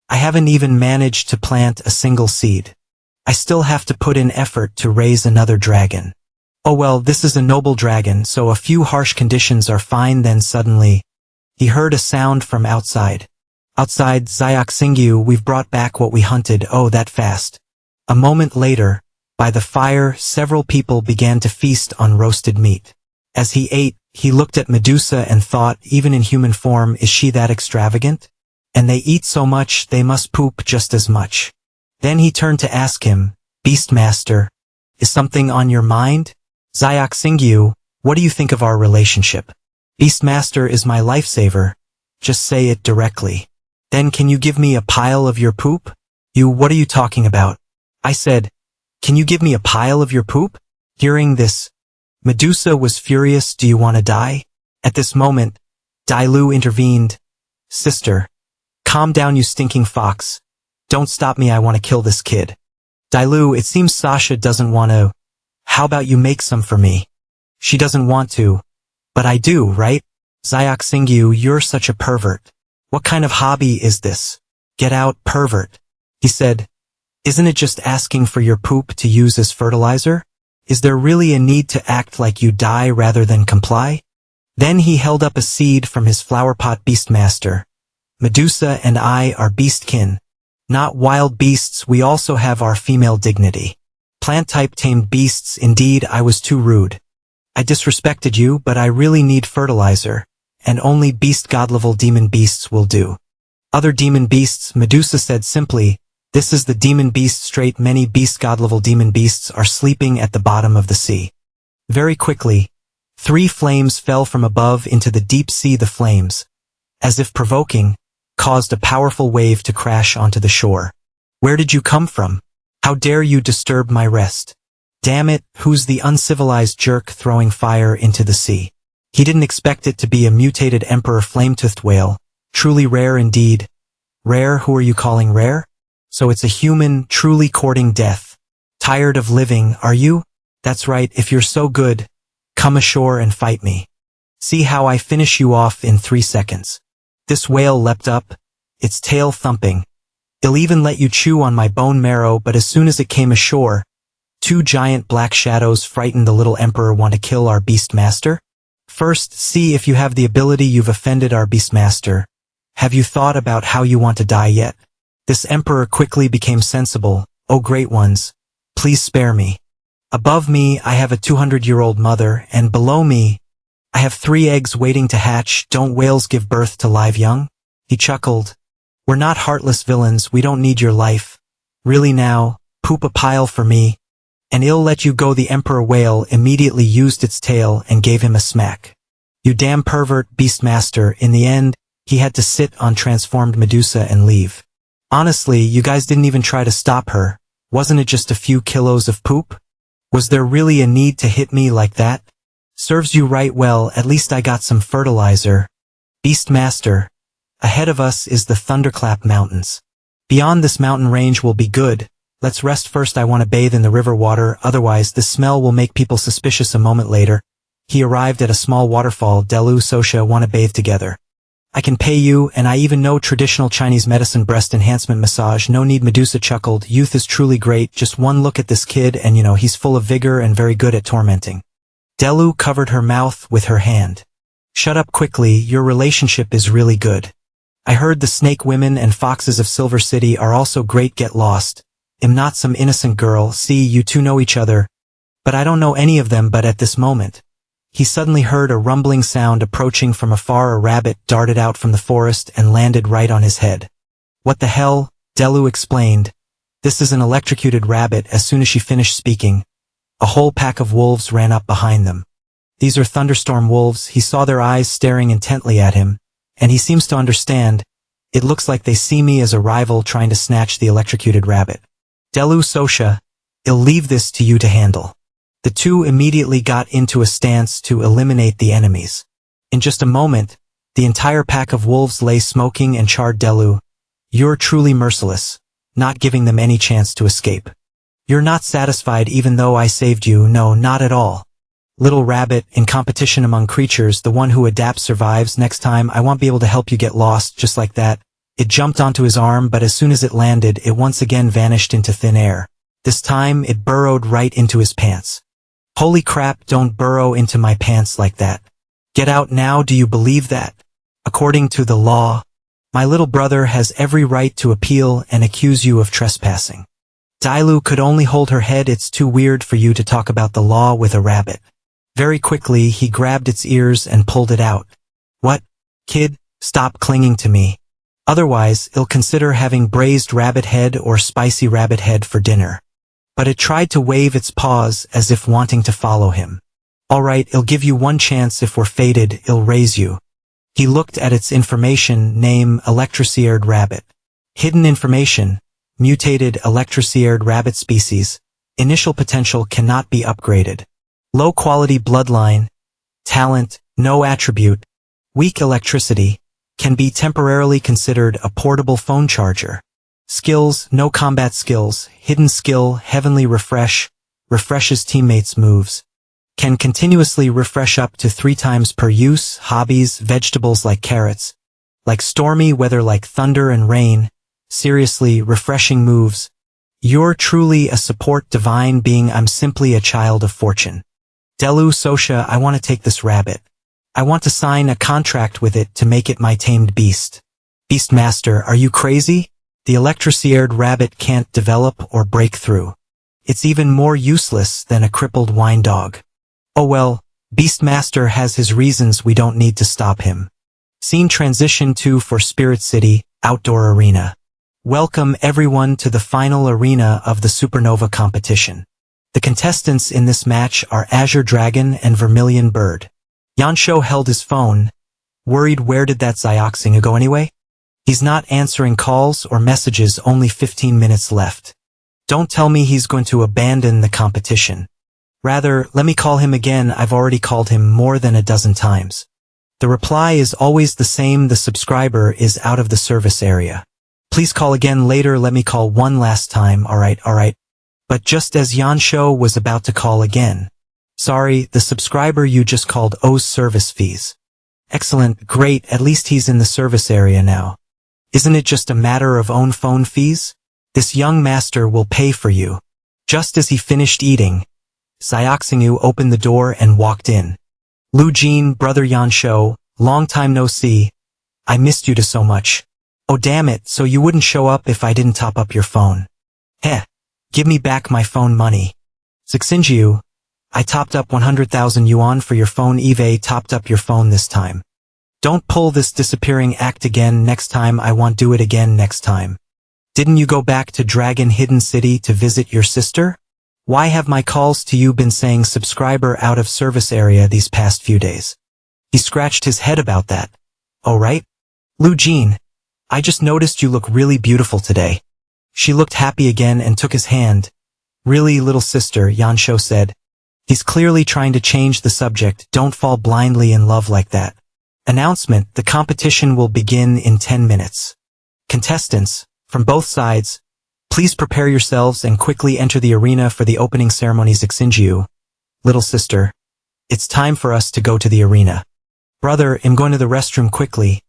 Speaker 1: I haven't even managed to plant a single seed. I still have to put in effort to raise another dragon. Oh well, this is a noble dragon, so a few harsh conditions are fine. Then suddenly, he heard a sound from outside. Outside, Zayok Singyu, we've brought back what we hunted. Oh, that fast. A moment later, by the fire, several people began to feast on roasted meat. As he ate, he looked at Medusa and thought, even in human form, is she that extravagant? And they eat so much, they must poop just as much. Then he turned to ask him, Beastmaster, is something on your mind? Zayok Singyu, what do you think of our relationship? Beastmaster is my lifesaver. Just say it directly. Then can you give me a pile of your poop? What are you talking about? I said, can you give me a pile of your poop? Hearing this, Medusa was furious. Do you want to die? At this moment, Dailu intervened. Sister, calm down, you stinking fox. Don't stop me, I want to kill this kid. Dailu, it seems Sasha doesn't want to. How about you make some for me? She doesn't want to. But I do, right? Zayok Singyu, you're such a pervert. What kind of hobby is this? Get out, pervert. He said, isn't it just asking for your poop to use as fertilizer? Is there really a need to act like you die rather than comply? Then he held up a seed from his flowerpot. Beastmaster, Medusa and I are beastkin. Not wild beasts, we also have our female dignity. Plant-type tamed beasts, indeed, I was too rude. I disrespected you, but I really need fertilizer, and only beast god-level demon beasts will do. Other demon beasts, Medusa said simply, this is the demon beast strait. Many beast god-level demon beasts are sleeping at the bottom of the sea. Very quickly, 3 flames fell from above into the deep sea. The flames, as if provoking, caused a powerful wave to crash onto the shore. Where did you come from? How dare you disturb my rest? Damn it, who's the uncivilized jerk throwing fire into the sea? He didn't expect it to be a mutated emperor flametoothed whale. Truly rare indeed. Rare? Who are you calling rare? So it's a human, truly courting death. Tired of living, are you? That's right, if you're so good, come ashore and fight me. See how I finish you off in 3 seconds. This whale leapt up, its tail thumping. It'll even let you chew on my bone marrow. But as soon as it came ashore, 2 giant black shadows frightened the little emperor. Want to kill our beastmaster? First, see if you have the ability. You've offended our beastmaster. Have you thought about how you want to die yet? This emperor quickly became sensible. Oh great ones, please spare me. Above me, I have a 200-year-old mother, and below me, I have 3 eggs waiting to hatch. Don't whales give birth to live young? He chuckled. We're not heartless villains, we don't need your life. Really now, poop a pile for me. And I'll let you go. The emperor whale immediately used its tail and gave him a smack. You damn pervert, Beastmaster. In the end, he had to sit on transformed Medusa and leave. Honestly, you guys didn't even try to stop her. Wasn't it just a few kilos of poop? Was there really a need to hit me like that? Serves you right. Well, at least I got some fertilizer. Beastmaster. Ahead of us is the Thunderclap Mountains. Beyond this mountain range will be good. Let's rest first. I want to bathe in the river water, otherwise this smell will make people suspicious. A moment later, he arrived at a small waterfall. Delu, Sosha want to bathe together. I can pay you, and I even know traditional Chinese medicine, breast enhancement massage. No need. Medusa chuckled. Youth is truly great. Just one look at this kid and he's full of vigor and very good at tormenting. Delu covered her mouth with her hand. Shut up quickly, your relationship is really good. I heard the snake women and foxes of Silver City are also great. Get lost. I'm not some innocent girl. See, you two know each other. But I don't know any of them. But at this moment, he suddenly heard a rumbling sound approaching from afar. A rabbit darted out from the forest and landed right on his head. What the hell? Delu explained. This is an electrocuted rabbit. As soon as she finished speaking, a whole pack of wolves ran up behind them. These are thunderstorm wolves. He saw their eyes staring intently at him, and he seems to understand. It looks like they see me as a rival trying to snatch the electrocuted rabbit. Delu, Sosha, I'll leave this to you to handle. The two immediately got into a stance to eliminate the enemies. In just a moment, the entire pack of wolves lay smoking and charred. Delu, you're truly merciless, not giving them any chance to escape. You're not satisfied even though I saved you. No, not at all. Little rabbit, in competition among creatures, the one who adapts survives. Next time I won't be able to help you. Get lost. Just like that, it jumped onto his arm, but as soon as it landed, it once again vanished into thin air. This time, it burrowed right into his pants. Holy crap, don't burrow into my pants like that. Get out now. Do you believe that? According to the law, my little brother has every right to appeal and accuse you of trespassing. Dailu could only hold her head. It's too weird for you to talk about the law with a rabbit. Very quickly, he grabbed its ears and pulled it out. What? Kid, stop clinging to me. Otherwise, I'll consider having braised rabbit head or spicy rabbit head for dinner. But it tried to wave its paws as if wanting to follow him. All right, I'll give you one chance. If we're fated, I'll raise you. He looked at its information. Name, electrociered rabbit. Hidden information, mutated electrociered rabbit species. Initial potential cannot be upgraded. Low quality bloodline. Talent, no attribute. Weak electricity. Can be temporarily considered a portable phone charger. Skills, no combat skills. Hidden skill, heavenly refresh. Refreshes teammates' moves. Can continuously refresh up to 3 times per use. Hobbies, vegetables like carrots. Like stormy weather, like thunder and rain. Seriously, refreshing moves. You're truly a support divine being. I'm simply a child of fortune. Delu, Sosha, I want to take this rabbit. I want to sign a contract with it to make it my tamed beast. Beastmaster, are you crazy? The electrociered rabbit can't develop or break through. It's even more useless than a crippled wine dog. Oh well, Beastmaster has his reasons. We don't need to stop him. Scene transition to for Spirit City, outdoor arena. Welcome everyone to the final arena of the Supernova competition. The contestants in this match are Azure Dragon and Vermilion Bird. Yansho held his phone, worried. Where did that Xioxinga go anyway? He's not answering calls or messages. Only 15 minutes left. Don't tell me he's going to abandon the competition. Rather, let me call him again. I've already called him more than a dozen times. The reply is always the same. The subscriber is out of the service area. Please call again later. Let me call one last time. Alright. But just as Yansho was about to call again. Sorry, the subscriber you just called owes service fees. Excellent, great, at least he's in the service area now. Isn't it just a matter of own phone fees? This young master will pay for you. Just as he finished eating, Xioxingu opened the door and walked in. Lu Jin, brother Yansho, long time no see. I missed you so much. Oh damn it, so you wouldn't show up if I didn't top up your phone. Heh, give me back my phone money. Zixinjiu, I topped up 100,000 yuan for your phone. Eve topped up your phone this time. Don't pull this disappearing act again next time. I won't do it again next time. Didn't you go back to Dragon Hidden City to visit your sister? Why have my calls to you been saying subscriber out of service area these past few days? He scratched his head about that. Oh right? Lu Jin, I just noticed you look really beautiful today. She looked happy again and took his hand. Really, little sister, Yansho said. He's clearly trying to change the subject. Don't fall blindly in love like that. Announcement: the competition will begin in 10 minutes. Contestants, from both sides, please prepare yourselves and quickly enter the arena for the opening ceremony. Zixinjiu, little sister, it's time for us to go to the arena. Brother, I'm going to the restroom quickly.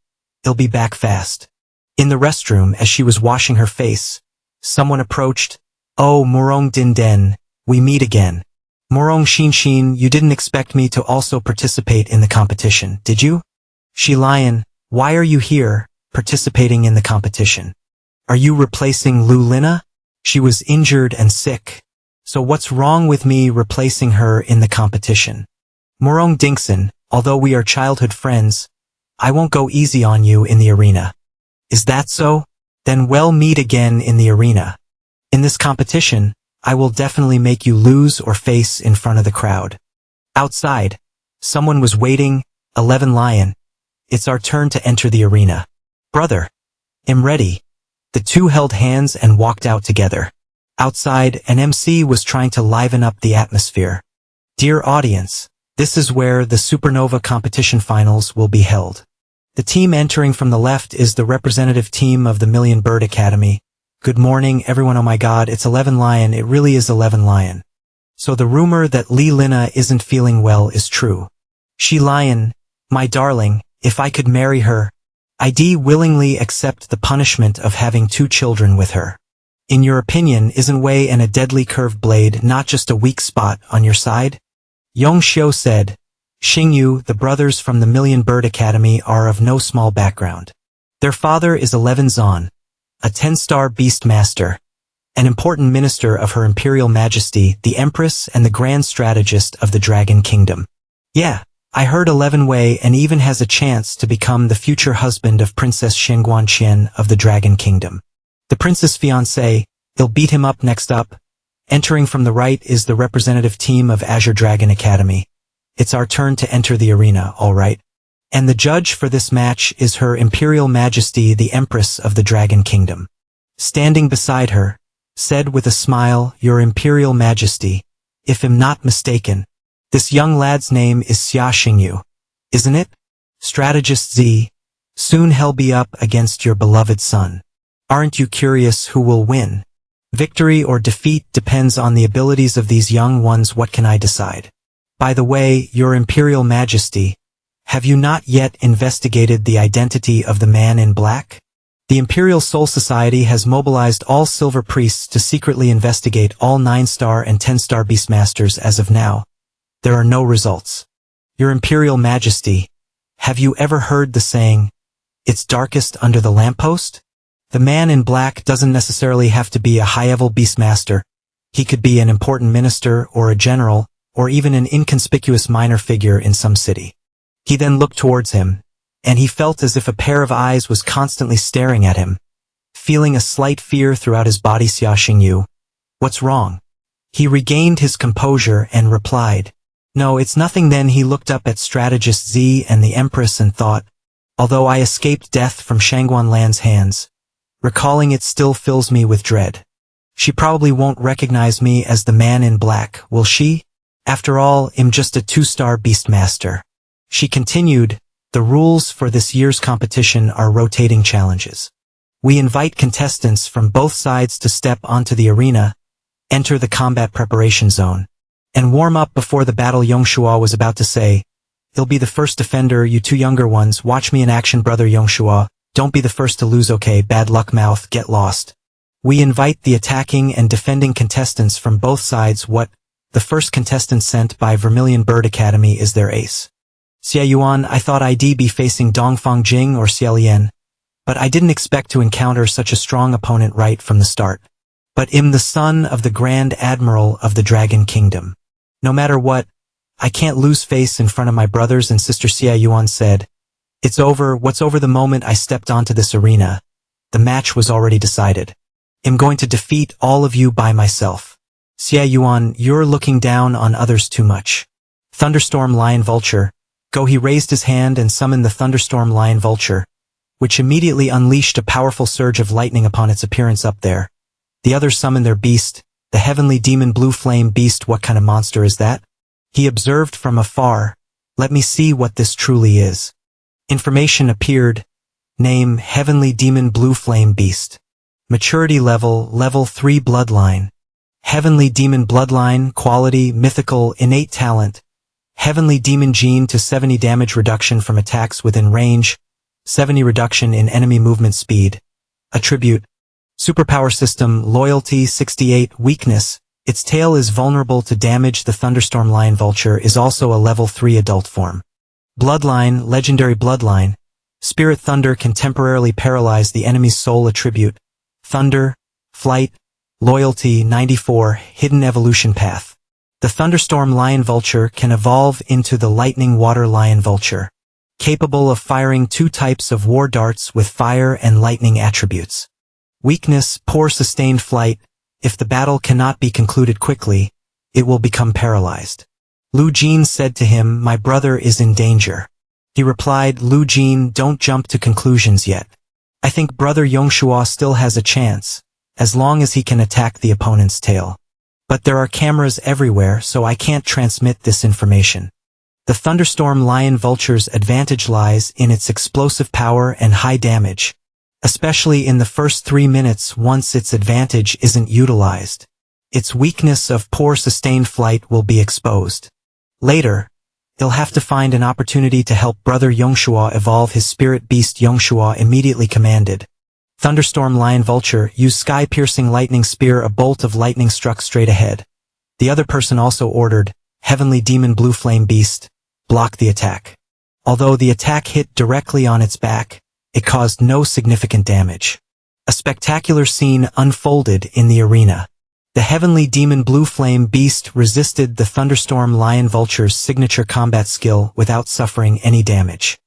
Speaker 1: I'll be back fast. In the restroom, as she was washing her face, someone approached. Oh, Morong Din Den, we meet again. Morong Shin, you didn't expect me to also participate in the competition, did you? Shi Lion, why are you here, participating in the competition? Are you replacing Lu Lina? She was injured and sick. So what's wrong with me replacing her in the competition? Morong Dingson, although we are childhood friends, I won't go easy on you in the arena. Is that so? Then we'll meet again in the arena. In this competition, I will definitely make you lose or face in front of the crowd. Outside, someone was waiting. 11 Lion. It's our turn to enter the arena. Brother, I'm ready. The two held hands and walked out together. Outside, an MC was trying to liven up the atmosphere. Dear audience, this is where the Supernova competition finals will be held. The team entering from the left is the representative team of the Million Bird Academy. Good morning, everyone. Oh my god, it's 11 Lion. It really is 11 Lion. So the rumor that Li Lina isn't feeling well is true. Shi Lion, my darling, if I could marry her, I'd willingly accept the punishment of having 2 children with her. In your opinion, isn't Wei and a deadly curved blade not just a weak spot on your side? Yong Xiu said. Xingyu, the brothers from the Million Bird Academy are of no small background. Their father is 11 Zan, a 10-star beast master, an important minister of Her Imperial Majesty, the Empress and the Grand Strategist of the Dragon Kingdom. Yeah, I heard 11 Wei and even has a chance to become the future husband of Princess Shenguan Qian of the Dragon Kingdom. The prince's fiancé, he'll beat him up. Next up, entering from the right is the representative team of Azure Dragon Academy. It's our turn to enter the arena, all right? And the judge for this match is Her Imperial Majesty, the Empress of the Dragon Kingdom. Standing beside her, said with a smile, Your Imperial Majesty, if I'm not mistaken, this young lad's name is Xia Xingyu, isn't it? Strategist Z, soon he'll be up against your beloved son. Aren't you curious who will win? Victory or defeat depends on the abilities of these young ones. What can I decide? By the way, Your Imperial Majesty, have you not yet investigated the identity of the man in black? The Imperial Soul Society has mobilized all silver priests to secretly investigate all 9-star and 10-star beastmasters. As of now, there are no results. Your Imperial Majesty, have you ever heard the saying, it's darkest under the lamppost? The man in black doesn't necessarily have to be a high-level beastmaster. He could be an important minister or a general, or even an inconspicuous minor figure in some city. He then looked towards him, and he felt as if a pair of eyes was constantly staring at him. Feeling a slight fear throughout his body, Xia Xingyu, what's wrong? He regained his composure and replied, no, it's nothing. Then he looked up at Strategist Z and the Empress and thought, although I escaped death from Shangguan Lan's hands, recalling it still fills me with dread. She probably won't recognize me as the man in black, will she? After all, I'm just a 2-star beastmaster. She continued, the rules for this year's competition are rotating challenges. We invite contestants from both sides to step onto the arena, enter the combat preparation zone, and warm up before the battle. Yongshua was about to say, he'll be the first defender. You 2 younger ones, watch me in action. Brother Yongshua, don't be the first to lose, okay? Bad luck, mouth, get lost. We invite the attacking and defending contestants from both sides. What? The first contestant sent by Vermilion Bird Academy is their ace. Xia Yuan, I thought I'd be facing Dongfang Jing or Xia Lian, but I didn't expect to encounter such a strong opponent right from the start. but am the son of the Grand Admiral of the Dragon Kingdom. No matter what, I can't lose face in front of my brothers and sister. Xia Yuan said. It's over. What's over? The moment I stepped onto this arena, the match was already decided. I'm going to defeat all of you by myself. Xia Yuan, you're looking down on others too much. Thunderstorm Lion Vulture, go. He raised his hand and summoned the Thunderstorm Lion Vulture, which immediately unleashed a powerful surge of lightning upon its appearance up there. The others summoned their beast, the heavenly demon blue flame beast. What kind of monster is that? He observed from afar. Let me see what this truly is. Information appeared. Name, heavenly demon blue flame beast. Maturity level, level 3 bloodline. Heavenly demon bloodline, quality, mythical, innate talent. Heavenly demon gene to 70 damage reduction from attacks within range, 70 reduction in enemy movement speed. Attribute. Superpower system, loyalty 68, weakness. Its tail is vulnerable to damage. The Thunderstorm Lion Vulture is also a level 3 adult form. Bloodline, legendary bloodline. Spirit Thunder can temporarily paralyze the enemy's soul. Attribute. Thunder, flight, loyalty 94, hidden evolution path. The Thunderstorm Lion Vulture can evolve into the Lightning Water Lion Vulture, capable of firing 2 types of war darts with fire and lightning attributes. Weakness, poor sustained flight. If the battle cannot be concluded quickly, it will become paralyzed. Lu Jin said to him, my brother is in danger. He replied, Lu Jin, don't jump to conclusions yet. I think brother Yongshua still has a chance, as long as he can attack the opponent's tail. But there are cameras everywhere, so I can't transmit this information. The Thunderstorm Lion Vulture's advantage lies in its explosive power and high damage, especially in the first 3 minutes once its advantage isn't utilized. Its weakness of poor sustained flight will be exposed. Later, he'll have to find an opportunity to help brother Yongshua evolve his spirit beast. Yongshua immediately commanded. Thunderstorm Lion Vulture, use sky-piercing lightning spear. A bolt of lightning struck straight ahead. The other person also ordered, heavenly demon blue flame beast, block the attack. Although the attack hit directly on its back, it caused no significant damage. A spectacular scene unfolded in the arena. The heavenly demon blue flame beast resisted the Thunderstorm Lion Vulture's signature combat skill without suffering any damage.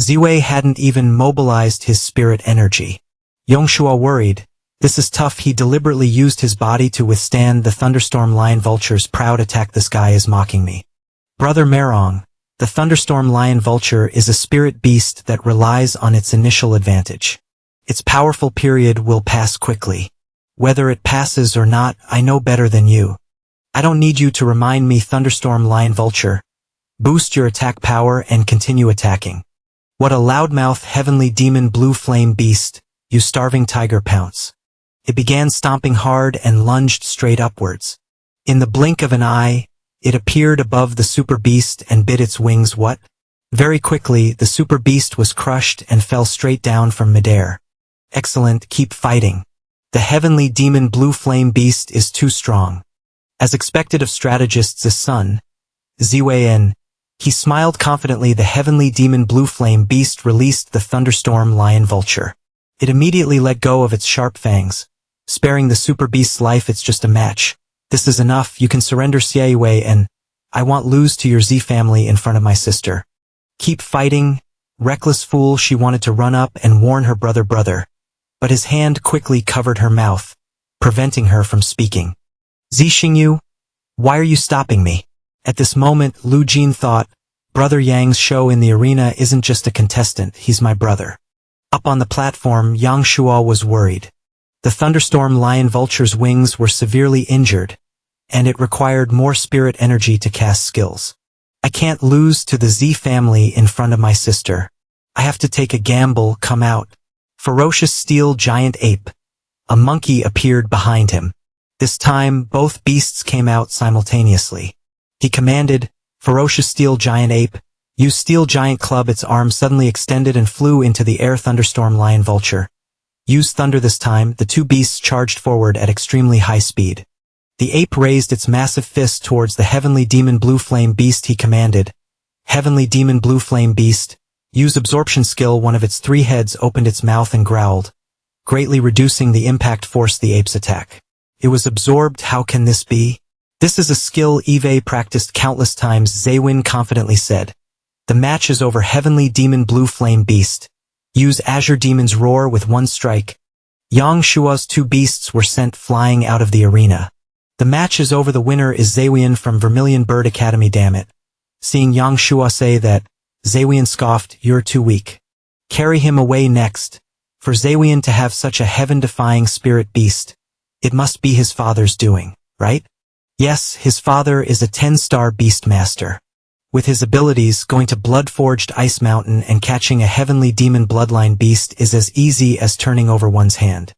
Speaker 1: Ziwei hadn't even mobilized his spirit energy. Yongshua worried. This is tough. He deliberately used his body to withstand the Thunderstorm Lion Vulture's proud attack. The sky is mocking me. Brother Merong, the Thunderstorm Lion Vulture is a spirit beast that relies on its initial advantage. Its powerful period will pass quickly. Whether it passes or not, I know better than you. I don't need you to remind me. Thunderstorm Lion Vulture, boost your attack power and continue attacking. What a loudmouth. Heavenly demon blue flame beast, you starving tiger, pounce. It began stomping hard and lunged straight upwards. In the blink of an eye, it appeared above the super beast and bit its wings. What? Very quickly, the super beast was crushed and fell straight down from midair. Excellent, keep fighting. The heavenly demon blue flame beast is too strong. As expected of strategists' son, Ziwei, he smiled confidently. The heavenly demon blue flame beast released the Thunderstorm Lion Vulture. It immediately let go of its sharp fangs, sparing the super beast's life. It's just a match. This is enough. You can surrender. Ziwei, and I won't lose to your Z family in front of my sister. Keep fighting, reckless fool. She wanted to run up and warn her brother, but his hand quickly covered her mouth, preventing her from speaking. Zi Xingyu, why are you stopping me? At this moment, Lu Jin thought, Brother Yang's show in the arena isn't just a contestant, he's my brother. Up on the platform, Yang Shuo was worried. The Thunderstorm Lion Vulture's wings were severely injured, and it required more spirit energy to cast skills. I can't lose to the Z family in front of my sister. I have to take a gamble. Come out. Ferocious steel giant ape. A monkey appeared behind him. This time, both beasts came out simultaneously. He commanded, Ferocious steel giant ape, use steel giant club. Its arm suddenly extended and flew into the air. Thunderstorm Lion Vulture, use thunder. This time, the two beasts charged forward at extremely high speed. The ape raised its massive fist towards the heavenly demon blue flame beast. He commanded, Heavenly demon blue flame beast, use absorption skill. One of its 3 heads opened its mouth and growled, greatly reducing the impact force the ape's attack. It was absorbed. How can this be? This is a skill Eve practiced countless times, Zaywin confidently said. The match is over. Heavenly Demon Blue Flame Beast. Use Azure Demon's Roar with one strike. Yang Shua's two beasts were sent flying out of the arena. The match is over. The winner is Zaywin from Vermilion Bird Academy. Damn it. Seeing Yang Shua say that, Zaywin scoffed, you're too weak. Carry him away next. For Zaywin to have such a heaven-defying spirit beast, it must be his father's doing, right? Yes, his father is a 10-star beastmaster. With his abilities, going to blood-forged Ice Mountain and catching a heavenly demon bloodline beast is as easy as turning over one's hand.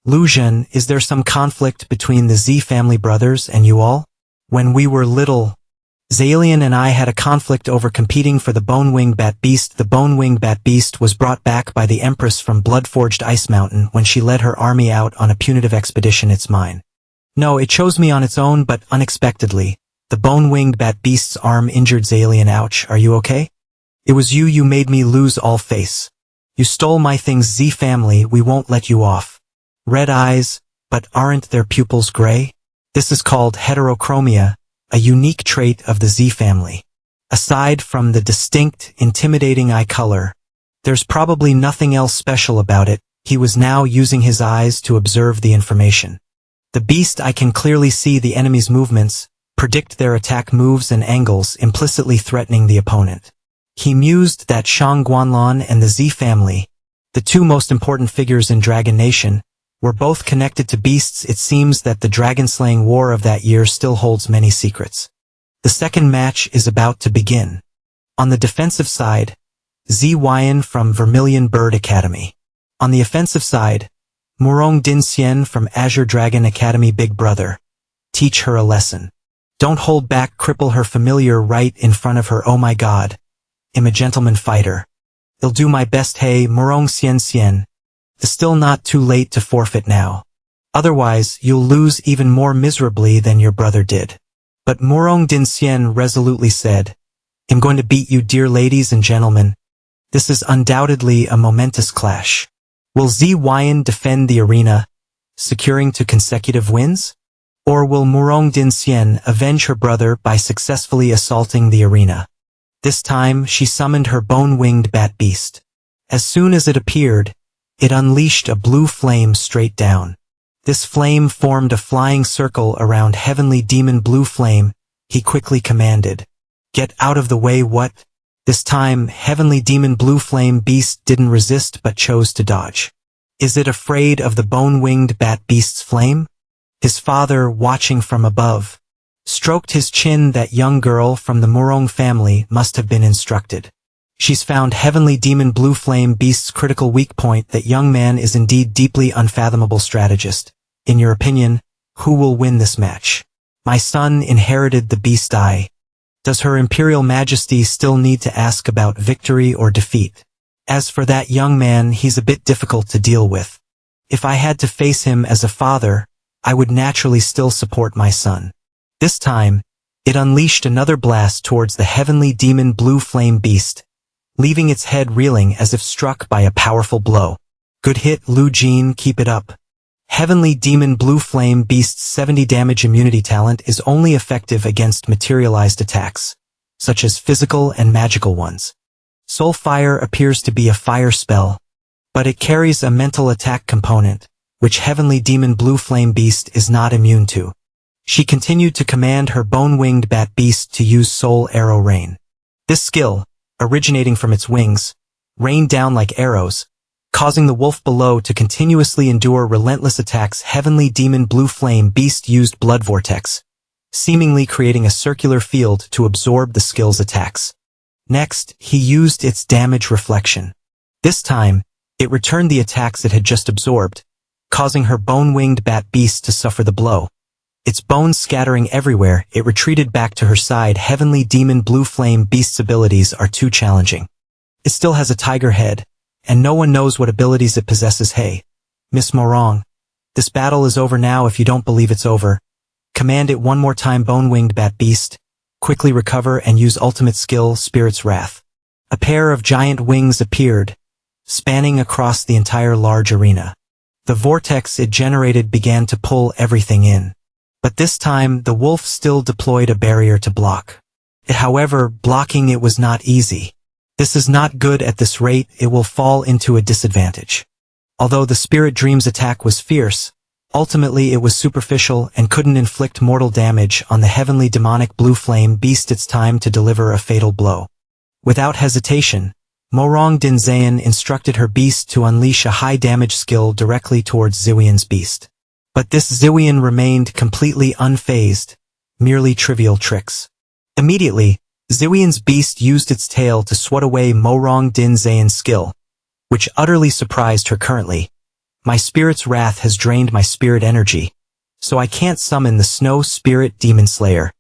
Speaker 1: Lu Zhen, is there some conflict between the Z family brothers and you all? When we were little, Zaelian and I had a conflict over competing for the Bone-Winged Bat Beast. The Bone-Winged Bat Beast was brought back by the Empress from blood-forged Ice Mountain when she led her army out on a punitive expedition. It's mine. No, it chose me on its own, but unexpectedly. The Bone-Winged Bat Beast's arm injured Zaelian. Ouch, are you okay? It was you made me lose all face. You stole my things, Z family, we won't let you off. Red eyes, but aren't their pupils gray? This is called heterochromia, a unique trait of the Z family. Aside from the distinct, intimidating eye color, there's probably nothing else special about it. He was now using his eyes to observe the information. The beast, I can clearly see the enemy's movements, predict their attack moves and angles, implicitly threatening the opponent. He mused that Shang Guanlan and the Z family, the two most important figures in Dragon Nation, were both connected to beasts. It seems that the dragon-slaying war of that year still holds many secrets. The second match is about to begin. On the defensive side, Zyin from Vermilion Bird Academy. On the offensive side, Murong Din Xian from Azure Dragon Academy. Big brother, teach her a lesson. Don't hold back, cripple her familiar right in front of her. Oh my god, I'm a gentleman fighter. I'll do my best. Hey, Murong Xian. It's still not too late to forfeit now. Otherwise, you'll lose even more miserably than your brother did. But Murong Din Xian resolutely said, I'm going to beat you, dear ladies and gentlemen. This is undoubtedly a momentous clash. Will Zyin defend the arena, securing 2 consecutive wins? Or will Murong Din Xian avenge her brother by successfully assaulting the arena? This time, she summoned her bone-winged bat beast. As soon as it appeared, it unleashed a blue flame straight down. This flame formed a flying circle around Heavenly Demon Blue Flame. He quickly commanded, get out of the way. What? This time, Heavenly Demon Blue Flame Beast didn't resist but chose to dodge. Is it afraid of the bone-winged bat beast's flame? His father, watching from above, stroked his chin. That young girl from the Murong family must have been instructed. She's found Heavenly Demon Blue Flame Beast's critical weak point. That young man is indeed deeply unfathomable strategist. In your opinion, who will win this match? My son inherited the beast eye. Does Her Imperial Majesty still need to ask about victory or defeat? As for that young man, he's a bit difficult to deal with. If I had to face him as a father, I would naturally still support my son. This time, it unleashed another blast towards the Heavenly Demon Blue Flame Beast, leaving its head reeling as if struck by a powerful blow. Good hit, Lu Jin, keep it up. Heavenly Demon Blue Flame Beast's 70 damage immunity talent is only effective against materialized attacks, such as physical and magical ones. Soul Fire appears to be a fire spell, but it carries a mental attack component, which Heavenly Demon Blue Flame Beast is not immune to. She continued to command her bone-winged bat beast to use Soul Arrow Rain. This skill, originating from its wings, rained down like arrows, causing the wolf below to continuously endure relentless attacks. Heavenly Demon Blue Flame Beast used Blood Vortex, seemingly creating a circular field to absorb the skill's attacks. Next, he used its damage reflection. This time, it returned the attacks it had just absorbed, causing her bone-winged bat beast to suffer the blow. Its bones scattering everywhere, it retreated back to her side. Heavenly Demon Blue Flame Beast's abilities are too challenging. It still has a tiger head, and no one knows what abilities it possesses. Hey, Miss Morong, this battle is over now. If you don't believe it's over, command it one more time. Bone-winged bat beast, quickly recover and use ultimate skill, Spirit's Wrath. A pair of giant wings appeared, spanning across the entire large arena. The vortex it generated began to pull everything in. But this time, the wolf still deployed a barrier to block. However, blocking it was not easy. This is not good at this rate, it will fall into a disadvantage. Although the spirit dream's attack was fierce, ultimately it was superficial and couldn't inflict mortal damage on the heavenly demonic blue flame beast. It's time to deliver a fatal blow. Without hesitation, Morong Dinzayan instructed her beast to unleash a high-damage skill directly towards Ziwian's beast. But this Ziwian remained completely unfazed, merely trivial tricks. Immediately, Ziwian's beast used its tail to swat away Morong Dinzayan's skill, which utterly surprised her. Currently, my spirit's wrath has drained my spirit energy, so I can't summon the snow spirit demon slayer.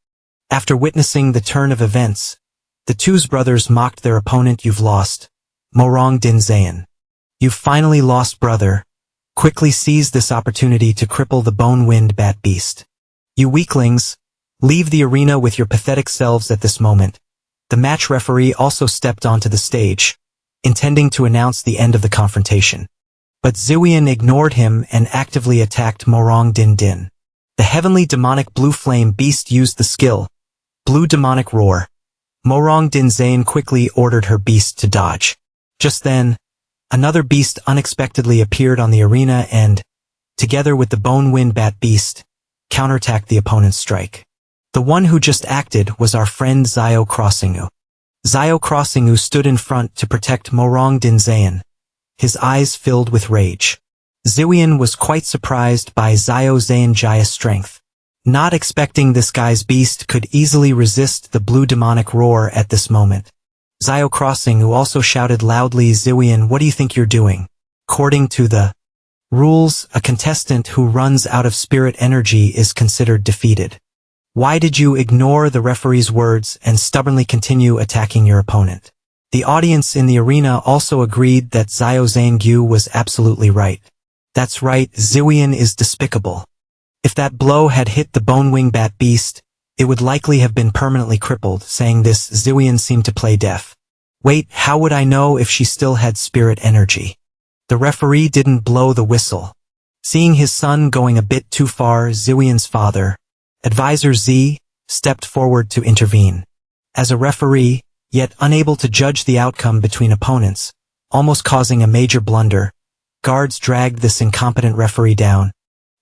Speaker 1: After witnessing the turn of events, the two brothers mocked their opponent. You've lost, Morong Dinzayan. You've finally lost, brother. Quickly seize this opportunity to cripple the bone-wind bat beast. You weaklings, leave the arena with your pathetic selves at this moment. The match referee also stepped onto the stage, intending to announce the end of the confrontation. But Ziwian ignored him and actively attacked Morong Din Din. The heavenly demonic blue flame beast used the skill, Blue Demonic Roar. Morong Dinzayan quickly ordered her beast to dodge. Just then, another beast unexpectedly appeared on the arena and, together with the bone-wind bat beast, counterattacked the opponent's strike. The one who just acted was our friend Zio Crossingu. Zio Crossingu stood in front to protect Morong Dinzayan, his eyes filled with rage. Ziwian was quite surprised by Zio Zayanjaya's strength. Not expecting this guy's beast could easily resist the blue demonic roar at this moment. Zio Crossingu also shouted loudly, Ziwian, what do you think you're doing? According to the rules, a contestant who runs out of spirit energy is considered defeated. Why did you ignore the referee's words and stubbornly continue attacking your opponent? The audience in the arena also agreed that Zio Zangyu was absolutely right. That's right, Ziwian is despicable. If that blow had hit the bone-wing bat beast, it would likely have been permanently crippled. Saying this, Ziwian seemed to play deaf. Wait, how would I know if she still had spirit energy? The referee didn't blow the whistle. Seeing his son going a bit too far, Ziwian's father, Advisor Z, stepped forward to intervene. As a referee, yet unable to judge the outcome between opponents, almost causing a major blunder, guards dragged this incompetent referee down,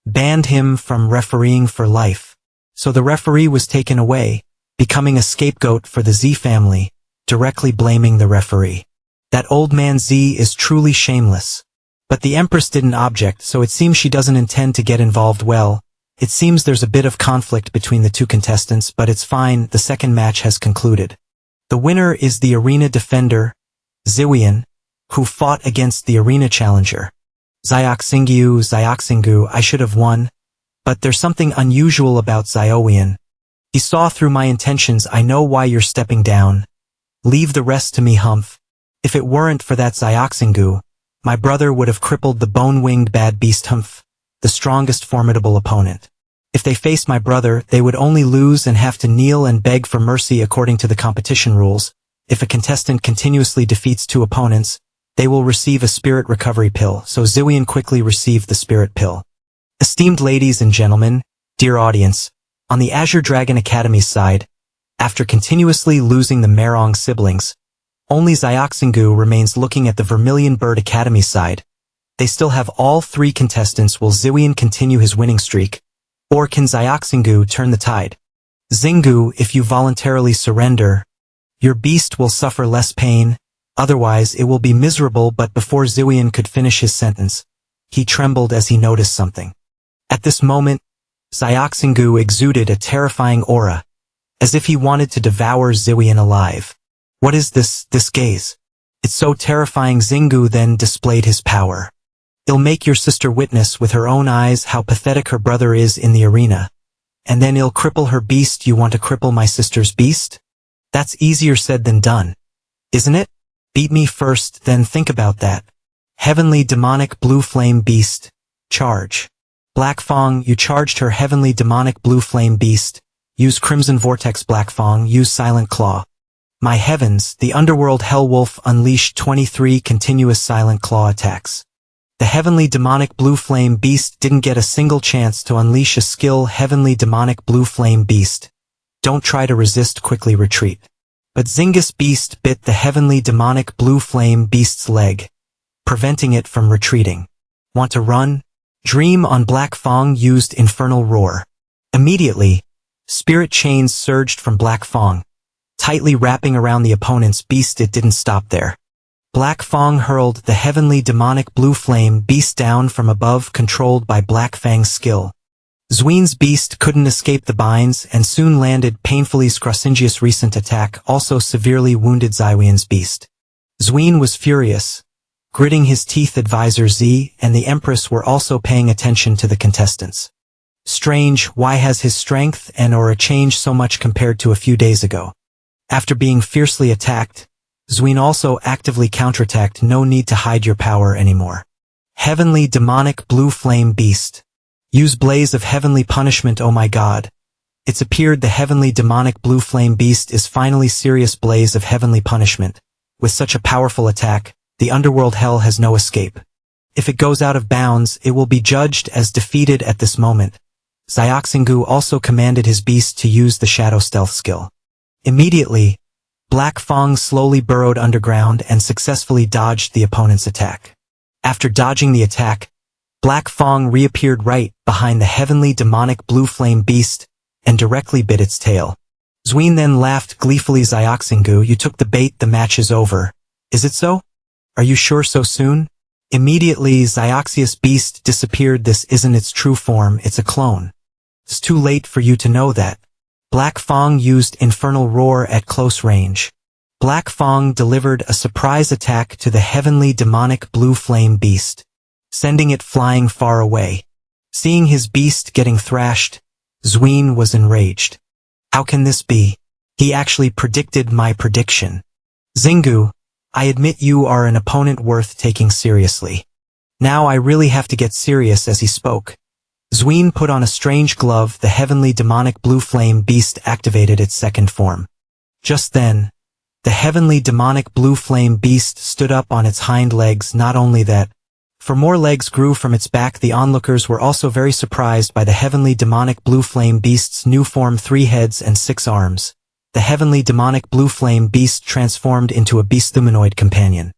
Speaker 1: banned him from refereeing for life. So the referee was taken away, becoming a scapegoat for the Z family, directly blaming the referee. That old man Z is truly shameless. But the Empress didn't object, so it seems she doesn't intend to get involved. Well, it seems there's a bit of conflict between the two contestants, but it's fine, the second match has concluded. The winner is the arena defender, Ziwian, who fought against the arena challenger, Zioxingu. I should have won, but there's something unusual about Ziowian. He saw through my intentions. I know why you're stepping down. Leave the rest to me, Humph. If it weren't for that Zioxingu, my brother would have crippled the bone-winged bad beast Humph, the strongest formidable opponent. If they faced my brother, they would only lose and have to kneel and beg for mercy according to the competition rules. If a contestant continuously defeats two opponents, they will receive a spirit recovery pill, so Ziwian quickly received the spirit pill. Esteemed ladies and gentlemen, dear audience, on the Azure Dragon Academy's side, after continuously losing the Merong siblings, only Zioxingu remains looking at the Vermilion Bird Academy side. They still have all three contestants. Will Ziwian continue his winning streak, or can Zioxingu turn the tide? Zingu, if you voluntarily surrender, your beast will suffer less pain, otherwise it will be miserable. But before Ziwian could finish his sentence, he trembled as he noticed something. At this moment, Zioxingu exuded a terrifying aura, as if he wanted to devour Ziwian alive. What is this gaze? It's so terrifying. Zingu then displayed his power. I'll make your sister witness with her own eyes how pathetic her brother is in the arena, and then I'll cripple her beast. You want to cripple my sister's beast? That's easier said than done, isn't it? Beat me first, then think about that. Heavenly demonic blue flame beast, charge. Black Fong, you charged her. Heavenly demonic blue flame beast, use Crimson Vortex. Black Fong, use Silent Claw. My heavens, the underworld Hellwolf unleashed 23 continuous Silent Claw attacks. The heavenly demonic blue flame beast didn't get a single chance to unleash a skill. Heavenly demonic blue flame beast. Don't try to resist, quickly retreat. But Zingis beast bit the heavenly demonic blue flame beast's leg, preventing it from retreating. Want to run? Dream on. Black Fong used infernal roar. Immediately, spirit chains surged from Black Fong, tightly wrapping around the opponent's beast. It didn't stop there. Black Fong hurled the heavenly demonic blue flame beast down from above, controlled by Black Fang's skill. Zween's beast couldn't escape the binds and soon landed painfully. Scrosingius' recent attack also severely wounded Xiwian's beast. Zween was furious, gritting his teeth. Advisor Z and the Empress were also paying attention to the contestants. Strange, why has his strength and aura changed so much compared to a few days ago? After being fiercely attacked, Zween also actively counterattacked. No need to hide your power anymore. Heavenly demonic blue flame beast. Use blaze of heavenly punishment. Oh my god. It's appeared the heavenly demonic blue flame beast is finally serious. Blaze of heavenly punishment. With such a powerful attack, the underworld hell has no escape. If it goes out of bounds, it will be judged as defeated. At this moment, Xiaoxingu also commanded his beast to use the shadow stealth skill. Immediately, Black Fong slowly burrowed underground and successfully dodged the opponent's attack. After dodging the attack, Black Fong reappeared right behind the heavenly demonic blue flame beast and directly bit its tail. Zween then laughed gleefully. Xiaoxingu, you took the bait. The match is over. Is it so? Are you sure so soon? Immediately, Xiaoxius beast disappeared. This isn't its true form, it's a clone. It's too late for you to know that. Black Fong used infernal roar at close range. Black Fong delivered a surprise attack to the heavenly demonic blue flame beast, sending it flying far away. Seeing his beast getting thrashed, Zween was enraged. How can this be? He actually predicted my prediction. Xingu, I admit you are an opponent worth taking seriously. Now I really have to get serious. As he spoke, Zween put on a strange glove. The heavenly demonic blue flame beast activated its second form. Just then, the heavenly demonic blue flame beast stood up on its hind legs. Not only that, for more legs grew from its back. The onlookers were also very surprised by the heavenly demonic blue flame beast's new form: 3 heads and 6 arms. The heavenly demonic blue flame beast transformed into a beast-humanoid companion.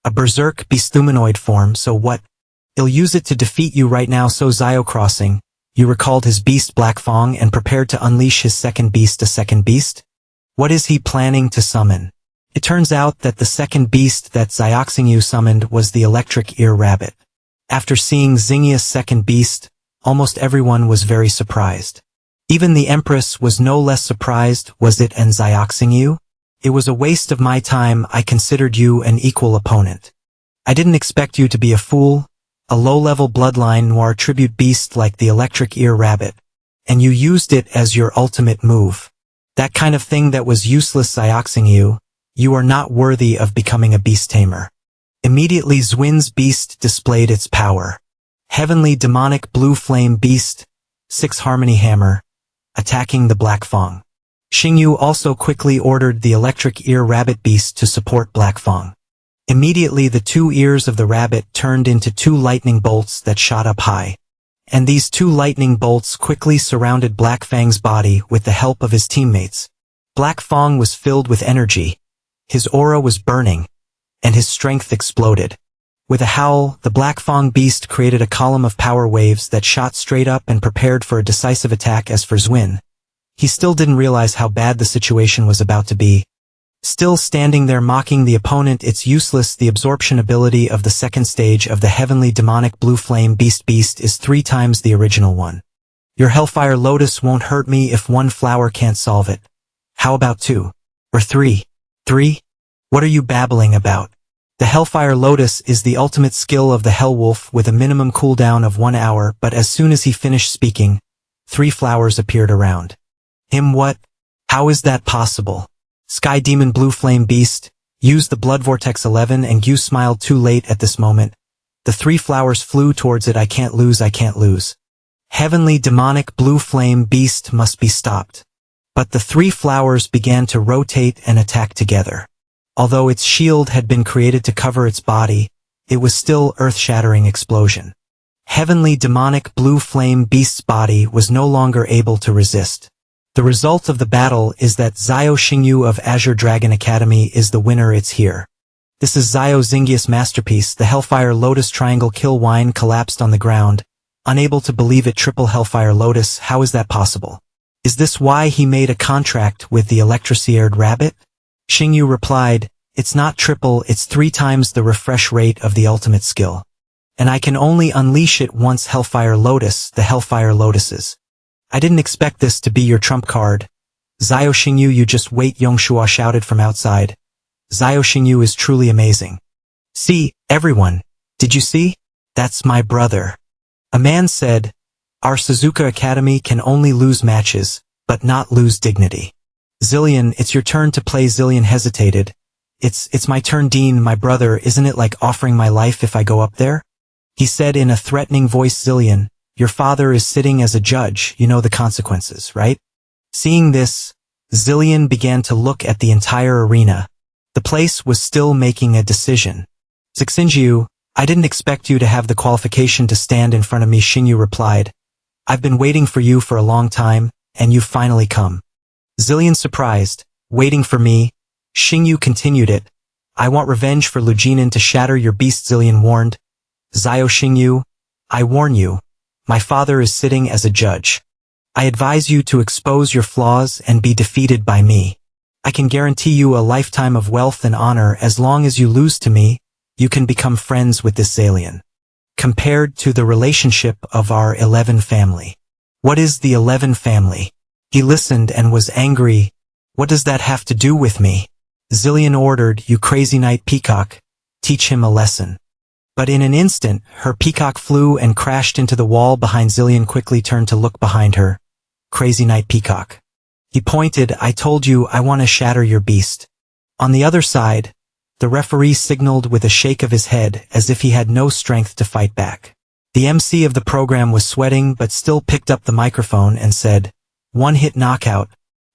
Speaker 1: A berserk beast-humanoid form. So what? He'll use it to defeat you right now. So Zio Crossing, you recalled his beast Black Fong and prepared to unleash his second beast. A second beast? What is he planning to summon? It turns out that the second beast that Xiaoxingu summoned was the electric ear rabbit. After seeing Xingia's second beast, almost everyone was very surprised. Even the Empress was no less surprised. Was it and Xiaoxingu? It was a waste of my time. I considered you an equal opponent. I didn't expect you to be a fool, a low-level bloodline noir tribute beast like the electric ear rabbit, and you used it as your ultimate move. That kind of thing that was useless. Xiaoxingu, you are not worthy of becoming a beast tamer. Immediately Zwin's beast displayed its power. Heavenly demonic blue flame beast, 6 harmony hammer, attacking the Black Fong. Xingyu also quickly ordered the electric ear rabbit beast to support Black Fong. Immediately the 2 ears of the rabbit turned into 2 lightning bolts that shot up high. And these 2 lightning bolts quickly surrounded Black Fang's body with the help of his teammates. Black Fong was filled with energy. His aura was burning, and his strength exploded. With a howl, the Black Fong beast created a column of power waves that shot straight up and prepared for a decisive attack. As for Zwin, he still didn't realize how bad the situation was about to be. Still standing there mocking the opponent, it's useless. The absorption ability of the second stage of the heavenly demonic blue flame beast is 3 times the original one. Your Hellfire Lotus won't hurt me if 1 flower can't solve it. How about 2? Or 3? 3? What are you babbling about? The Hellfire Lotus is the ultimate skill of the Hellwolf with a minimum cooldown of 1 hour, but as soon as he finished speaking, 3 flowers appeared around him. What? How is that possible? Sky Demon Blue Flame Beast, use the Blood Vortex 11, and Gu smiled too late at this moment. The 3 flowers flew towards it. I can't lose, I can't lose. Heavenly Demonic Blue Flame Beast must be stopped. But the 3 flowers began to rotate and attack together. Although its shield had been created to cover its body, it was still earth-shattering explosion. Heavenly demonic blue flame beast's body was no longer able to resist. The result of the battle is that Xiao Xingyu of Azure Dragon Academy is the winner. It's here. This is Xiao Xingyi's masterpiece. The Hellfire Lotus Triangle kill wine collapsed on the ground. Unable to believe it. Triple Hellfire Lotus, how is that possible? Is this why he made a contract with the electriciered rabbit? Xingyu replied, it's not triple, it's 3 times the refresh rate of the ultimate skill. And I can only unleash it once. Hellfire Lotus, the Hellfire Lotuses. I didn't expect this to be your trump card. Xiao Xingyu, you just wait, Yongshua shouted from outside. Xiao Xingyu is truly amazing. See, everyone, did you see? That's my brother. A man said, our Suzuka Academy can only lose matches, but not lose dignity. Zillion, it's your turn to play. Zillion hesitated. It's my turn. Dean, my brother, isn't it like offering my life if I go up there? He said in a threatening voice. Zillion, your father is sitting as a judge, you know the consequences, right? Seeing this, Zillion began to look at the entire arena. The place was still making a decision. Xingyu, I didn't expect you to have the qualification to stand in front of me. Xingyu replied, I've been waiting for you for a long time, and you've finally come. Zillion surprised, waiting for me. Xingyu continued it. I want revenge for Lu Jinan to shatter your beast. Zillion warned. Xiao Xingyu, I warn you. My father is sitting as a judge. I advise you to expose your flaws and be defeated by me. I can guarantee you a lifetime of wealth and honor. As long as you lose to me, you can become friends with this alien. Compared to the relationship of our 11 family. What is the 11 family? He listened and was angry. What does that have to do with me? Zillion ordered, you crazy night peacock, teach him a lesson. But in an instant, her peacock flew and crashed into the wall behind. Zillion quickly turned to look behind her. Crazy night peacock. He pointed, I told you I want to shatter your beast. On the other side, the referee signaled with a shake of his head as if he had no strength to fight back. The MC of the program was sweating but still picked up the microphone and said, one-hit knockout.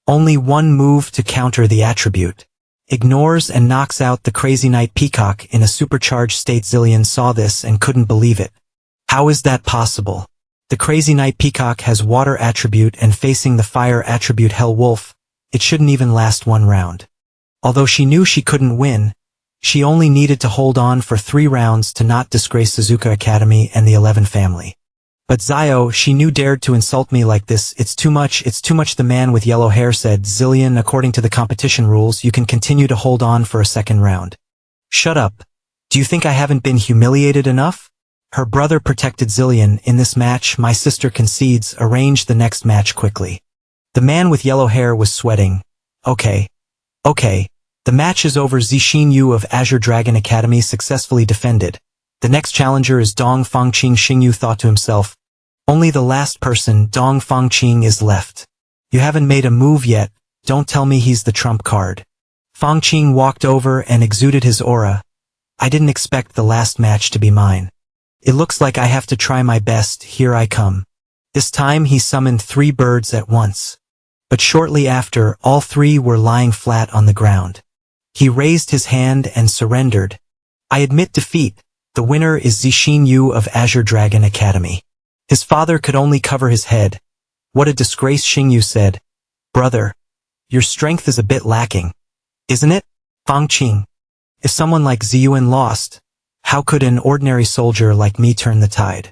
Speaker 1: Only one move to counter the attribute. Ignores and knocks out the crazy night peacock in a supercharged state. Zillion saw this and couldn't believe it. How is that possible? The crazy night peacock has water attribute and facing the fire attribute Hell Wolf, it shouldn't even last 1 round. Although she knew she couldn't win, she only needed to hold on for 3 rounds to not disgrace Suzuka Academy and the 11 family. But Xiao, she knew, dared to insult me like this. It's too much. The man with yellow hair said. Zillion, according to the competition rules, you can continue to hold on for a 2nd round. Shut up. Do you think I haven't been humiliated enough? Her brother protected Zillion. In this match, my sister concedes. Arrange the next match quickly. The man with yellow hair was sweating. Okay. The match is over. Zixin Yu of Azure Dragon Academy successfully defended. The next challenger is Dong Fangqing. Xingyu thought to himself. Only the last person, Dong Fangqing, is left. You haven't made a move yet, don't tell me he's the trump card. Fangqing walked over and exuded his aura. I didn't expect the last match to be mine. It looks like I have to try my best. Here I come. This time he summoned 3 birds at once. But shortly after, all 3 were lying flat on the ground. He raised his hand and surrendered. I admit defeat. The winner is Zixin Yu of Azure Dragon Academy. His father could only cover his head. What a disgrace, Xingyu said. Brother, your strength is a bit lacking, isn't it? Fangqing. If someone like Ziyuan lost, how could an ordinary soldier like me turn the tide?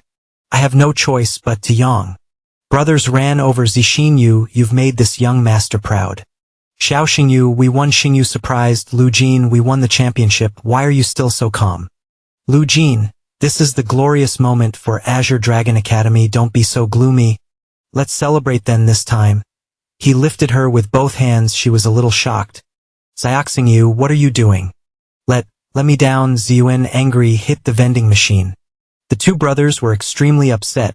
Speaker 1: I have no choice but to yang. Brothers ran over. Zixin Yu, you've made this young master proud. Xiao Xingyu, we won. Xingyu surprised. Lu Jin, we won the championship. Why are you still so calm? Lu Jin, this is the glorious moment for Azure Dragon Academy. Don't be so gloomy. Let's celebrate then this time. He lifted her with both hands. She was a little shocked. Xingyu, what are you doing? Let me down. Ziyuan, angry, hit the vending machine. The 2 brothers were extremely upset,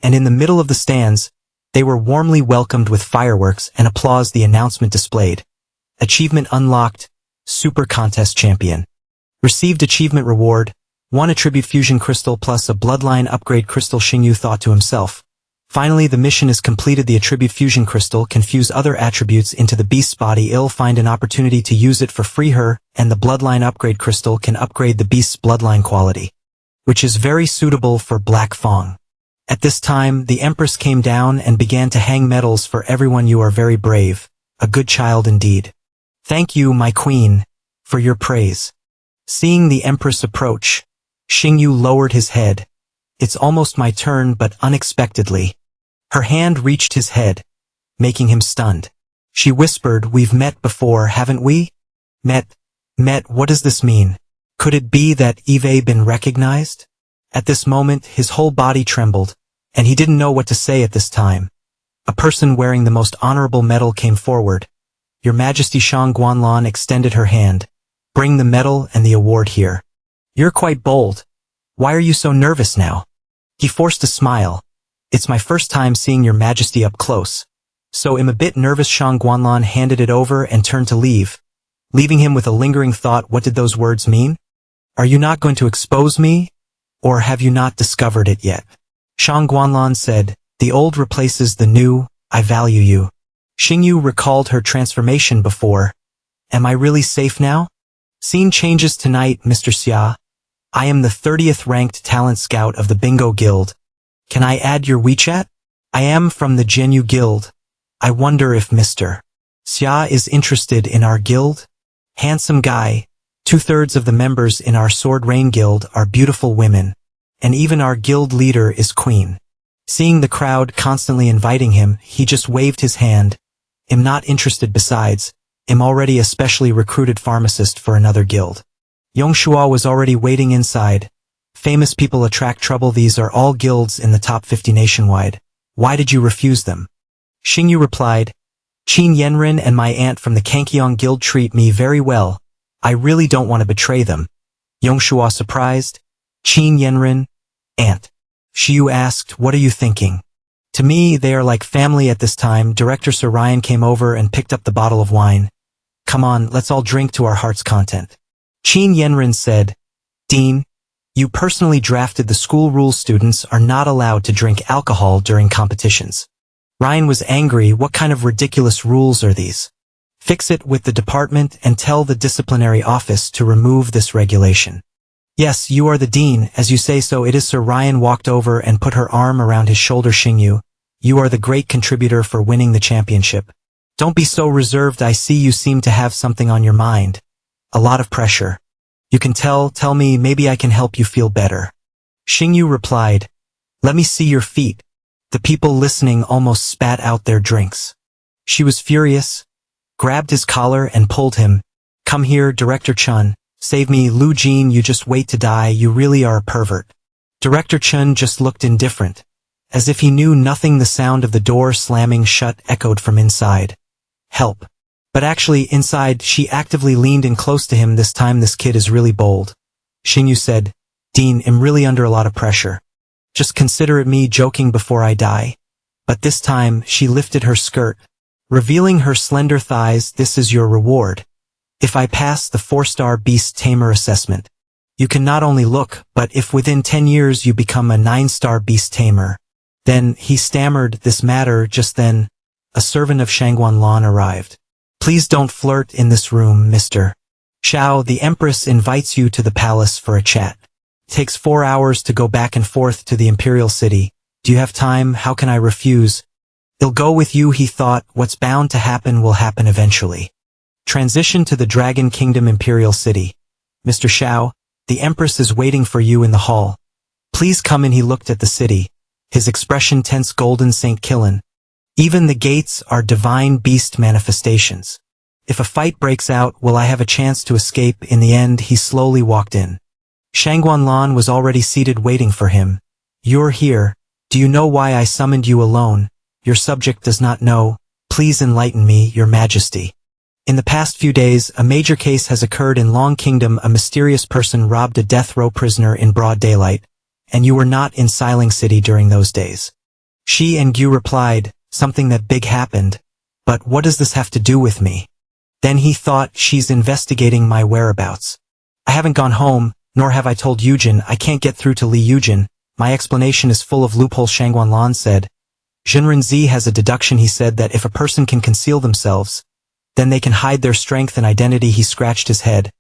Speaker 1: and in the middle of the stands, they were warmly welcomed with fireworks and applause. The announcement displayed. Achievement unlocked. Super Contest Champion. Received achievement reward. 1 attribute fusion crystal plus a bloodline upgrade crystal. Xingyu thought to himself. Finally, the mission is completed. The attribute fusion crystal can fuse other attributes into the beast's body. I'll find an opportunity to use it for free her, and the bloodline upgrade crystal can upgrade the beast's bloodline quality, which is very suitable for Black Fong. At this time, the Empress came down and began to hang medals for everyone. You are very brave, a good child indeed. Thank you, my queen, for your praise. Seeing the Empress approach, Xingyu lowered his head. It's almost my turn, but unexpectedly. Her hand reached his head, making him stunned. She whispered, "We've met before, haven't we?" Met, what does this mean? Could it be that Eve been recognized? At this moment, his whole body trembled, and he didn't know what to say at this time. A person wearing the most honorable medal came forward. Your Majesty. Shang Guanlan extended her hand. Bring the medal and the award here. You're quite bold. Why are you so nervous now? He forced a smile. It's my first time seeing your Majesty up close, so I'm a bit nervous. Shang Guanlan handed it over and turned to leave, leaving him with a lingering thought. What did those words mean? Are you not going to expose me? Or have you not discovered it yet? Shang Guanlan said, the old replaces the new, I value you. Xingyu recalled her transformation before. Am I really safe now? Scene changes tonight, Mr. Xia. I am the 30th ranked talent scout of the Bingo Guild. Can I add your WeChat? I am from the Genu Guild. I wonder if Mr. Xia is interested in our guild? Handsome guy. 2/3 of the members in our Sword Rain Guild are beautiful women, and even our guild leader is queen. Seeing the crowd constantly inviting him, he just waved his hand. I'm not interested. Besides, I'm already a specially recruited pharmacist for another guild. Yongshua was already waiting inside. Famous people attract trouble. These are all guilds in the top 50 nationwide. Why did you refuse them? Xingyu replied, Qin Yenrin and my aunt from the Kankyong Guild treat me very well. I really don't want to betray them. Yongshua surprised. Qin Yenrin? Aunt. Xiu asked, what are you thinking? To me, they are like family at this time. Director Sir Ryan came over and picked up the bottle of wine. Come on, let's all drink to our heart's content. Qin Yenrin said, Dean, you personally drafted the school rules. Students are not allowed to drink alcohol during competitions. Ryan was angry. What kind of ridiculous rules are these? Fix it with the department and tell the disciplinary office to remove this regulation. Yes, you are the dean, as you say so it is. Sir Ryan walked over and put her arm around his shoulder. Xingyu, you are the great contributor for winning the championship. Don't be so reserved. I see you seem to have something on your mind. A lot of pressure. You can tell me, maybe I can help you feel better. Xingyu replied, let me see your feet. The people listening almost spat out their drinks. She was furious, grabbed his collar and pulled him. Come here, Director Chun. Save me, Lu Jin. You just wait to die. You really are a pervert. Director Chun just looked indifferent, as if he knew nothing. The sound of the door slamming shut echoed from inside. Help. But actually, inside, she actively leaned in close to him. This time this kid is really bold. Xingyu said, Dean, I'm really under a lot of pressure. Just consider it me joking before I die. But this time, she lifted her skirt, revealing her slender thighs. This is your reward. If I pass the 4-star beast tamer assessment, you can not only look, but if within 10 years you become a 9-star beast tamer, then, he stammered this matter. Just then, a servant of Shangguan Lan arrived. Please don't flirt in this room, Mr. Xiao. The Empress invites you to the palace for a chat. Takes 4 hours to go back and forth to the Imperial city. Do you have time? How can I refuse? I'll go with you. He thought, what's bound to happen will happen eventually. Transition to the Dragon Kingdom Imperial City. Mr. Xiao, the Empress is waiting for you in the hall. Please come in. He looked at the city, his expression tense. Golden St. Killen. Even the gates are divine beast manifestations. If a fight breaks out, will I have a chance to escape? In the end, he slowly walked in. Shangguan Lan was already seated waiting for him. You're here. Do you know why I summoned you alone? Your subject does not know. Please enlighten me, Your Majesty. In the past few days, a major case has occurred in Long Kingdom. A mysterious person robbed a death row prisoner in broad daylight, and you were not in Xiling City during those days. Shi and Gu replied, something that big happened. But what does this have to do with me? Then he thought, she's investigating my whereabouts. I haven't gone home, nor have I told Yujin. I can't get through to Li Yujin. My explanation is full of loopholes. Shangguan Lan said, Jinren-Z has a deduction. He said that if a person can conceal themselves, then they can hide their strength and identity. He scratched his head.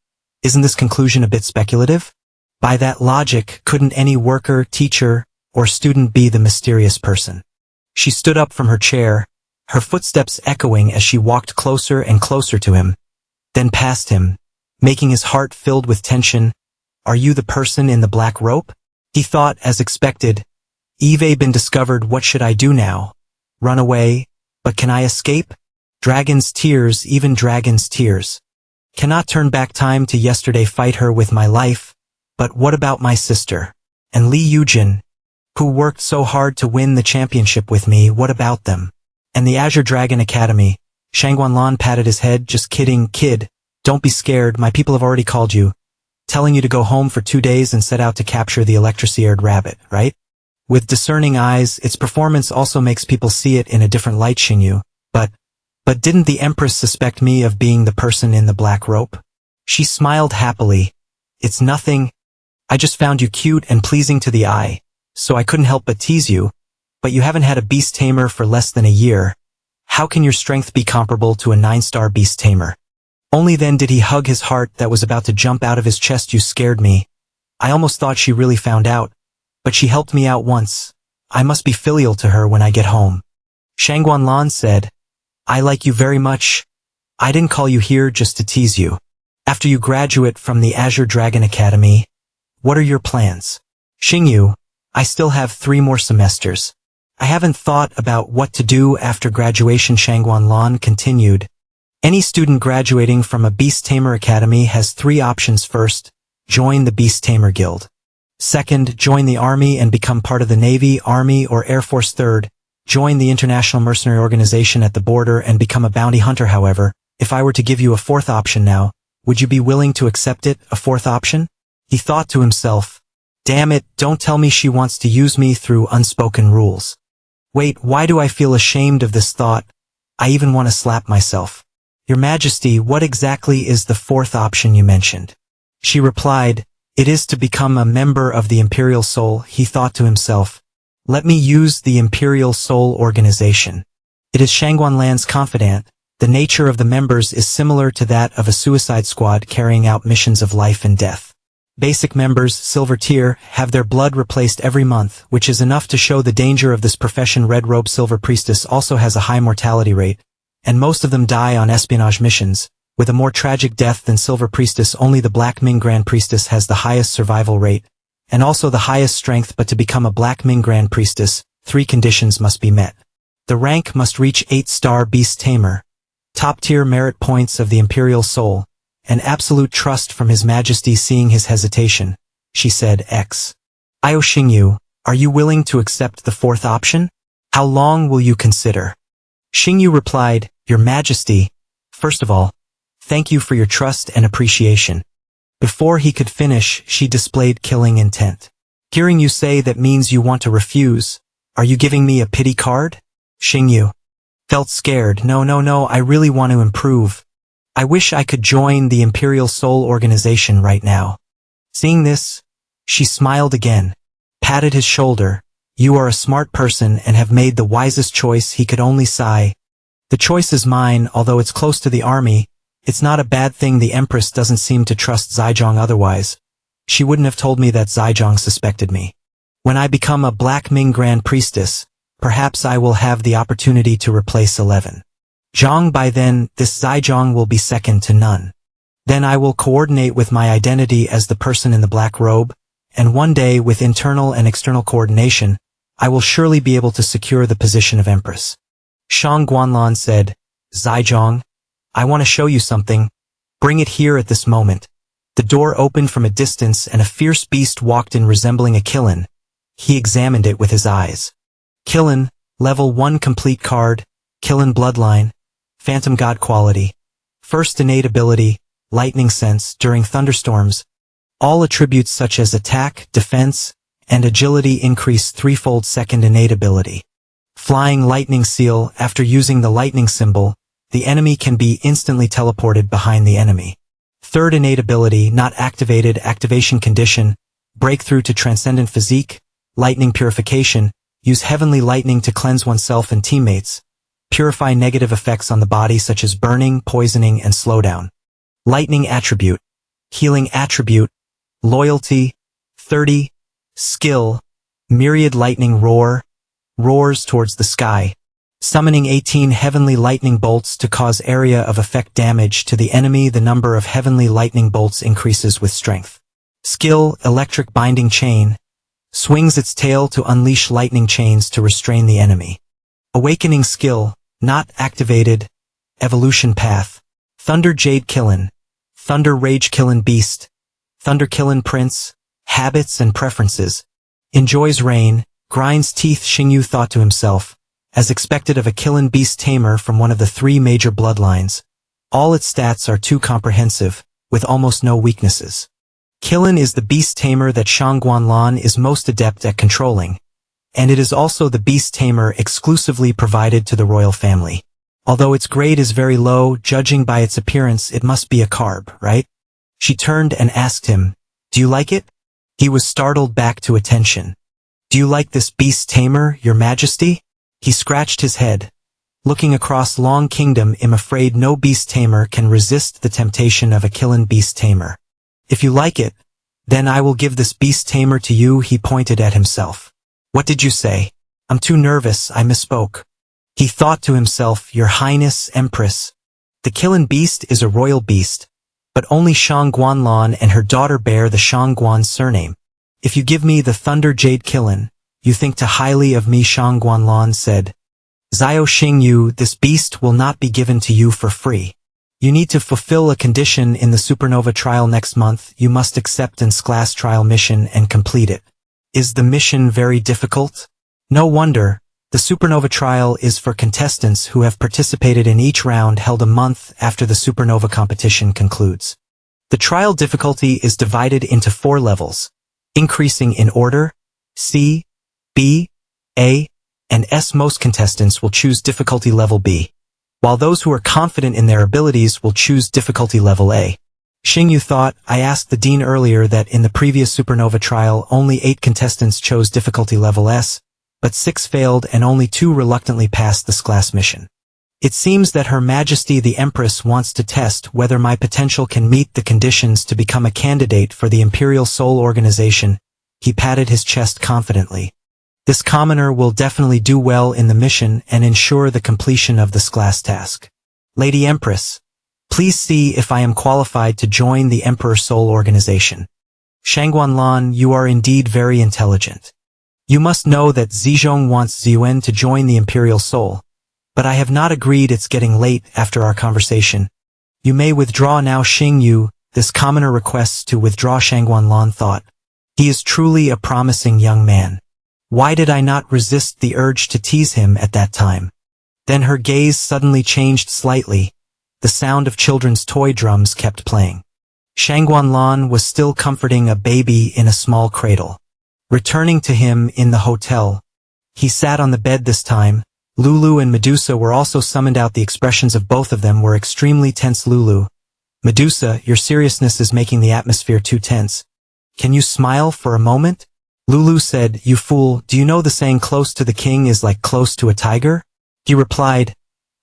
Speaker 1: Isn't this conclusion a bit speculative? By that logic, couldn't any worker, teacher, or student be the mysterious person? She stood up from her chair, her footsteps echoing as she walked closer and closer to him, then past him, making his heart filled with tension. Are you the person in the black robe? He thought, as expected. Eve been discovered. What should I do now? Run away? But can I escape? Dragon's tears, even dragon's tears. Cannot turn back time to yesterday. Fight her with my life. But what about my sister? And Li Yujin, who worked so hard to win the championship with me, what about them? And the Azure Dragon Academy. Shangguanlan patted his head. Just kidding, kid. Don't be scared. My people have already called you, telling you to go home for 2 days and set out to capture the electric-eared rabbit, right? With discerning eyes, its performance also makes people see it in a different light. Xingyu. But didn't the Empress suspect me of being the person in the black robe? She smiled happily. It's nothing. I just found you cute and pleasing to the eye, so I couldn't help but tease you. But you haven't had a beast tamer for less than a year. How can your strength be comparable to a 9-star beast tamer? Only then did he hug his heart that was about to jump out of his chest. You scared me. I almost thought she really found out. But she helped me out once. I must be filial to her when I get home. Shangguanlan said, I like you very much. I didn't call you here just to tease you. After you graduate from the Azure Dragon Academy, what are your plans? Xingyu, I still have 3 more semesters. I haven't thought about what to do after graduation. Shangguanlan continued. Any student graduating from a Beast Tamer Academy has 3 options. First, join the Beast Tamer Guild. Second, join the Army and become part of the Navy, Army, or Air Force. Third, join the International Mercenary Organization at the border and become a bounty hunter. However, if I were to give you a 4th option now, would you be willing to accept it? A 4th option? He thought to himself, damn it, don't tell me she wants to use me through unspoken rules. Wait, why do I feel ashamed of this thought? I even want to slap myself. Your Majesty, what exactly is the 4th option you mentioned? She replied, it is to become a member of the Imperial Soul. He thought to himself, let me use the Imperial Soul Organization. It is Shangguanlan's confidant. The nature of the members is similar to that of a suicide squad carrying out missions of life and death. Basic members, silver tier, have their blood replaced every month, which is enough to show the danger of this profession. Red Robe Silver Priestess also has a high mortality rate, and most of them die on espionage missions, with a more tragic death than Silver Priestess. Only the Black Ming Grand Priestess has the highest survival rate, and also the highest strength. But to become a Black Ming Grand Priestess, 3 conditions must be met. The rank must reach 8-star Beast Tamer, top-tier merit points of the Imperial Soul, and absolute trust from His Majesty. Seeing his hesitation, she said, Io Xingyu, are you willing to accept the 4th option? How long will you consider? Xingyu replied, Your Majesty, first of all, thank you for your trust and appreciation. Before he could finish, she displayed killing intent. Hearing you say that means you want to refuse. Are you giving me a pity card? Xingyu felt scared. No, I really want to improve. I wish I could join the Imperial Soul Organization right now. Seeing this, she smiled again, patted his shoulder. You are a smart person and have made the wisest choice. He could only sigh. The choice is mine, although it's close to the army. It's not a bad thing. The Empress doesn't seem to trust Zhaijong otherwise. She wouldn't have told me that Zhaijong suspected me. When I become a Black Ming Grand Priestess, perhaps I will have the opportunity to replace 11. Zhang. By then, this Zhaijong will be second to none. Then I will coordinate with my identity as the person in the black robe, and one day with internal and external coordination, I will surely be able to secure the position of Empress. Shangguanlan said, Zhaijong, I want to show you something. Bring it here at this moment. The door opened from a distance and a fierce beast walked in resembling a Qilin. He examined it with his eyes. Qilin, level 1 complete card, Qilin bloodline, phantom god quality. First innate ability, lightning sense during thunderstorms. All attributes such as attack, defense, and agility increase threefold. Second innate ability. Flying lightning seal. After using the lightning symbol, the enemy can be instantly teleported behind the enemy. Third innate ability, not activated. Activation condition, breakthrough to transcendent physique, lightning purification. Use heavenly lightning to cleanse oneself and teammates. Purify negative effects on the body such as burning, poisoning, and slowdown. Lightning attribute. Healing attribute. Loyalty. 30. Skill. Myriad lightning roar. Roars towards the sky. Summoning 18 heavenly lightning bolts to cause area of effect damage to the enemy. The number of heavenly lightning bolts increases with strength. Skill. Electric binding chain. Swings its tail to unleash lightning chains to restrain the enemy. Awakening skill. Not activated. Evolution path. Thunder Jade Killin. Thunder Rage Killin Beast. Thunder Killin Prince. Habits and preferences. Enjoys rain. Grinds teeth. Xingyu thought to himself, as expected of a Killin Beast tamer from one of the 3 major bloodlines. All its stats are too comprehensive, with almost no weaknesses. Killin is the beast tamer that Shangguanlan is most adept at controlling, and it is also the beast tamer exclusively provided to the royal family. Although its grade is very low, judging by its appearance it must be a carb, right? She turned and asked him, "Do you like it?" He was startled back to attention. "Do you like this beast tamer, your majesty?" He scratched his head. Looking across Long Kingdom, I'm afraid no beast tamer can resist the temptation of a Killin beast tamer. "If you like it, then I will give this beast tamer to you." He pointed at himself. "What did you say?" "I'm too nervous, I misspoke." He thought to himself, "Your Highness, Empress. The Killin beast is a royal beast, but only Shangguanlan and her daughter bear the Shangguan surname. If you give me the Thunder Jade Killin, you think too highly of me." Shangguanlan said. "Xiao Xingyu, this beast will not be given to you for free. You need to fulfill a condition in the Supernova trial next month. You must accept an class trial mission and complete it." "Is the mission very difficult?" "No wonder. The Supernova trial is for contestants who have participated in each round held a month after the Supernova competition concludes. The trial difficulty is divided into 4 levels, increasing in order: C, B, A, and S. Most contestants will choose difficulty level B, while those who are confident in their abilities will choose difficulty level A. Xingyu thought, "I asked the dean earlier that in the previous Supernova trial only 8 contestants chose difficulty level S, but 6 failed and only 2 reluctantly passed this class mission. It seems that Her Majesty the Empress wants to test whether my potential can meet the conditions to become a candidate for the Imperial Soul Organization." He patted his chest confidently. "This commoner will definitely do well in the mission and ensure the completion of this class task. Lady Empress, please see if I am qualified to join the Emperor Soul Organization." "Shangguanlan, you are indeed very intelligent. You must know that Zizhong wants Ziyuan to join the Imperial Soul, but I have not agreed. It's getting late after our conversation. You may withdraw now." Xingyu, this commoner requests to withdraw. Shangguanlan thought. He is truly a promising young man. Why did I not resist the urge to tease him at that time? Then her gaze suddenly changed slightly. The sound of children's toy drums kept playing. Shangguanlan was still comforting a baby in a small cradle. Returning to him in the hotel, he sat on the bed this time. Lulu and Medusa were also summoned out. The expressions of both of them were extremely tense. "Lulu, Medusa, your seriousness is making the atmosphere too tense. Can you smile for a moment?" Lulu said, "You fool, do you know the saying close to the king is like close to a tiger?" He replied,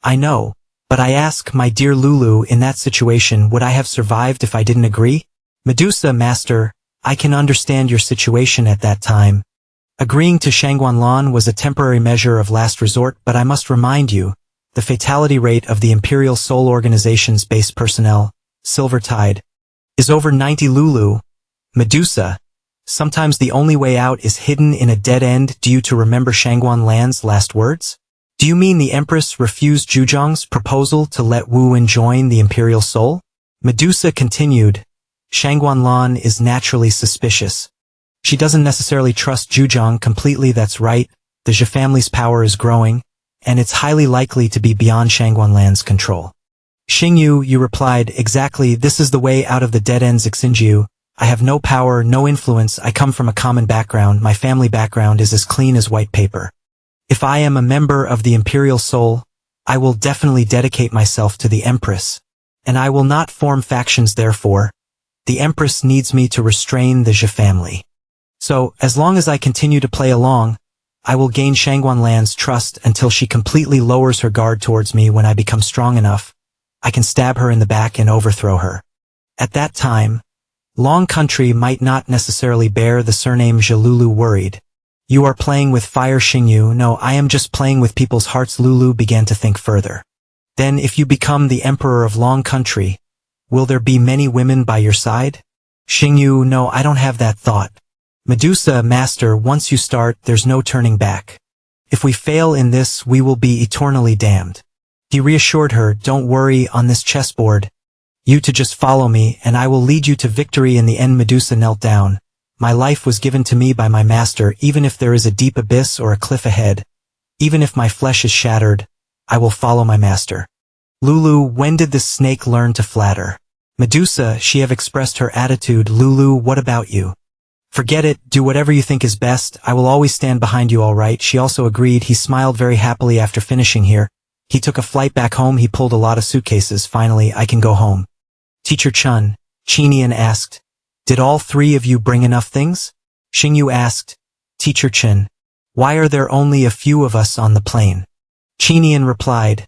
Speaker 1: "I know, but I ask, my dear Lulu, in that situation would I have survived if I didn't agree?" "Medusa, master, I can understand your situation at that time. Agreeing to Shangguanlan was a temporary measure of last resort, but I must remind you, the fatality rate of the Imperial Soul Organization's base personnel, Silver Tide, is over 90. Lulu, Medusa, sometimes the only way out is hidden in a dead end. Do you to remember Shangguanlan's last words? Do you mean the Empress refused Zhuzhong's proposal to let Wu Wen join the Imperial Soul?" Medusa continued, "Shangguanlan is naturally suspicious. She doesn't necessarily trust Zhuzhong completely. That's right, the Zhe family's power is growing, and it's highly likely to be beyond Shangguanlan's control." "Xingyu," you replied, "exactly, this is the way out of the dead ends." Xingyu, "I have no power, no influence. I come from a common background. My family background is as clean as white paper. If I am a member of the Imperial Soul, I will definitely dedicate myself to the Empress, and I will not form factions. Therefore, the Empress needs me to restrain the Zhe family. So, as long as I continue to play along, I will gain Shangguanlan's trust until she completely lowers her guard towards me. When I become strong enough, I can stab her in the back and overthrow her. At that time, Long Country might not necessarily bear the surname Zhalulu worried. You are playing with fire, Xingyu. No, I am just playing with people's hearts. Lulu began to think further. Then if you become the emperor of Long Country, will there be many women by your side? Xingyu, no, I don't have that thought. Medusa, master, once you start, there's no turning back. If we fail in this, we will be eternally damned. He reassured her, don't worry, on this chessboard, you to just follow me, and I will lead you to victory. In the end, Medusa knelt down. My life was given to me by my master. Even if there is a deep abyss or a cliff ahead, even if my flesh is shattered, I will follow my master. Lulu, when did this snake learn to flatter? Medusa, she have expressed her attitude. Lulu, what about you? Forget it, do whatever you think is best, I will always stand behind you, all right? She also agreed. He smiled very happily after finishing here. He took a flight back home. He pulled a lot of suitcases. Finally, I can go home. Teacher Chun, Chinian asked, did all three of you bring enough things? Xingyu asked, Teacher Chen, why are there only a few of us on the plane? Chinian replied,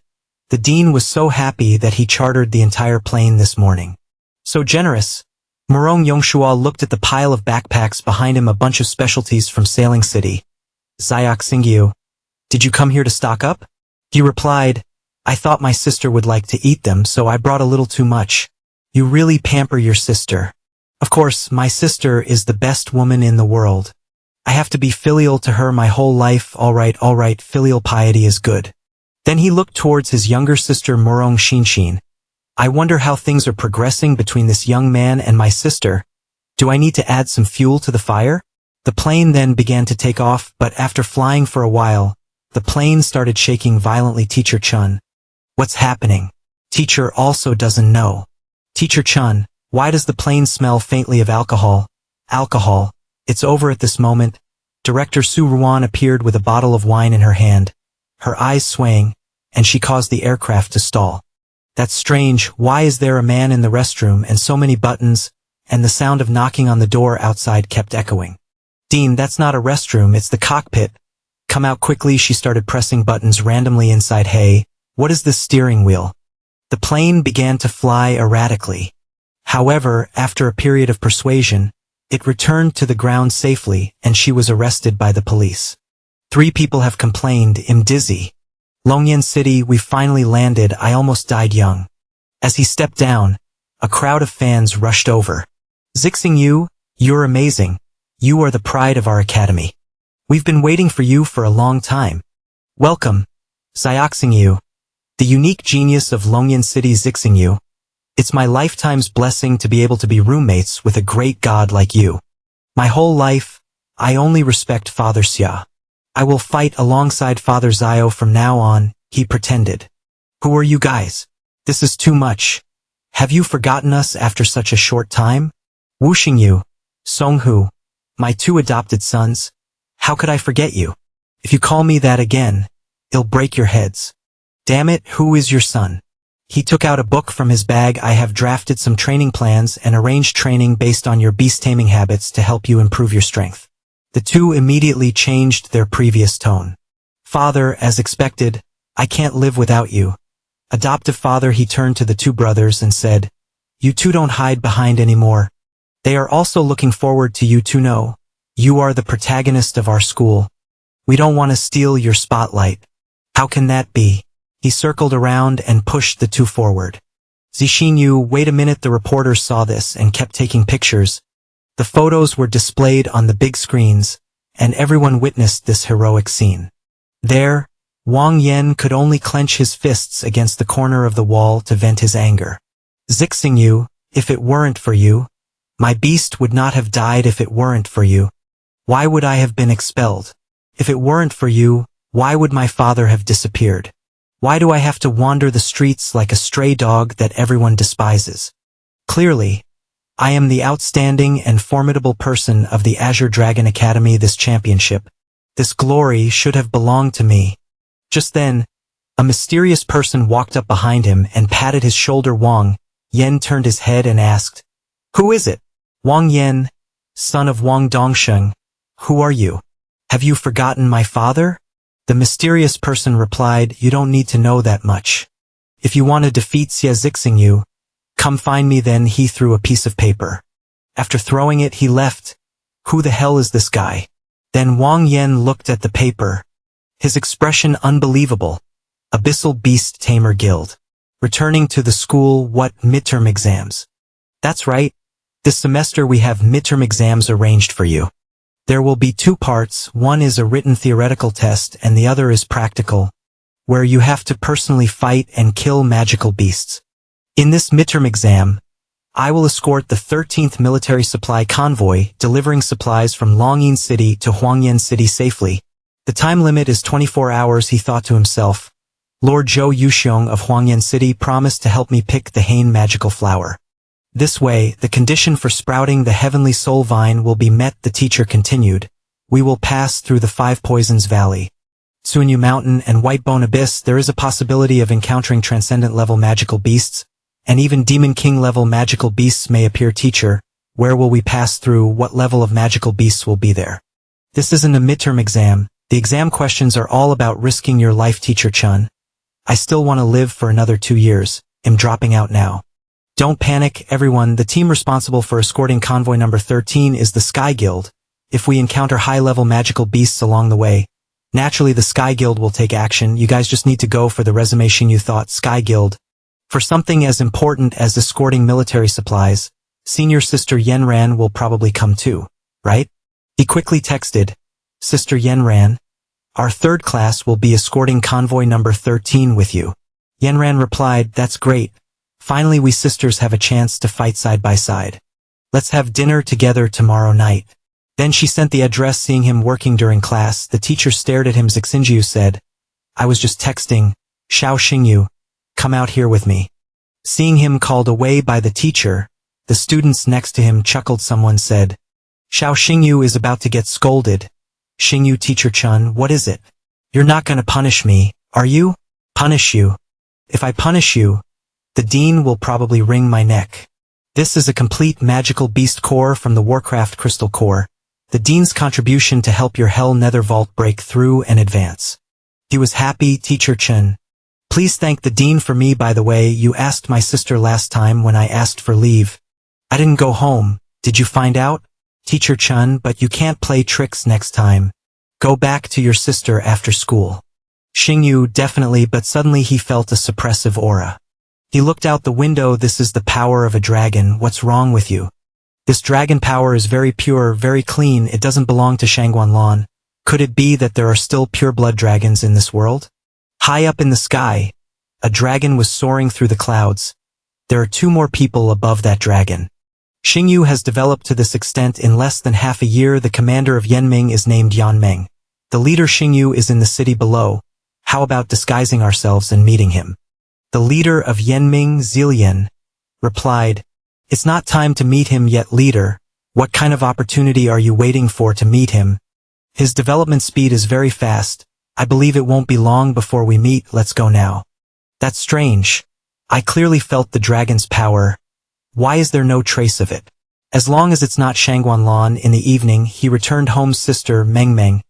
Speaker 1: the dean was so happy that he chartered the entire plane this morning. So generous. Morong Yongshua looked at the pile of backpacks behind him, a bunch of specialties from Sailing City. Zayok Xingyu, did you come here to stock up? He replied, I thought my sister would like to eat them, so I brought a little too much. You really pamper your sister. Of course, my sister is the best woman in the world. I have to be filial to her my whole life. All right, filial piety is good. Then he looked towards his younger sister Morong Shinshin. I wonder how things are progressing between this young man and my sister. Do I need to add some fuel to the fire? The plane then began to take off, but after flying for a while, the plane started shaking violently. Teacher Chun, what's happening? Teacher also doesn't know. Teacher Chun, why does the plane smell faintly of alcohol? Alcohol. It's over at this moment. Director Su Ruan appeared with a bottle of wine in her hand, her eyes swaying, and she caused the aircraft to stall. That's strange. Why is there a man in the restroom and so many buttons? And the sound of knocking on the door outside kept echoing. Dean, that's not a restroom, it's the cockpit. Come out quickly. She started pressing buttons randomly inside. Hey, what is this steering wheel? The plane began to fly erratically. However, after a period of persuasion, it returned to the ground safely, and she was arrested by the police. 3 people have complained. I'm dizzy. Longyan City, we finally landed. I almost died young. As he stepped down, a crowd of fans rushed over. Zixingyu, you're amazing. You are the pride of our academy. We've been waiting for you for a long time. Welcome, Zioxingyu, the unique genius of Longyan City. Zixingyu, it's my lifetime's blessing to be able to be roommates with a great god like you. My whole life, I only respect Father Xia. I will fight alongside Father Zio from now on, he pretended. Who are you guys? This is too much. Have you forgotten us after such a short time? Wu Xingyu, Songhu, my 2 adopted sons. How could I forget you? If you call me that again, it'll break your heads. Damn it, who is your son? He took out a book from his bag. I have drafted some training plans and arranged training based on your beast-taming habits to help you improve your strength. The 2 immediately changed their previous tone. Father, as expected, I can't live without you. Adoptive father, he turned to the 2 brothers and said, you 2 don't hide behind anymore. They are also looking forward to you to know. You are the protagonist of our school. We don't want to steal your spotlight. How can that be? He circled around and pushed the 2 forward. Zixinyu, wait a minute. The reporters saw this and kept taking pictures. The photos were displayed on the big screens, and everyone witnessed this heroic scene. There, Wang Yen could only clench his fists against the corner of the wall to vent his anger. Zixingyu, if it weren't for you, my beast would not have died. If it weren't for you, why would I have been expelled? If it weren't for you, why would my father have disappeared? Why do I have to wander the streets like a stray dog that everyone despises? Clearly, I am the outstanding and formidable person of the Azure Dragon Academy. This championship, this glory should have belonged to me. Just then, a mysterious person walked up behind him and patted his shoulder. Wang Yen turned his head and asked, who is it? Wang Yen, son of Wang Dongsheng, who are you? Have you forgotten my father? The mysterious person replied, you don't need to know that much. If you want to defeat Xie Zixingyu, come find me. Then he threw a piece of paper. After throwing it, he left. Who the hell is this guy? Then Wang Yan looked at the paper. His expression unbelievable. Abyssal Beast Tamer Guild. Returning to the school, what, midterm exams? That's right. This semester we have midterm exams arranged for you. There will be 2 parts, one is a written theoretical test and the other is practical, where you have to personally fight and kill magical beasts. In this midterm exam, I will escort the 13th military supply convoy, delivering supplies from Longyin City to Huangyan City safely. The time limit is 24 hours, he thought to himself. Lord Zhou Yuxiong of Huangyan City promised to help me pick the Hain magical flower. This way, the condition for sprouting the heavenly soul vine will be met, the teacher continued. We will pass through the 5 Poisons Valley, Suanyu Mountain and Whitebone Abyss. There is a possibility of encountering transcendent level magical beasts, and even Demon King level magical beasts may appear. Teacher, where will we pass through? What level of magical beasts will be there? This isn't a midterm exam. The exam questions are all about risking your life. Teacher Chun, I still want to live for another 2 years. I'm dropping out now. Don't panic, everyone. The team responsible for escorting convoy number 13 is the Sky Guild. If we encounter high-level magical beasts along the way, naturally the Sky Guild will take action. You guys just need to go for the resume. Xingyu thought. Sky Guild. For something as important as escorting military supplies, senior sister Yenran will probably come too, right? He quickly texted, Sister Yenran, our 3rd class will be escorting convoy number 13 with you. Yenran replied, that's great. Finally we sisters have a chance to fight side by side. Let's have dinner together tomorrow night. Then she sent the address. Seeing him working during class, the teacher stared at him. Xingyu said, I was just texting. Xiao Xingyu, come out here with me. Seeing him called away by the teacher, the students next to him chuckled. Someone said, Xiao Xingyu is about to get scolded. Xingyu, Teacher Chun, what is it? You're not gonna punish me, are you? Punish you. If I punish you, the dean will probably wring my neck. This is a complete magical beast core from the Warcraft Crystal Core, the dean's contribution to help your Hell Nether Vault break through and advance. He was happy. Teacher Chun, please thank the dean for me. By the way, you asked my sister last time when I asked for leave. I didn't go home. Did you find out? Teacher Chun, but you can't play tricks next time. Go back to your sister after school. Xingyu, definitely, but suddenly he felt a suppressive aura. He looked out the window. This is the power of a dragon. What's wrong with you? This dragon power is very pure, very clean. It doesn't belong to Shangguanlan. Could it be that there are still pure blood dragons in this world? High up in the sky, a dragon was soaring through the clouds. There are 2 more people above that dragon. Xingyu has developed to this extent in less than half a year. The commander of Yanming is named Yanmeng. The leader Xingyu is in the city below. How about disguising ourselves and meeting him? The leader of Yanming, Zilian, replied, it's not time to meet him yet, leader. What kind of opportunity are you waiting for to meet him? His development speed is very fast. I believe it won't be long before we meet. Let's go now. That's strange. I clearly felt the dragon's power. Why is there no trace of it? As long as it's not Shangguanlan. In the evening, he returned home. Sister Mengmeng.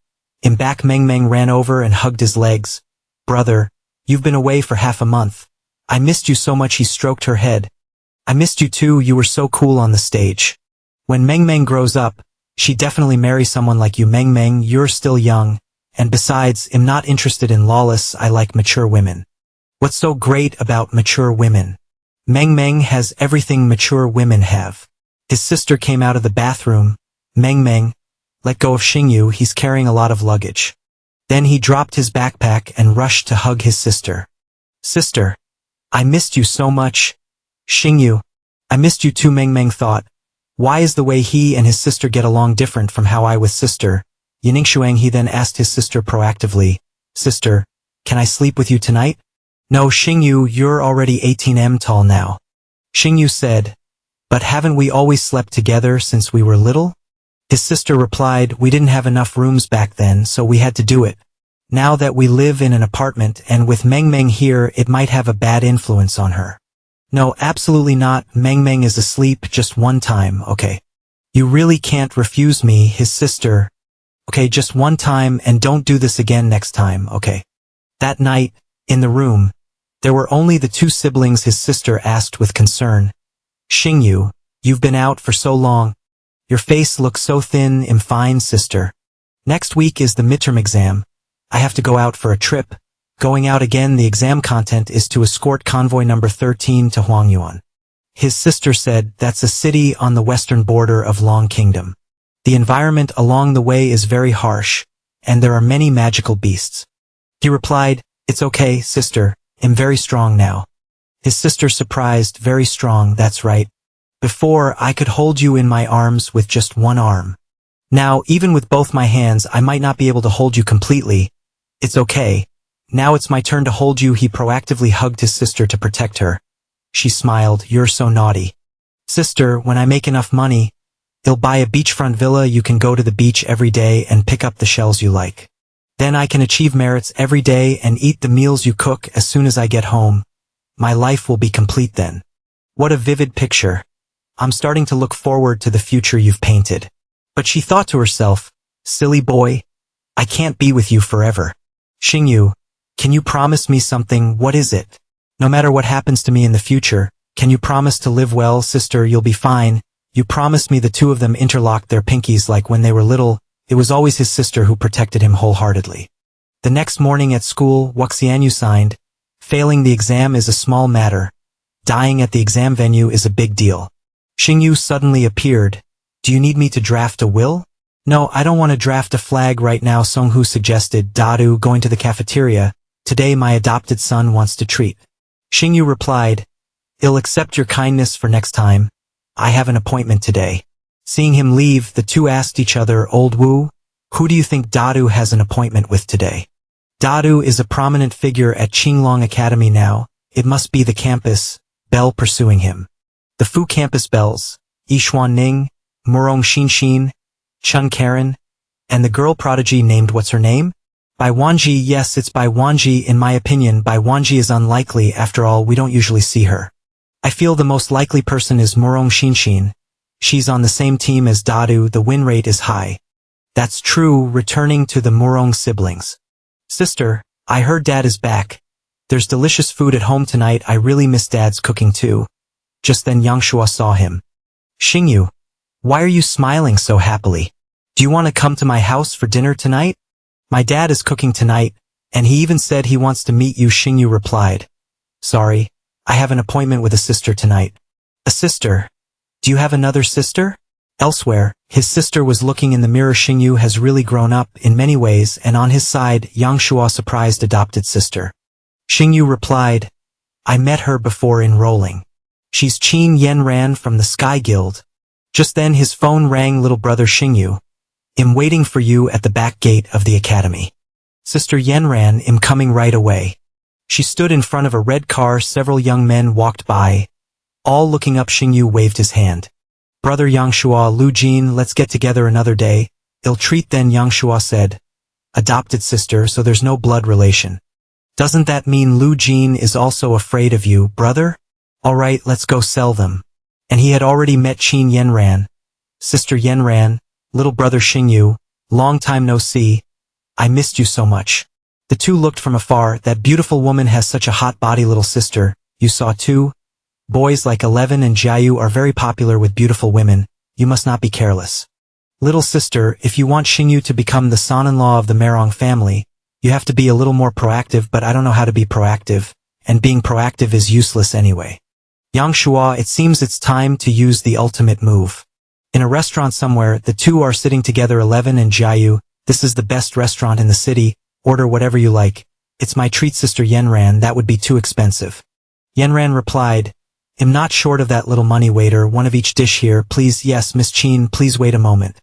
Speaker 1: In back, Mengmeng ran over and hugged his legs. Brother, you've been away for half a month. I missed you so much. He stroked her head. I missed you too. You were so cool on the stage. When Mengmeng grows up, she definitely marry someone like you. Mengmeng, you're still young. And besides, I'm not interested in lawless. I like mature women. What's so great about mature women? Mengmeng has everything mature women have. His sister came out of the bathroom. Mengmeng, let go of Xingyu. He's carrying a lot of luggage. Then he dropped his backpack and rushed to hug his sister. Sister, I missed you so much. Xingyu, I missed you too. Mengmeng thought. Why is the way he and his sister get along different from how I with sister? Yiningshuang. He then asked his sister proactively, Sister, can I sleep with you tonight? No, Xingyu, you're already 18 tall now. Xingyu said, but haven't we always slept together since we were little? His sister replied, we didn't have enough rooms back then, so we had to do it. Now that we live in an apartment and with Mengmeng here, it might have a bad influence on her. No, absolutely not. Mengmeng is asleep just one time, okay? You really can't refuse me. His sister Okay, just one time and don't do this again next time, okay? That night, in the room, there were only the two siblings. His sister asked with concern, Xingyu, you've been out for so long. Your face looks so thin. I'm fine, sister. Next week is the midterm exam. I have to go out for a trip. Going out again. The exam content is to escort convoy number 13 to Huangyuan. His sister said, that's a city on the western border of Long Kingdom. The environment along the way is very harsh, and there are many magical beasts. He replied, it's okay, sister, I'm very strong now. His sister surprised, very strong, that's right. Before, I could hold you in my arms with just one arm. Now, even with both my hands, I might not be able to hold you completely. It's okay. Now it's my turn to hold you. He proactively hugged his sister to protect her. She smiled, you're so naughty. Sister, when I make enough money, I'll buy a beachfront villa. You can go to the beach every day and pick up the shells you like. Then I can achieve merits every day and eat the meals you cook as soon as I get home. My life will be complete then. What a vivid picture. I'm starting to look forward to the future you've painted. But she thought to herself, silly boy, I can't be with you forever. Xingyu, can you promise me something? What is it? No matter what happens to me in the future, can you promise to live well? Sister, you'll be fine. You promised me. The two of them interlocked their pinkies like when they were little. It was always his sister who protected him wholeheartedly. The next morning at school, Wuxianyu signed, failing the exam is a small matter. Dying at the exam venue is a big deal. Xingyu suddenly appeared. Do you need me to draft a will? No, I don't want to draft a flag right now. Songhu suggested. Dadu, going to the cafeteria. Today my adopted son wants to treat. Xingyu replied, I'll accept your kindness for next time. I have an appointment today. Seeing him leave, the two asked each other, Old Wu, who do you think Dadu has an appointment with today? Dadu is a prominent figure at Qinglong Academy now. It must be the campus belle pursuing him. The Fu campus belles, Yishuan Ning, Murong Xinshin, Chun Karen, and the girl prodigy named what's her name? Bai Wanji. Yes, it's Bai Wanji. In my opinion, Bai Wanji is unlikely. After all, we don't usually see her. I feel the most likely person is Murong Xinshin. She's on the same team as Dadu. The win rate is high. That's true. Returning to the Murong siblings. Sister, I heard Dad is back. There's delicious food at home tonight. I really miss Dad's cooking too. Just then Yangshua saw him. Xingyu, why are you smiling so happily? Do you want to come to my house for dinner tonight? My dad is cooking tonight, and he even said he wants to meet you. Xingyu replied. Sorry, I have an appointment with a sister tonight. A sister? Do you have another sister? Elsewhere, his sister was looking in the mirror. Xingyu has really grown up in many ways, and on his side, Yangshua surprised adopted sister. Xingyu replied, I met her before enrolling. She's Qin Yenran from the Sky Guild. Just then his phone rang. Little brother Xingyu, I'm waiting for you at the back gate of the academy. Sister Yenran, I'm coming right away. She stood in front of a red car. Several young men walked by. All looking up. Xingyu waved his hand. Brother Yangshua, Lu Jin, let's get together another day. Ill treat. Then Yangshua said, adopted sister, so there's no blood relation. Doesn't that mean Lu Jin is also afraid of you, brother? Alright, let's go sell them. And he had already met Qin Yenran. Sister Yenran, little brother Xingyu, long time no see. I missed you so much. The two looked from afar. That beautiful woman has such a hot body. Little sister, you saw too? Boys like 11 and Jiayu are very popular with beautiful women. You must not be careless. Little sister, if you want Xingyu to become the son-in-law of the Merong family, you have to be a little more proactive, but I don't know how to be proactive, and being proactive is useless anyway. Yangshua, it seems it's time to use the ultimate move. In a restaurant somewhere, the two are sitting together. 11 and Jiayu, this is the best restaurant in the city, order whatever you like. It's my treat. Sister Yenran, that would be too expensive. Yenran replied, I'm not short of that little money. Waiter, one of each dish here, please. Yes, Miss Qin, please wait a moment.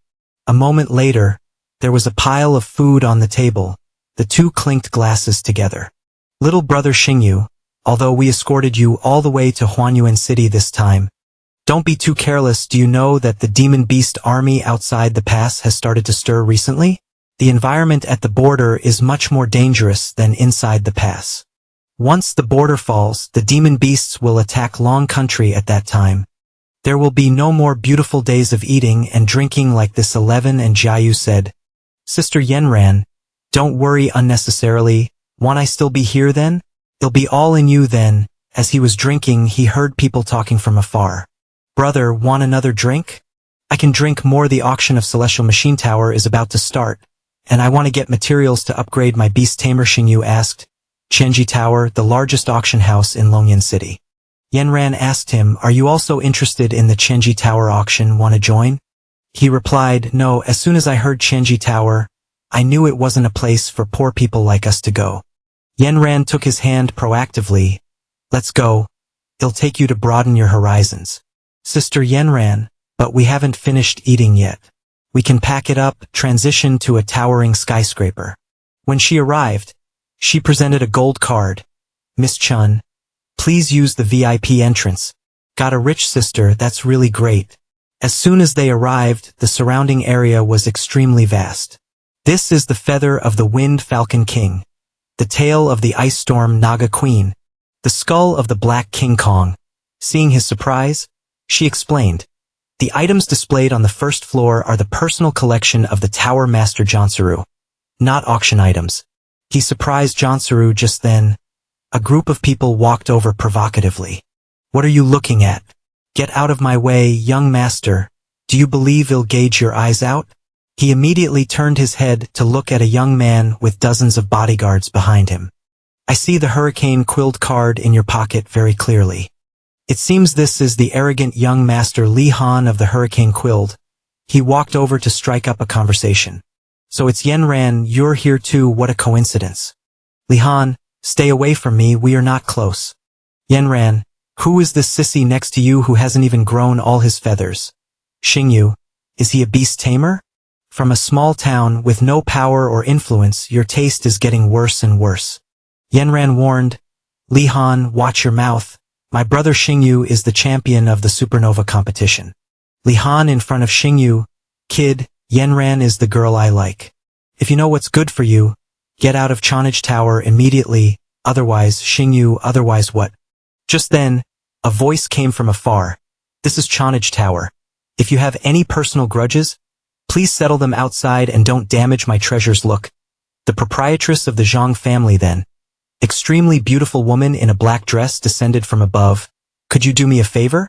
Speaker 1: A moment later, there was a pile of food on the table. The two clinked glasses together. Little brother Xingyu, although we escorted you all the way to Huanyuan City this time, don't be too careless. Do you know that the demon beast army outside the pass has started to stir recently? The environment at the border is much more dangerous than inside the pass. Once the border falls, the demon beasts will attack Long Country at that time. There will be no more beautiful days of eating and drinking like this. 11 and Jiayu said, Sister Yenran, don't worry unnecessarily, won't I still be here then? It'll be all in you then. As he was drinking, he heard people talking from afar. Brother, want another drink? I can drink more. The auction of Celestial Machine Tower is about to start, and I want to get materials to upgrade my beast tamer. Xingyu asked. Chenji Tower, the largest auction house in Longyan City. Yenran asked him, are you also interested in the Chenji Tower auction, want to join? He replied, no. As soon as I heard Chenji Tower, I knew it wasn't a place for poor people like us to go. Yenran took his hand proactively. Let's go. It'll take you to broaden your horizons. Sister Yenran, but we haven't finished eating yet. We can pack it up, transition to a towering skyscraper. When she arrived, she presented a gold card. Miss Chun, please use the VIP entrance. Got a rich sister, that's really great. As soon as they arrived, the surrounding area was extremely vast. This is the feather of the Wind Falcon King, the tail of the Ice Storm Naga Queen, the skull of the Black King Kong. Seeing his surprise, she explained, the items displayed on the first floor are the personal collection of the Tower Master Jonsuru, not auction items. He surprised Jonsuru just then. A group of people walked over provocatively. What are you looking at? Get out of my way, young master. Do you believe I'll gauge your eyes out? He immediately turned his head to look at a young man with dozens of bodyguards behind him. I see the Hurricane Quilled card in your pocket very clearly. It seems this is the arrogant young master Li Han of the Hurricane Quilled. He walked over to strike up a conversation. So it's Yenran, you're here too, what a coincidence. Li Han, stay away from me, we are not close. Yenran, who is this sissy next to you who hasn't even grown all his feathers? Xingyu, is he a beast tamer? From a small town with no power or influence, your taste is getting worse and worse. Yenran warned, Li Han, watch your mouth. My brother Xingyu is the champion of the Supernova competition. Li Han in front of Xingyu, kid, Yenran is the girl I like. If you know what's good for you, get out of Chanage Tower immediately, otherwise Xingyu, otherwise what? Just then, a voice came from afar. This is Chanage Tower. If you have any personal grudges, please settle them outside and don't damage my treasures. Look, the proprietress of the Zhang family then. Extremely beautiful woman in a black dress descended from above. Could you do me a favor?